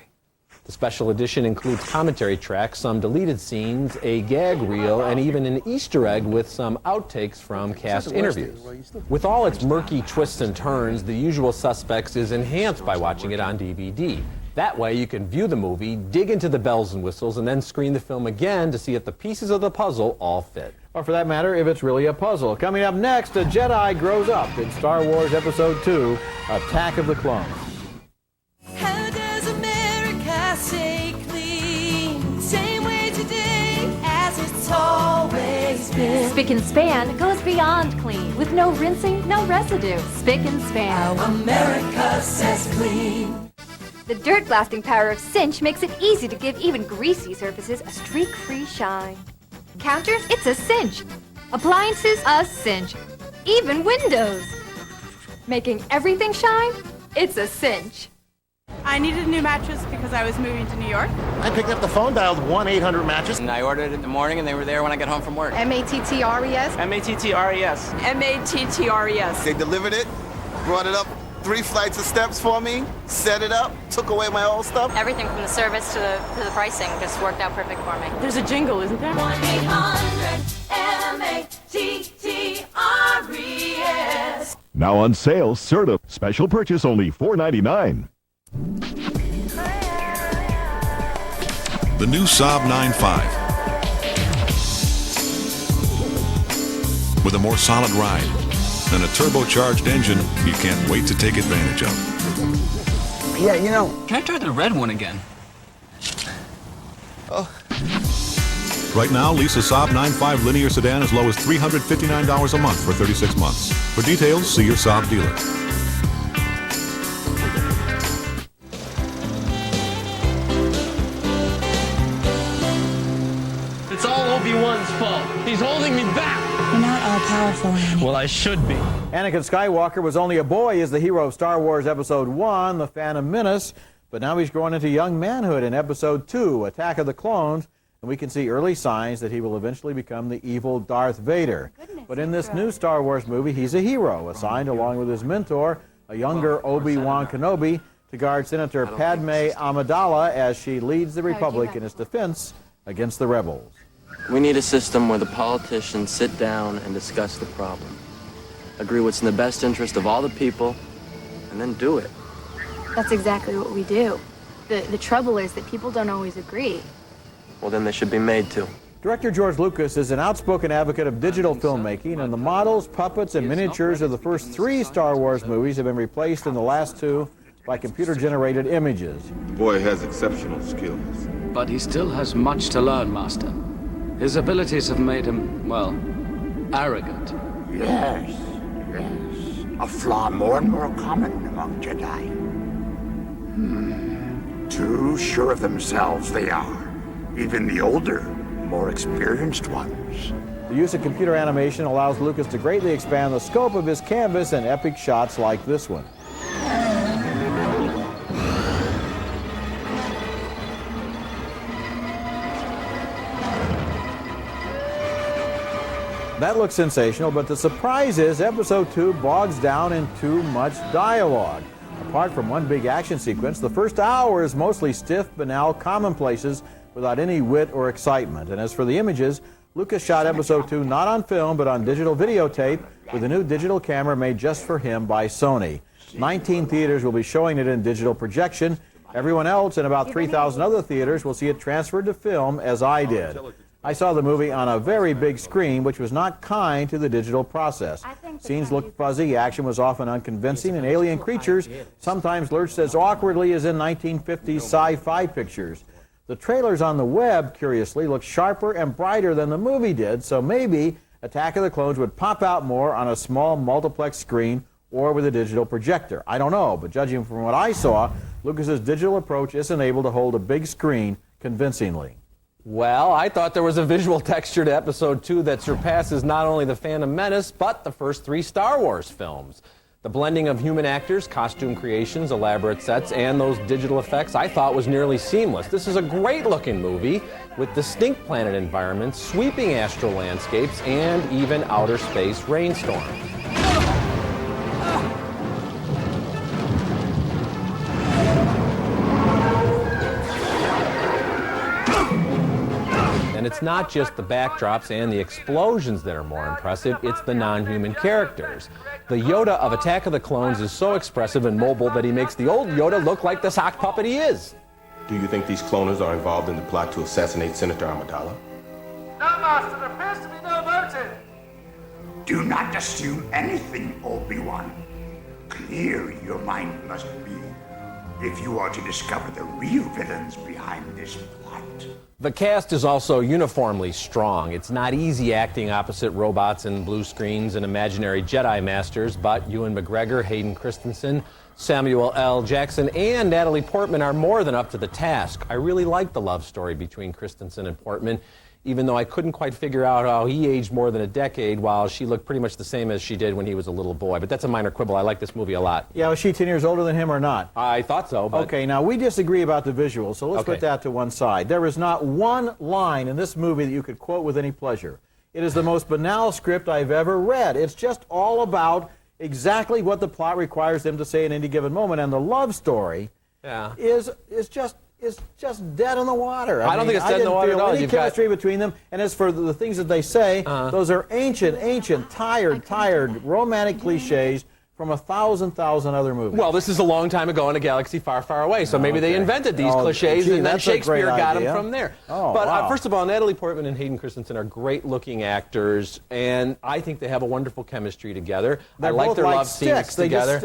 [SPEAKER 15] The special edition includes commentary tracks, some deleted scenes, a gag reel, and even an Easter egg with some outtakes from cast interviews. With all its murky twists and turns, The Usual Suspects is enhanced by watching it on DVD. That way you can view the movie, dig into the bells and whistles, and then screen the film again to see if the pieces of the puzzle all fit.
[SPEAKER 17] Or for that matter, if it's really a puzzle. Coming up next, a Jedi grows up in Star Wars Episode 2, Attack of the Clones.
[SPEAKER 14] How does America stay clean? Same way today as it's always been.
[SPEAKER 11] Spick and Span goes beyond clean with no rinsing, no residue. Spick and Span.
[SPEAKER 14] How America says clean.
[SPEAKER 11] The dirt-blasting power of Cinch makes it easy to give even greasy surfaces a streak-free shine. Counters, it's a cinch. Appliances, a cinch. Even windows. Making everything shine, it's a cinch.
[SPEAKER 18] I needed a new mattress because I was moving to New York.
[SPEAKER 16] I picked up the phone, dialed 1-800-MATTRESS.
[SPEAKER 1] And I ordered it in the morning, and they were there when I got home from work.
[SPEAKER 23] M-A-T-T-R-E-S?
[SPEAKER 1] M-A-T-T-R-E-S.
[SPEAKER 18] M-A-T-T-R-E-S.
[SPEAKER 19] They delivered it, brought it up 3 flights of steps for me, set it up, took away my old stuff.
[SPEAKER 21] Everything from the service to the pricing just worked out perfect for me.
[SPEAKER 18] There's a jingle, isn't there?
[SPEAKER 14] 1-800-M-A-T-T-R-E-S.
[SPEAKER 22] Now on sale, Serta. Special purchase only $4.99.
[SPEAKER 20] The new Saab 9.5. With a more solid ride and a turbocharged engine you can't wait to take advantage of.
[SPEAKER 1] Yeah, you know, can I try the red one again?
[SPEAKER 20] Oh. Right now, lease a Saab 9.5 linear sedan as low as $359 a month for 36 months. For details, see your Saab dealer.
[SPEAKER 10] It's all Obi-Wan's fault. He's holding me back.
[SPEAKER 23] You're not all powerful, Annie.
[SPEAKER 10] Well, I should be.
[SPEAKER 17] Anakin Skywalker was only a boy as the hero of Star Wars Episode 1, The Phantom Menace, but now he's growing into young manhood in Episode 2, Attack of the Clones, and we can see early signs that he will eventually become the evil Darth Vader. But in this new Star Wars movie, he's a hero, assigned along with his mentor, a younger Obi-Wan Kenobi, to guard Senator Padme Amidala as she leads the Republic in its defense against the rebels.
[SPEAKER 1] We need a system where the politicians sit down and discuss the problem. Agree what's in the best interest of all the people, and then do it.
[SPEAKER 23] That's exactly what we do. The trouble is that people don't always agree.
[SPEAKER 1] Well, then they should be made to.
[SPEAKER 17] Director George Lucas is an outspoken advocate of digital filmmaking, and the models, puppets, and miniatures of the first 3 Star Wars movies have been replaced in the last 2 by computer-generated images.
[SPEAKER 24] Boy has exceptional skills.
[SPEAKER 4] But he still has much to learn, Master. His abilities have made him, well, arrogant.
[SPEAKER 16] Yes, yes. A flaw more and more common among Jedi. Too sure of themselves they are. Even the older, more experienced ones.
[SPEAKER 17] The use of computer animation allows Lucas to greatly expand the scope of his canvas in epic shots like this one. That looks sensational, but the surprise is Episode 2 bogs down in too much dialogue. Apart from one big action sequence, the first hour is mostly stiff, banal commonplaces without any wit or excitement. And as for the images, Lucas shot Episode 2 not on film, but on digital videotape with a new digital camera made just for him by Sony. 19 theaters will be showing it in digital projection. Everyone else in about 3,000 other theaters will see it transferred to film, as I did. I saw the movie on a very big screen, which was not kind to the digital process. Scenes looked fuzzy, action was often unconvincing, and alien creatures sometimes lurched as awkwardly as in 1950s sci-fi pictures. The trailers on the web, curiously, look sharper and brighter than the movie did, so maybe Attack of the Clones would pop out more on a small multiplex screen or with a digital projector. I don't know, but judging from what I saw, Lucas's digital approach isn't able to hold a big screen convincingly.
[SPEAKER 15] Well, I thought there was a visual texture to Episode 2 that surpasses not only The Phantom Menace, but the first 3 Star Wars films. The blending of human actors, costume creations, elaborate sets, and those digital effects I thought was nearly seamless. This is a great-looking movie with distinct planet environments, sweeping astral landscapes, and even outer space rainstorms. And it's not just the backdrops and the explosions that are more impressive, it's the non-human characters. The Yoda of Attack of the Clones is so expressive and mobile that he makes the old Yoda look like the sock puppet he is.
[SPEAKER 3] Do you think these cloners are involved in the plot to assassinate Senator Amidala?
[SPEAKER 6] No, Master, there appears to be no motive.
[SPEAKER 16] Do not assume anything, Obi-Wan. Clear your mind must be if you are to discover the real villains behind this plot.
[SPEAKER 15] The cast is also uniformly strong. It's not easy acting opposite robots and blue screens and imaginary Jedi Masters, but Ewan McGregor, Hayden Christensen, Samuel L. Jackson, and Natalie Portman are more than up to the task. I really like the love story between Christensen and Portman, even though I couldn't quite figure out how he aged more than a decade while she looked pretty much the same as she did when he was a little boy. But that's a minor quibble. I like this movie a lot.
[SPEAKER 17] Yeah, was she 10 years older than him or not?
[SPEAKER 15] I thought so. But...
[SPEAKER 17] Okay, now we disagree about the visuals, so let's put that to one side. There is not one line in this movie that you could quote with any pleasure. It is the most banal script I've ever read. It's just all about exactly what the plot requires them to say at any given moment, and the love story is just dead in the water.
[SPEAKER 15] I don't think it's dead in the water at all.
[SPEAKER 17] Any chemistry between them, and as for the things that they say, those are ancient, tired, romantic cliches from 1,000 other movies.
[SPEAKER 15] Well, this is a long time ago in a galaxy far, far away, so maybe they invented these cliches and then Shakespeare got them from there. But first of all, Natalie Portman and Hayden Christensen are great-looking actors, and I think they have a wonderful chemistry together. I like their love scenes together.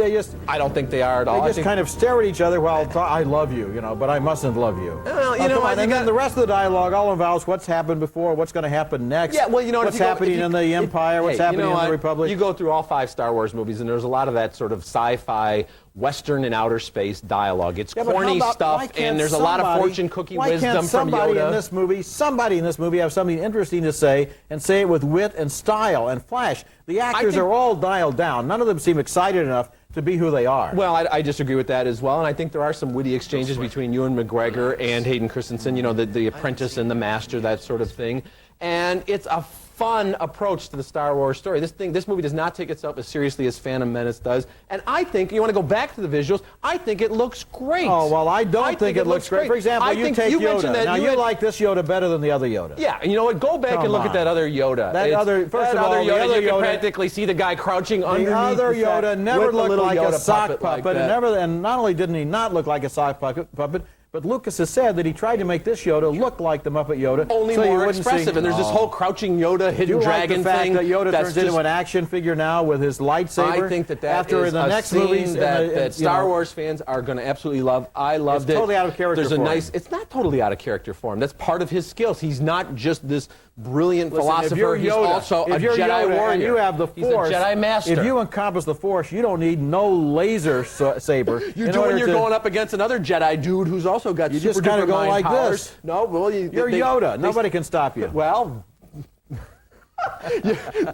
[SPEAKER 15] I don't think they are at all.
[SPEAKER 17] They just kind of stare at each other while I love you, but I mustn't love you.
[SPEAKER 15] Well, you know what?
[SPEAKER 17] And then the rest of the dialogue all involves what's happened before, what's going to happen next.
[SPEAKER 15] Yeah, well, you know
[SPEAKER 17] what's happening in the Empire, what's happening in the Republic.
[SPEAKER 15] You go through all 5 Star Wars movies, and there's a lot of that sort of sci-fi, Western and outer space dialogue. It's corny stuff, and there's a lot of fortune cookie wisdom from Yoda.
[SPEAKER 17] Somebody in this movie have something interesting to say, and say it with wit and style and flash. The actors are all dialed down. None of them seem excited enough to be who they are.
[SPEAKER 15] Well, I disagree with that as well, and I think there are some witty exchanges between Ewan McGregor and Hayden Christensen, the apprentice and the master, that sort of thing. And it's a fun approach to the Star Wars story. This movie does not take itself as seriously as Phantom Menace does, and I think, you want to go back to the visuals, I think it looks great.
[SPEAKER 17] Oh, well, I don't think it looks great. For example, you take Yoda. Now, you like this Yoda better than the other Yoda.
[SPEAKER 15] Yeah, and you know what? Go back and look at that other Yoda.
[SPEAKER 17] First of all,
[SPEAKER 15] you can practically see the guy crouching underneath
[SPEAKER 17] the other Yoda never looked like a sock puppet,
[SPEAKER 15] and
[SPEAKER 17] not only didn't he not look like a sock puppet, but Lucas has said that he tried to make this Yoda look like the Muppet Yoda.
[SPEAKER 15] Only more expressive, and there's this whole crouching Yoda, hidden dragon thing.
[SPEAKER 17] Do you like the fact that Yoda turns into an action figure now with his lightsaber?
[SPEAKER 15] I think that
[SPEAKER 17] after
[SPEAKER 15] is
[SPEAKER 17] the next movies
[SPEAKER 15] that Star Wars fans are going to absolutely love. I loved it.
[SPEAKER 17] It's totally out of character for him.
[SPEAKER 15] It's not totally out of character for him. That's part of his skills. He's not just this brilliant philosopher. He's also a Jedi warrior.
[SPEAKER 17] And you have the Force.
[SPEAKER 15] He's a Jedi master.
[SPEAKER 17] If you encompass the Force, you don't need no laser saber.
[SPEAKER 15] You do when you're going up against another Jedi dude who's also got super duper
[SPEAKER 17] go like
[SPEAKER 15] powers.
[SPEAKER 17] this.
[SPEAKER 15] No, well,
[SPEAKER 17] you're Yoda. Nobody can stop you.
[SPEAKER 15] Well,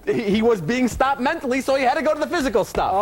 [SPEAKER 15] he was being stopped mentally, so he had to go to the physical stuff.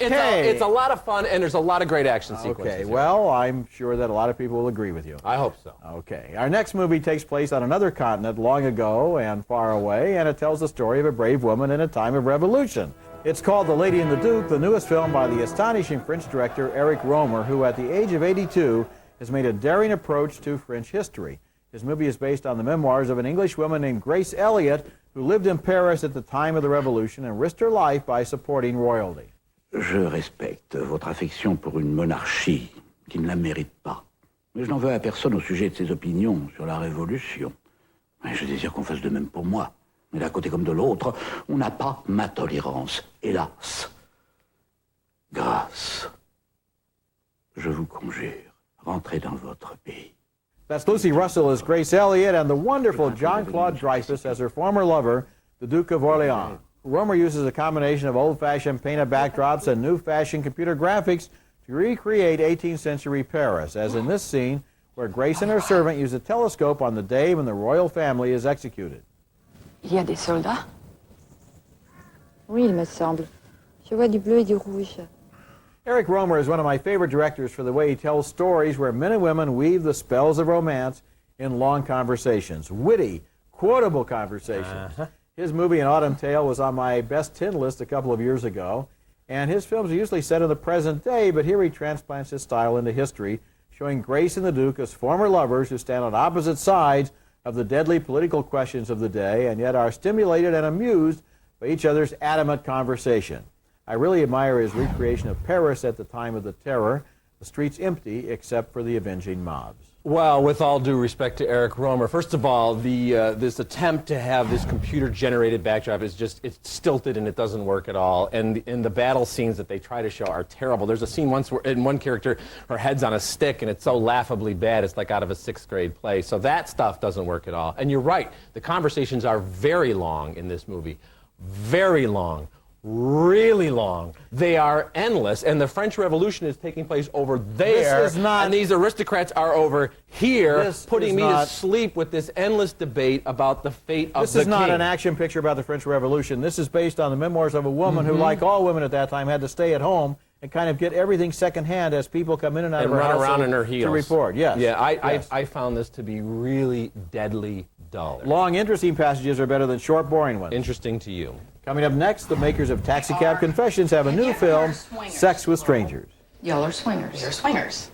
[SPEAKER 17] Okay.
[SPEAKER 15] It's a lot of fun, and there's a lot of great action sequences.
[SPEAKER 17] Okay, well, I'm sure that a lot of people will agree with you.
[SPEAKER 15] I hope so.
[SPEAKER 17] Okay. Our next movie takes place on another continent long ago and far away, and it tells the story of a brave woman in a time of revolution. It's called The Lady and the Duke, the newest film by the astonishing French director Eric Rohmer, who at the age of 82 has made a daring approach to French history. His movie is based on the memoirs of an English woman named Grace Elliott, who lived in Paris at the time of the Revolution and risked her life by supporting royalty.
[SPEAKER 16] Je respecte votre affection pour une monarchie qui ne la mérite pas. Mais je n'en veux à personne au sujet de ses opinions sur la Révolution. Mais je désire qu'on fasse de même pour moi. Mais d'un côté comme de l'autre, on n'a pas ma tolérance, hélas. Grâce. Je vous conjure, rentrez dans votre pays.
[SPEAKER 17] That's Lucy Russell as Grace Elliott and the wonderful Jean-Claude Dreyfus as her former lover, the Duke of Orleans. Romer uses a combination of old-fashioned painted backdrops and new-fashioned computer graphics to recreate 18th century Paris, as in this scene where Grace and her servant use a telescope on the day when the royal family is executed.
[SPEAKER 2] Il y a des soldats? Oui, il me semble. Je vois du bleu et du rouge.
[SPEAKER 17] Eric Romer is one of my favorite directors for the way he tells stories where men and women weave the spells of romance in long conversations. Witty, quotable conversations. His movie An Autumn Tale was on my best 10 list a couple of years ago, and his films are usually set in the present day, but here he transplants his style into history, showing Grace and the Duke as former lovers who stand on opposite sides of the deadly political questions of the day, and yet are stimulated and amused by each other's adamant conversation. I really admire his recreation of Paris at the time of the terror, the streets empty except for the avenging mobs.
[SPEAKER 15] Well, with all due respect to Eric Romer, first of all, this attempt to have this computer-generated backdrop is just, it's stilted and it doesn't work at all. And the battle scenes that they try to show are terrible. There's a scene once where, in one character, her head's on a stick and it's so laughably bad, it's like out of a 6th grade play. So that stuff doesn't work at all. And you're right, the conversations are very long in this movie. Very long. Really long. They are endless, and the French Revolution is taking place over there, and these aristocrats are over here, putting me to sleep with this endless debate about the fate of the king.
[SPEAKER 17] This is not an action picture about the French Revolution. This is based on the memoirs of a woman who, like all women at that time, had to stay at home and kind of get everything secondhand as people come in and out of her house
[SPEAKER 15] run around in her heels
[SPEAKER 17] to report. Yes.
[SPEAKER 15] Yeah,
[SPEAKER 17] Yes.
[SPEAKER 15] I found this to be really deadly dull.
[SPEAKER 17] Long, interesting passages are better than short, boring ones.
[SPEAKER 15] Interesting to you.
[SPEAKER 17] Coming up next, the makers of Taxicab Confessions have a new film, Sex with Strangers.
[SPEAKER 2] Y'all are swingers.
[SPEAKER 21] You're swingers.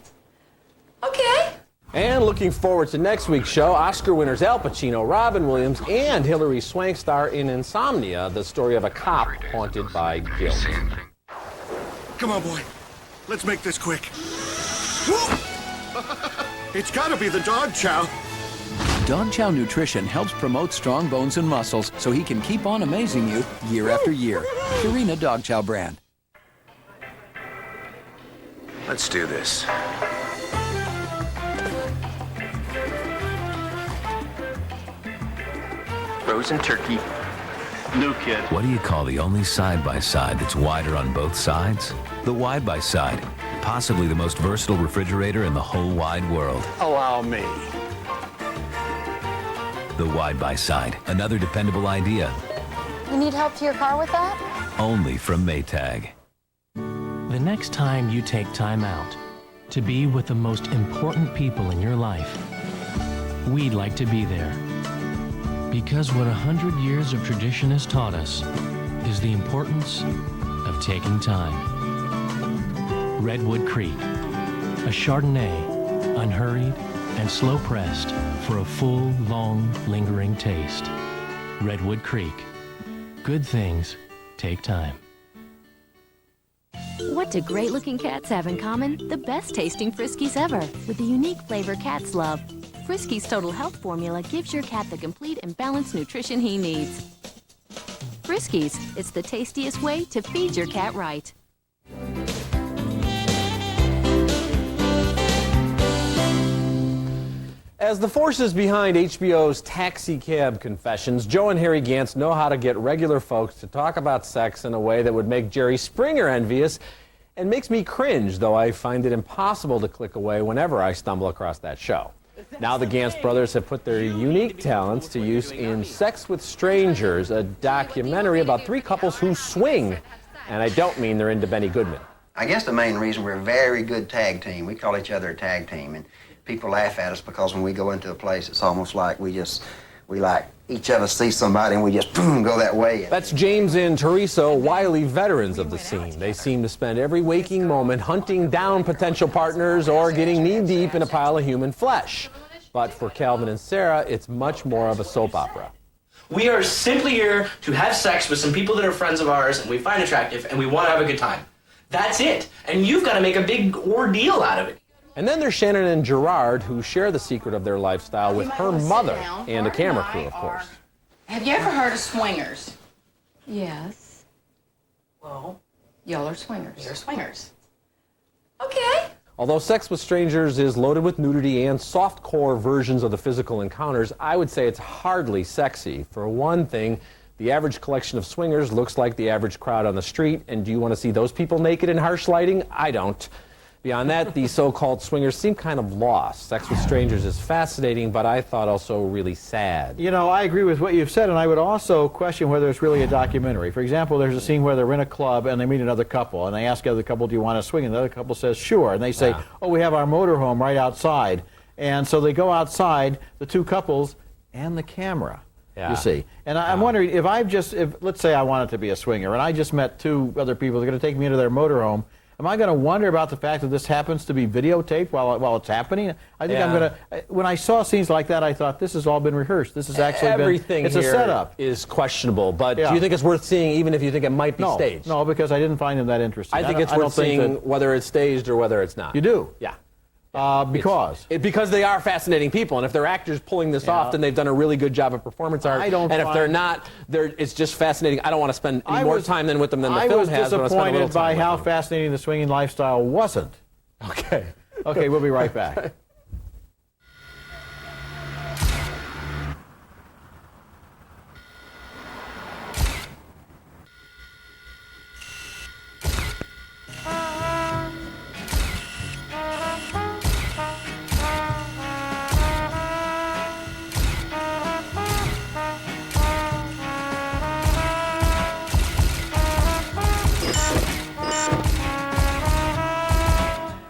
[SPEAKER 2] Okay.
[SPEAKER 15] And looking forward to next week's show, Oscar winners Al Pacino, Robin Williams, and Hilary Swank star in Insomnia, the story of a cop haunted by guilt.
[SPEAKER 8] Come on, boy. Let's make this quick. It's gotta be the dog chow.
[SPEAKER 12] Dog Chow Nutrition helps promote strong bones and muscles so he can keep on amazing you year after year. Purina Dog Chow brand.
[SPEAKER 4] Let's do this.
[SPEAKER 7] Frozen turkey.
[SPEAKER 8] New kid.
[SPEAKER 7] What do you call the only side-by-side that's wider on both sides? The wide-by-side. Possibly the most versatile refrigerator in the whole wide world.
[SPEAKER 8] Allow me.
[SPEAKER 7] The wide-by-side. Another dependable idea.
[SPEAKER 21] You need help to your car with that?
[SPEAKER 7] Only from Maytag.
[SPEAKER 13] The next time you take time out to be with the most important people in your life, we'd like to be there. Because what 100 years of tradition has taught us is the importance of taking time. Redwood Creek, a Chardonnay, unhurried and slow pressed for a full, long, lingering taste. Redwood Creek. Good things take time.
[SPEAKER 25] What do great-looking cats have in common? The best-tasting Friskies ever, with the unique flavor cats love. Friskies Total Health Formula gives your cat the complete and balanced nutrition he needs. Friskies, it's the tastiest way to feed your cat right.
[SPEAKER 15] As the forces behind HBO's Taxicab Confessions, Joe and Harry Gantz know how to get regular folks to talk about sex in a way that would make Jerry Springer envious and makes me cringe, though I find it impossible to click away whenever I stumble across that show. Now the Gantz brothers have put their unique talents to use in Sex with Strangers, a documentary about 3 couples who swing. And I don't mean they're into Benny Goodman.
[SPEAKER 26] I guess the main reason we're a very good tag team, we call each other a tag team, and people laugh at us because when we go into a place, it's almost like we like each other see somebody and we just boom, go that way.
[SPEAKER 15] That's James and Teresa, wily veterans of the scene. They seem to spend every waking moment hunting down potential partners or getting knee-deep in a pile of human flesh. But for Calvin and Sarah, it's much more of a soap opera.
[SPEAKER 10] We are simply here to have sex with some people that are friends of ours and we find attractive and we want to have a good time. That's it. And you've got to make a big ordeal out of it.
[SPEAKER 15] And then there's Shannon and Gerard, who share the secret of their lifestyle with her mother and a camera crew, of course.
[SPEAKER 2] Have you ever heard of swingers? Yes.
[SPEAKER 21] Well,
[SPEAKER 2] Y'all are swingers.
[SPEAKER 21] you're swingers.
[SPEAKER 2] Okay.
[SPEAKER 15] Although Sex with Strangers is loaded with nudity and soft-core versions of the physical encounters, I would say it's hardly sexy. For one thing, the average collection of swingers looks like the average crowd on the street, and do you want to see those people naked in harsh lighting? I don't. Beyond that, the so-called swingers seem kind of lost. Sex with Strangers is fascinating, but I thought also really sad.
[SPEAKER 17] You know, I agree with what you've said, and I would also question whether it's really a documentary. For example, there's a scene where they're in a club and they meet another couple, and they ask the other couple, do you want to swing? And the other couple says, sure. And they say, oh, we have our motorhome right outside. And so they go outside, the two couples and the camera. You see. And I'm wondering, if let's say I wanted to be a swinger, and I just met two other people that are going to take me into their motorhome, am I going to wonder about the fact that this happens to be videotaped while it's happening? I think I'm going to, when I saw scenes like that, I thought, this has all been rehearsed. This has actually
[SPEAKER 15] Everything
[SPEAKER 17] it's a setup.
[SPEAKER 15] Is questionable, but do you think it's worth seeing even if you think it might be staged?
[SPEAKER 17] No, because I didn't find them that interesting.
[SPEAKER 15] I think it's worth seeing whether it's staged or whether it's not.
[SPEAKER 17] You do?
[SPEAKER 15] Yeah.
[SPEAKER 17] Because
[SPEAKER 15] they are fascinating people, and if they're actors pulling this off, then they've done a really good job of performance art. And if they're not, it's just fascinating. I don't want to spend any more time with them than the film has.
[SPEAKER 17] I was disappointed by how fascinating the swinging lifestyle wasn't.
[SPEAKER 15] Okay.
[SPEAKER 17] Okay, we'll be right back.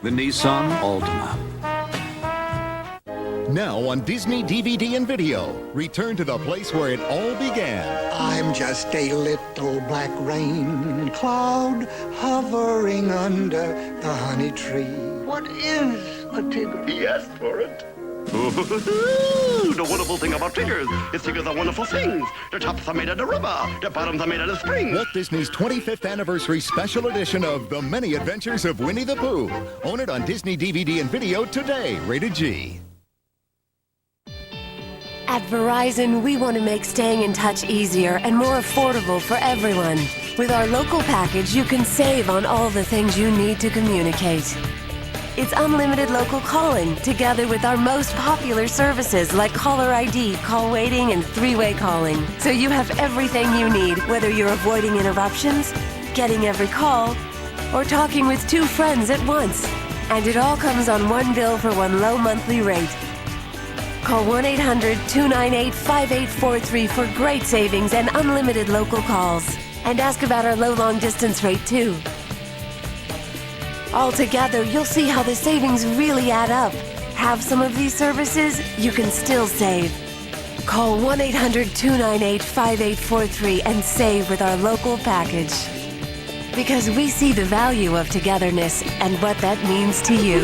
[SPEAKER 5] The Nissan Altima.
[SPEAKER 22] Now on Disney DVD and video, return to the place where it all began.
[SPEAKER 9] I'm just a little black rain cloud hovering under the honey tree. What is a tigger?
[SPEAKER 22] He asked for it. The wonderful thing about tigers is tigers are wonderful things. Their tops are made out of rubber, their bottoms are made out of spring. Walt Disney's 25th anniversary special edition of The Many Adventures of Winnie the Pooh. Own it on Disney DVD and video today, rated G.
[SPEAKER 11] At Verizon, we want to make staying in touch easier and more affordable for everyone. With our local package, you can save on all the things you need to communicate. It's unlimited local calling, together with our most popular services like caller ID, call waiting, and three-way calling. So you have everything you need, whether you're avoiding interruptions, getting every call, or talking with two friends at once. And it all comes on one bill for one low monthly rate. Call 1-800-298-5843 for great savings and unlimited local calls. And ask about our low long-distance rate, too. Altogether, you'll see how the savings really add up. Have some of these services, you can still save. Call 1-800-298-5843 and save with our local package. Because we see the value of togetherness and what that means to you.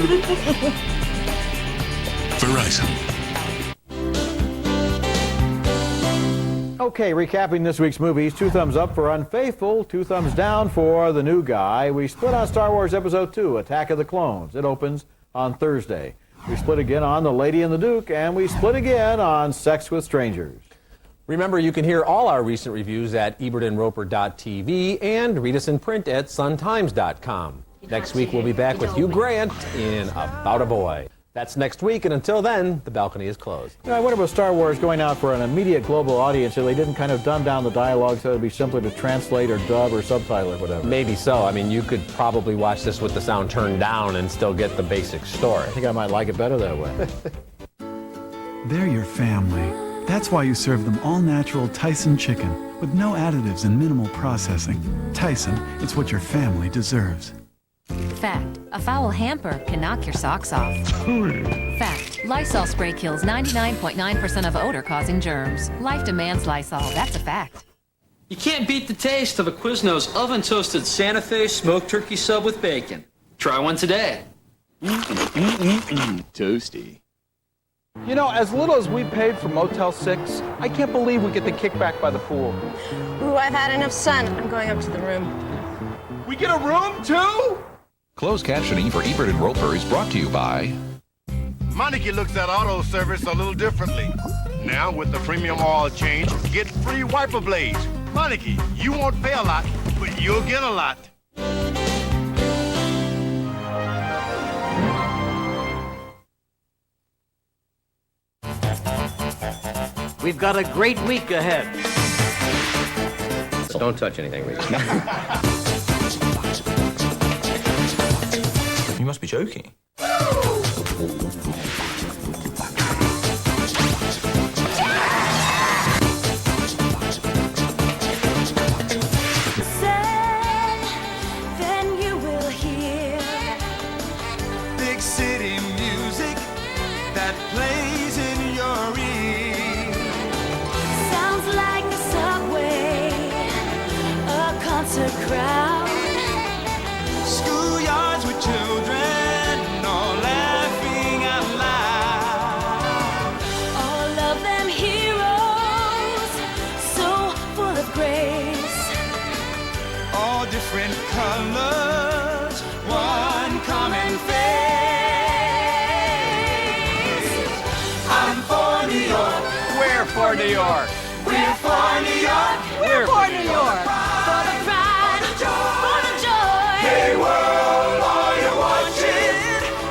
[SPEAKER 22] Verizon.
[SPEAKER 17] Okay, recapping this week's movies, 2 thumbs up for Unfaithful, 2 thumbs down for The New Guy. We split on Star Wars Episode 2, Attack of the Clones. It opens on Thursday. We split again on The Lady and the Duke, and we split again on Sex with Strangers.
[SPEAKER 15] Remember, you can hear all our recent reviews at ebertandroper.tv and read us in print at suntimes.com. Next week, we'll be back with Hugh Grant in About a Boy. That's next week, and until then, the balcony is closed.
[SPEAKER 17] You know, I wonder about Star Wars going out for an immediate global audience, so they didn't kind of dumb down the dialogue so it would be simpler to translate or dub or subtitle or whatever.
[SPEAKER 15] Maybe so. I mean, you could probably watch this with the sound turned down and still get the basic story.
[SPEAKER 17] I think I might like it better that way.
[SPEAKER 14] They're your family. That's why you serve them all-natural Tyson chicken with no additives and minimal processing. Tyson, it's what your family deserves.
[SPEAKER 18] Fact, a foul hamper can knock your socks off. Fact, Lysol spray kills 99.9% of odor-causing germs. Life demands Lysol, that's a fact.
[SPEAKER 19] You can't beat the taste of a Quiznos oven-toasted Santa Fe smoked turkey sub with bacon. Try one today.
[SPEAKER 27] Toasty.
[SPEAKER 28] You know, as little as we paid for Motel 6, I can't believe we get the kickback by the pool.
[SPEAKER 29] Ooh, I've had enough sun. I'm going up to the room.
[SPEAKER 28] We get a room, too?
[SPEAKER 30] Closed captioning for Ebert and Roper is brought to you by...
[SPEAKER 8] Monarchy looks at auto service a little differently. Now, with the premium oil change, get free wiper blades. Monarchy, you won't pay a lot, but you'll get a lot.
[SPEAKER 1] We've got a great week ahead.
[SPEAKER 15] Don't touch anything, Reese.
[SPEAKER 30] You must be joking.
[SPEAKER 3] Then you will hear big city music that plays in your ear. Sounds like a subway, a concert crowd, schoolyards with children all laughing out loud. All of them heroes, so full of grace. All different colors, one common face. I'm for New York.
[SPEAKER 1] We're for New York.
[SPEAKER 3] We're for New York.
[SPEAKER 1] We're for New York.
[SPEAKER 3] For the pride, for the joy. Hey world, are you watching?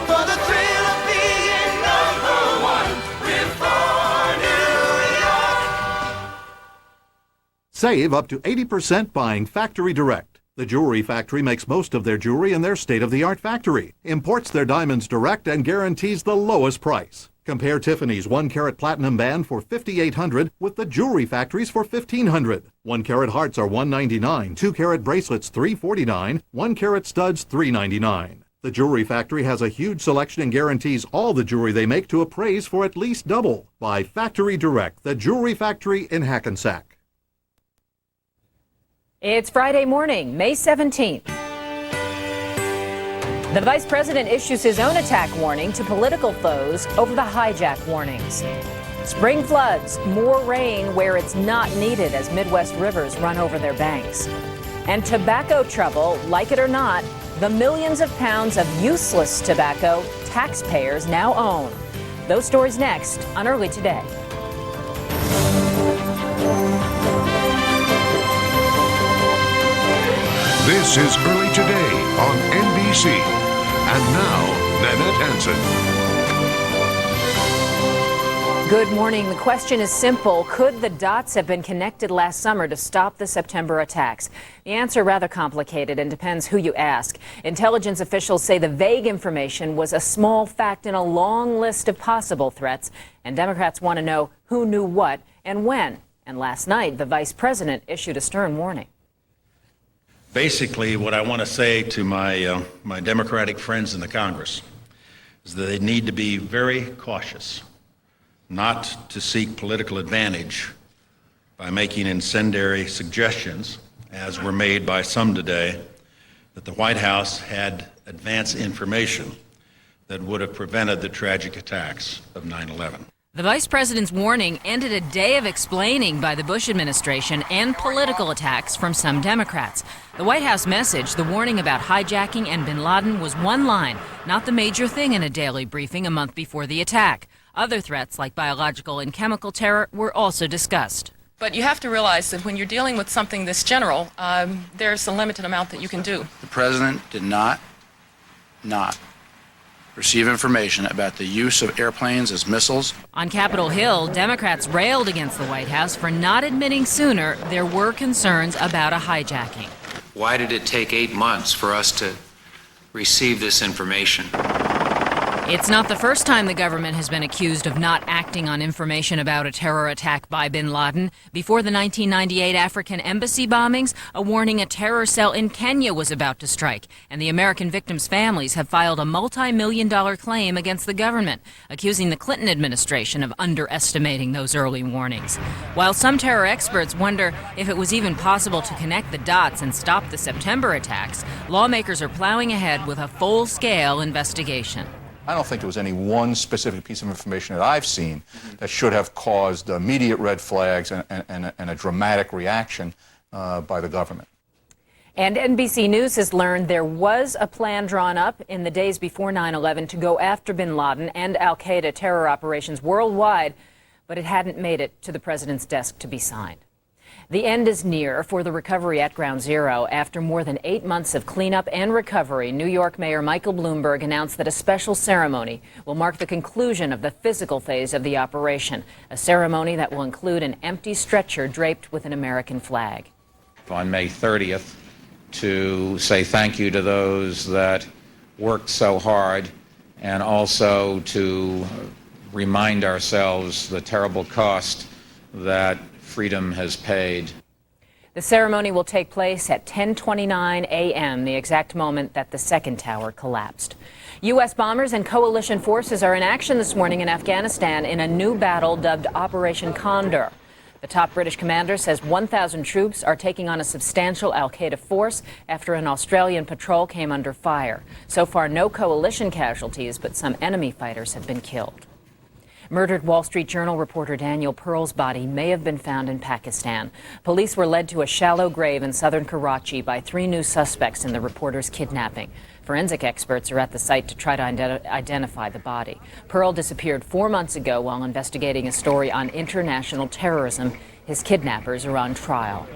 [SPEAKER 3] For the thrill of being #1. We're for New York.
[SPEAKER 5] Save up to 80% buying Factory Direct. The Jewelry Factory makes most of their jewelry in their state-of-the-art factory, imports their diamonds direct, and guarantees the lowest price. Compare Tiffany's 1-carat platinum band for $5,800 with the Jewelry Factory's for $1,500. 1-carat hearts are $199, 2-carat bracelets $349, 1-carat studs $399. The Jewelry Factory has a huge selection and guarantees all the jewelry they make to appraise for at least double. Buy Factory Direct, the Jewelry Factory in Hackensack.
[SPEAKER 6] It's Friday morning, May 17th. The Vice President issues his own attack warning to political foes over the hijack warnings. Spring floods, more rain where it's not needed as Midwest rivers run over their banks. And tobacco trouble, like it or not, the millions of pounds of useless tobacco taxpayers now own. Those stories next on Early Today.
[SPEAKER 12] This is Early Today on NBC. And now, Nanette Hansen.
[SPEAKER 6] Good morning. The question is simple. Could the dots have been connected last summer to stop the September attacks? The answer rather complicated and depends who you ask. Intelligence officials say the vague information was a small fact in a long list of possible threats, and Democrats want to know who knew what and when. And last night, the vice president issued a stern warning.
[SPEAKER 16] Basically, what I want to say to my Democratic friends in the Congress is that they need to be very cautious not to seek political advantage by making incendiary suggestions, as were made by some today, that the White House had advance information that would have prevented the tragic attacks of 9/11.
[SPEAKER 18] The vice president's warning ended a day of explaining by the Bush administration and political attacks from some Democrats. The White House message, the warning about hijacking and bin Laden, was one line, not the major thing in a daily briefing a month before the attack. Other threats like biological and chemical terror were also discussed.
[SPEAKER 20] But you have to realize that when you're dealing with something this general, there's a limited amount that you can do.
[SPEAKER 23] The president did not receive information about the use of airplanes as missiles.
[SPEAKER 18] On Capitol Hill, Democrats railed against the White House for not admitting sooner there were concerns about a hijacking.
[SPEAKER 24] Why did it take 8 months for us to receive this information?
[SPEAKER 18] It's not the first time the government has been accused of not acting on information about a terror attack by bin Laden. Before the 1998 African embassy bombings, a warning a terror cell in Kenya was about to strike, and the American victims' families have filed a multi-million-dollar claim against the government, accusing the Clinton administration of underestimating those early warnings. While some terror experts wonder if it was even possible to connect the dots and stop the September attacks, lawmakers are plowing ahead with a full-scale investigation.
[SPEAKER 30] I don't think there was any one specific piece of information that I've seen that should have caused immediate red flags and a dramatic reaction by the government.
[SPEAKER 6] And NBC News has learned there was a plan drawn up in the days before 9/11 to go after bin Laden and al-Qaeda terror operations worldwide, but it hadn't made it to the president's desk to be signed. The end is near for the recovery at Ground Zero. After more than 8 months of cleanup and recovery, New York Mayor Michael Bloomberg announced that a special ceremony will mark the conclusion of the physical phase of the operation, a ceremony that will include an empty stretcher draped with an American flag.
[SPEAKER 2] On May 30th, to say thank you to those that worked so hard, and also to remind ourselves the terrible cost that freedom has paid.
[SPEAKER 6] The ceremony will take place at 10:29 a.m., the exact moment that the second tower collapsed. U.S. bombers and coalition forces are in action this morning in Afghanistan in a new battle dubbed Operation Condor. The top British commander says 1,000 troops are taking on a substantial al-Qaeda force after an Australian patrol came under fire. So far, no coalition casualties, but some enemy fighters have been killed. Murdered Wall Street Journal reporter Daniel Pearl's body may have been found in Pakistan. Police were led to a shallow grave in southern Karachi by 3 new suspects in the reporter's kidnapping. Forensic experts are at the site to try to identify the body. Pearl disappeared 4 months ago while investigating a story on international terrorism. His kidnappers are on trial.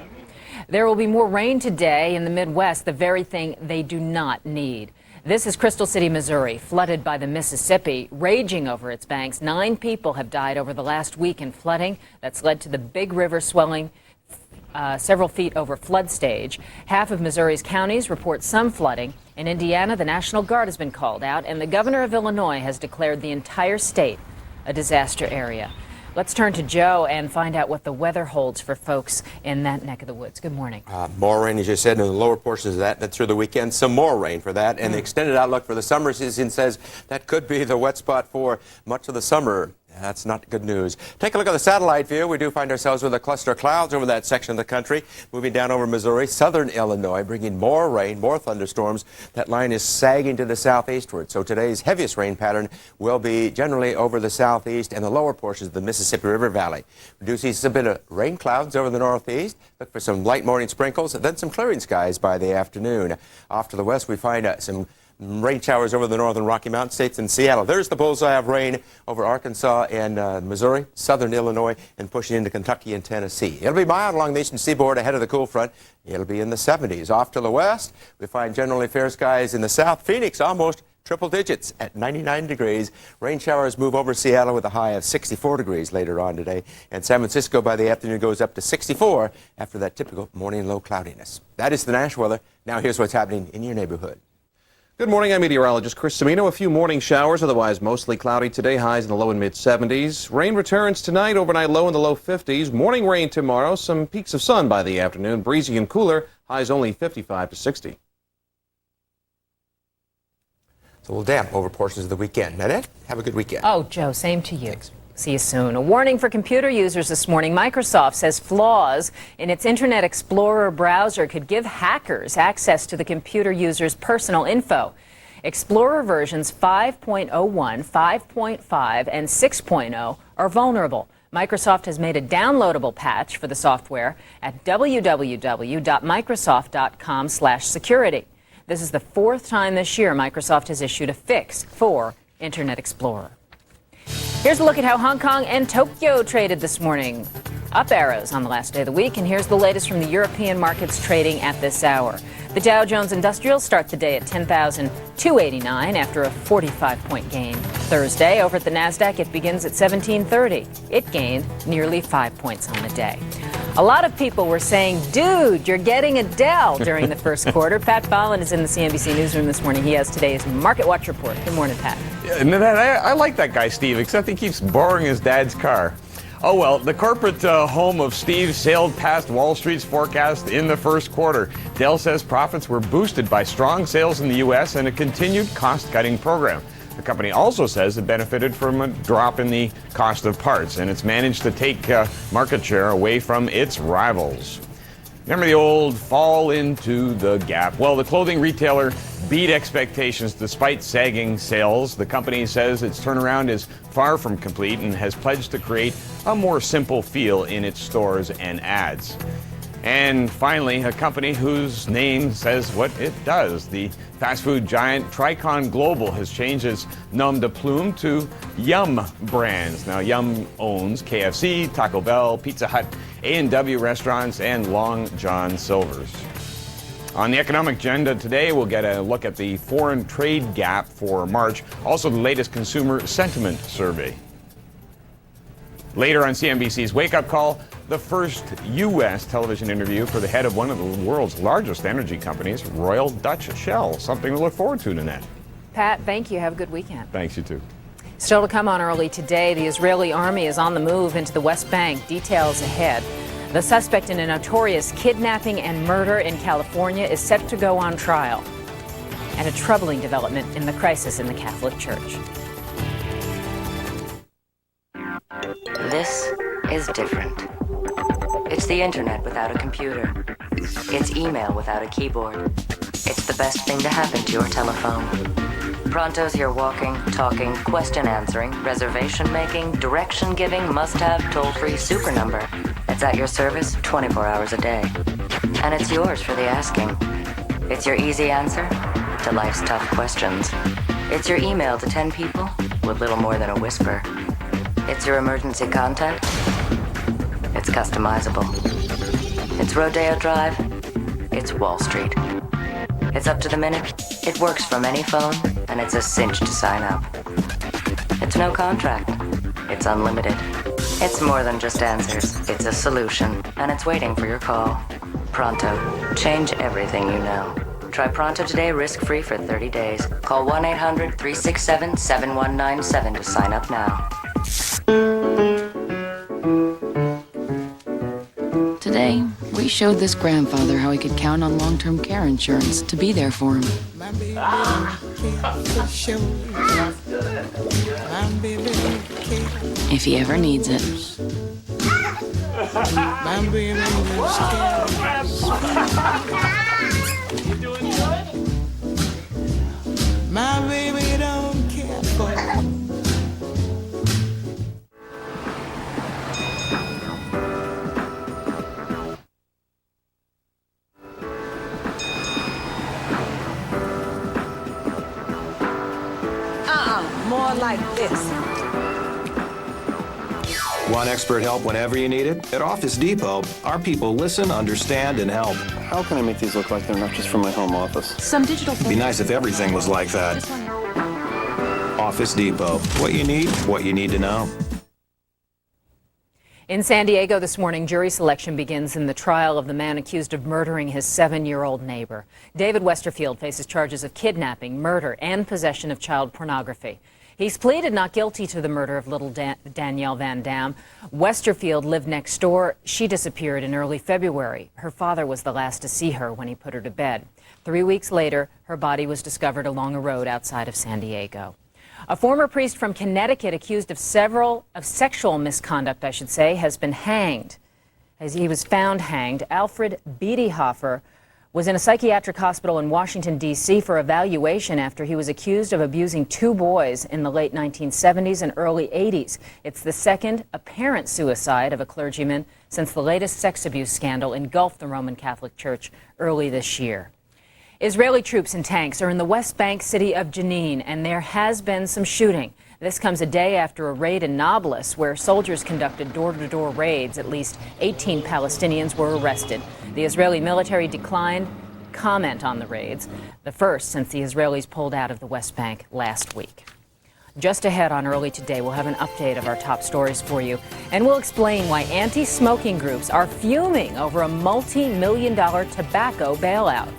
[SPEAKER 6] There will be more rain today in the Midwest, the very thing they do not need. This is Crystal City, Missouri, flooded by the Mississippi, raging over its banks. 9 people have died over the last week in flooding that's led to the Big River swelling several feet over flood stage. Half of Missouri's counties report some flooding. In Indiana, the National Guard has been called out, and the governor of Illinois has declared the entire state a disaster area. Let's turn to Joe and find out what the weather holds for folks in that neck of the woods. Good morning.
[SPEAKER 4] More rain, as you said, in the lower portions of that. And through the weekend, some more rain for that. And the extended outlook for the summer season says that could be the wet spot for much of the summer. That's not good news. Take a look at the satellite view. We do find ourselves with a cluster of clouds over that section of the country, moving down over Missouri, southern Illinois, bringing more rain, more thunderstorms. That line is sagging to the southeastward. So today's heaviest rain pattern will be generally over the southeast and the lower portions of the Mississippi River Valley. We do see some bit of rain clouds over the northeast. Look for some light morning sprinkles, and then some clearing skies by the afternoon. Off to the west, we find some rain showers over the northern Rocky Mountain states and Seattle. There's the bullseye of rain over Arkansas and Missouri, southern Illinois, and pushing into Kentucky and Tennessee. It'll be mild along the eastern seaboard ahead of the cool front. It'll be in the 70s. Off to the west, we find generally fair skies in the south. Phoenix almost triple digits at 99 degrees. Rain showers move over Seattle with a high of 64 degrees later on today. And San Francisco by the afternoon goes up to 64 after that typical morning low cloudiness. That is the Nash weather. Now here's what's happening in your neighborhood.
[SPEAKER 7] Good morning, I'm meteorologist Chris Cimino. A few morning showers, otherwise mostly cloudy today, highs in the low and mid 70s. Rain returns tonight, overnight low in the low 50s. Morning rain tomorrow, some peaks of sun by the afternoon, breezy and cooler, highs only 55 to 60.
[SPEAKER 4] So we'll damp over portions of the weekend. Nanette, have a good weekend.
[SPEAKER 6] Oh, Joe, same to you. Thanks. See you soon. A warning for computer users this morning. Microsoft says flaws in its Internet Explorer browser could give hackers access to the computer user's personal info. Explorer versions 5.01, 5.5, and 6.0 are vulnerable. Microsoft has made a downloadable patch for the software at www.microsoft.com/security. This is the 4th time this year Microsoft has issued a fix for Internet Explorer. Here's a look at how Hong Kong and Tokyo traded this morning. Up arrows on the last day of the week, and here's the latest from the European markets trading at this hour. The Dow Jones Industrial start the day at 10,289 after a 45-point gain. Thursday, over at the Nasdaq, it begins at 1730. It gained nearly 5 points on the day. A lot of people were saying, dude, you're getting Adele during the first quarter. Pat Ballin is in the CNBC newsroom this morning. He has today's Market Watch report. Good morning, Pat.
[SPEAKER 9] I like that guy, Steve, except he keeps borrowing his dad's car. Oh, well, the corporate home of Steve sailed past Wall Street's forecast in the first quarter. Dell says profits were boosted by strong sales in the U.S. and a continued cost-cutting program. The company also says it benefited from a drop in the cost of parts, and it's managed to take market share away from its rivals. Remember the old fall into the gap? Well, the clothing retailer beat expectations despite sagging sales. The company says its turnaround is far from complete and has pledged to create a more simple feel in its stores and ads. And finally, a company whose name says what it does. The fast food giant Tricon Global has changed its nom de plume to Yum Brands. Now, Yum owns KFC, Taco Bell, Pizza Hut, A&W Restaurants, and Long John Silver's. On the economic agenda today, we'll get a look at the foreign trade gap for March, also the latest consumer sentiment survey. Later on CNBC's Wake Up Call, the first U.S. television interview for the head of one of the world's largest energy companies, Royal Dutch Shell. Something to look forward to, Nanette.
[SPEAKER 6] Pat, thank you. Have a good weekend.
[SPEAKER 9] Thanks, you too.
[SPEAKER 6] Still to come on early today, the Israeli army is on the move into the West Bank. Details ahead. The suspect in a notorious kidnapping and murder in California is set to go on trial. And a troubling development in the crisis in the Catholic Church.
[SPEAKER 10] This is different. It's the internet without a computer. It's email without a keyboard. It's the best thing to happen to your telephone. Pronto's your walking, talking, question answering, reservation making, direction giving, must-have, toll-free super number. It's at your service 24 hours a day. And it's yours for the asking. It's your easy answer to life's tough questions. It's your email to 10 people with little more than a whisper. It's your emergency contact. It's customizable. It's Rodeo Drive. It's Wall Street. It's up to the minute. It works from any phone, and it's a cinch to sign up. It's no contract. It's unlimited. It's more than just answers. It's a solution, and it's waiting for your call. Pronto. Change everything you know. Try Pronto today risk-free for 30 days. Call 1-800-367-7197 to sign up now.
[SPEAKER 11] Today, we showed this grandfather how he could count on long-term care insurance to be there for him. If he ever needs it.
[SPEAKER 3] My baby don't care for me.
[SPEAKER 13] More like this.
[SPEAKER 14] Want expert help whenever you need it? At Office Depot, our people listen, understand, and help.
[SPEAKER 17] How can I make these look like they're not just from my home office?
[SPEAKER 11] Some digital...
[SPEAKER 14] It'd be nice if everything was like that. Office Depot. What you need to know.
[SPEAKER 6] In San Diego this morning, jury selection begins in the trial of the man accused of murdering his 7-year-old neighbor. David Westerfield faces charges of kidnapping, murder, and possession of child pornography. He's pleaded not guilty to the murder of little Danielle Van Dam. Westerfield lived next door. She disappeared in early February. Her father was the last to see her when he put her to bed. 3 weeks later, her body was discovered along a road outside of San Diego. A former priest from Connecticut accused of sexual misconduct, has been hanged. As he was found hanged, Alfred Biedihofer was in a psychiatric hospital in Washington, D.C. for evaluation after he was accused of abusing 2 boys in the late 1970s and early 80s. It's the second apparent suicide of a clergyman since the latest sex abuse scandal engulfed the Roman Catholic Church early this year. Israeli troops and tanks are in the West Bank city of Jenin, and there has been some shooting. This comes a day after a raid in Nablus, where soldiers conducted door-to-door raids. At least 18 Palestinians were arrested. The Israeli military declined comment on the raids, the first since the Israelis pulled out of the West Bank last week. Just ahead on Early Today, we'll have an update of our top stories for you, and we'll explain why anti-smoking groups are fuming over a multi-million-dollar tobacco bailout.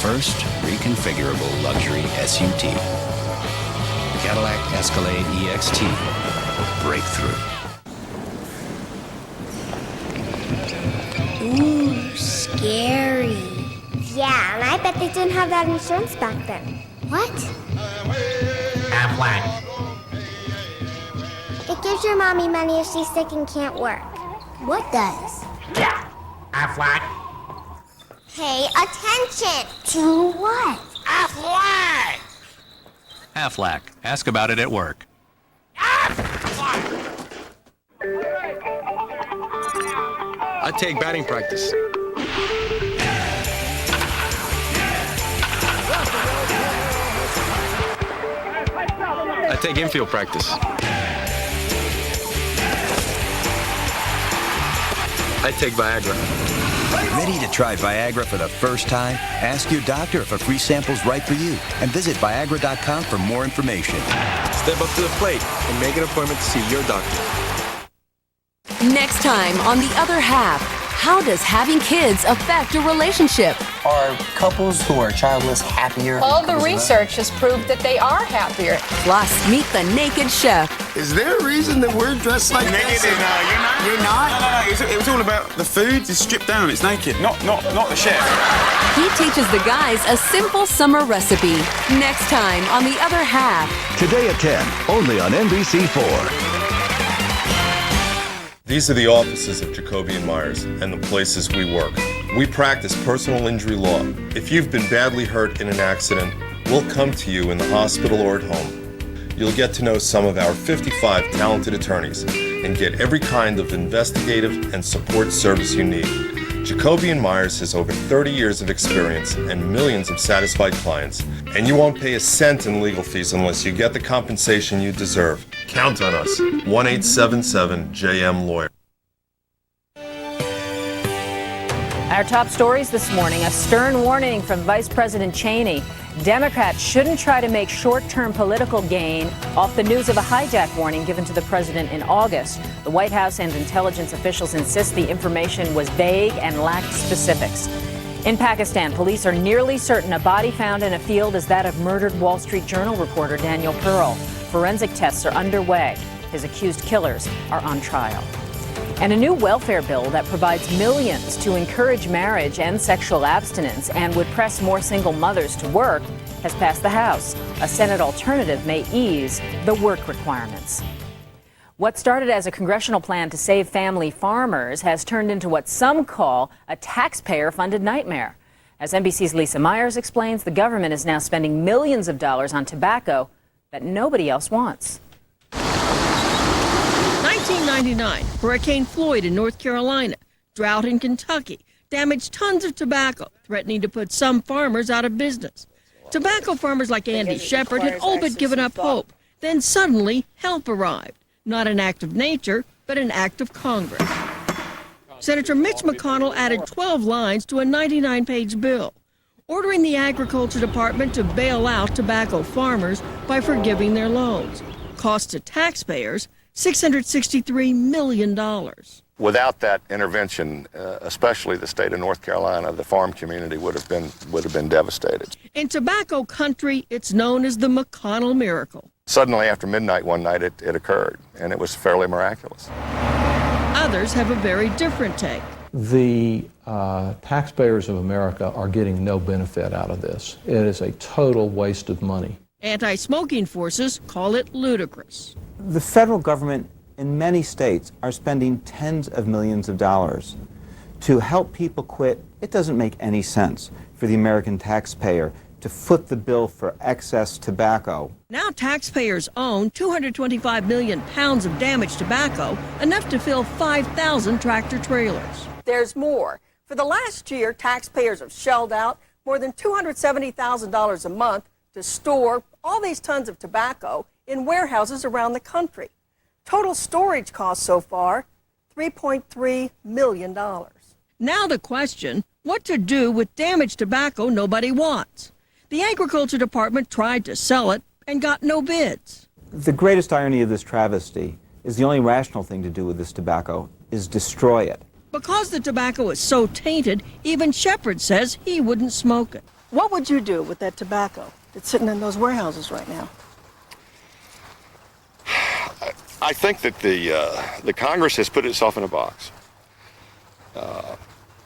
[SPEAKER 21] First reconfigurable luxury SUT. Cadillac Escalade EXT. Breakthrough.
[SPEAKER 22] Ooh, scary. Yeah, and I bet they didn't have that insurance back then. What?
[SPEAKER 1] Aflac.
[SPEAKER 22] It gives your mommy money if she's sick and can't work. What does?
[SPEAKER 1] Yeah. Aflac.
[SPEAKER 22] Pay attention. To what?
[SPEAKER 1] Aflac.
[SPEAKER 21] Aflac. Ask about it at work.
[SPEAKER 5] I take batting practice. I take infield practice. I take Viagra.
[SPEAKER 8] Ready to try Viagra for the first time? Ask your doctor if a free sample's right for you and visit Viagra.com for more information.
[SPEAKER 5] Step up to the plate and make an appointment to see your doctor.
[SPEAKER 15] Next time on The Other Half, how does having kids affect a relationship?
[SPEAKER 19] Are couples who are childless happier?
[SPEAKER 25] All the research has proved that they are happier.
[SPEAKER 15] Plus, meet the naked chef.
[SPEAKER 19] Is there a reason that we're dressed like
[SPEAKER 26] naked?
[SPEAKER 19] this?
[SPEAKER 26] You're not.
[SPEAKER 19] You're not?
[SPEAKER 26] No. It was all about the food. It's stripped down. It's naked. Not the chef.
[SPEAKER 15] He teaches the guys a simple summer recipe. Next time on The Other Half.
[SPEAKER 27] Today at 10, only on NBC4.
[SPEAKER 28] These are the offices of Jacoby & Myers and the places we work. We practice personal injury law. If you've been badly hurt in an accident, we'll come to you in the hospital or at home. You'll get to know some of our 55 talented attorneys and get every kind of investigative and support service you need. Jacoby & Myers has over 30 years of experience and millions of satisfied clients, and you won't pay a cent in legal fees unless you get the compensation you deserve. Count on us. 1-877-JM-LAWYER.
[SPEAKER 6] Our top stories this morning, a stern warning from Vice President Cheney. Democrats shouldn't try to make short-term political gain off the news of a hijack warning given to the president in August. The White House and intelligence officials insist the information was vague and lacked specifics. In Pakistan, police are nearly certain a body found in a field is that of murdered Wall Street Journal reporter Daniel Pearl. Forensic tests are underway. His accused killers are on trial. And a new welfare bill that provides millions to encourage marriage and sexual abstinence and would press more single mothers to work has passed the House. A Senate alternative may ease the work requirements. What started as a congressional plan to save family farmers has turned into what some call a taxpayer-funded nightmare. As NBC's Lisa Myers explains, the government is now spending millions of dollars on tobacco that nobody else wants.
[SPEAKER 29] 1999, Hurricane Floyd in North Carolina, drought in Kentucky, damaged tons of tobacco, threatening to put some farmers out of business. Tobacco farmers like Andy Shepard had all but given up hope. Then suddenly, help arrived. Not an act of nature, but an act of Congress. Senator Mitch McConnell added 12 lines to a 99-page bill, ordering the Agriculture Department to bail out tobacco farmers by forgiving their loans. Cost to taxpayers, $663 million.
[SPEAKER 31] Without that intervention, especially the state of North Carolina, the farm community would have been devastated.
[SPEAKER 29] In tobacco country, it's known as the McConnell miracle.
[SPEAKER 31] Suddenly, after midnight one night, it occurred, and it was fairly miraculous.
[SPEAKER 29] Others have a very different take.
[SPEAKER 32] The taxpayers of America are getting no benefit out of this. It is a total waste of money.
[SPEAKER 29] Anti-smoking forces call it ludicrous.
[SPEAKER 33] The federal government in many states are spending tens of millions of dollars to help people quit. It doesn't make any sense for the American taxpayer to foot the bill for excess tobacco.
[SPEAKER 29] Now taxpayers own 225 million pounds of damaged tobacco, enough to fill 5,000 tractor trailers.
[SPEAKER 13] There's more. For the last year, taxpayers have shelled out more than $270,000 a month to store all these tons of tobacco in warehouses around the country. Total storage costs so far, $3.3 million.
[SPEAKER 29] Now the question, what to do with damaged tobacco nobody wants? The Agriculture Department tried to sell it and got no bids.
[SPEAKER 33] The greatest irony of this travesty is the only rational thing to do with this tobacco is destroy it.
[SPEAKER 29] Because the tobacco is so tainted, even Shepard says he wouldn't smoke it.
[SPEAKER 13] What would you do with that tobacco that's sitting in those warehouses right now?
[SPEAKER 31] I think that the Congress has put itself in a box.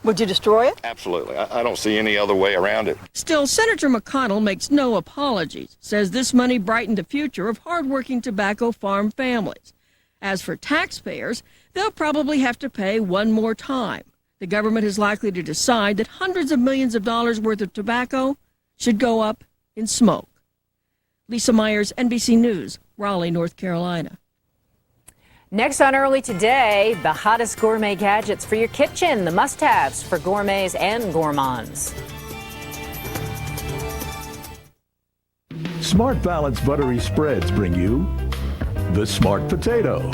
[SPEAKER 13] Would you destroy it?
[SPEAKER 31] Absolutely. I don't see any other way around it.
[SPEAKER 29] Still, Senator McConnell makes no apologies, says this money brightened the future of hardworking tobacco farm families. As for taxpayers, they'll probably have to pay one more time. The government is likely to decide that hundreds of millions of dollars worth of tobacco should go up in smoke. Lisa Myers, NBC News, Raleigh, North Carolina.
[SPEAKER 6] Next on Early Today, the hottest gourmet gadgets for your kitchen, the must-haves for gourmets and gourmands.
[SPEAKER 27] Smart Balance Buttery Spreads bring you the Smart Potato,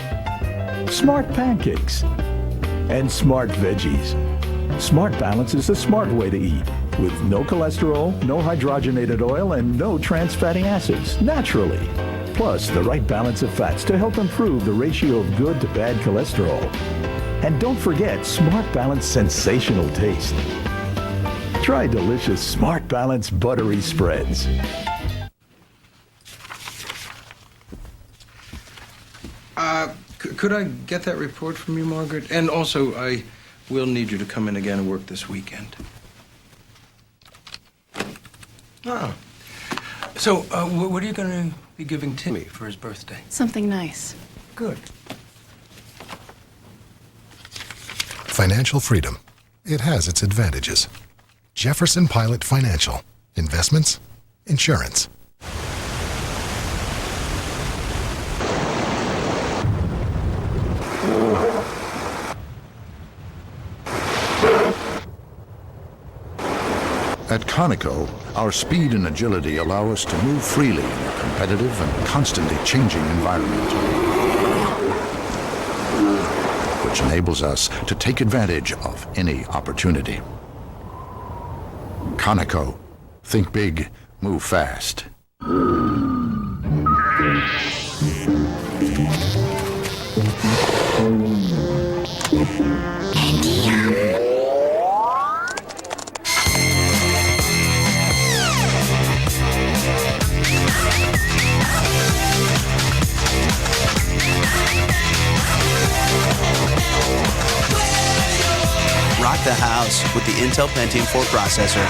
[SPEAKER 27] Smart Pancakes, and Smart Veggies. Smart Balance is the smart way to eat, with no cholesterol, no hydrogenated oil, and no trans fatty acids, naturally. Plus, the right balance of fats to help improve the ratio of good to bad cholesterol. And don't forget Smart Balance sensational taste. Try delicious Smart Balance Buttery Spreads.
[SPEAKER 2] Could I get that report from you, Margaret? And also, I will need you to come in again and work this weekend. Oh. So, what are you going to be giving Timmy for his birthday?
[SPEAKER 11] Something nice.
[SPEAKER 2] Good.
[SPEAKER 3] Financial freedom. It has its advantages. Jefferson Pilot Financial. Investments, insurance.
[SPEAKER 27] At Conoco, our speed and agility allow us to move freely in a competitive and constantly changing environment, which enables us to take advantage of any opportunity. Conoco. Think big, move fast.
[SPEAKER 4] Rock the house with the Intel Pentium 4 processor.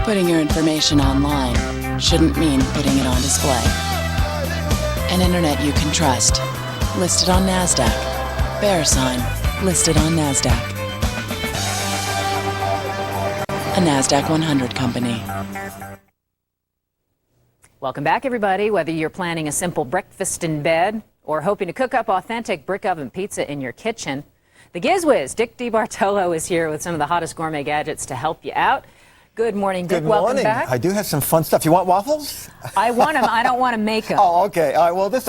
[SPEAKER 11] Putting your information online shouldn't mean putting it on display. An internet you can trust. Listed on NASDAQ. VeriSign. Listed on NASDAQ. A NASDAQ 100 company.
[SPEAKER 6] Welcome back, everybody. Whether you're planning a simple breakfast in bed or hoping to cook up authentic brick oven pizza in your kitchen, the GizWiz, Dick DeBartolo, is here with some of the hottest gourmet gadgets to help you out. Good morning, Dick.
[SPEAKER 7] Good morning.
[SPEAKER 6] Welcome back.
[SPEAKER 7] I do have some fun stuff. You want waffles?
[SPEAKER 6] I want them. I don't want to make them.
[SPEAKER 7] Oh, okay. All right. Well, this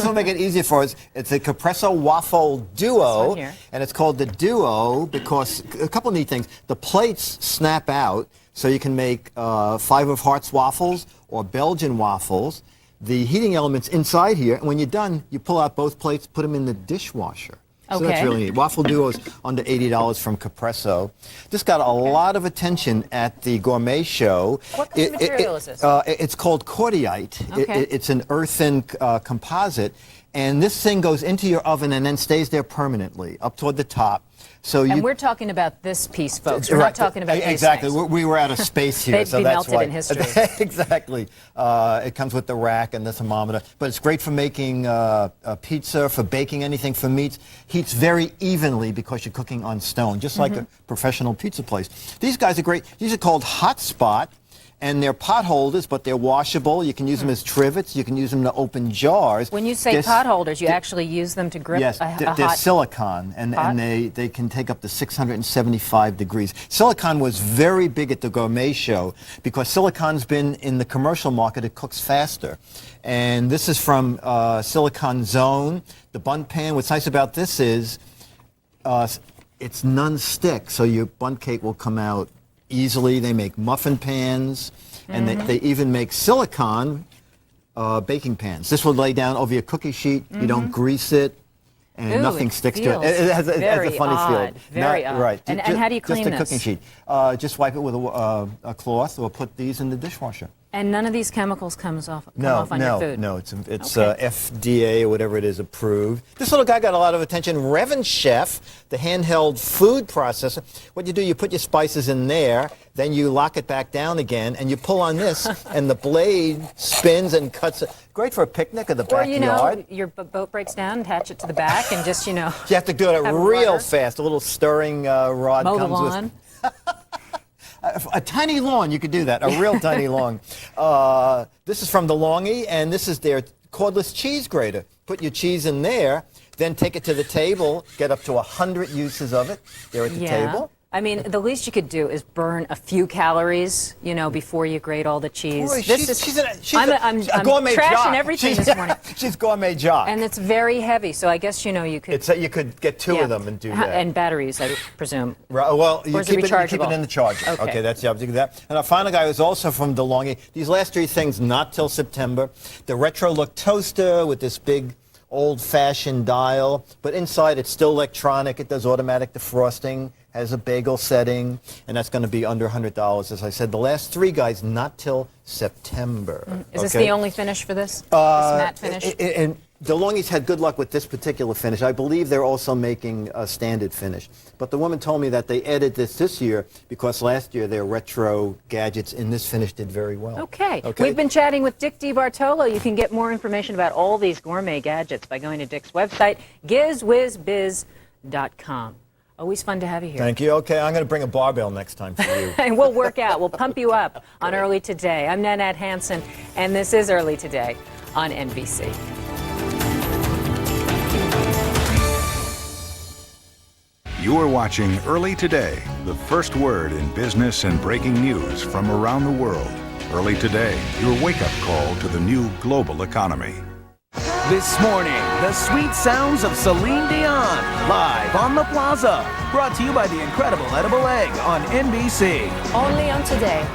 [SPEAKER 7] will make it easier for us. It's a Capresso Waffle Duo, and it's called the Duo because a couple of neat things. The plates snap out, so you can make 5 of Hearts waffles or Belgian waffles. The heating element's inside here, and when you're done, you pull out both plates, put them in the dishwasher. So that's really neat. Waffle Duo's under $80 from Capresso. This got a lot of attention at the Gourmet Show.
[SPEAKER 6] What kind of material is this?
[SPEAKER 7] It's called cordite.
[SPEAKER 6] Okay.
[SPEAKER 7] It's an earthen composite. And this thing goes into your oven and then stays there permanently, up toward the top. So
[SPEAKER 6] and we're talking about this piece, folks. We're
[SPEAKER 7] right.
[SPEAKER 6] not talking about
[SPEAKER 7] exactly.
[SPEAKER 6] these things.
[SPEAKER 7] We were out of space here,
[SPEAKER 6] They'd
[SPEAKER 7] so
[SPEAKER 6] be
[SPEAKER 7] that's
[SPEAKER 6] melted
[SPEAKER 7] why.
[SPEAKER 6] in history.
[SPEAKER 7] Exactly. It comes with the rack and the thermometer, but it's great for making pizza, for baking anything, for meats. Heats very evenly because you're cooking on stone, just like a professional pizza place. These guys are great. These are called Hot Spot. And they're pot holders, but they're washable. You can use them as trivets. You can use them to open jars.
[SPEAKER 6] When you say pot holders, you actually use them to grip
[SPEAKER 7] yes,
[SPEAKER 6] a
[SPEAKER 7] they're
[SPEAKER 6] hot
[SPEAKER 7] silicone, and they can take up to 675 degrees. Silicone was very big at the Gourmet Show because silicone's been in the commercial market. It cooks faster. And this is from Silicon Zone. The Bundt pan, what's nice about this is it's non-stick, so your Bundt cake will come out easily. They make muffin pans, and they even make silicone baking pans. This will lay down over your cookie sheet. You don't grease it. and
[SPEAKER 6] Ooh,
[SPEAKER 7] nothing
[SPEAKER 6] it
[SPEAKER 7] sticks to it.
[SPEAKER 6] feels
[SPEAKER 7] It has
[SPEAKER 6] very
[SPEAKER 7] a funny
[SPEAKER 6] odd,
[SPEAKER 7] feel.
[SPEAKER 6] very odd.
[SPEAKER 7] Right.
[SPEAKER 6] And how do you clean
[SPEAKER 7] Just a
[SPEAKER 6] this?
[SPEAKER 7] cooking sheet. Just wipe it with a cloth or put these in the dishwasher.
[SPEAKER 6] And none of these chemicals come off on your food?
[SPEAKER 7] No, it's
[SPEAKER 6] Okay.
[SPEAKER 7] FDA or whatever it is approved. This little guy got a lot of attention. Revan Chef, the handheld food processor. What you do, you put your spices in there, then you lock it back down again, and you pull on this, and the blade spins and cuts it. Great for a picnic or the
[SPEAKER 6] Or,
[SPEAKER 7] backyard.
[SPEAKER 6] your boat breaks down, attach it to the back, and just,
[SPEAKER 7] You have to do it
[SPEAKER 6] have
[SPEAKER 7] real
[SPEAKER 6] rudder.
[SPEAKER 7] fast. A little stirring rod
[SPEAKER 6] Mow the
[SPEAKER 7] comes with.
[SPEAKER 6] lawn.
[SPEAKER 7] A tiny lawn, you could do that. A real tiny lawn. This is from DeLonghi, and this is their cordless cheese grater. Put your cheese in there, then take it to the table. Get up to 100 uses of it. There at the table.
[SPEAKER 6] I mean, the least you could do is burn a few calories, before you grate all the cheese.
[SPEAKER 7] Boy,
[SPEAKER 6] This
[SPEAKER 7] she's
[SPEAKER 6] is,
[SPEAKER 7] a
[SPEAKER 6] I'm
[SPEAKER 7] gourmet
[SPEAKER 6] trashing
[SPEAKER 7] jock.
[SPEAKER 6] everything this morning.
[SPEAKER 7] She's gourmet jock.
[SPEAKER 6] And it's very heavy, so I guess, you could...
[SPEAKER 7] You could get two of them and do that.
[SPEAKER 6] And batteries, I presume.
[SPEAKER 7] Right, well, you
[SPEAKER 6] Or is
[SPEAKER 7] keep
[SPEAKER 6] it
[SPEAKER 7] it
[SPEAKER 6] rechargeable?
[SPEAKER 7] in the charger.
[SPEAKER 6] Okay.
[SPEAKER 7] That's the object of that. And our final guy was also from DeLonghi. These last three things, not till September. The retro look toaster with this big old-fashioned dial, but inside it's still electronic. It does automatic defrosting, has a bagel setting, and that's going to be under $100. As I said, the last three guys, not till September.
[SPEAKER 6] Is this the only finish for this? This matte finish?
[SPEAKER 7] And DeLonghi's had good luck with this particular finish. I believe they're also making a standard finish. But the woman told me that they added this year because last year their retro gadgets in this finish did very well.
[SPEAKER 6] Okay. We've been chatting with Dick DeBartolo. You can get more information about all these gourmet gadgets by going to Dick's website, gizwizbiz.com. Always fun to have you here.
[SPEAKER 7] Thank you. Okay, I'm going to bring a barbell next time for you.
[SPEAKER 6] And we'll work out. We'll pump you up on Early Today. I'm Nanette Hansen, and this is Early Today on NBC.
[SPEAKER 1] You are watching Early Today, the first word in business and breaking news from around the world. Early Today, your wake-up call to the new global economy.
[SPEAKER 9] This morning, the sweet sounds of Celine Dion, live on the Plaza. Brought to you by the incredible edible egg on NBC.
[SPEAKER 25] Only on Today.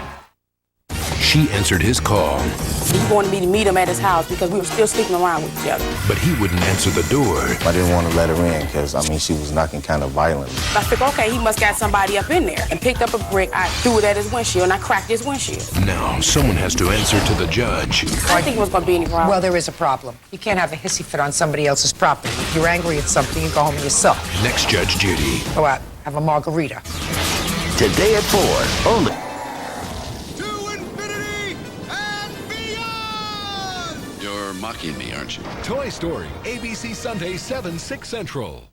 [SPEAKER 10] She answered his call.
[SPEAKER 12] He wanted me to meet him at his house because we were still sleeping around with each other.
[SPEAKER 10] But he wouldn't answer the door.
[SPEAKER 14] I didn't want to let her in because, she was knocking kind of violently.
[SPEAKER 12] I figured, okay, he must got somebody up in there. And picked up a brick, I threw it at his windshield, and I cracked his windshield.
[SPEAKER 10] Now, someone has to answer to the judge.
[SPEAKER 12] I didn't think it was going to be any problem.
[SPEAKER 16] Well, there is a problem. You can't have a hissy fit on somebody else's property. If you're angry at something, you go home and you suck.
[SPEAKER 10] Next, Judge Judy.
[SPEAKER 16] Go out, have a margarita.
[SPEAKER 10] Today at 4, only.
[SPEAKER 17] You're mocking me, aren't you?
[SPEAKER 18] Toy Story, ABC Sunday, 7, 6 Central.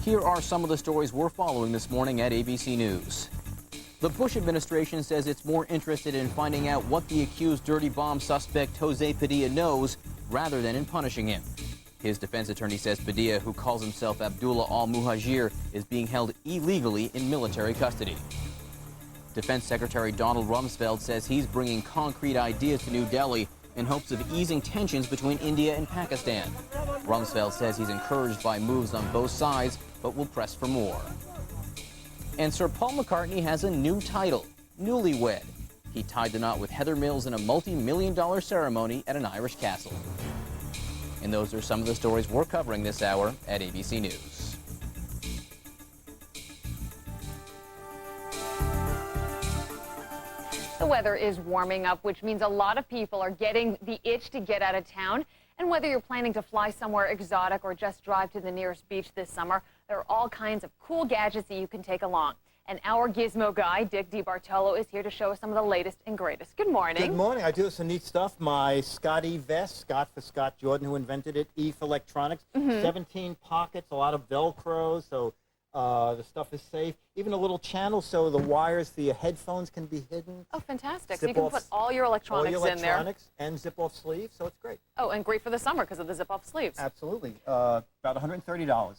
[SPEAKER 20] Here are some of the stories we're following this morning at ABC News. The Bush administration says it's more interested in finding out what the accused dirty bomb suspect Jose Padilla knows rather than in punishing him. His defense attorney says Padilla, who calls himself Abdullah al-Muhajir, is being held illegally in military custody. Defense Secretary Donald Rumsfeld says he's bringing concrete ideas to New Delhi in hopes of easing tensions between India and Pakistan. Rumsfeld says he's encouraged by moves on both sides, but will press for more. And Sir Paul McCartney has a new title, Newlywed. He tied the knot with Heather Mills in a multi-million-dollar ceremony at an Irish castle. And those are some of the stories we're covering this hour at ABC News.
[SPEAKER 25] The weather is warming up, which means a lot of people are getting the itch to get out of town. And whether you're planning to fly somewhere exotic or just drive to the nearest beach this summer, there are all kinds of cool gadgets that you can take along. And our gizmo guy, Dick DeBartolo, is here to show us some of the latest and greatest. Good morning.
[SPEAKER 7] Good morning. I do some neat stuff. My Scotty vest, Scott for Scott Jordan, who invented it, E for electronics, 17 pockets, a lot of Velcro, so The stuff is safe. Even a little channel so the wires for your headphones can be hidden.
[SPEAKER 25] Oh, fantastic. So you can put all your electronics in there.
[SPEAKER 7] And zip-off sleeves, so it's great.
[SPEAKER 25] Oh, and great for the summer because of the zip-off sleeves.
[SPEAKER 7] Absolutely. About $130.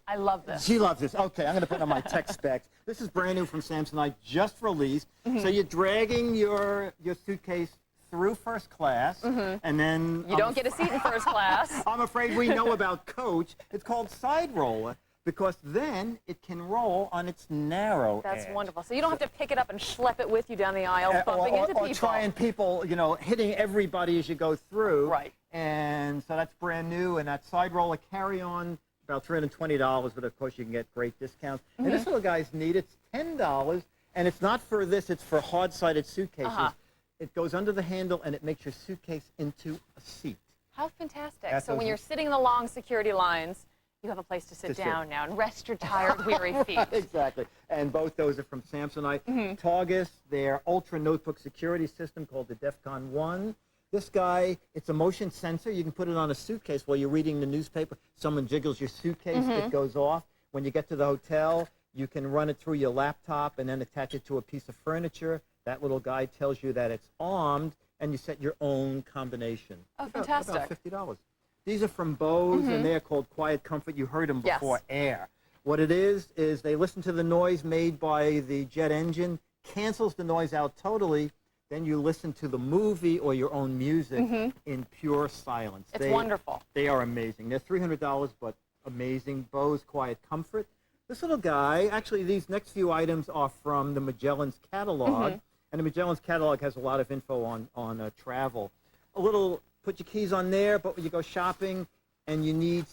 [SPEAKER 25] I love this.
[SPEAKER 7] She loves this. Okay, I'm going to put it on my tech specs. This is brand new from Samsonite, just released. So you're dragging your suitcase through first class, and then...
[SPEAKER 25] You don't get a seat in first class.
[SPEAKER 7] I'm afraid we know about Coach. It's called side roller, because then it can roll on its narrow
[SPEAKER 25] That's
[SPEAKER 7] edge.
[SPEAKER 25] wonderful. So you don't have to pick it up and schlep it with you down the aisle, bumping into people.
[SPEAKER 7] Or trying people, you know, hitting everybody as you go through.
[SPEAKER 25] Right.
[SPEAKER 7] And so that's brand new, and that side roller carry-on, about $320, but of course you can get great discounts. And this little guy's neat. It's $10, and it's not for this. It's for hard-sided suitcases. It goes under the handle, and it makes your suitcase into a seat.
[SPEAKER 25] How fantastic. So when you're sitting in the long security lines, you have a place to sit down now and rest your tired, weary feet.
[SPEAKER 7] Exactly. And both those are from Samsonite. Targus, their ultra notebook security system called the DEFCON 1. This guy, it's a motion sensor. You can put it on a suitcase while you're reading the newspaper. Someone jiggles your suitcase, it goes off. When you get to the hotel, you can run it through your laptop and then attach it to a piece of furniture. That little guy tells you that it's armed, and you set your own combination.
[SPEAKER 25] Oh, fantastic.
[SPEAKER 7] About $50. These are from Bose, and they're called Quiet Comfort. You heard them before, Air. What it is they listen to the noise made by the jet engine, cancels the noise out totally, then you listen to the movie or your own music in pure silence.
[SPEAKER 25] It's wonderful.
[SPEAKER 7] They are amazing. They're $300, but amazing. Bose Quiet Comfort. This little guy, actually these next few items are from the Magellan's catalog, and the Magellan's catalog has a lot of info on travel. A little, put your keys on there, but when you go shopping and you need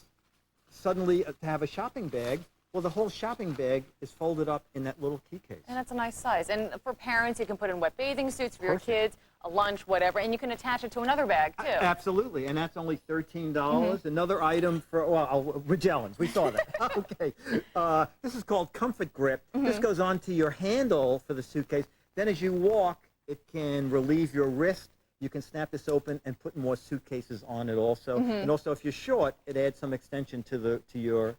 [SPEAKER 7] suddenly to have a shopping bag, well, the whole shopping bag is folded up in that little key case.
[SPEAKER 25] And that's a nice size. And for parents, you can put in wet bathing suits for your kids, a lunch, whatever, and you can attach it to another bag, too.
[SPEAKER 7] Absolutely, and that's only $13. Another item for, well, Magellan's, we saw that. Okay, this is called Comfort Grip. This goes onto your handle for the suitcase. Then as you walk, it can relieve your wrist. You can snap this open and put more suitcases on it also. And also, if you're short, it adds some extension to your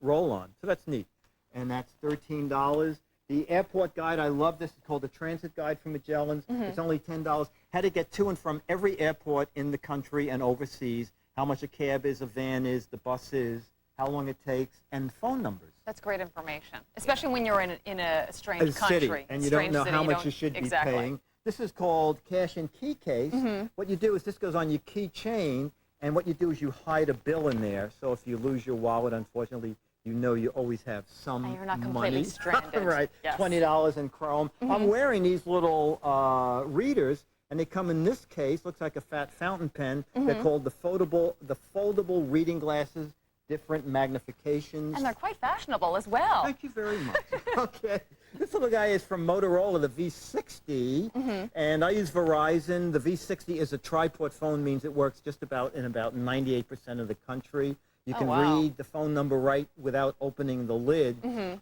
[SPEAKER 7] roll-on. So that's neat. And that's $13. The airport guide, I love this. It's called the Transit Guide from Magellan's. It's only $10. How to get to and from every airport in the country and overseas, how much a cab is, a van is, the bus is, how long it takes, and phone numbers.
[SPEAKER 25] That's great information, especially when you're in a strange country.
[SPEAKER 7] City, and you don't know how much you should be paying. This is called Cash and Key Case. What you do is this goes on your keychain, and what you do is you hide a bill in there. So if you lose your wallet, unfortunately, you know you always have some money.
[SPEAKER 25] And you're not completely stranded.
[SPEAKER 7] Right,
[SPEAKER 25] yes.
[SPEAKER 7] $20 in chrome. I'm wearing these little readers, and they come in this case. Looks like a fat fountain pen. They're called the foldable reading glasses, different magnifications.
[SPEAKER 25] And they're quite fashionable as well.
[SPEAKER 7] Thank you very much. Okay. This little guy is from Motorola, the V60, and I use Verizon. The V60 is a triport phone, means it works just about in about 98% of the country. You can read the phone number right without opening the lid,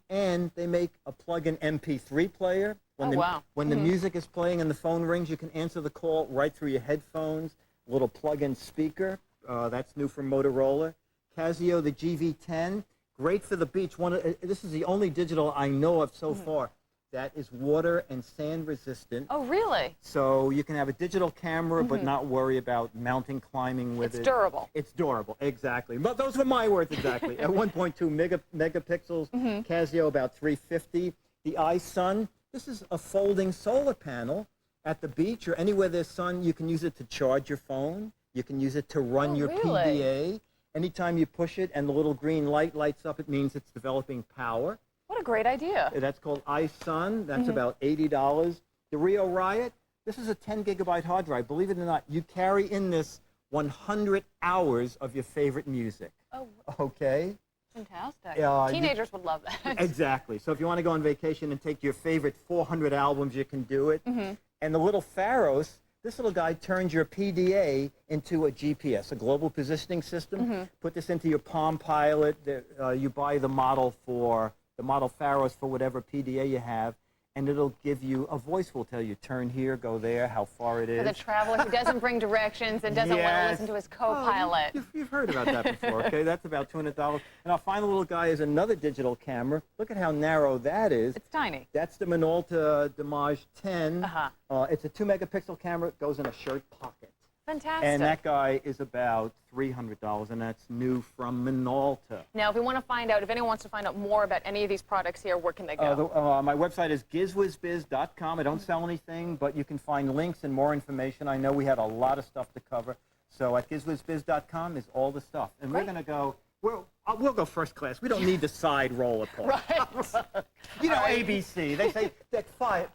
[SPEAKER 7] and they make a plug-in MP3 player. When the music is playing and the phone rings, you can answer the call right through your headphones. A little plug-in speaker, that's new from Motorola. Casio, the GV10, great for the beach. This is the only digital I know of so far that is water and sand resistant.
[SPEAKER 25] Oh, really?
[SPEAKER 7] So you can have a digital camera but not worry about mountain climbing with it.
[SPEAKER 25] It's durable.
[SPEAKER 7] It's durable, exactly. But those were my words exactly. At 1.2 megapixels, Casio about 350. The iSun, this is a folding solar panel at the beach or anywhere there's sun. You can use it to charge your phone. You can use it to run your PDA. Anytime you push it and the little green light lights up, it means it's developing power.
[SPEAKER 25] What a great idea.
[SPEAKER 7] That's called iSun. That's about $80. The Rio Riot, this is a 10-gigabyte hard drive. Believe it or not, you carry in this 100 hours of your favorite music. Oh. Okay?
[SPEAKER 25] Fantastic. Teenagers would love that.
[SPEAKER 7] Exactly. So if you want to go on vacation and take your favorite 400 albums, you can do it. And the little Pharos, this little guy turns your PDA into a GPS, a global positioning system. Put this into your Palm Pilot. You buy the model Pharos for whatever PDA you have,
[SPEAKER 5] and it'll give you, a voice will tell you, turn here, go there, how far it is.
[SPEAKER 25] For the traveler who doesn't bring directions and doesn't want to listen to his co-pilot.
[SPEAKER 5] You've heard about that before, okay? That's about $200. And our final little guy is another digital camera. Look at how narrow that is.
[SPEAKER 25] It's tiny.
[SPEAKER 5] That's the Minolta Damage 10. It's a 2-megapixel camera. It goes in a shirt pocket.
[SPEAKER 25] Fantastic.
[SPEAKER 5] And that guy is about $300, and that's new from Minolta.
[SPEAKER 25] Now, if we want to find out, if anyone wants to find out more about any of these products here, where can they go?
[SPEAKER 5] My website is gizwizbiz.com. I don't sell anything, but you can find links and more information. I know we had a lot of stuff to cover. So at gizwizbiz.com is all the stuff. And we're going to go, we'll go first class. We don't need the side roll apart.
[SPEAKER 25] Right.
[SPEAKER 5] You know, ABC. They say, fly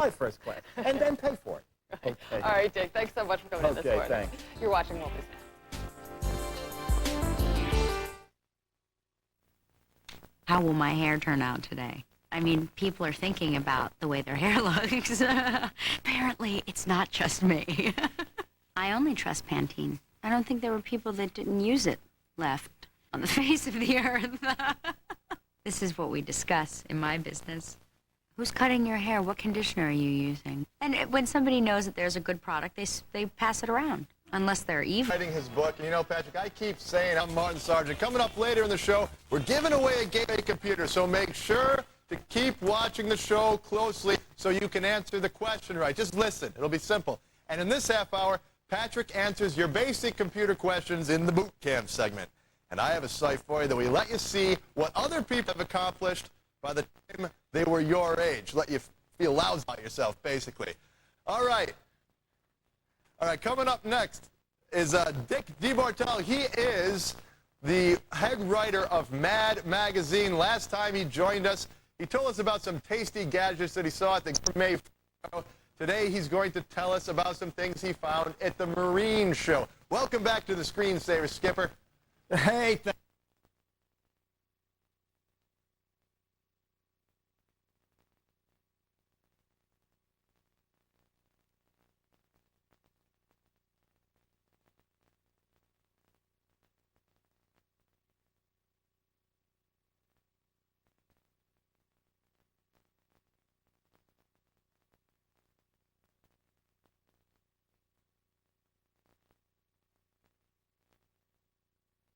[SPEAKER 5] first class, and then pay for it. Okay.
[SPEAKER 25] All right, Dick. Thanks so much for coming in this morning.
[SPEAKER 5] Thanks.
[SPEAKER 25] You're watching Movies Now.
[SPEAKER 8] How will my hair turn out today? I mean, people are thinking about the way their hair looks. Apparently, it's not just me. I only trust Pantene. I don't think there were people that didn't use it left on the face of the earth. This is what we discuss in my business. Who's cutting your hair? What conditioner are you using? And when somebody knows that there's a good product, they pass it around, unless they're evil.
[SPEAKER 31] Writing his book, and you know, Patrick, I keep saying I'm Martin Sargent. Coming up later in the show, we're giving away a gateway computer, so make sure to keep watching the show closely so you can answer the question right. Just listen. It'll be simple. And in this half hour, Patrick answers your basic computer questions in the boot camp segment. And I have a site for you that we let you see what other people have accomplished by the time they were your age. Let you feel lousy about yourself, basically. All right, coming up next is Dick DeBartolo. He is the head writer of Mad magazine. Last time he joined us, he told us about some tasty gadgets that he saw at the Gourmet Show. Today he's going to tell us about some things he found at the Marine Show. Welcome back to the Screensaver, Skipper.
[SPEAKER 5] Hey,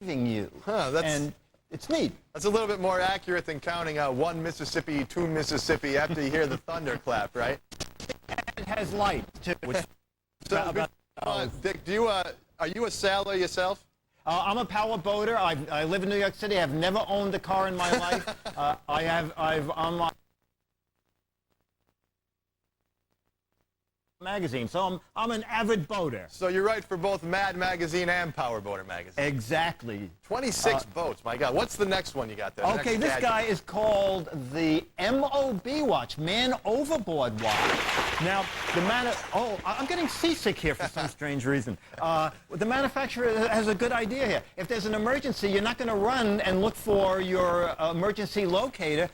[SPEAKER 5] you. And it's neat.
[SPEAKER 31] That's a little bit more accurate than counting 1 Mississippi, 2 Mississippi after you hear the thunderclap, right?
[SPEAKER 5] It has light, too.
[SPEAKER 31] Dick, are you a sailor yourself?
[SPEAKER 7] I'm a power boater. I live in New York City. I've never owned a car in my life. I've on my magazine, so I'm an avid boater.
[SPEAKER 31] So you write for both Mad magazine and Power Boater magazine.
[SPEAKER 5] Exactly.
[SPEAKER 31] 26 boats. My God, what's the next one you got there?
[SPEAKER 7] Okay, this guy is called the MOB watch, Man Overboard Watch. Now, I'm getting seasick here for some strange reason. The manufacturer has a good idea here. If there's an emergency, you're not going to run and look for your emergency locator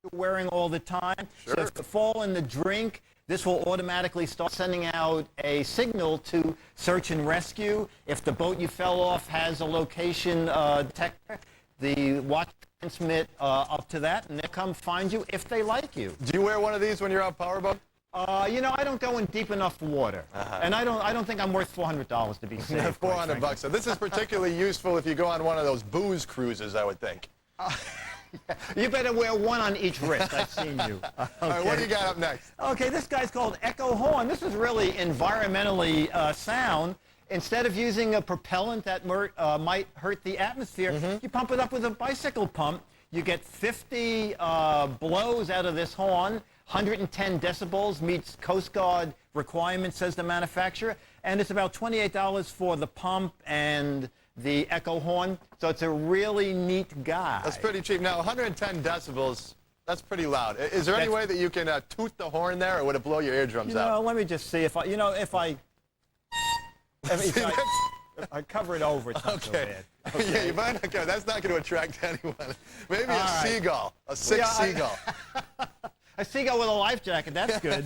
[SPEAKER 7] you're wearing all the time.
[SPEAKER 31] Sure.
[SPEAKER 7] So if you fall in the drink, this will automatically start sending out a signal to search and rescue. If the boat you fell off has a location detector, the watch transmit up to that, and they'll come find you if they like you.
[SPEAKER 31] Do you wear one of these when you're on powerboat?
[SPEAKER 7] You know, I don't go in deep enough water, and I don't think I'm worth $400 to be safe.
[SPEAKER 31] $400. So this is particularly useful if you go on one of those booze cruises, I would think.
[SPEAKER 7] You better wear one on each wrist. I've seen you. Okay.
[SPEAKER 31] All right, what do you got up next?
[SPEAKER 7] Okay, this guy's called Echo Horn. This is really environmentally sound. Instead of using a propellant that might hurt the atmosphere, you pump it up with a bicycle pump. You get 50 blows out of this horn. 110 decibels meets Coast Guard requirements, says the manufacturer. And it's about $28 for the pump and the Echo Horn. So it's a really neat guy.
[SPEAKER 31] That's pretty cheap. Now, 110 decibels, that's pretty loud. Is there any way that you can toot the horn there, or would it blow your eardrums out?
[SPEAKER 7] Let me just see if I cover it over, it's not so bad.
[SPEAKER 31] Okay. Yeah, you might not go. That's not going to attract anyone. Maybe a seagull, a sick seagull.
[SPEAKER 7] A seagull with a life jacket, that's good.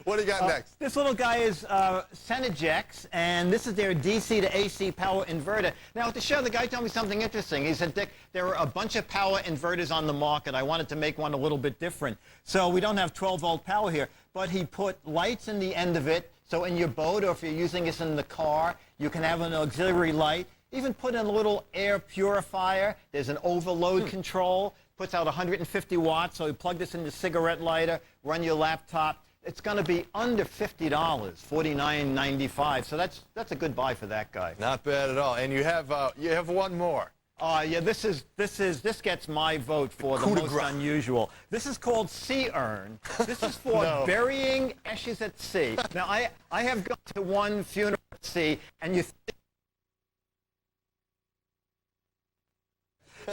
[SPEAKER 31] What do you got next?
[SPEAKER 5] This little guy is Senegex, and this is their DC to AC power inverter. Now, at the show, the guy told me something interesting. He said, Dick, there are a bunch of power inverters on the market. I wanted to make one a little bit different. So we don't have 12-volt power here, but he put lights in the end of it. So in your boat, or if you're using this in the car, you can have an auxiliary light. Even put in a little air purifier. There's an overload control. Puts out 150 watts, so you plug this in your cigarette lighter, run your laptop. It's going to be under $50, $49.95. So that's a good buy for that guy.
[SPEAKER 31] Not bad at all. And you have one more.
[SPEAKER 5] Yeah, this gets my vote for the most unusual. This is called Sea Urn. This is for burying ashes at sea. Now, I have gone to one funeral at sea, and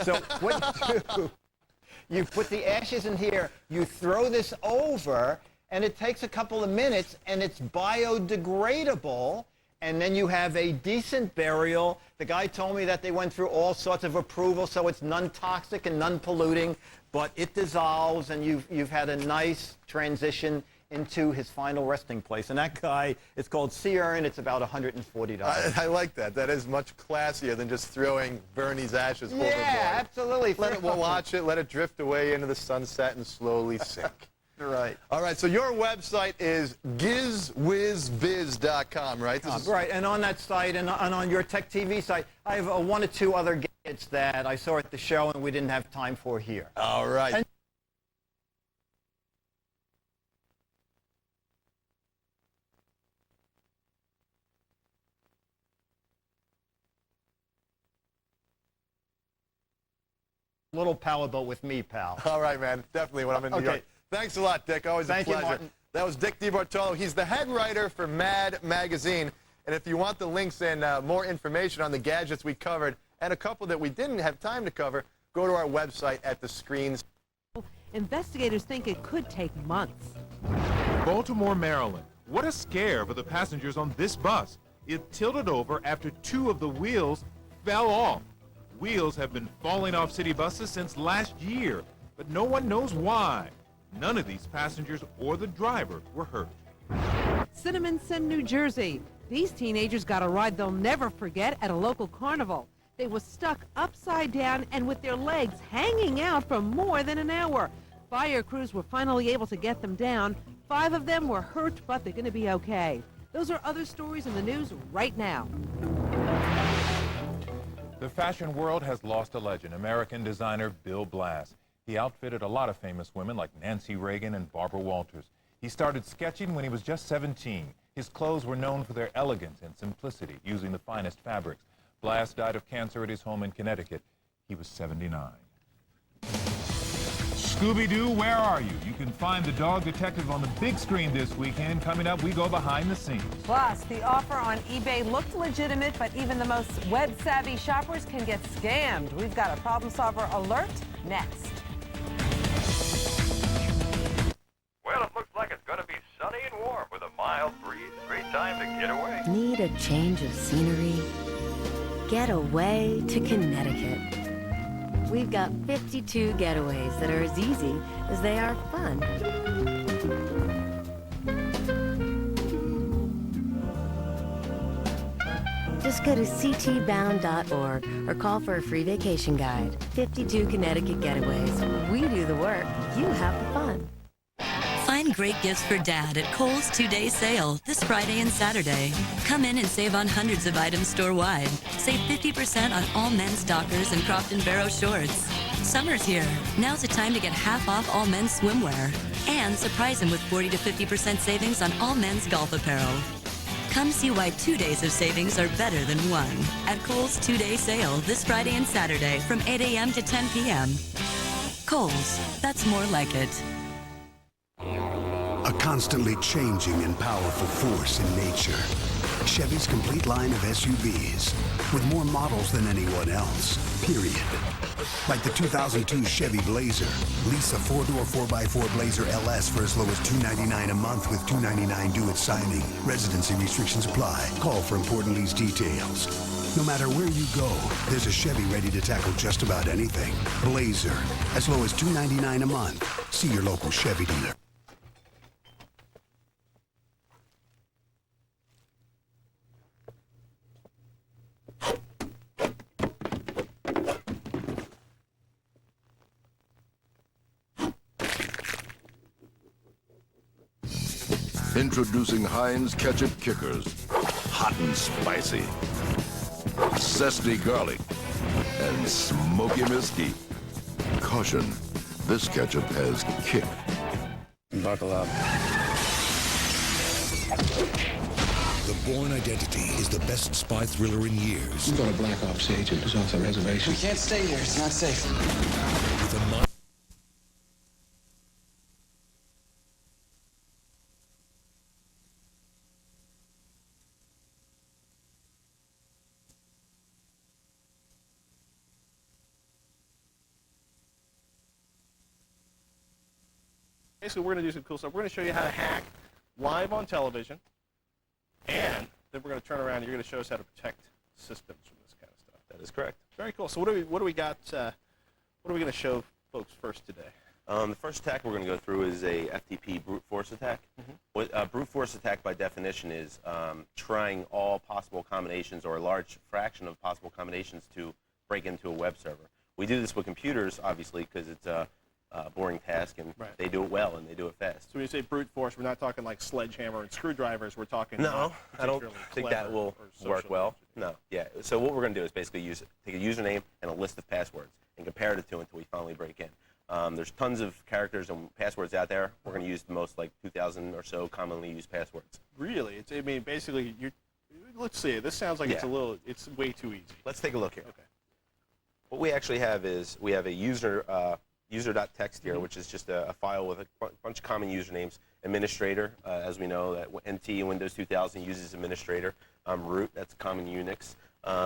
[SPEAKER 5] so what you do, you put the ashes in here, you throw this over, and it takes a couple of minutes, and it's biodegradable, and then you have a decent burial. The guy told me that they went through all sorts of approvals, so it's non-toxic and non-polluting, but it dissolves, and you've had a nice transition into his final resting place. And that guy, it's called Sea Urn. It's about $140.
[SPEAKER 31] I like that. That is much classier than just throwing Bernie's ashes overboard.
[SPEAKER 5] Yeah, absolutely.
[SPEAKER 31] We'll watch it, let it drift away into the sunset and slowly sink.
[SPEAKER 5] Right.
[SPEAKER 31] All right, so your website is gizwizbiz.com, right?
[SPEAKER 5] Right, and on that site and on your Tech TV site, I have one or two other gadgets that I saw at the show and we didn't have time for here.
[SPEAKER 31] All right.
[SPEAKER 5] And little power boat with me, pal.
[SPEAKER 31] All right, man. Definitely when I'm in New York. Thanks a lot, Dick. Always a pleasure.
[SPEAKER 5] Thank you, Martin.
[SPEAKER 31] That was Dick DeBartolo. He's the head writer for Mad Magazine. And if you want the links and more information on the gadgets we covered and a couple that we didn't have time to cover, go to our website at the screens.
[SPEAKER 13] Investigators think it could take months.
[SPEAKER 15] Baltimore, Maryland. What a scare for the passengers on this bus. It tilted over after two of the wheels fell off. Wheels have been falling off city buses since last year, but no one knows why. None of these passengers or the driver were hurt.
[SPEAKER 13] Cinnaminson, New Jersey. These teenagers got a ride they'll never forget at a local carnival. They were stuck upside down and with their legs hanging out for more than an hour. Fire crews were finally able to get them down. 5 of them were hurt, but they're going to be okay. Those are other stories in the news right now.
[SPEAKER 19] The fashion world has lost a legend, American designer Bill Blass. He outfitted a lot of famous women like Nancy Reagan and Barbara Walters. He started sketching when he was just 17. His clothes were known for their elegance and simplicity, using the finest fabrics. Blass died of cancer at his home in Connecticut. He was 79. Scooby-Doo, where are you? You can find the Dog Detective on the big screen this weekend. Coming up, we go behind the scenes.
[SPEAKER 13] Plus, the offer on eBay looked legitimate, but even the most web-savvy shoppers can get scammed. We've got a problem solver alert next.
[SPEAKER 21] Well, it looks like it's going to be sunny and warm with a mild breeze. Great time to get away.
[SPEAKER 22] Need a change of scenery? Get away to Connecticut. We've got 52 getaways that are as easy as they are fun. Just go to ctbound.org or call for a free vacation guide. 52 Connecticut getaways. We do the work. You have the fun.
[SPEAKER 23] Find great gifts for Dad at Kohl's 2-day sale this Friday and Saturday. Come in and save on hundreds of items store-wide. Save 50% on all men's Dockers and Crofton Barrow shorts. Summer's here. Now's the time to get half off all men's swimwear. And surprise him with 40 to 50% savings on all men's golf apparel. Come see why 2 days of savings are better than one at Kohl's 2-day sale this Friday and Saturday from 8 a.m. to 10 p.m. Kohl's, that's more like it.
[SPEAKER 24] A constantly changing and powerful force in nature. Chevy's complete line of SUVs with more models than anyone else, period. Like the 2002 Chevy Blazer. Lease a 4-door 4x4 Blazer LS for as low as $299 a month with $299 due at signing. Residency restrictions apply. Call for important lease details. No matter where you go, there's a Chevy ready to tackle just about anything. Blazer, as low as $299 a month. See your local Chevy dealer.
[SPEAKER 1] Introducing Heinz Ketchup Kickers. Hot and spicy. Zesty garlic. And smoky mesquite. Caution, this ketchup has kick.
[SPEAKER 2] Buckle up.
[SPEAKER 24] The Bourne Identity is the best spy thriller in years.
[SPEAKER 2] We've got a Black Ops agent who's off the reservation.
[SPEAKER 3] We can't stay here. It's not safe.
[SPEAKER 24] With a mind
[SPEAKER 4] Basically, we're going to do some cool stuff. We're going to show you how to hack live on television, and then we're going to turn around and you're going to show us how to protect systems from this kind of stuff.
[SPEAKER 6] That is correct.
[SPEAKER 4] Very cool. So what do we got? What are we going to show folks first today?
[SPEAKER 6] The first attack we're going to go through is a FTP brute force attack. What brute force attack, by definition, is trying all possible combinations or a large fraction of possible combinations to break into a web server. We do this with computers, obviously, because it's a boring task, and they do it well and they do it fast.
[SPEAKER 4] So when you say brute force, we're not talking like sledgehammer and screwdrivers. We're talking.
[SPEAKER 6] No, I don't think that will work well. No, yeah. So what we're going to do is basically take a username and a list of passwords and compare the two until we finally break in. There's tons of characters and passwords out there. We're going to use the most, like 2,000 or so commonly used passwords.
[SPEAKER 4] Really? I mean, basically, let's see. This sounds like it's way too easy.
[SPEAKER 6] Let's take a look here. Okay. What we actually have is we have a user.txt here, which is just a file with a bunch of common usernames. Administrator, as we know, that NT and Windows 2000 uses administrator. Root, that's common Unix.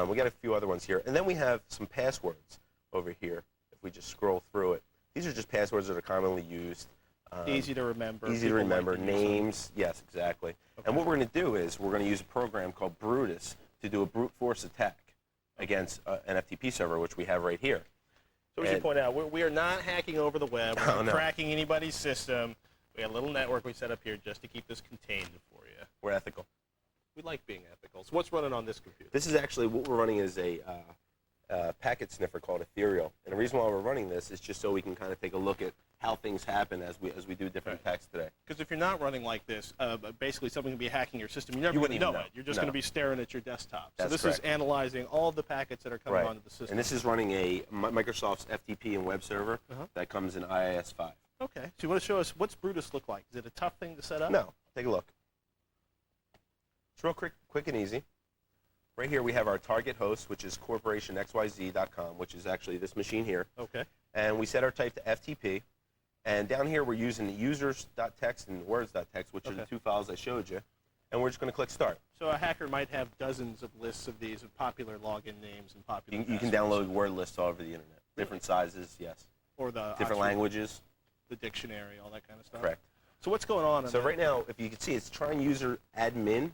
[SPEAKER 6] We got a few other ones here. And then we have some passwords over here, if we just scroll through it. These are just passwords that are commonly used.
[SPEAKER 4] Easy to remember.
[SPEAKER 6] Easy to remember. Names, yes, exactly. Okay. And what we're going to do is we're going to use a program called Brutus to do a brute force attack against an FTP server, which we have right here.
[SPEAKER 4] So we should point out, we are not hacking over the web. We're not cracking anybody's system. We got a little network we set up here just to keep this contained for you.
[SPEAKER 6] We're ethical.
[SPEAKER 4] We like being ethical. So what's running on this computer?
[SPEAKER 6] This is actually, what we're running is a packet sniffer called Ethereal. And the reason why we're running this is just so we can kind of take a look at how things happen as we do different attacks today.
[SPEAKER 4] Because if you're not running like this, basically something can be hacking your system. You never
[SPEAKER 6] wouldn't
[SPEAKER 4] know
[SPEAKER 6] even
[SPEAKER 4] it. You're just going to be staring at your desktop.
[SPEAKER 6] That's
[SPEAKER 4] so this
[SPEAKER 6] correct.
[SPEAKER 4] is analyzing all of the packets that are coming onto the system.
[SPEAKER 6] And this is running a Microsoft's FTP and web server that comes in IIS-5.
[SPEAKER 4] Okay. So you want to show us, what's Brutus look like? Is it a tough thing to set up?
[SPEAKER 6] No. Take a look. It's real quick and easy. Right here we have our target host, which is corporationxyz.com, which is actually this machine here.
[SPEAKER 4] Okay.
[SPEAKER 6] And we set our type to FTP. And down here we're using users.txt and words.txt, which are the two files I showed you. And we're just going to click start.
[SPEAKER 4] So a hacker might have dozens of lists of these, of popular login names and popular
[SPEAKER 6] You can download word lists all over the internet. Different sizes, yes.
[SPEAKER 4] Or the
[SPEAKER 6] different languages.
[SPEAKER 4] The dictionary, all that kind of stuff.
[SPEAKER 6] Correct.
[SPEAKER 4] So what's going on?
[SPEAKER 6] So right now, if you can see, it's trying user admin.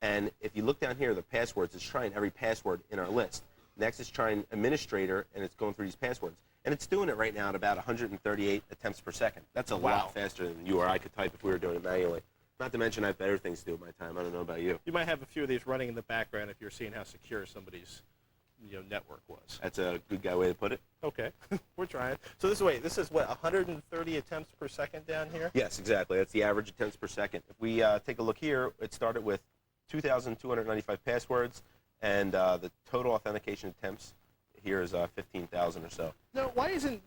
[SPEAKER 6] And if you look down here, the passwords, it's trying every password in our list. Next, it's trying administrator, and it's going through these passwords. And it's doing it right now at about 138 attempts per second. That's a lot faster than you or I could type if we were doing it manually. Not to mention I have better things to do with my time. I don't know about you.
[SPEAKER 4] You might have a few of these running in the background if you're seeing how secure somebody's network was.
[SPEAKER 6] That's a good way to put it.
[SPEAKER 4] Okay. We're trying. So this is what, 130 attempts per second down here?
[SPEAKER 6] Yes, exactly. That's the average attempts per second. If we take a look here, it started with 2,295 passwords, and the total authentication attempts here is 15,000 or so.
[SPEAKER 4] Now, why isn't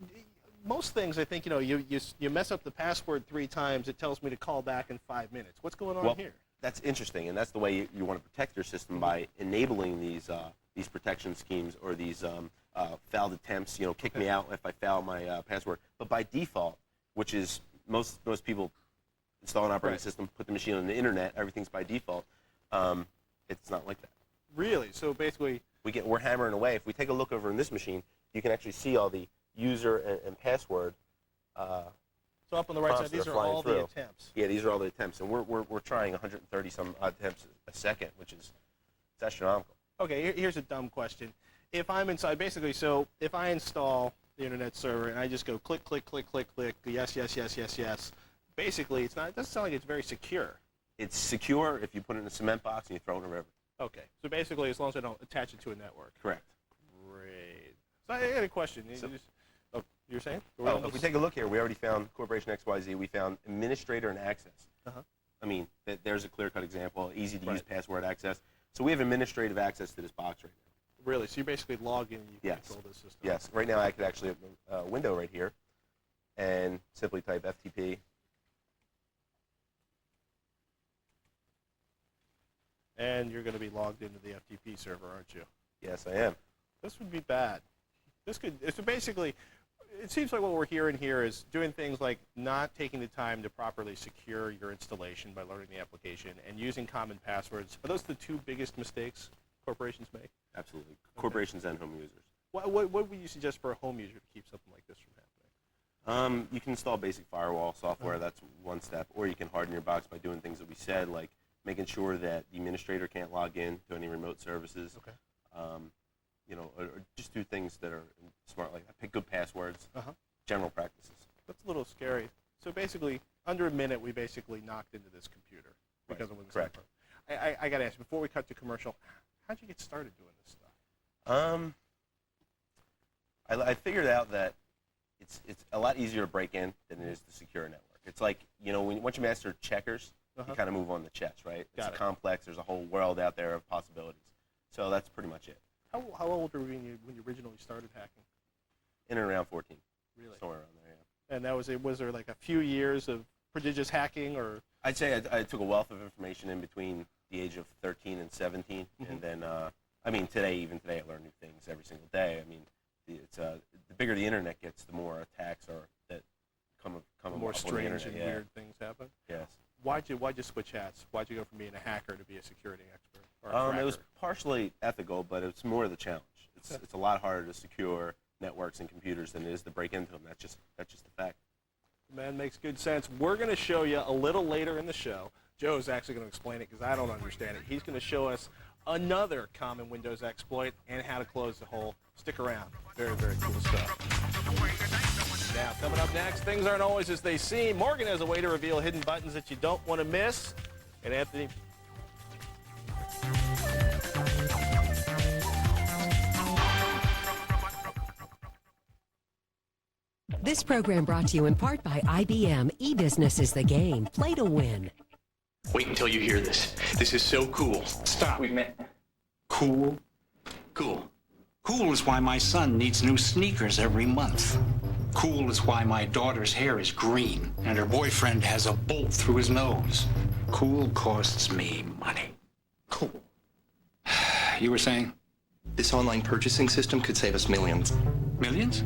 [SPEAKER 4] most things? I think you mess up the password 3 times, it tells me to call back in 5 minutes. What's going on here?
[SPEAKER 6] That's interesting, and that's the way you want to protect your system, by enabling these protection schemes or these failed attempts. Kick me out if I fail my password. But by default, which is most people install an operating system, put the machine on the internet, everything's by default. It's not like that.
[SPEAKER 4] Really? So basically,
[SPEAKER 6] we're hammering away. If we take a look over in this machine, you can actually see all the user and password.
[SPEAKER 4] So up on the right side, these are all the attempts.
[SPEAKER 6] Yeah, these are all the attempts, and we're trying 130 some attempts a second, which is astronomical.
[SPEAKER 4] Okay, here's a dumb question. If I'm inside, basically, so if I install the internet server and I just go click, click, click, click, click, yes, yes, yes, yes, yes. Basically, it doesn't sound like it's very secure.
[SPEAKER 6] It's secure if you put it in a cement box and you throw it in a river.
[SPEAKER 4] Okay, so basically, as long as I don't attach it to a network.
[SPEAKER 6] Correct.
[SPEAKER 4] Great. So I got a question. You're saying?
[SPEAKER 6] If we take a look here, we already found Corporation XYZ. We found administrator and access. I mean, there's a clear-cut example, easy-to-use password access. So we have administrative access to this box right now.
[SPEAKER 4] Really? So you basically log in and you control this system?
[SPEAKER 6] Yes. Right now I could actually open a window right here and simply type FTP.
[SPEAKER 4] And you're going to be logged into the FTP server, aren't you?
[SPEAKER 6] Yes, I am.
[SPEAKER 4] This would be bad. So basically, it seems like what we're hearing here is doing things like not taking the time to properly secure your installation by learning the application and using common passwords. Are those the two biggest mistakes corporations make?
[SPEAKER 6] Absolutely. Corporations and home users.
[SPEAKER 4] What would you suggest for a home user to keep something like this from happening?
[SPEAKER 6] You can install basic firewall software. That's one step. Or you can harden your box by doing things that we said, like making sure that the administrator can't log in to any remote services.
[SPEAKER 4] Okay.
[SPEAKER 6] You know, or just do things that are smart, like pick good passwords, general practices.
[SPEAKER 4] That's a little scary. So basically, under a minute, we basically knocked into this computer because of this.
[SPEAKER 6] Correct.
[SPEAKER 4] I got to ask, before we cut to commercial, how'd you get started doing this stuff?
[SPEAKER 6] I figured out that it's a lot easier to break in than it is to secure a network. It's like, you know, once you master checkers, you kind of move on to chess, right? It's complex. There's a whole world out there of possibilities. So that's pretty much it.
[SPEAKER 4] How old were you when you originally started hacking?
[SPEAKER 6] In and around 14.
[SPEAKER 4] Really?
[SPEAKER 6] Somewhere around there, yeah.
[SPEAKER 4] And that was there like a few years of prodigious hacking, or?
[SPEAKER 6] I'd say I took a wealth of information in between the age of 13 and 17, and then, I mean, even today, I learn new things every single day. I mean, it's the bigger the internet gets, the more attacks that come
[SPEAKER 4] more
[SPEAKER 6] up
[SPEAKER 4] strange
[SPEAKER 6] on the internet.
[SPEAKER 4] and weird things happen.
[SPEAKER 6] Yes.
[SPEAKER 4] Why'd you switch hats? Why'd you go from being a hacker to be a security expert? Or
[SPEAKER 6] It was partially ethical, but it's more the challenge. It's a lot harder to secure networks and computers than it is to break into them. That's just the fact.
[SPEAKER 4] Man, makes good sense. We're going to show you a little later in the show. Joe's actually going to explain it because I don't understand it. He's going to show us another common Windows exploit and how to close the hole. Stick around. Very, very cool stuff. Now, coming up next, things aren't always as they seem. Morgan has a way to reveal hidden buttons that you don't want to miss. And Anthony...
[SPEAKER 3] This program brought to you in part by IBM. E-Business is the game. Play to win.
[SPEAKER 9] Wait until you hear this. This is so cool. Stop. Wait a minute. Cool? Cool. Cool is why my son needs new sneakers every month. Cool is why my daughter's hair is green and her boyfriend has a bolt through his nose. Cool costs me money. Cool. You were saying?
[SPEAKER 11] This online purchasing system could save us millions.
[SPEAKER 9] Millions?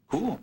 [SPEAKER 9] Cool.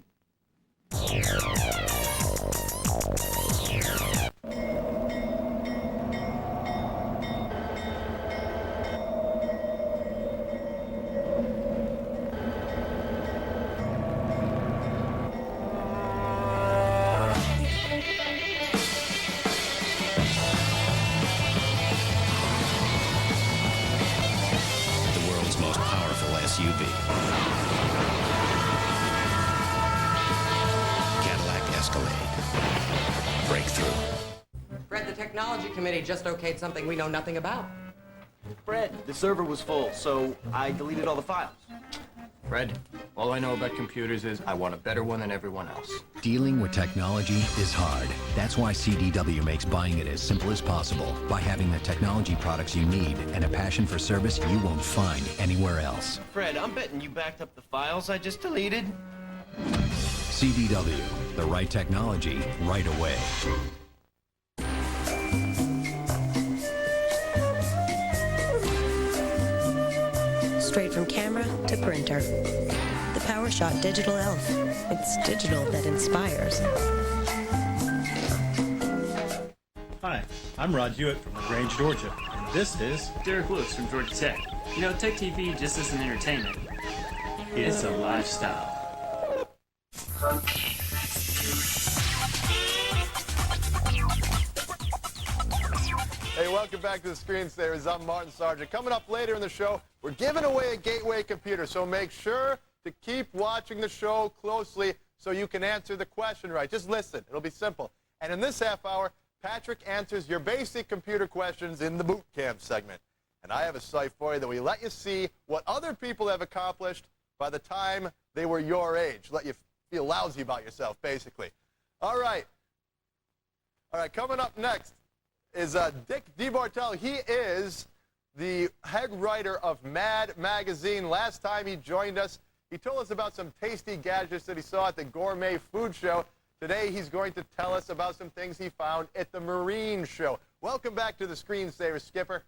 [SPEAKER 12] Committee just okayed something we know nothing about.
[SPEAKER 14] Fred, the server was full, so I deleted all the files.
[SPEAKER 2] Fred, all I know about computers is I want a better one than everyone else.
[SPEAKER 10] Dealing with technology is hard. That's why CDW makes buying it as simple as possible by having the technology products you need and a passion for service you won't find anywhere else.
[SPEAKER 14] Fred, I'm betting you backed up the files I just deleted.
[SPEAKER 10] CDW, the right technology right away.
[SPEAKER 22] Straight from camera to printer. The PowerShot Digital Elf. It's digital that inspires.
[SPEAKER 16] Hi, I'm Rod Hewitt from LaGrange, Georgia, and this is
[SPEAKER 26] Derek Lewis from Georgia Tech. You know, Tech TV just isn't entertainment. It's a lifestyle.
[SPEAKER 31] Hey, welcome back to the Screensavers. I'm Martin Sargent. Coming up later in the show, we're giving away a Gateway computer, so make sure to keep watching the show closely so you can answer the question right. Just listen. It'll be simple. And in this half hour, Patrick answers your basic computer questions in the boot camp segment. And I have a site for you that we let you see what other people have accomplished by the time they were your age. Let you feel lousy about yourself, basically. All right. All right, coming up next is Dick DeBartolo. He is the head writer of Mad magazine. Last time he joined us, he told us about some tasty gadgets that he saw at the Gourmet Food Show. Today, he's going to tell us about some things he found at the Marine Show. Welcome back to the Screensaver, Skipper.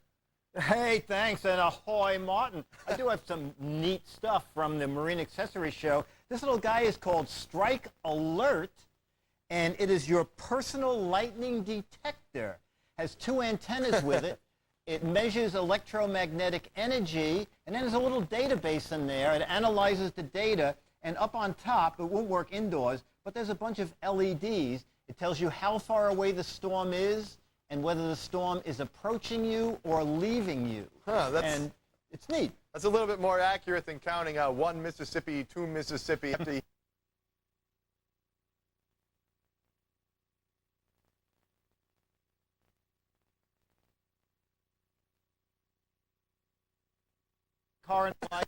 [SPEAKER 5] Hey, thanks, and ahoy, Martin. I do have some neat stuff from the Marine Accessory Show. This little guy is called Strike Alert, and it is your personal lightning detector. Has 2 antennas with it. It measures electromagnetic energy, and then there's a little database in there. It analyzes the data, and up on top, it won't work indoors, but there's a bunch of LEDs. It tells you how far away the storm is and whether the storm is approaching you or leaving you. And it's neat.
[SPEAKER 31] That's a little bit more accurate than counting 1 Mississippi, 2 Mississippi.
[SPEAKER 5] Car and light.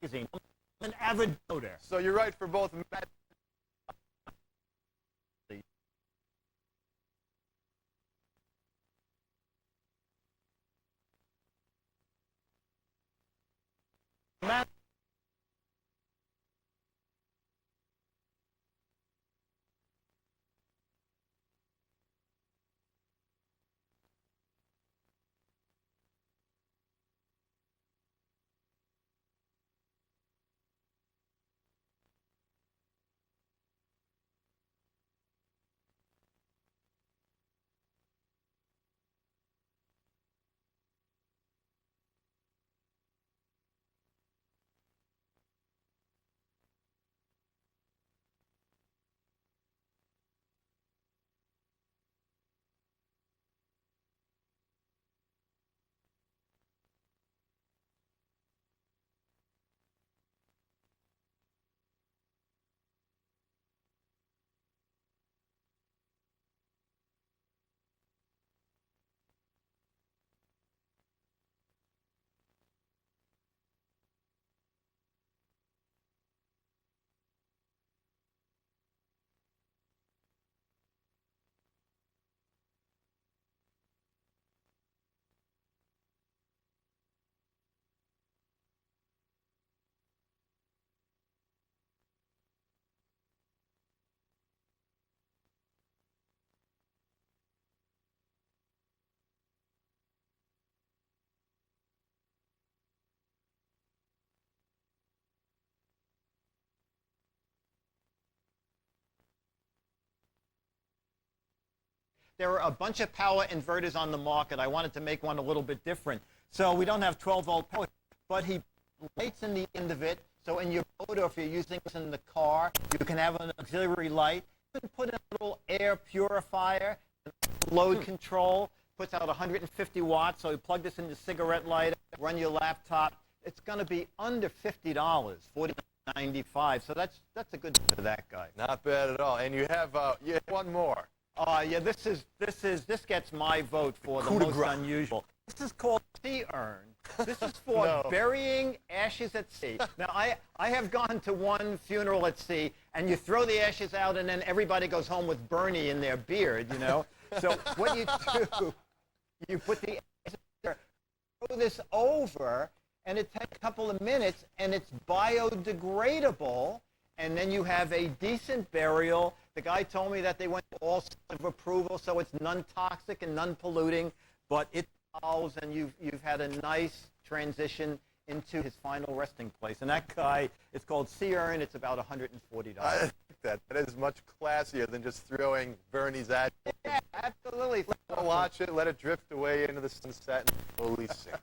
[SPEAKER 5] I'm an avid boater.
[SPEAKER 31] So you're right for both.
[SPEAKER 5] There are a bunch of power inverters on the market. I wanted to make one a little bit different. So we don't have 12-volt power, but he lights in the end of it. So in your boat, or if you're using this in the car, you can have an auxiliary light. You can put in a little air purifier, load control, puts out 150 watts. So you plug this in the cigarette lighter, run your laptop. It's going to be under $50, $49.95. So that's a good deal for that guy.
[SPEAKER 31] Not bad at all. And you have one more.
[SPEAKER 5] Yeah, this gets my vote for the most unusual. This is called Sea Urn. This is for burying ashes at sea. Now, I have gone to one funeral at sea, and you throw the ashes out, and then everybody goes home with Bernie in their beard, you know? So what you do, you put the ashes there, throw this over, and it takes a couple of minutes, and it's biodegradable, and then you have a decent burial. The guy told me that they went to all sorts of approval, so it's non-toxic and non-polluting, but it dissolves, and you've had a nice transition into his final resting place. And that guy, it's called Sea Urn. It's about $140.
[SPEAKER 31] I think that is much classier than just throwing Bernie's at you.
[SPEAKER 5] Yeah, absolutely.
[SPEAKER 31] Watch it, let it drift away into the sunset, and slowly sink.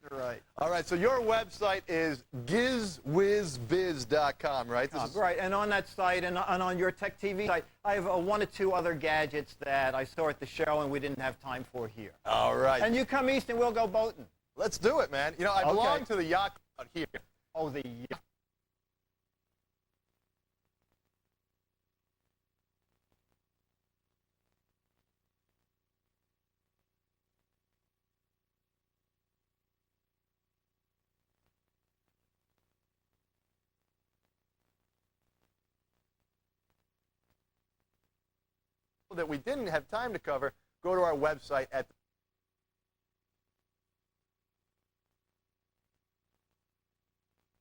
[SPEAKER 5] Right.
[SPEAKER 31] All right, so your website is gizwizbiz.com, right?
[SPEAKER 5] Right, and on that site and on your Tech TV site, I have 1 or 2 other gadgets that I saw at the show and we didn't have time for here.
[SPEAKER 31] All right.
[SPEAKER 5] And you come east and we'll go boating.
[SPEAKER 31] Let's do it, man. You know, I belong to the yacht out here.
[SPEAKER 5] Oh, the yacht.
[SPEAKER 31] that we didn't have time to cover, go to our website at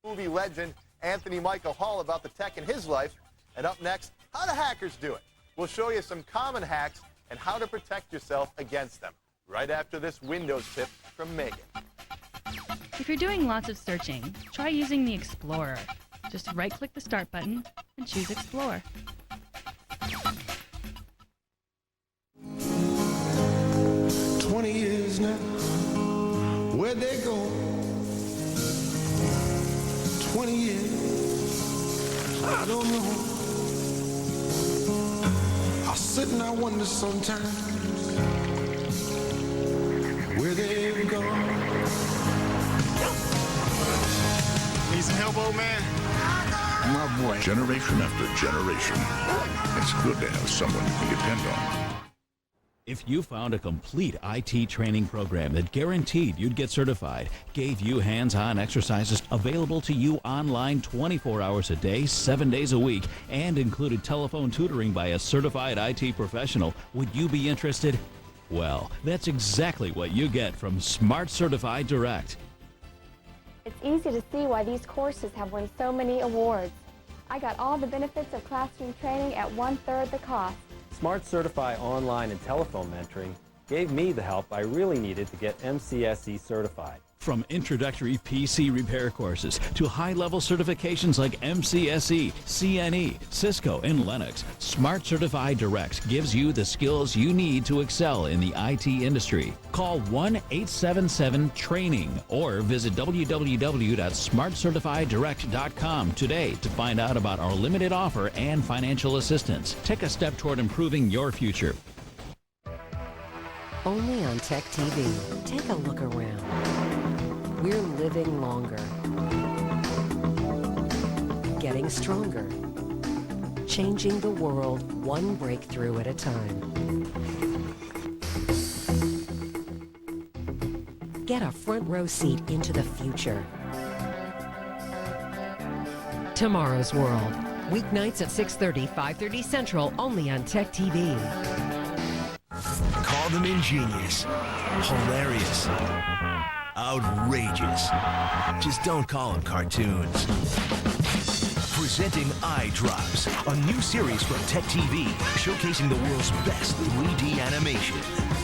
[SPEAKER 31] movie legend Anthony Michael Hall about the tech in his life. And up next, how do hackers do it? We'll show you some common hacks and how to protect yourself against them. Right after this Windows tip from Megan.
[SPEAKER 7] If you're doing lots of searching, try using the Explorer. Just right-click the Start button and choose Explore.
[SPEAKER 8] Years now, where'd they go? 20 years, I don't know. I sit and I wonder sometimes where they've gone.
[SPEAKER 31] Need some help, old man?
[SPEAKER 1] My boy. Generation after generation. It's good to have someone you can depend on.
[SPEAKER 15] If you found a complete IT training program that guaranteed you'd get certified, gave you hands-on exercises available to you online 24 hours a day, 7 days a week, and included telephone tutoring by a certified IT professional, would you be interested? Well, that's exactly what you get from Smart Certified Direct.
[SPEAKER 17] It's easy to see why these courses have won so many awards. I got all the benefits of classroom training at 1/3 the cost.
[SPEAKER 18] Smart Certify online and telephone mentoring gave me the help I really needed to get MCSE certified.
[SPEAKER 15] From introductory PC repair courses to high-level certifications like MCSE, CNE, Cisco, and Linux, Smart Certified Direct gives you the skills you need to excel in the IT industry. Call 1-877-TRAINING or visit www.smartcertifieddirect.com today to find out about our limited offer and financial assistance. Take a step toward improving your future.
[SPEAKER 3] Only on Tech TV. Take a look around. We're living longer, getting stronger, changing the world one breakthrough at a time. Get a front row seat into the future. Tomorrow's World. Weeknights at 6:30, 5:30 Central, only on Tech TV.
[SPEAKER 20] Call them ingenious, hilarious, outrageous. Just don't call them cartoons. Presenting Eye Drops, a new series from Tech TV, showcasing the world's best 3D animation.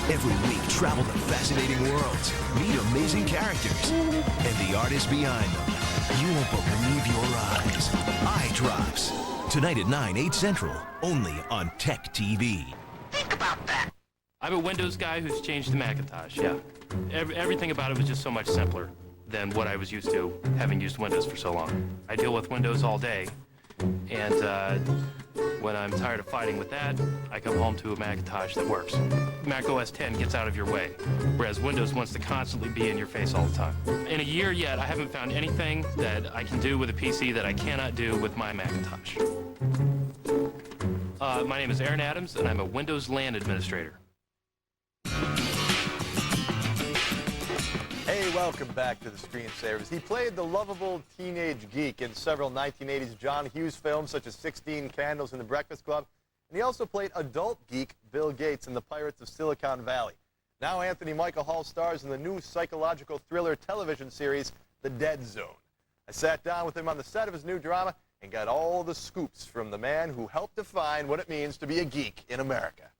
[SPEAKER 20] Every week, travel to fascinating worlds, meet amazing characters, and the artists behind them. You won't believe your eyes. Eye Drops, tonight at 9, 8 Central, only on Tech TV.
[SPEAKER 2] Think about that. I'm a Windows guy who's changed to Macintosh, yeah. Everything about it was just so much simpler than what I was used to, having used Windows for so long. I deal with Windows all day, and when I'm tired of fighting with that, I come home to a Macintosh that works. Mac OS 10 gets out of your way, whereas Windows wants to constantly be in your face all the time. In a year yet, I haven't found anything that I can do with a PC that I cannot do with my Macintosh. My name is Aaron Adams, and I'm a Windows LAN administrator.
[SPEAKER 31] Hey, welcome back to the Screensavers. He played the lovable teenage geek in several 1980s John Hughes films, such as 16 Candles and The Breakfast Club. And he also played adult geek Bill Gates in The Pirates of Silicon Valley. Now Anthony Michael Hall stars in the new psychological thriller television series, The Dead Zone. I sat down with him on the set of his new drama and got all the scoops from the man who helped define what it means to be a geek in America.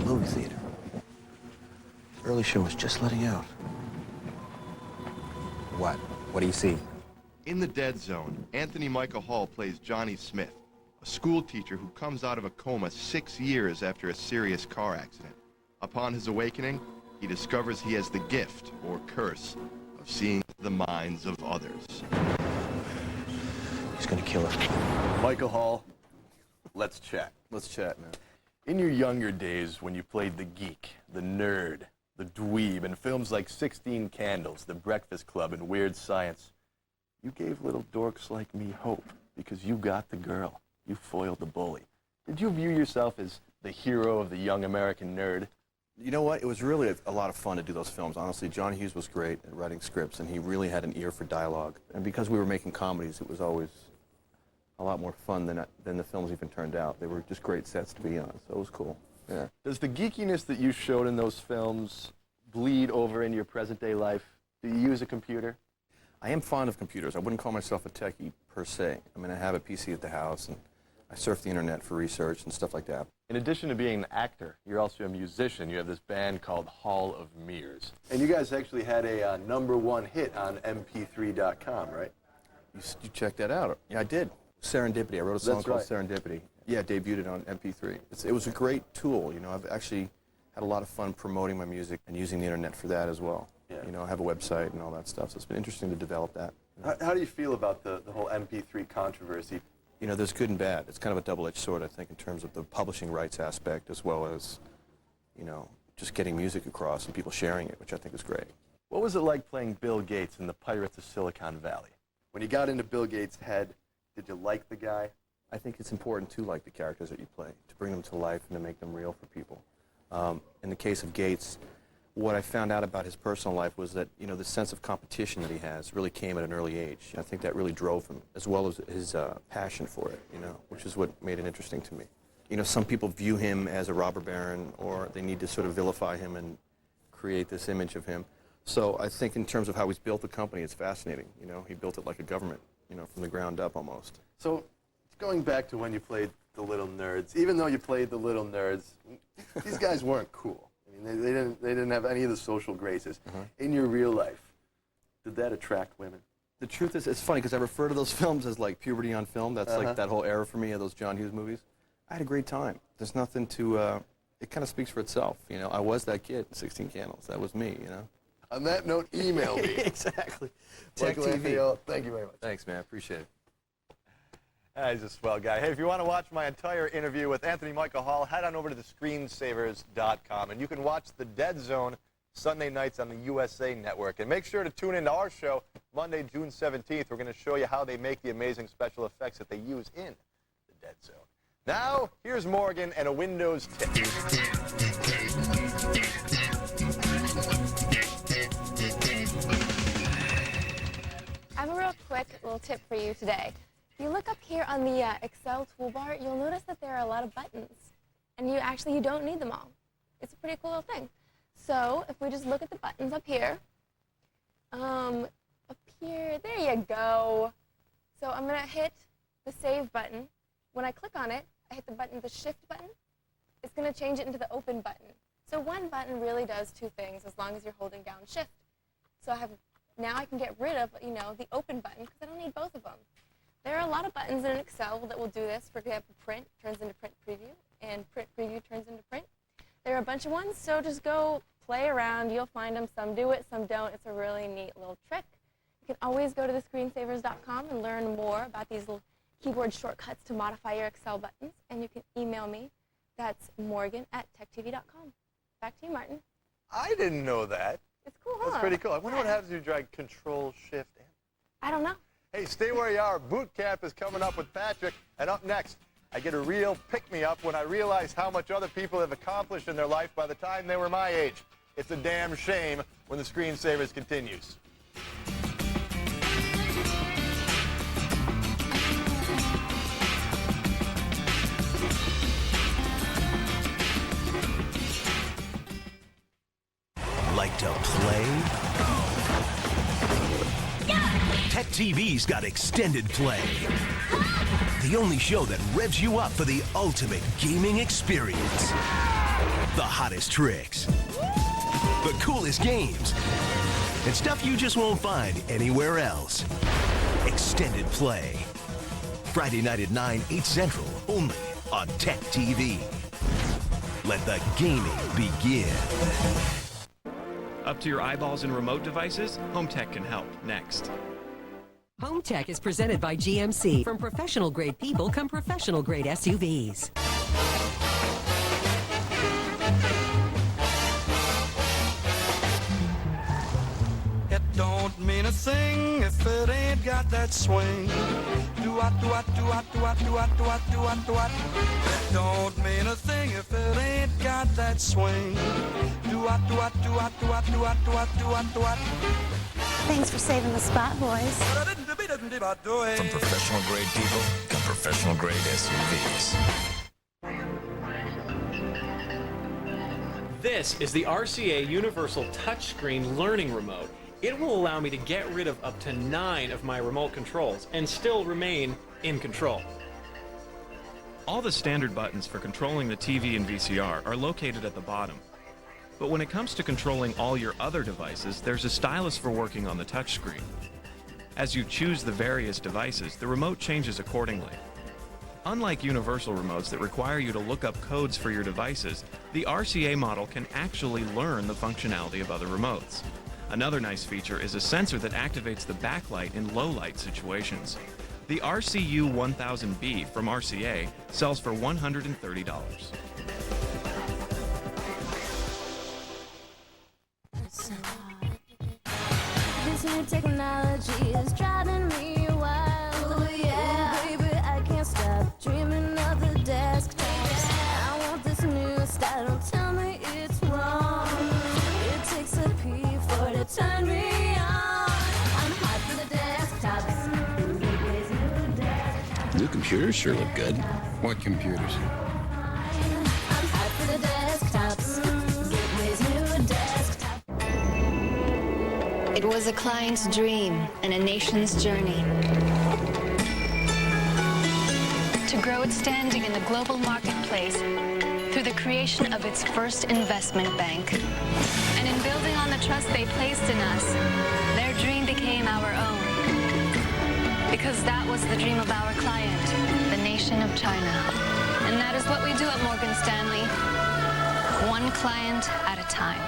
[SPEAKER 25] Movie theater. Early show was just letting out.
[SPEAKER 27] What? What do you see?
[SPEAKER 31] In The Dead Zone, Anthony Michael Hall plays Johnny Smith, a school teacher who comes out of a coma 6 years after a serious car accident. Upon his awakening, he discovers he has the gift, or curse, of seeing the minds of others.
[SPEAKER 25] He's gonna kill her.
[SPEAKER 31] Michael Hall, let's chat. Let's chat, man. In your younger days, when you played the geek, the nerd, the dweeb, in films like 16 Candles, The Breakfast Club, and Weird Science, you gave little dorks like me hope because you got the girl. You foiled the bully. Did you view yourself as the hero of the young American nerd?
[SPEAKER 25] You know what? It was really a lot of fun to do those films. Honestly, John Hughes was great at writing scripts, and he really had an ear for dialogue. And because we were making comedies, it was always a lot more fun than the films even turned out. They were just great sets to be on, so it was cool. Yeah.
[SPEAKER 4] Does the geekiness that you showed in those films bleed over into your present-day life? Do you use a computer?
[SPEAKER 25] I am fond of computers. I wouldn't call myself a techie per se. I mean, I have a PC at the house, and I surf the internet for research and stuff like that.
[SPEAKER 4] In addition to being an actor, you're also a musician. You have this band called Hall of Mirrors. And you guys actually had a #1 hit on mp3.com, right?
[SPEAKER 25] You checked that out. Yeah, I did. Serendipity. I wrote a song
[SPEAKER 4] That's
[SPEAKER 25] called
[SPEAKER 4] right.
[SPEAKER 25] Serendipity. Yeah, debuted it on MP3. It was a great tool. You know, I've actually had a lot of fun promoting my music and using the internet for that as well. Yeah. You know, I have a website and all that stuff, so it's been interesting to develop that.
[SPEAKER 4] How do you feel about the whole MP3 controversy?
[SPEAKER 25] You know, there's good and bad. It's kind of a double-edged sword, I think, in terms of the publishing rights aspect as well as, you know, just getting music across and people sharing it, which I think is great.
[SPEAKER 4] What was it like playing Bill Gates in the Pirates of Silicon Valley? When you got into Bill Gates' head, did you like the guy?
[SPEAKER 25] I think it's important to like the characters that you play, to bring them to life and to make them real for people. In the case of Gates, what I found out about his personal life was that, you know, the sense of competition that he has really came at an early age. I think that really drove him, as well as his passion for it, you know, which is what made it interesting to me. You know, some people view him as a robber baron, or they need to sort of vilify him and create this image of him. So I think in terms of how he's built the company, it's fascinating. You know, he built it like a government, you know, from the ground up almost.
[SPEAKER 4] So, going back to when you played the Little Nerds, even though you played the Little Nerds, these guys weren't cool. I mean, they didn't have any of the social graces. In your real life, did that attract women?
[SPEAKER 25] The truth is, it's funny because I refer to those films as like puberty on film. That's like that whole era for me of those John Hughes movies. I had a great time. There's nothing to, it kind of speaks for itself. You know, I was that kid in 16 Candles. That was me, you know.
[SPEAKER 4] On that note, email me.
[SPEAKER 25] Exactly.
[SPEAKER 4] Tech TV. Thank you very much.
[SPEAKER 25] Thanks, man. Appreciate it.
[SPEAKER 4] He's a swell guy. Hey, if you want to watch my entire interview with Anthony Michael Hall, head on over to thescreensavers.com. And you can watch The Dead Zone Sunday nights on the USA Network. And make sure to tune into our show Monday, June 17th. We're going to show you how they make the amazing special effects that they use in The Dead Zone. Now, here's Morgan and a Windows tip.
[SPEAKER 17] I have a real quick little tip for you today. If you look up here on the Excel toolbar, you'll notice that there are a lot of buttons. And you don't need them all. It's a pretty cool little thing. So if we just look at the buttons up here, there you go. So I'm going to hit the Save button. When I click on it, I hit the Shift button. It's going to change it into the Open button. So one button really does two things as long as you're holding down Shift. So now I can get rid of, the Open button because I don't need both of them. There are a lot of buttons in Excel that will do this. For example, Print turns into Print Preview, and Print Preview turns into Print. There are a bunch of ones, so just go play around. You'll find them. Some do it, some don't. It's a really neat little trick. You can always go to thescreensavers.com and learn more about these little keyboard shortcuts to modify your Excel buttons, and you can email me. That's morgan@techtv.com. Back to you, Martin.
[SPEAKER 4] I didn't know that.
[SPEAKER 17] It's cool, huh?
[SPEAKER 4] That's pretty cool. I wonder what happens if you drag Control-Shift-N.
[SPEAKER 17] I don't know.
[SPEAKER 4] Hey, stay where you are. Boot camp is coming up with Patrick. And up next, I get a real pick-me-up when I realize how much other people have accomplished in their life by the time they were my age. It's a damn shame when the Screensavers continues.
[SPEAKER 20] Like to play? Tech TV's got Extended Play. The only show that revs you up for the ultimate gaming experience. The hottest tricks. The coolest games. And stuff you just won't find anywhere else. Extended Play. Friday night at 9, 8 Central, only on Tech TV. Let the gaming begin.
[SPEAKER 6] Up to your eyeballs in remote devices? Home Tech can help. Next.
[SPEAKER 3] Home Tech is presented by GMC. From professional-grade people come professional-grade SUVs.
[SPEAKER 8] It don't mean mean a thing if it ain't got that swing. Do-what, do-what, do-what, do-what, do-what, do-what, do-what, do-what. It don't mean a thing if it ain't got that swing. Do-what, do-what, do-what, do-what, do-what, do-what, do-what, do-what.
[SPEAKER 9] Thanks for saving the spot, boys.
[SPEAKER 20] From professional grade people to professional grade SUVs.
[SPEAKER 11] This is the RCA Universal Touchscreen Learning Remote. It will allow me to get rid of up to 9 of my remote controls and still remain in control.
[SPEAKER 6] All the standard buttons for controlling the TV and VCR are located at the bottom. But when it comes to controlling all your other devices, there's a stylus for working on the touchscreen. As you choose the various devices, the remote changes accordingly. Unlike universal remotes that require you to look up codes for your devices, the RCA model can actually learn the functionality of other remotes. Another nice feature is a sensor that activates the backlight in low-light situations. The RCU 1000B from RCA sells for $130.
[SPEAKER 9] This new technology is driving me wild. Oh yeah, baby, I can't stop dreaming of the desktops. I want this new style. Don't tell me it's wrong. It takes a P4 to turn me on. I'm hot for the desktops.
[SPEAKER 10] New computers sure look good.
[SPEAKER 13] What computers?
[SPEAKER 9] I'm hot for the desktops. Gateway's new desktop.
[SPEAKER 19] It was a client's dream and a nation's journey to grow its standing in the global marketplace through the creation of its first investment bank. And in building on the trust they placed in us, their dream became our own. Because that was the dream of our client, the nation of China. And that is what we do at Morgan Stanley, one client at a time.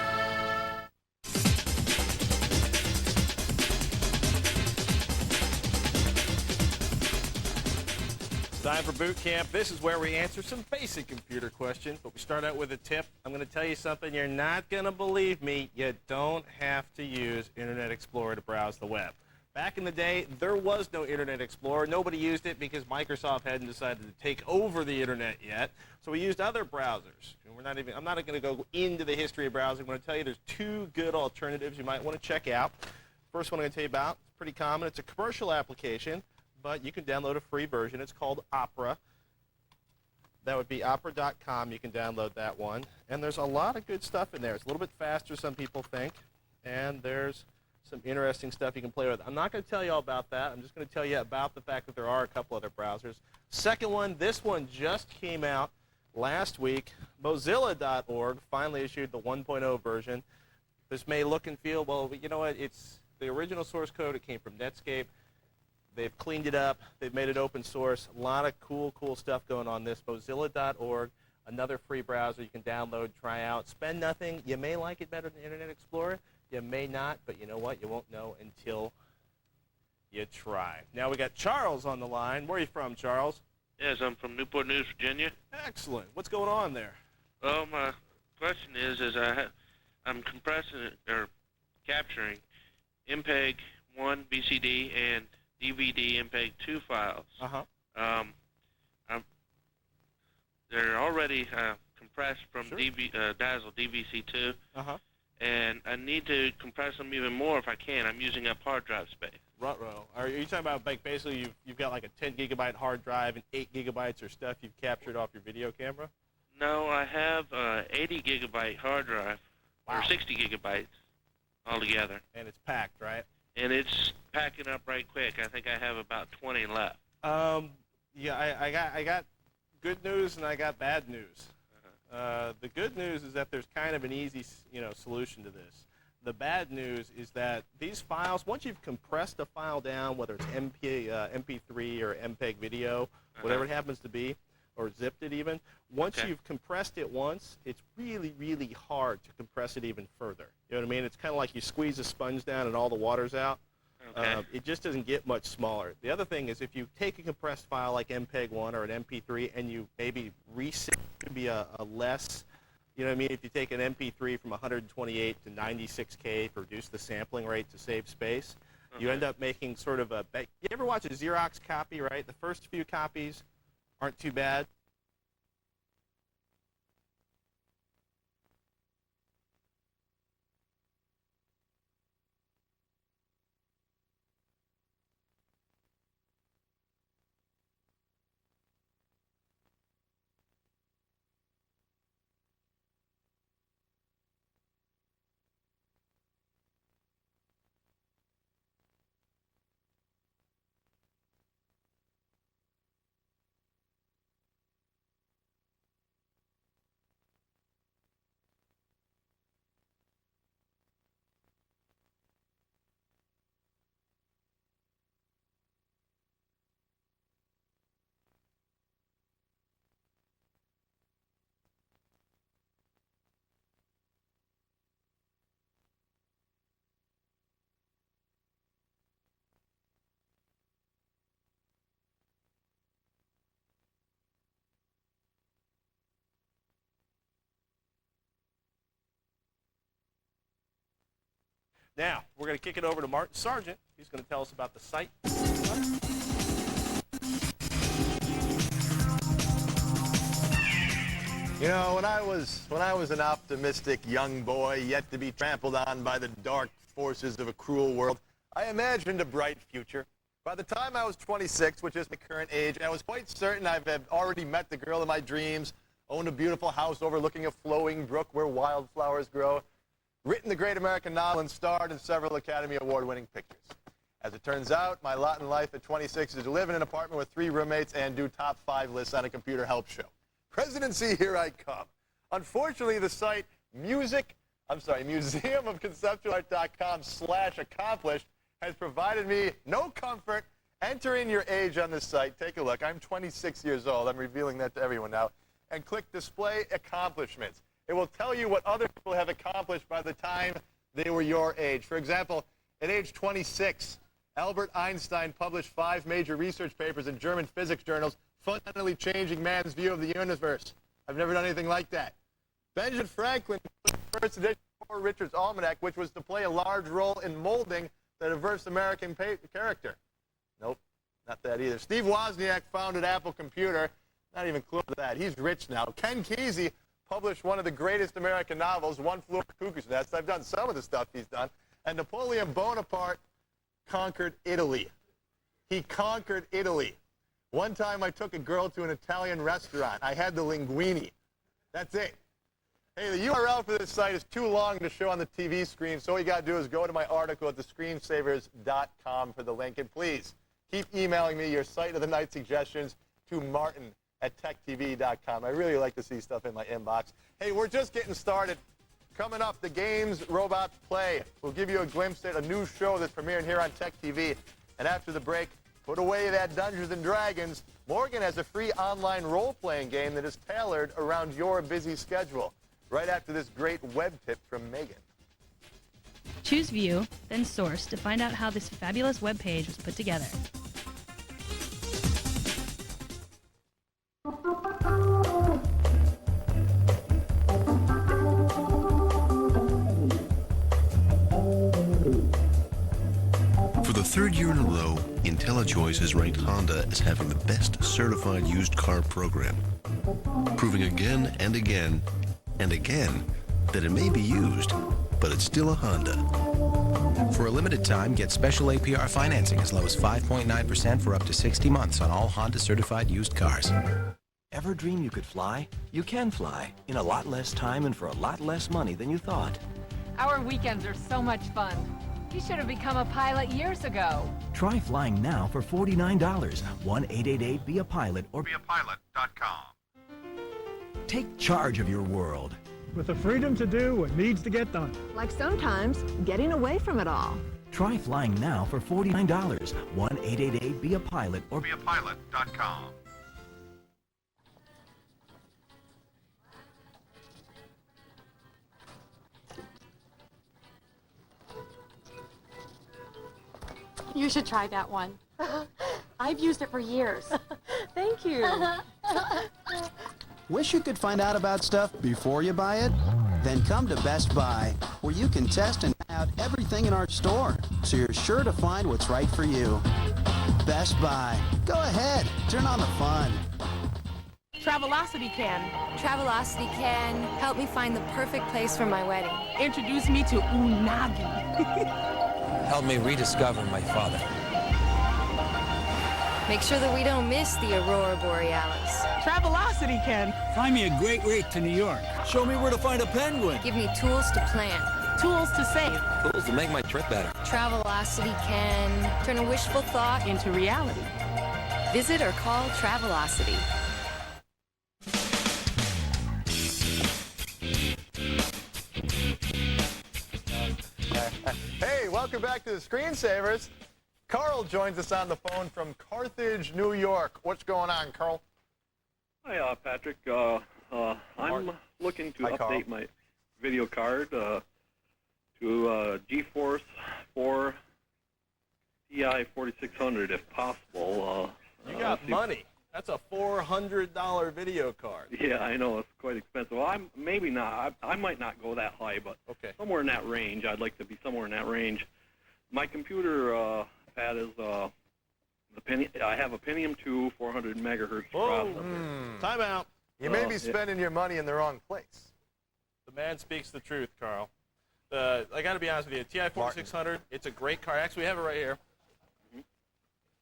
[SPEAKER 4] Time for boot camp. This is where we answer some basic computer questions, but we start out with a tip. I'm going to tell you something you're not going to believe me. You don't have to use Internet Explorer to browse the web. Back in the day, there was no Internet Explorer. Nobody used it because Microsoft hadn't decided to take over the Internet yet. So we used other browsers. I'm not going to go into the history of browsing. I'm going to tell you there's 2 good alternatives you might want to check out. First one I'm going to tell you about, it's pretty common. It's a commercial application, but you can download a free version. It's called Opera. That would be opera.com. You can download that one. And there's a lot of good stuff in there. It's a little bit faster, some people think. And there's some interesting stuff you can play with. I'm not going to tell you all about that. I'm just going to tell you about the fact that there are a couple other browsers. Second one, this one just came out last week. Mozilla.org finally issued the 1.0 version. This may look and feel, well, you know what? It's the original source code. It came from Netscape. They've cleaned it up. They've made it open source. A lot of cool stuff going on this. Mozilla.org, another free browser you can download, try out. Spend nothing. You may like it better than Internet Explorer. You may not, but you know what? You won't know until you try. Now we got Charles on the line. Where are you from, Charles?
[SPEAKER 21] Yes, I'm from Newport News, Virginia.
[SPEAKER 4] Excellent. What's going on there?
[SPEAKER 21] Well, my question is I'm compressing or capturing MPEG-1 BCD and DVD MPEG-2 files. They're already compressed from Dazzle DVC2, and I need to compress them even more if I can. I'm using up hard drive space.
[SPEAKER 4] Ruh-roh. Are you talking about, like, basically you've got like a 10 gigabyte hard drive and 8 gigabytes or stuff you've captured off your video camera?
[SPEAKER 21] No, I have 80 gigabyte hard drive, or 60 gigabytes altogether.
[SPEAKER 4] And it's packed, right?
[SPEAKER 21] And it's packing up right quick. I think I have about 20 left.
[SPEAKER 4] Yeah, I got good news and I got bad news. The good news is that there's kind of an easy, solution to this. The bad news is that these files, once you've compressed a file down, whether it's MP3 or MPEG video, whatever it happens to be, or zipped it even, once you've compressed it once, it's really, really hard to compress it even further. You know what I mean? It's kind of like you squeeze a sponge down and all the water's out. It just doesn't get much smaller. The other thing is if you take a compressed file like MPEG-1 or an MP3 and you maybe reset it to be a less, you know what I mean? If you take an MP3 from 128 to 96K to reduce the sampling rate to save space,
[SPEAKER 12] You end up making sort of a... You ever watch a Xerox copy, right? The first few copies aren't too bad. Now, we're going to kick it over to Martin Sargent. He's going to tell us about the site.
[SPEAKER 4] You know, when I was an optimistic young boy, yet to be trampled on by the dark forces of a cruel world, I imagined a bright future. By the time I was 26, which is my current age, I was quite certain I had already met the girl of my dreams, owned a beautiful house overlooking a flowing brook where wildflowers grow, written the great American novel, and starred in several Academy Award-winning pictures. As it turns out, my lot in life at 26 is to live in an apartment with 3 roommates and do top 5 lists on a computer help show. Presidency, here I come. Unfortunately, the site museumofconceptualart.com/accomplished has provided me no comfort. Enter in your age on this site. Take a look. I'm 26 years old. I'm revealing that to everyone now. And click Display Accomplishments. It will tell you what other people have accomplished by the time they were your age. For example, at age 26, Albert Einstein published 5 major research papers in German physics journals, fundamentally changing man's view of the universe. I've never done anything like that. Benjamin Franklin published the first edition of Poor Richard's Almanac, which was to play a large role in molding the diverse American character. Nope, not that either. Steve Wozniak founded Apple Computer. Not even close to that. He's rich now. Ken Kesey published one of the greatest American novels, One Flew Over the Cuckoo's Nest. I've done some of the stuff he's done. And Napoleon Bonaparte conquered Italy. He conquered Italy. One time I took a girl to an Italian restaurant. I had the linguine. That's it. Hey, the URL for this site is too long to show on the TV screen, so all you got to do is go to my article at thescreensavers.com for the link. And please, keep emailing me your site of the night suggestions to martin@techtv.com. I really like to see stuff in my inbox. Hey, we're just getting started. Coming up, the games robots play. We'll give you a glimpse at a new show that's premiering here on Tech TV. And after the break, put away that Dungeons & Dragons. Morgan has a free online role-playing game that is tailored around your busy schedule. Right after this great web tip from Megan.
[SPEAKER 7] Choose View, then Source to find out how this fabulous web page was put together.
[SPEAKER 20] For the 3rd year in a row, IntelliChoice has ranked Honda as having the best certified used car program, proving again and again and again that it may be used, but it's still a Honda.
[SPEAKER 13] For a limited time, get special APR financing as low as 5.9% for up to 60 months on all Honda certified used cars.
[SPEAKER 14] Ever dream you could fly? You can fly in a lot less time and for a lot less money than you thought.
[SPEAKER 16] Our weekends are so much fun. You should have become a pilot years ago.
[SPEAKER 14] Try flying now for $49. 1-888-BE-A-PILOT or
[SPEAKER 1] BeAPilot.com.
[SPEAKER 14] take charge of your world.
[SPEAKER 22] With the freedom to do what needs to get done.
[SPEAKER 23] Like sometimes getting away from it all.
[SPEAKER 14] Try flying now for $49. 1-888-BE-A-PILOT or
[SPEAKER 1] BeAPilot.com.
[SPEAKER 24] You should try that one. I've used it for years.
[SPEAKER 23] Thank you.
[SPEAKER 27] Wish you could find out about stuff before you buy it? Then come to Best Buy, where you can test and have
[SPEAKER 2] out everything in our store, so you're sure to find what's right for you. Best Buy. Go ahead, turn on the fun.
[SPEAKER 5] Travelocity can.
[SPEAKER 17] Travelocity can help me find the perfect place for my wedding.
[SPEAKER 5] Introduce me to Unagi.
[SPEAKER 15] Help me rediscover my father.
[SPEAKER 17] Make sure that we don't miss the Aurora Borealis.
[SPEAKER 5] Travelocity can.
[SPEAKER 22] Find me a great rate to New York.
[SPEAKER 15] Show me where to find a penguin.
[SPEAKER 17] Give me tools to plan.
[SPEAKER 5] Tools to save.
[SPEAKER 15] Tools to make my trip better.
[SPEAKER 17] Travelocity can turn a wishful thought
[SPEAKER 5] into reality.
[SPEAKER 17] Visit or call Travelocity.
[SPEAKER 4] Hey, welcome back to the Screensavers. Carl joins us on the phone from Carthage, New York. What's going on, Carl?
[SPEAKER 18] Hi, Patrick. I'm looking to update my video card to GeForce 4 Ti 4600 if possible.
[SPEAKER 12] You got money. That's a $400 video card.
[SPEAKER 18] Yeah, I know. It's quite expensive. Well, maybe not. I might not go that high, but somewhere in that range. I'd like to be somewhere in that range. My computer pad is I have a Pentium 2 400 megahertz processor.
[SPEAKER 12] Time out.
[SPEAKER 4] You may be spending your money in the wrong place.
[SPEAKER 12] The man speaks the truth, Carl. I got to be honest with you. Ti 4600, it's a great card. Actually, we have it right here.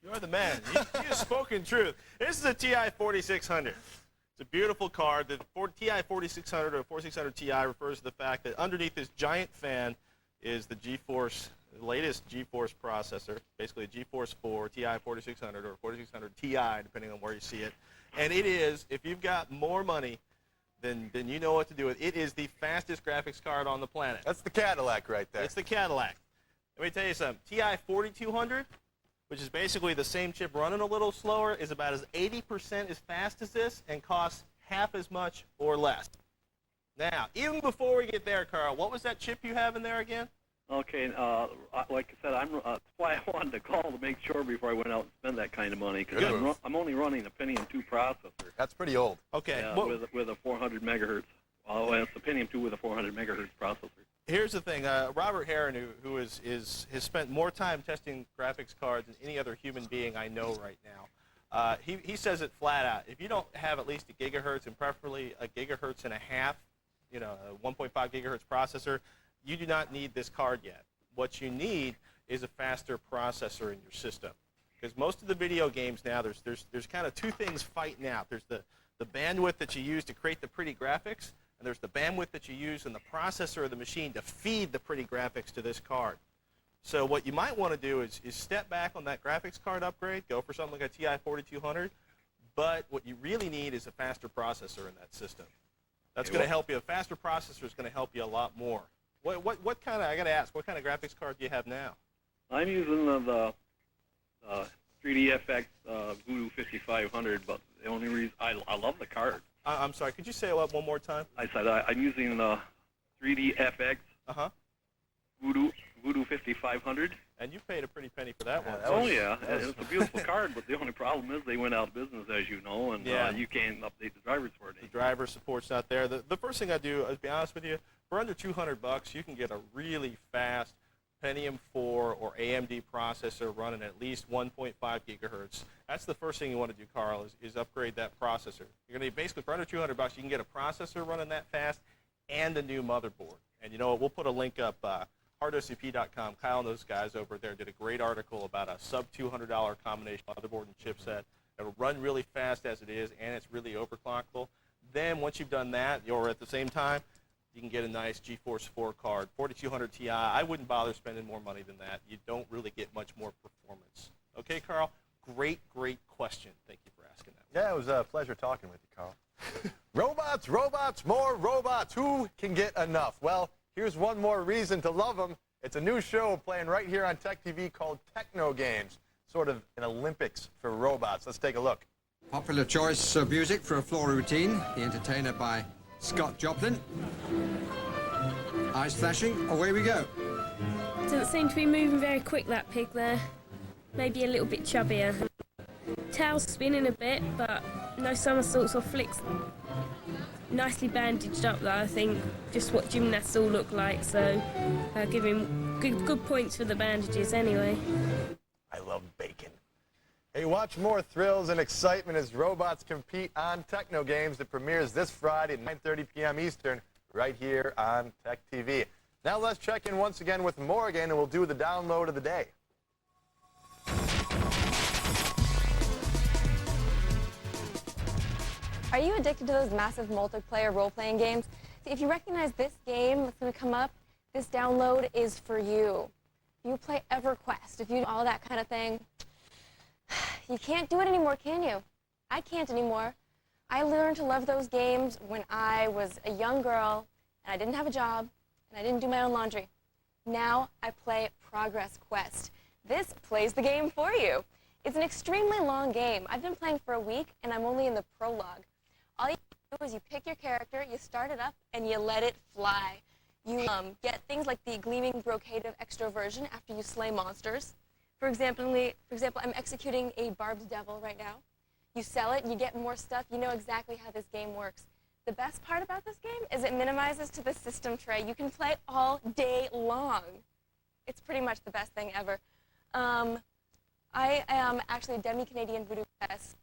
[SPEAKER 12] You're the man. You've spoken truth. This is a Ti 4600. It's a beautiful card. The Ti 4600 or 4600 Ti refers to the fact that underneath this giant fan is the GeForce, the latest GeForce processor, basically a GeForce 4 Ti 4600 or 4600 Ti, depending on where you see it. And it is, if you've got more money than you know what to do with, it is the fastest graphics card on the planet.
[SPEAKER 4] That's the Cadillac right there.
[SPEAKER 12] It's the Cadillac. Let me tell you something. Ti 4200, which is basically the same chip running a little slower, is about as 80% as fast as this and costs half as much or less. Now, even before we get there, Carl, what was that chip you have in there again?
[SPEAKER 18] Okay, like I said, that's why I wanted to call to make sure before I went out and spend that kind of money, because I'm only running a Pentium 2 processor.
[SPEAKER 4] That's pretty old.
[SPEAKER 12] Okay.
[SPEAKER 18] With a 400 megahertz. Well, it's a Pentium 2 with a 400 megahertz processor.
[SPEAKER 12] Here's the thing. Robert Heron, who has spent more time testing graphics cards than any other human being I know right now, he says it flat out. If you don't have at least a gigahertz and preferably a gigahertz and a half, a 1.5 gigahertz processor, you do not need this card yet. What you need is a faster processor in your system. Because most of the video games now, there's kind of two things fighting out. There's the bandwidth that you use to create the pretty graphics, and there's the bandwidth that you use in the processor of the machine to feed the pretty graphics to this card. So what you might want to do is step back on that graphics card upgrade, go for something like a Ti 4200, but what you really need is a faster processor in that system. That's going to help you. A faster processor is going to help you a lot more. What kind of, I got to ask, what kind of graphics card do you have now?
[SPEAKER 18] I'm using the 3DFX Voodoo 5500, but the only reason, I love the card.
[SPEAKER 12] I'm sorry, could you say it one more time?
[SPEAKER 18] I said I'm using the 3DFX Voodoo 5500.
[SPEAKER 12] And you paid a pretty penny for that one.
[SPEAKER 18] Oh, yeah. It's a beautiful card, but the only problem is they went out of business, as you know, and you can't update the drivers for it.
[SPEAKER 12] The driver support's not there. The first thing I do, to be honest with you, for under $200, you can get a really fast Pentium 4 or AMD processor running at least 1.5 gigahertz. That's the first thing you want to do, Carl, is upgrade that processor. You're going to basically, for under $200, you can get a processor running that fast and a new motherboard. And you know what? We'll put a link up, hardocp.com. Kyle and those guys over there did a great article about a sub-$200 combination motherboard and chipset. It'll run really fast as it is, and it's really overclockable. Then once you've done that, or at the same time, you can get a nice GeForce 4 card, 4200 Ti. I wouldn't bother spending more money than that. You don't really get much more performance. Okay, Carl? Great question. Thank you for asking that.
[SPEAKER 4] Yeah, it was a pleasure talking with you, Carl. Robots, robots, more robots. Who can get enough? Well, here's one more reason to love them. It's a new show playing right here on Tech TV called Techno Games, sort of an Olympics for robots. Let's take a look.
[SPEAKER 25] Popular choice of music for a floor routine. The Entertainer by Scott Joplin. Eyes flashing, away we go.
[SPEAKER 26] Doesn't seem to be moving very quick, that pig there. Maybe a little bit chubbier. Tail's spinning a bit, but no somersaults or flicks. Nicely bandaged up, though, I think. Just what gymnasts all look like, so give him Good points for the bandages anyway.
[SPEAKER 4] I love bacon. Hey, watch more thrills and excitement as robots compete on Techno Games that premieres this Friday at 9:30 p.m. Eastern right here on Tech TV. Now let's check in once again with Morgan, and we'll do the download of the day.
[SPEAKER 17] Are you addicted to those massive multiplayer role-playing games? See, if you recognize this game that's going to come up, this download is for you. If you play EverQuest, if you do all that kind of thing, you can't do it anymore, can you? I can't anymore. I learned to love those games when I was a young girl and I didn't have a job and I didn't do my own laundry. Now I play Progress Quest. This plays the game for you. It's an extremely long game. I've been playing for a week and I'm only in the prologue. All you do is you pick your character, you start it up, and you let it fly. You get things like the Gleaming Brocade of Extroversion after you slay monsters. For example, I'm executing a Barbed Devil right now. You sell it, you get more stuff, you know exactly how this game works. The best part about this game is it minimizes to the system tray. You can play all day long. It's pretty much the best thing ever. I am actually Demi-Canadian Voodoo Press.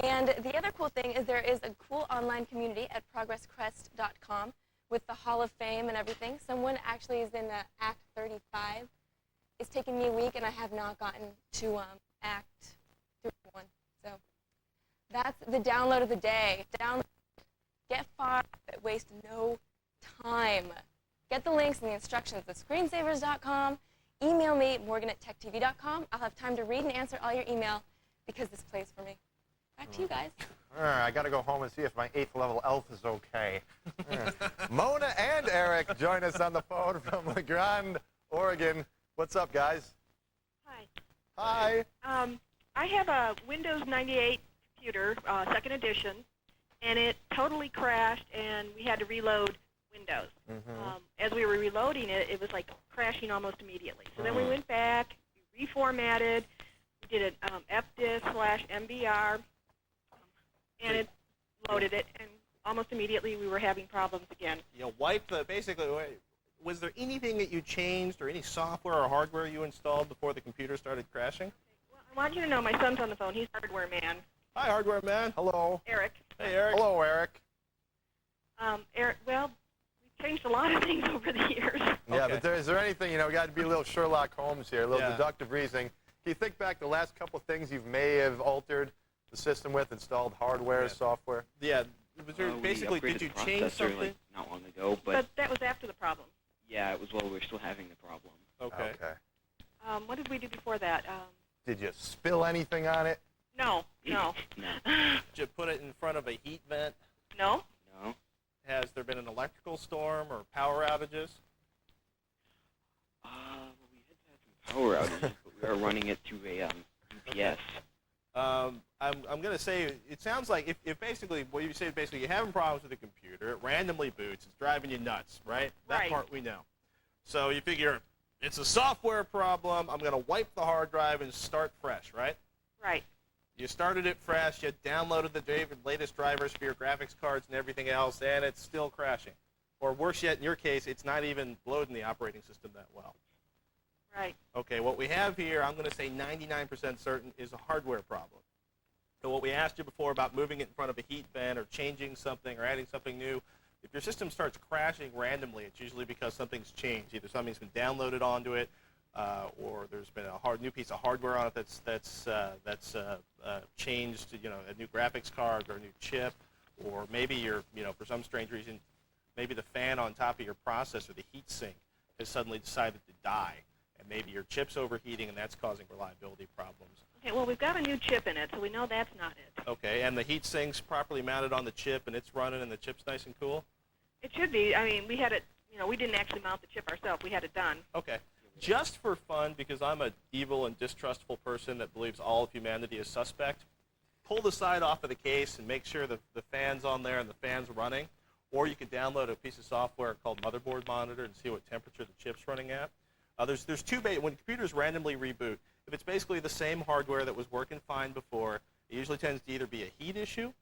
[SPEAKER 17] And the other cool thing is there is a cool online community at progressquest.com with the Hall of Fame and everything. Someone actually is in Act 35. It's taken me a week, and I have not gotten to Act 31. So that's the download of the day. Download, get far, but waste no time. Get the links and the instructions at screensavers.com. Email me, morgan@techtv.com. I'll have time to read and answer all your email because this plays for me. Back to you guys.
[SPEAKER 4] All right, I got to go home and see if my 8th level elf is okay. Mona and Eric join us on the phone from La Grande, Oregon. What's up, guys?
[SPEAKER 3] Hi.
[SPEAKER 4] Hi.
[SPEAKER 3] I have a Windows 98 computer, second edition, and it totally crashed, and we had to reload Windows. As we were reloading it, it was like crashing almost immediately. So then we went back, we reformatted, we did an fdisk/mbr, and it loaded it, and almost immediately we were having problems again.
[SPEAKER 12] You wiped the, basically, was there anything that you changed or any software or hardware you installed before the computer started crashing?
[SPEAKER 3] Well, I want you to know my son's on the phone. He's hardware man.
[SPEAKER 12] Hi, hardware man.
[SPEAKER 4] Hello.
[SPEAKER 3] Eric.
[SPEAKER 12] Hey, Eric.
[SPEAKER 4] Hello, Eric.
[SPEAKER 3] Eric, well, we've changed a lot of things over the years.
[SPEAKER 4] Yeah, but is there anything, we got to be a little Sherlock Holmes here, a little deductive reasoning. Can you think back the last couple of things you may have altered the system with, installed hardware, software?
[SPEAKER 12] Yeah. Was there, basically, did you change something?
[SPEAKER 6] Like, not long ago,
[SPEAKER 3] but that was after the problem.
[SPEAKER 6] Yeah, it was while we were still having the problem.
[SPEAKER 12] Okay.
[SPEAKER 3] What did we do before that?
[SPEAKER 4] Did you spill anything on it?
[SPEAKER 3] No.
[SPEAKER 6] No.
[SPEAKER 12] Did you put it in front of a heat vent?
[SPEAKER 3] No.
[SPEAKER 6] No.
[SPEAKER 12] Has there been an electrical storm or power outages?
[SPEAKER 6] Well, we had had some power outages, but we are running it through a UPS.
[SPEAKER 12] I'm going to say, it sounds like if basically, what you say is basically you're having problems with the computer, it randomly boots, it's driving you nuts, right? That part we know. So you figure, it's a software problem, I'm going to wipe the hard drive and start fresh, right?
[SPEAKER 3] Right.
[SPEAKER 12] You started it fresh, you downloaded the latest drivers for your graphics cards and everything else, and it's still crashing. Or worse yet, in your case, it's not even loading the operating system that well.
[SPEAKER 3] Right.
[SPEAKER 12] Okay, what we have here, I'm going to say 99% certain, is a hardware problem. So what we asked you before about moving it in front of a heat vent or changing something or adding something new, if your system starts crashing randomly, it's usually because something's changed. Either something's been downloaded onto it, or there's been a new piece of hardware on it that's changed to, a new graphics card or a new chip, or maybe for some strange reason, maybe the fan on top of your processor, the heat sink, has suddenly decided to die. And maybe your chip's overheating, and that's causing reliability problems.
[SPEAKER 3] Okay, well, we've got a new chip in it, so we know that's not it.
[SPEAKER 12] Okay, and the heat sink's properly mounted on the chip, and it's running, and the chip's nice and cool?
[SPEAKER 3] It should be. I mean, we had it, we didn't actually mount the chip ourselves. We had it done.
[SPEAKER 12] Okay. Just for fun, because I'm an evil and distrustful person that believes all of humanity is suspect, pull the side off of the case and make sure that the fan's on there and the fan's running. Or you can download a piece of software called Motherboard Monitor and see what temperature the chip's running at. There's two when computers randomly reboot, if it's basically the same hardware that was working fine before, it usually tends to either be a heat issue,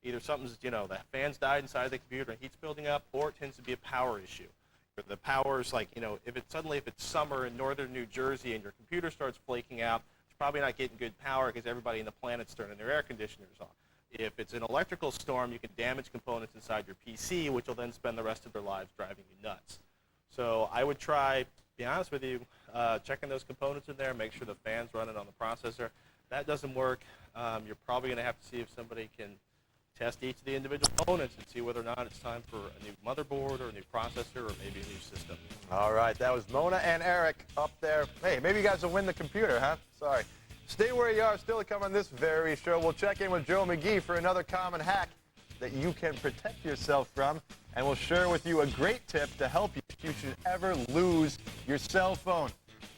[SPEAKER 12] either something's, the fans died inside the computer and heat's building up, or it tends to be a power issue. The power's like, if it's summer in northern New Jersey and your computer starts flaking out, it's probably not getting good power because everybody in the planet's turning their air conditioners on. If it's an electrical storm, you can damage components inside your PC, which will then spend the rest of their lives driving you nuts. So I would try, be honest with you, checking those components in there, make sure the fan's running on the processor. If that doesn't work, you're probably going to have to see if somebody can test each of the individual components and see whether or not it's time for a new motherboard or a new processor or maybe a new system.
[SPEAKER 4] All right, that was Mona and Eric up there. Hey, maybe you guys will win the computer, huh? Sorry. Stay where you are. Still to come on this very show. We'll check in with Joe McGee for another common hack that you can protect yourself from, and we'll share with you a great tip to help you if you should ever lose your cell phone.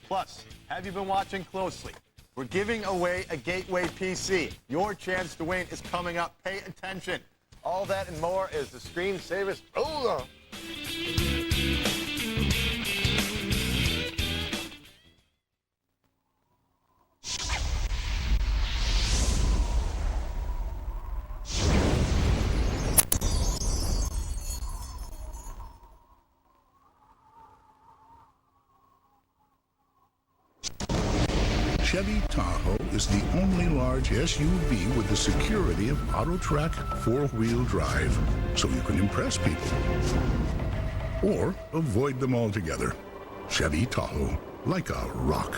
[SPEAKER 4] Plus, have you been watching closely? We're giving away a Gateway PC. Your chance to win is coming up. Pay attention. All that and more is the Screensavers. Hold on.
[SPEAKER 1] Chevy Tahoe is the only large SUV with the security of AutoTrack four-wheel drive, so you can impress people or avoid them altogether. Chevy Tahoe, like a rock.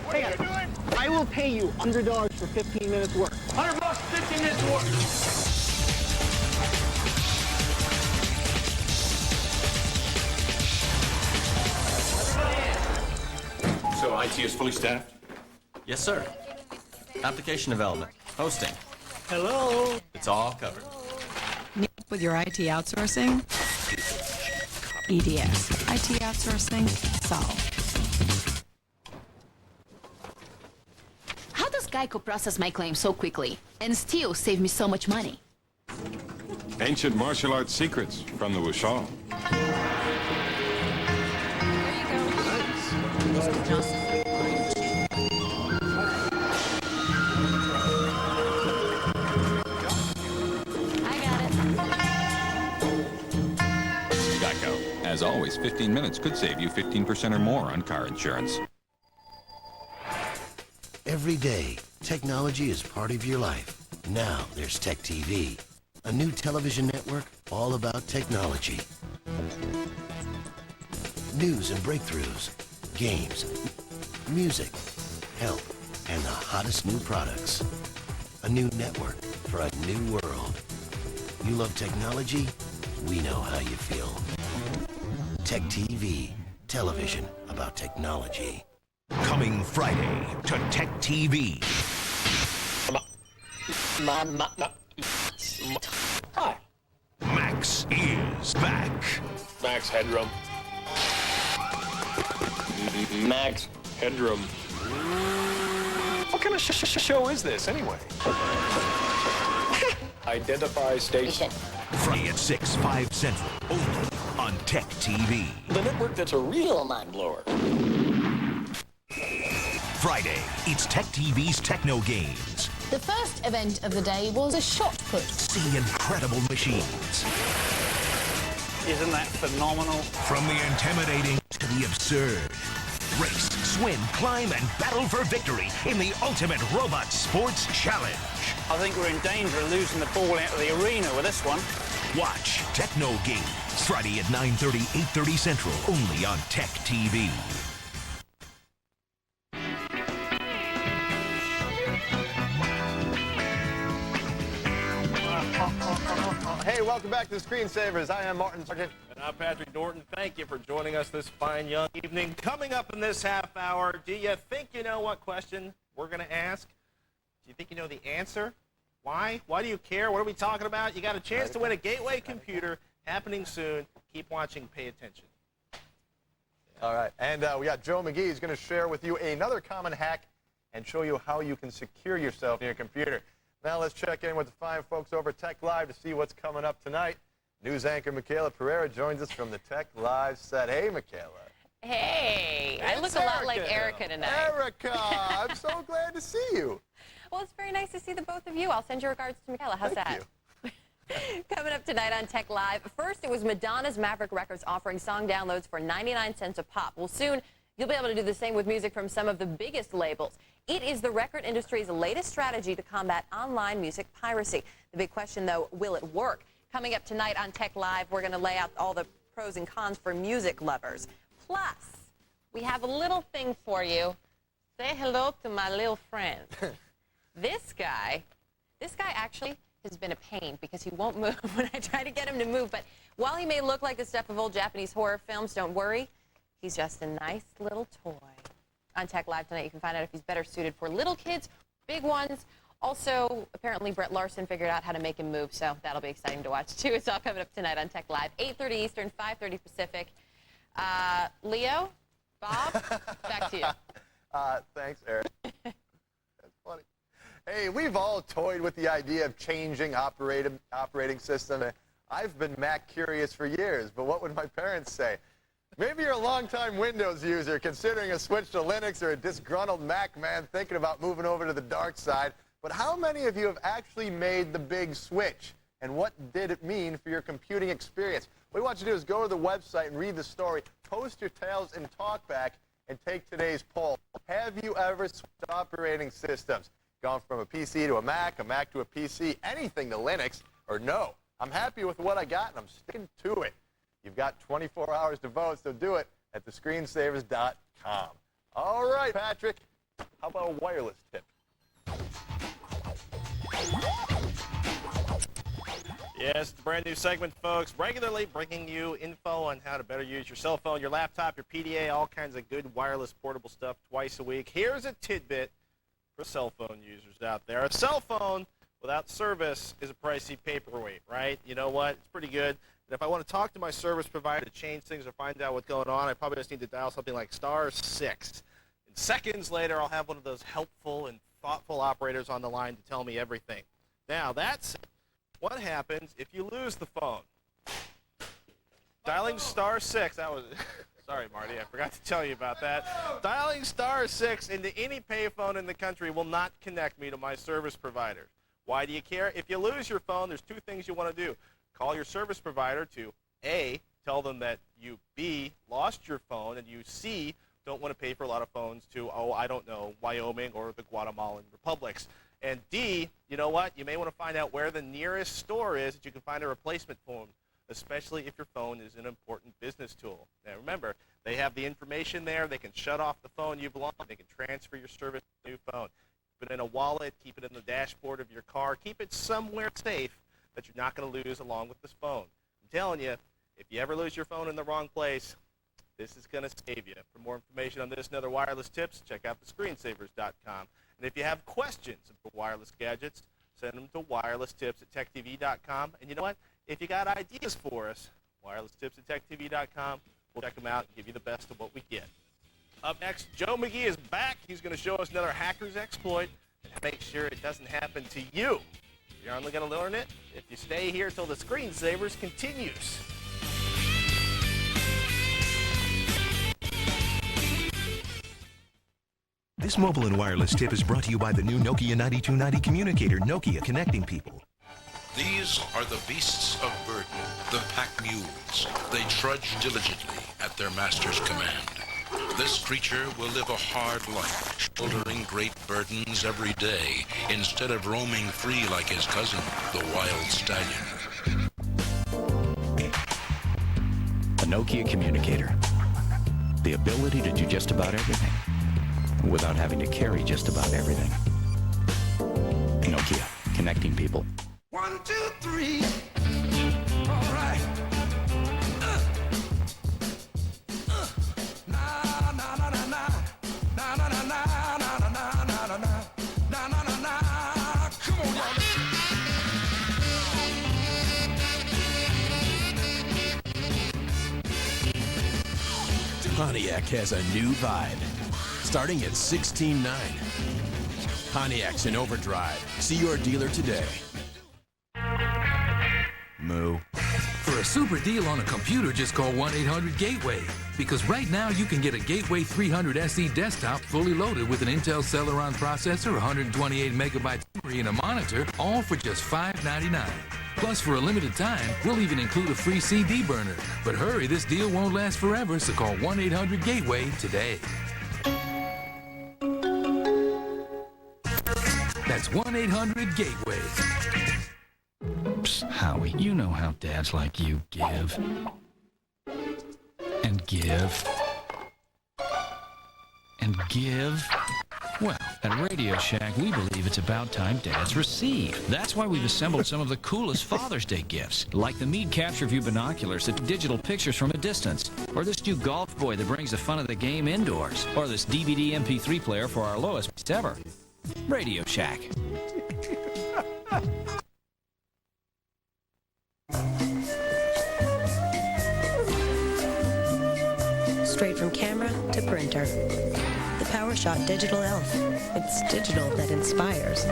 [SPEAKER 8] What are you doing? I will pay you $100 for 15 minutes work. $100, 15 minutes work.
[SPEAKER 9] So IT is fully staffed?
[SPEAKER 10] Yes, sir. Application development, hosting.
[SPEAKER 8] Hello.
[SPEAKER 10] It's all covered.
[SPEAKER 5] With your IT outsourcing? EDS. IT outsourcing solved.
[SPEAKER 11] How does Geico process my claim so quickly and still save me so much money?
[SPEAKER 9] Ancient martial arts secrets from the Wushang.
[SPEAKER 19] Geico. As always, 15 minutes could save you 15% or more on car insurance.
[SPEAKER 21] Every day, technology is part of your life. Now there's Tech TV, a new television network all about technology. News and breakthroughs, games, music, health, and the hottest new products. A new network for a new world. You love technology? We know how you feel. Tech TV, television about technology.
[SPEAKER 20] Coming Friday to Tech TV.
[SPEAKER 8] Hi.
[SPEAKER 20] Max is back.
[SPEAKER 9] Max Headroom.
[SPEAKER 8] Max
[SPEAKER 9] Headroom.
[SPEAKER 8] What kind of show is this, anyway?
[SPEAKER 9] Identify station.
[SPEAKER 20] Friday at 6, 5 Central. Only on Tech TV.
[SPEAKER 8] The network that's a real mind-blower.
[SPEAKER 20] Friday, it's Tech TV's Techno Games.
[SPEAKER 11] The first event of the day was a shot put.
[SPEAKER 20] See incredible machines.
[SPEAKER 8] Isn't that phenomenal?
[SPEAKER 20] From the intimidating to the absurd. Race, swim, climb, and battle for victory in the ultimate robot sports challenge.
[SPEAKER 8] I think we're in danger of losing the ball out of the arena with this one.
[SPEAKER 20] Watch Techno Games, Friday at 9:30, 8:30 Central, only on Tech TV.
[SPEAKER 4] Hey, welcome back to the Screensavers. I am Martin Sargent.
[SPEAKER 12] And I'm Patrick Norton. Thank you for joining us this fine young evening. Coming up in this half hour, do you think you know what question we're going to ask? Do you think you know the answer? Why? Why do you care? What are we talking about? You got a chance to win a Gateway computer happening soon. Keep watching. Pay attention.
[SPEAKER 4] All right, and we got Joe McGee. He's going to share with you another common hack and show you how you can secure yourself in your computer. Now let's check in with the fine folks over at Tech Live to see what's coming up tonight. News anchor Michaela Pereira joins us from the Tech Live set. Hey, Michaela.
[SPEAKER 27] Hey, I look a lot like Erica tonight.
[SPEAKER 4] Erica, I'm so glad to see you.
[SPEAKER 27] Well, it's very nice to see the both of you. I'll send your regards to Michaela. How's
[SPEAKER 4] Thank
[SPEAKER 27] that?
[SPEAKER 4] you.
[SPEAKER 27] Coming up tonight on Tech Live. First, it was Madonna's Maverick Records offering song downloads for 99 cents a pop. Well, soon you'll be able to do the same with music from some of the biggest labels. It is the record industry's latest strategy to combat online music piracy. The big question, though, will it work? Coming up tonight on Tech Live, we're going to lay out all the pros and cons for music lovers. Plus, we have a little thing for you. Say hello to my little friend. This guy actually has been a pain because he won't move when I try to get him to move. But while he may look like the stuff of old Japanese horror films, don't worry. He's just a nice little toy. On Tech Live tonight, you can find out if he's better suited for little kids, big ones. Also, apparently, Brett Larson figured out how to make him move, so that'll be exciting to watch, too. It's all coming up tonight on Tech Live, 8:30 Eastern, 5:30 Pacific. Leo, Bob, back to you.
[SPEAKER 4] Thanks, Eric. That's funny. Hey, we've all toyed with the idea of changing operating system. I've been Mac curious for years, but what would my parents say? Maybe you're a longtime Windows user considering a switch to Linux, or a disgruntled Mac man thinking about moving over to the dark side. But how many of you have actually made the big switch? And what did it mean for your computing experience? What we want you to do is go to the website and read the story, post your tales and talk back, and take today's poll. Have you ever switched operating systems? Gone from a PC to a Mac to a PC, anything to Linux, or no? I'm happy with what I got, and I'm sticking to it. You've got 24 hours to vote, so do it at thescreensavers.com. All right, Patrick, how about a wireless tip?
[SPEAKER 12] Yes, it's a brand new segment, folks, regularly bringing you info on how to better use your cell phone, your laptop, your PDA, all kinds of good wireless portable stuff twice a week. Here's a tidbit for cell phone users out there. A cell phone without service is a pricey paperweight, right? You know what? It's pretty good. And if I want to talk to my service provider to change things or find out what's going on, I probably just need to dial something like *6. And seconds later, I'll have one of those helpful and thoughtful operators on the line to tell me everything. Now, that's what happens if you lose the phone. Dialing *6, that was... Sorry, Marty, I forgot to tell you about that. Dialing *6 into any payphone in the country will not connect me to my service provider. Why do you care? If you lose your phone, there's two things you want to do. Call your service provider to A, tell them that you B, lost your phone, and you C, don't want to pay for a lot of phones to, I don't know, Wyoming or the Guatemalan republics. And D, you know what? You may want to find out where the nearest store is that you can find a replacement phone, especially if your phone is an important business tool. Now remember, they have the information there. They can shut off the phone you've lost. They can transfer your service to a new phone. Keep it in a wallet. Keep it in the dashboard of your car. Keep it somewhere safe that you're not going to lose along with this phone. I'm telling you, if you ever lose your phone in the wrong place, this is going to save you. For more information on this and other wireless tips, check out thescreensavers.com. And if you have questions about wireless gadgets, send them to wirelesstips@techtv.com. And you know what? If you got ideas for us, wirelesstips@techtv.com. We'll check them out and give you the best of what we get. Up next, Joe McGee is back. He's going to show us another hacker's exploit and make sure it doesn't happen to you. You're only going to learn it if you stay here till the Screensavers continues.
[SPEAKER 20] This mobile and wireless tip is brought to you by the new Nokia 9290 communicator, Nokia connecting people.
[SPEAKER 2] These are the beasts of burden, the pack mules. They trudge diligently at their master's command. This creature will live a hard life, shouldering great burdens every day, instead of roaming free like his cousin, the wild stallion.
[SPEAKER 7] A Nokia communicator. The ability to do just about everything, without having to carry just about everything. Nokia, connecting people.
[SPEAKER 13] 1, 2, 3. All right. Come on, y'all.
[SPEAKER 14] Pontiac has a new vibe, starting at $16,900. Pontiac's in overdrive. See your dealer today.
[SPEAKER 16] Moo. For a super deal on a computer, just call 1-800-GATEWAY. Because right now you can get a Gateway 300 SE desktop fully loaded with an Intel Celeron processor, 128 megabyte memory, and a monitor, all for just $599. Plus, for a limited time, we'll even include a free CD burner. But hurry, this deal won't last forever, so call 1-800-GATEWAY today. That's 1-800-GATEWAY.
[SPEAKER 7] Psst, Howie, you know how dads like you give. And give. And give. Well, at Radio Shack, we believe it's about time dads receive. That's why we've assembled some of the coolest Father's Day gifts, like the Meade Capture View binoculars that digital pictures from a distance, or this new golf boy that brings the fun of the game indoors, or this DVD MP3 player for our lowest price ever. Radio Shack.
[SPEAKER 15] Straight from camera to printer. The PowerShot Digital Elf. It's digital that inspires.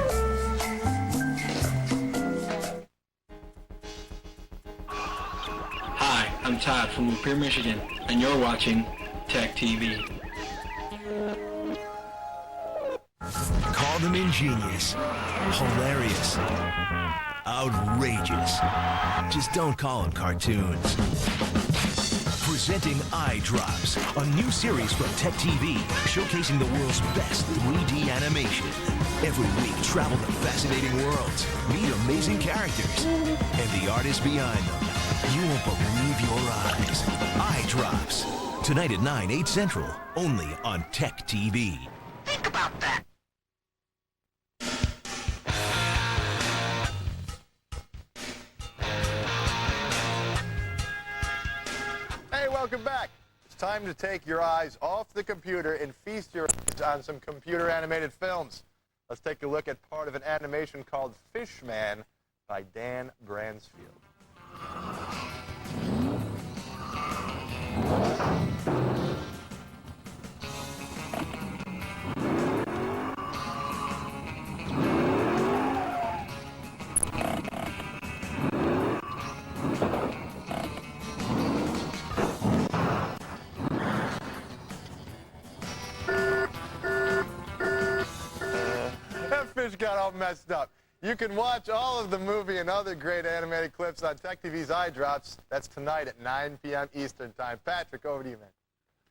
[SPEAKER 18] Hi, I'm Todd from Lapeer, Michigan, and you're watching Tech TV.
[SPEAKER 20] Call them ingenious, hilarious, outrageous. Just don't call them cartoons. Presenting Eye Drops, a new series from Tech TV, showcasing the world's best 3D animation. Every week, travel to fascinating worlds, meet amazing characters, and the artists behind them. You won't believe your eyes. Eye Drops, tonight at 9, 8 Central, only on Tech TV.
[SPEAKER 13] Think about that.
[SPEAKER 4] Hey, welcome back. It's time to take your eyes off the computer and feast your eyes on some computer-animated films. Let's take a look at part of an animation called Fishman by Dan Bransfield. Fish got all messed up. You can watch all of the movie and other great animated clips on Tech TV's Eye Drops. That's tonight at 9 p.m. Eastern Time. Patrick, over to you, man.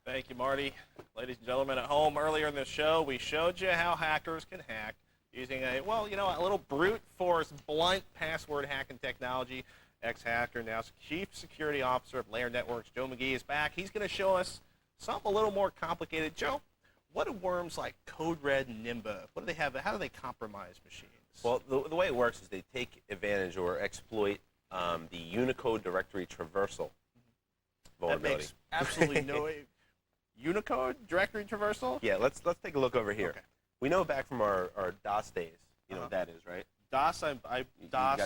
[SPEAKER 12] Thank you, Marty. Ladies and gentlemen at home, earlier in the show, we showed you how hackers can hack using a little brute force, blunt password hacking technology. Ex-hacker, now Chief Security Officer of Layer Networks, Joe McGee, is back. He's going to show us something a little more complicated. Joe, what do worms like Code Red and Nimba, what do they have? How do they compromise machines?
[SPEAKER 22] Well, the way it works is they take advantage or exploit the Unicode directory traversal vulnerability.
[SPEAKER 12] That makes absolutely no Unicode directory traversal?
[SPEAKER 22] Yeah, let's take a look over here.
[SPEAKER 12] Okay.
[SPEAKER 22] We know back from our DOS days, you know what that is, right?
[SPEAKER 12] DOS, DOS.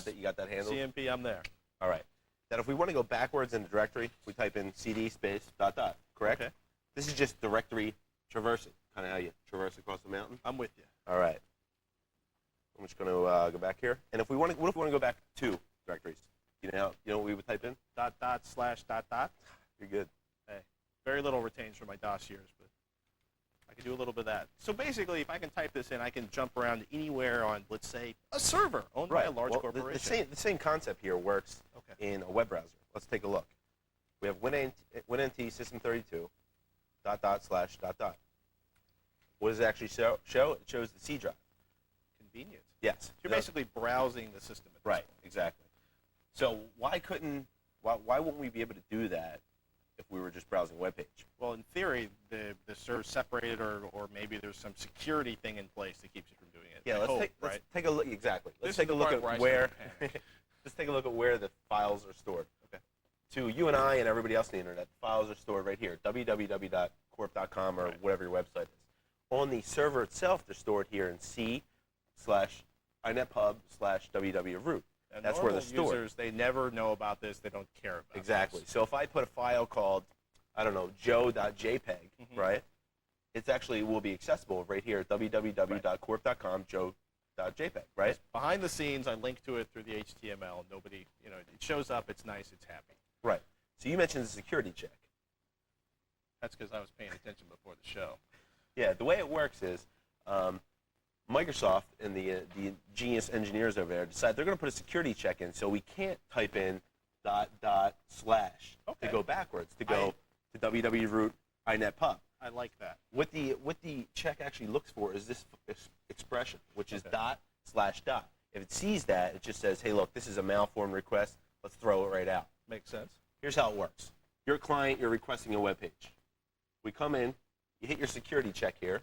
[SPEAKER 22] You got that handle?
[SPEAKER 12] CMP, I'm there.
[SPEAKER 22] All right. That if we want to go backwards in the directory, we type in cd space ... correct?
[SPEAKER 12] Okay.
[SPEAKER 22] This is just directory traversing, kind of how you traverse across the mountain.
[SPEAKER 12] I'm with you.
[SPEAKER 22] All right. I'm just going to go back here. And if we want to, what if we want to go back to directories? You know what we would type in? ... / You're good.
[SPEAKER 12] Hey, very little retains from my DOS years, but I can do a little bit of that. So basically, if I can type this in, I can jump around anywhere on, let's say, a server owned by a large corporation.
[SPEAKER 22] The same concept here works in a web browser. Let's take a look. We have WinNT System32 ... /.. What does it actually show? It shows the C drive.
[SPEAKER 12] Convenient.
[SPEAKER 22] Yes.
[SPEAKER 12] You're basically browsing the system.
[SPEAKER 22] Right, exactly. So why wouldn't we be able to do that if we were just browsing a web page?
[SPEAKER 12] Well, in theory, the server's separated, or maybe there's some security thing in place that keeps you from doing it.
[SPEAKER 22] Yeah, let's take a look. Exactly. Let's take a look at let's take a look at where the files are stored. Okay. To you and I and everybody else on the internet, the files are stored right here, www.corp.com or whatever your website is. On the server itself, they're stored here in C/inetpub/www root.
[SPEAKER 12] And
[SPEAKER 22] that's where they're stored.
[SPEAKER 12] Users, they never know about this. They don't care about
[SPEAKER 22] Exactly.
[SPEAKER 12] this.
[SPEAKER 22] So if I put a file called, I don't know, joe.jpg, right? It actually will be accessible right here at www.corp.com, joe.jpg, right?
[SPEAKER 12] Behind the scenes, I link to it through the HTML. Nobody, it shows up. It's nice. It's happy.
[SPEAKER 22] Right. So you mentioned the security check.
[SPEAKER 12] That's because I was paying attention before the show.
[SPEAKER 22] Yeah, the way it works is Microsoft and the genius engineers over there decide they're going to put a security check in, so we can't type in / to go backwards, to go to www.root inetpub.
[SPEAKER 12] I like that.
[SPEAKER 22] What the check actually looks for is this expression, which is / If it sees that, it just says, hey, look, this is a malformed request. Let's throw it right out.
[SPEAKER 12] Makes sense.
[SPEAKER 22] Here's how it works. You're a client. You're requesting a web page. We come in. You hit your security check here,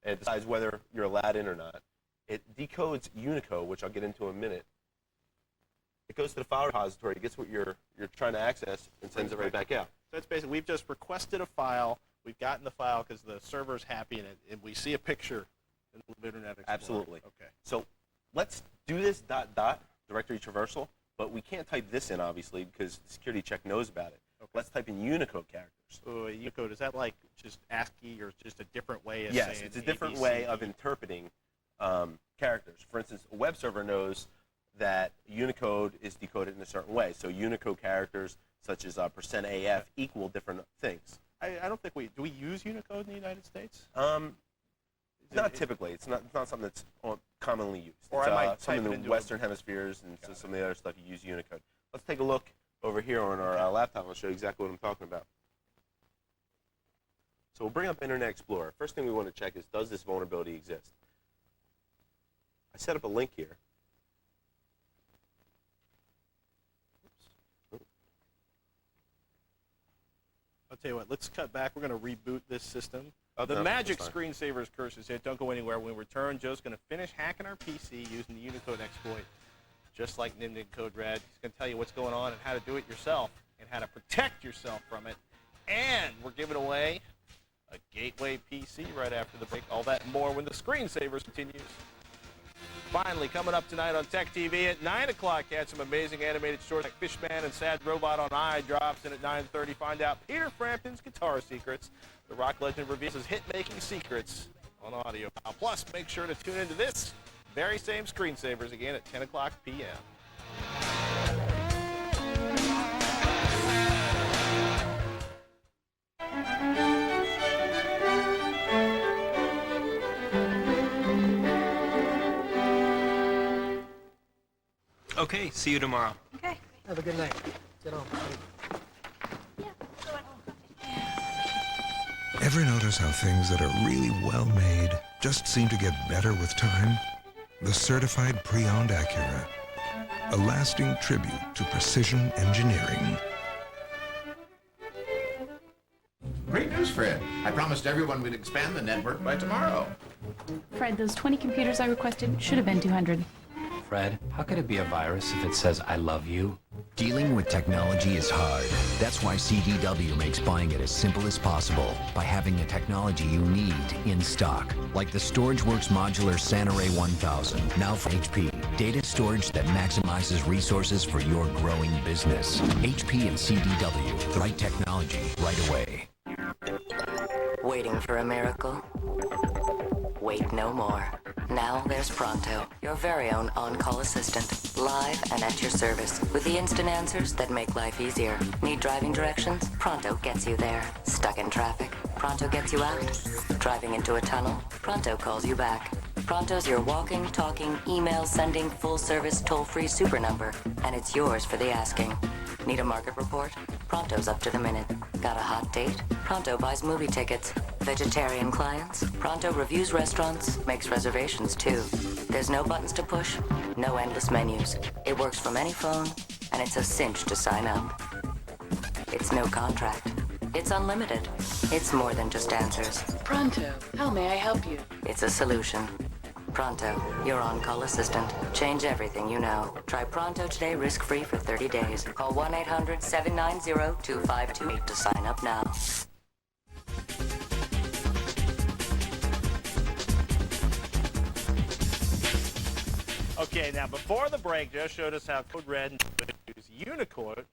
[SPEAKER 22] and it decides whether you're allowed in or not. It decodes Unicode, which I'll get into in a minute. It goes to the file repository, gets what you're trying to access, and sends it right back out.
[SPEAKER 12] So it's basically, we've just requested a file. We've gotten the file because the server's happy, and we see a picture in the Internet Explorer.
[SPEAKER 22] Absolutely.
[SPEAKER 12] Okay.
[SPEAKER 22] So let's do this / directory traversal, but we can't type this in, obviously, because the security check knows about it. Okay. Let's type in Unicode characters.
[SPEAKER 12] Unicode, is that like just ASCII or just a different way of
[SPEAKER 22] saying
[SPEAKER 12] saying
[SPEAKER 22] it's a different
[SPEAKER 12] ABC?
[SPEAKER 22] way of interpreting characters. For instance, a web server knows that Unicode is decoded in a certain way. So Unicode characters such as %AF equal different things.
[SPEAKER 12] I don't think do we use Unicode in the United States?
[SPEAKER 22] Not typically. It's not something that's commonly used.
[SPEAKER 12] Or
[SPEAKER 22] it's,
[SPEAKER 12] I might
[SPEAKER 22] some
[SPEAKER 12] type
[SPEAKER 22] of
[SPEAKER 12] it
[SPEAKER 22] the
[SPEAKER 12] into
[SPEAKER 22] Western hemispheres and some of the other stuff you use Unicode. Let's take a look over here on our laptop. I'll show you exactly what I'm talking about. So we'll bring up Internet Explorer. First thing we want to check is, does this vulnerability exist? I set up a link here.
[SPEAKER 12] I'll tell you what, let's cut back. We're going to reboot this system.
[SPEAKER 22] Oh,
[SPEAKER 12] The
[SPEAKER 22] no,
[SPEAKER 12] magic
[SPEAKER 22] that's fine.
[SPEAKER 12] screensavers curse is hit. Don't go anywhere. When we return, Joe's going to finish hacking our PC using the Unicode exploit, just like Nimnik Code Red. He's going to tell you what's going on and how to do it yourself and how to protect yourself from it. And we're giving away a Gateway PC right after the break. All that and more when the screensavers continues. Finally, coming up tonight on Tech TV at 9 o'clock, had some amazing animated shorts like Fishman and Sad Robot on Eye drops in at 9:30. Find out Peter Frampton's guitar secrets. The rock legend reveals his hit-making secrets on audio. Plus, make sure to tune into this very same screensavers again at 10 o'clock p.m.
[SPEAKER 3] Okay, see you tomorrow.
[SPEAKER 6] Okay.
[SPEAKER 8] Have a good night. Get on.
[SPEAKER 17] Ever notice how things that are really well made just seem to get better with time? The certified pre-owned Acura, a lasting tribute to precision engineering.
[SPEAKER 23] Great news, Fred. I promised everyone we'd expand the network by tomorrow.
[SPEAKER 6] Fred, those 20 computers I requested should have been 200.
[SPEAKER 24] Fred, how could it be a virus if it says I love you?
[SPEAKER 25] Dealing with technology is hard. That's why CDW makes buying it as simple as possible by having the technology you need in stock. Like the StorageWorks Modular SanArray 1000, now from HP. Data storage that maximizes resources for your growing business. HP and CDW, the right technology right away.
[SPEAKER 26] Waiting for a miracle? Wait no more. Now there's Pronto, your very own on-call assistant, live and at your service, with the instant answers that make life easier. Need driving directions? Pronto gets you there. Stuck in traffic? Pronto gets you out. Driving into a tunnel? Pronto calls you back. Pronto's your walking, talking, email sending, full-service, toll-free super number, and it's yours for the asking. Need a market report? Pronto's up to the minute. Got a hot date? Pronto buys movie tickets. Vegetarian clients? Pronto reviews restaurants, makes reservations too. There's no buttons to push, no endless menus. It works from any phone, and it's a cinch to sign up. It's no contract. It's unlimited. It's more than just answers.
[SPEAKER 6] Pronto, how may I help you?
[SPEAKER 26] It's a solution. Pronto, your on-call assistant. Change everything you know. Try Pronto today risk-free for 30 days. Call 1-800-790-2528 to sign up now.
[SPEAKER 12] Okay, now before the break, Joe showed us how Code Red use the Unicode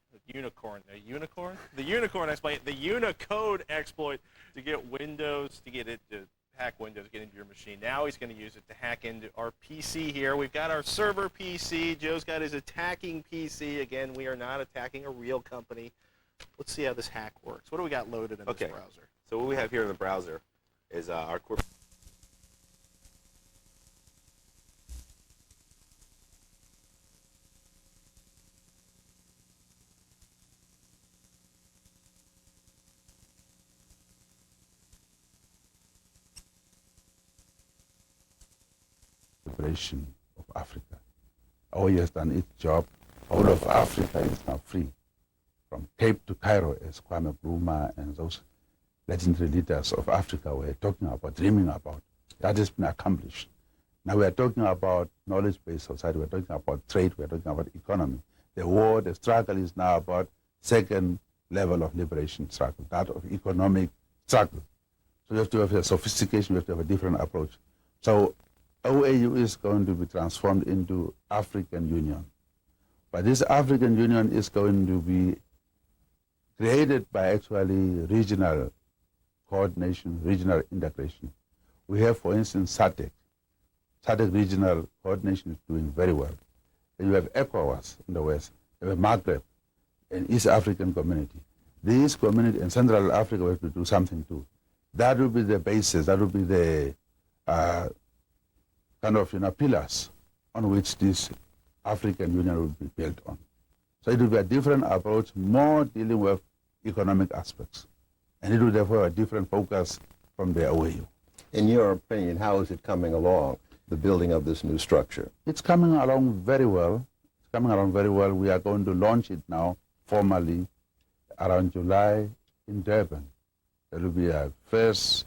[SPEAKER 12] exploit to get Windows, to get it to hack Windows, get into your machine. Now he's going to use it to hack into our PC here. We've got our server PC. Joe's got his attacking PC. Again, we are not attacking a real company. Let's see how this hack works. What do we got loaded in this browser?
[SPEAKER 22] So what we have here in the browser is our corporate.
[SPEAKER 1] liberation of Africa. OAU has done its job. All of Africa is now free. From Cape to Cairo, as Kwame Nkrumah and those legendary leaders of Africa were talking about, dreaming about. That has been accomplished. Now we are talking about knowledge-based society, we're talking about trade, we're talking about economy. The war, the struggle is now about second level of liberation struggle, that of economic struggle. So you have to have a sophistication, you have to have a different approach. So OAU is going to be transformed into African Union. But this African Union is going to be created by actually regional coordination, regional integration. We have, for instance, SADC. SADC regional coordination is doing very well. And you have ECOWAS in the West, you have Maghreb, an East African community. These community in Central Africa have to do something too. That will be the basis, that will be the kind of pillars on which this African Union will be built on. So it will be a different approach, more dealing with economic aspects. And it will therefore have a different focus from the OAU.
[SPEAKER 5] In your opinion, how is it coming along, the building of this new structure?
[SPEAKER 1] It's coming along very well. It's coming along very well. We are going to launch it now formally around July in Durban. There will be a first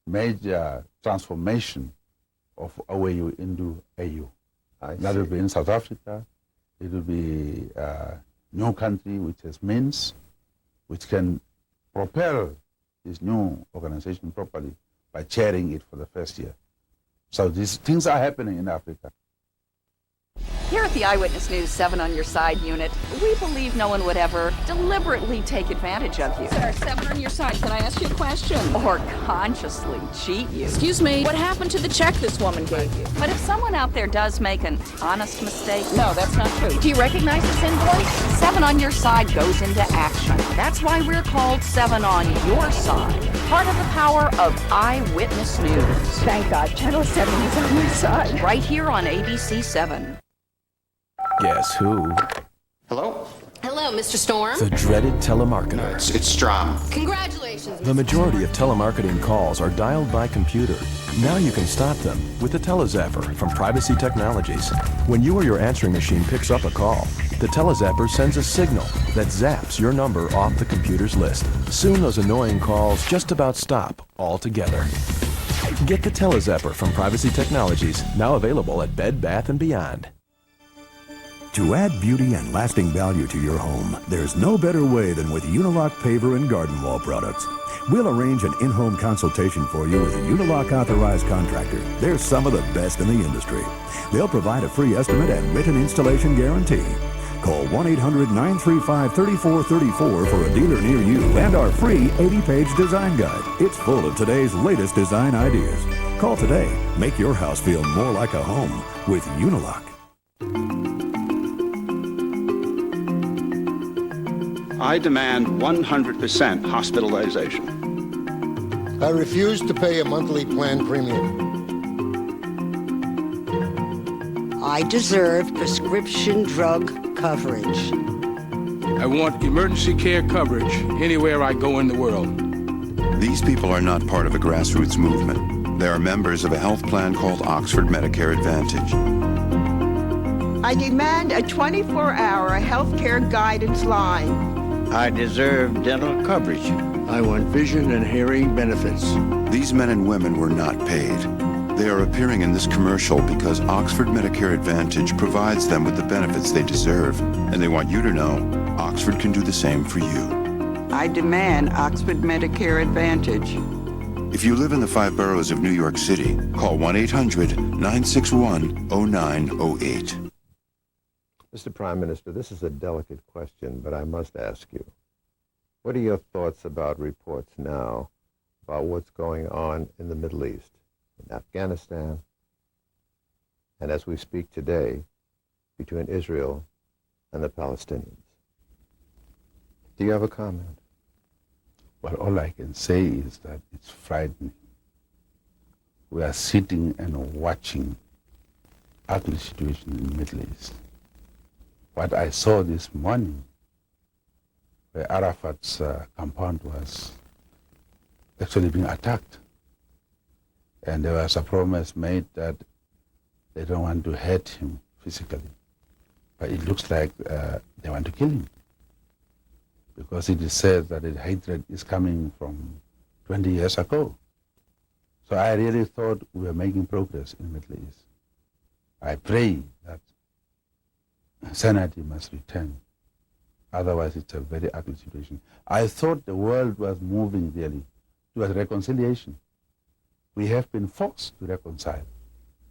[SPEAKER 1] major transformation of OAU into AU. That will be in South Africa. It will be a new country which has means, which can propel this new organization properly by chairing it for the first year. So these things are happening in Africa.
[SPEAKER 9] Here at the Eyewitness News 7 on Your Side unit, we believe no one would ever deliberately take advantage of you.
[SPEAKER 10] Sir, 7 on your side, can I ask you a question?
[SPEAKER 9] Or consciously cheat you.
[SPEAKER 10] Excuse me, what happened to the check this woman gave you?
[SPEAKER 9] But if someone out there does make an honest mistake...
[SPEAKER 10] No, that's not true. Do you recognize this invoice?
[SPEAKER 9] 7 on Your Side goes into action. That's why we're called 7 on Your Side. Part of the power of Eyewitness News.
[SPEAKER 10] Thank God, Channel 7 is on your side.
[SPEAKER 9] Right here on ABC 7.
[SPEAKER 14] Guess who?
[SPEAKER 11] Hello? Hello, Mr. Storm.
[SPEAKER 14] The dreaded telemarketer.
[SPEAKER 11] It's Strom. Congratulations.
[SPEAKER 14] The majority of telemarketing calls are dialed by computer. Now you can stop them with the Telezapper from Privacy Technologies. When you or your answering machine picks up a call, the Telezapper sends a signal that zaps your number off the computer's list. Soon those annoying calls just about stop altogether. Get the Telezapper from Privacy Technologies, now available at Bed Bath & Beyond.
[SPEAKER 19] To add beauty and lasting value to your home, there's no better way than with Unilock Paver and Garden Wall products. We'll arrange an in-home consultation for you with a Unilock authorized contractor. They're some of the best in the industry. They'll provide a free estimate and written installation guarantee. Call 1-800-935-3434 for a dealer near you and our free 80-page design guide. It's full of today's latest design ideas. Call today. Make your house feel more like a home with Unilock.
[SPEAKER 21] I demand 100% hospitalization.
[SPEAKER 28] I refuse to pay a monthly plan premium.
[SPEAKER 29] I deserve prescription drug coverage.
[SPEAKER 21] I want emergency care coverage anywhere I go in the world.
[SPEAKER 30] These people are not part of a grassroots movement. They are members of a health plan called Oxford Medicare Advantage.
[SPEAKER 29] I demand a 24-hour healthcare guidance line.
[SPEAKER 28] I deserve dental coverage. I want vision and hearing benefits.
[SPEAKER 30] These men and women were not paid. They are appearing in this commercial because Oxford Medicare Advantage provides them with the benefits they deserve, and they want you to know Oxford can do the same for you.
[SPEAKER 29] I demand Oxford Medicare Advantage.
[SPEAKER 30] If you live in the 5 boroughs of New York City, call 1-800-961-0908.
[SPEAKER 5] Mr. Prime Minister, this is a delicate question, but I must ask you. What are your thoughts about reports now about what's going on in the Middle East, in Afghanistan, and as we speak today, between Israel and the Palestinians? Do you have a comment?
[SPEAKER 1] Well, all I can say is that it's frightening. We are sitting and watching ugly situation in the Middle East. What I saw this morning, where Arafat's compound was actually being attacked. And there was a promise made that They don't want to hurt him physically. But it looks like they want to kill him. Because it is said that the hatred is coming from 20 years ago. So I really thought we were making progress in the Middle East. I pray that sanity must return. Otherwise, it's a very ugly situation. I thought the world was moving really towards reconciliation. We have been forced to reconcile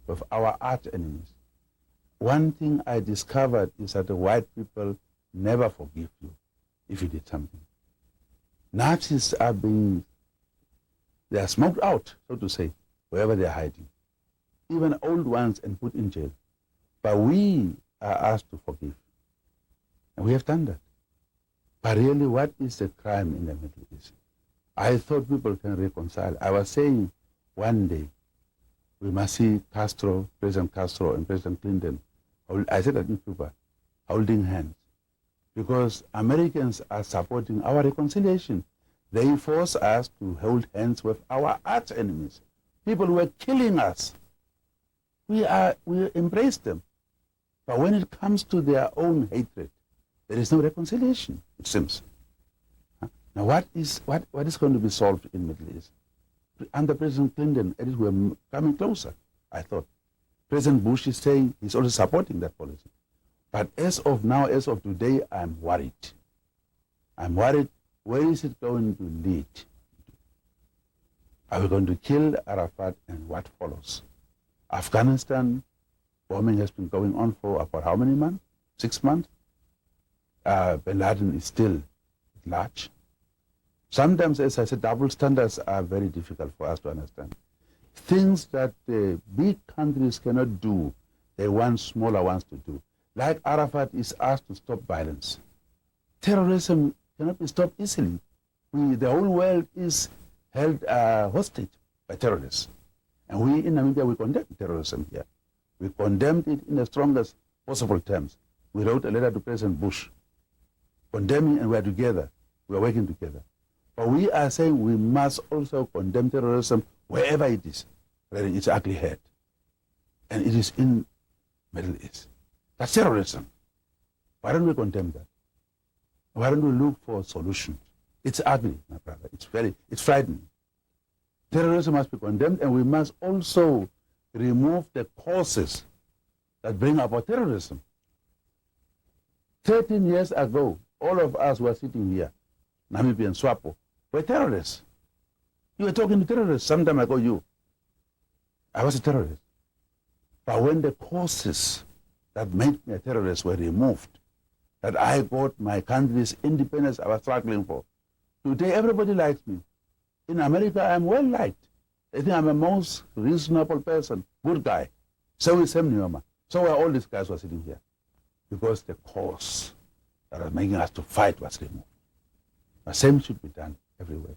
[SPEAKER 1] with our arch enemies. One thing I discovered is that the white people never forgive you if you did something. Nazis are they are smoked out, so to say, wherever they are hiding. Even old ones and put in jail. But we are asked to forgive. And we have done that. But really, what is the crime in the Middle East? I thought people can reconcile. I was saying one day we must see Castro, President Castro and President Clinton, I said that in Cuba, holding hands. Because Americans are supporting our reconciliation. They force us to hold hands with our arch enemies. People who are killing us. We embrace them. But when it comes to their own hatred, there is no reconciliation, it seems. Now what is going to be solved in the Middle East? Under President Clinton, we're coming closer, I thought. President Bush is saying he's also supporting that policy. But as of now, as of today, I'm worried. I'm worried, where is it going to lead? Are we going to kill Arafat, and what follows? Afghanistan, bombing has been going on for about how many months? 6 months? Bin Laden is still large. Sometimes, as I said, double standards are very difficult for us to understand. Things that big countries cannot do, they want smaller ones to do. Like Arafat is asked to stop violence. Terrorism cannot be stopped easily. The whole world is held hostage by terrorists. And we in Namibia, we condemn terrorism here. We condemned it in the strongest possible terms. We wrote a letter to President Bush condemning, and we are together. We are working together. But we are saying we must also condemn terrorism wherever it is, where it's ugly head. And it is in Middle East. That's terrorism. Why don't we condemn that? Why don't we look for solutions? It's ugly, my brother. It's frightening. Terrorism must be condemned, and we must also remove the causes that bring about terrorism. 13 years ago, all of us were sitting here, Namibia and Swapo, were terrorists. You were talking to terrorists. Some time ago, I was a terrorist. But when the causes that made me a terrorist were removed, that I got my country's independence I was struggling for, today everybody likes me. In America, I'm well liked. They think I'm a most reasonable person, good guy. So is Sam Nujoma. So are all these guys who are sitting here. Because the cause that was making us to fight was removed. The same should be done everywhere.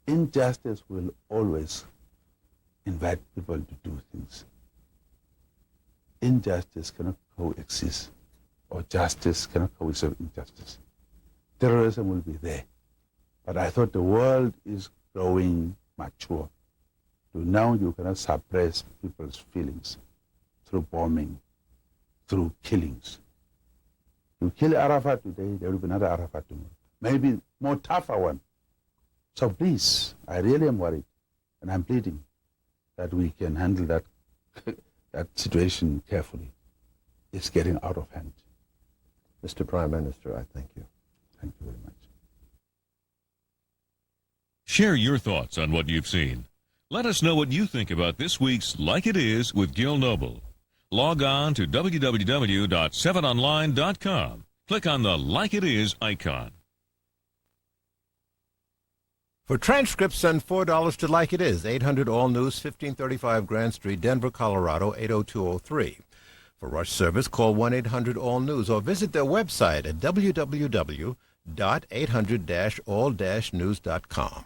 [SPEAKER 1] Injustice will always invite people to do things. Injustice cannot coexist, or justice cannot coexist with injustice. Terrorism will be there. But I thought the world is growing mature. So now you cannot suppress people's feelings through bombing, through killings. You kill Arafat today, there will be another Arafat tomorrow. Maybe more tougher one. So please, I really am worried, and I'm pleading that we can handle that, that situation carefully. It's getting out of hand.
[SPEAKER 5] Mr. Prime Minister, I thank you.
[SPEAKER 1] Thank you very much.
[SPEAKER 2] Share your thoughts on what you've seen. Let us know what you think about this week's Like It Is with Gil Noble. Log on to www.7online.com. Click on the Like It Is icon.
[SPEAKER 5] For transcripts, send $4 to Like It Is, 800 All News, 1535 Grand Street, Denver, Colorado, 80203. For rush service, call 1-800-ALL-NEWS or visit their website at www.800-all-news.com.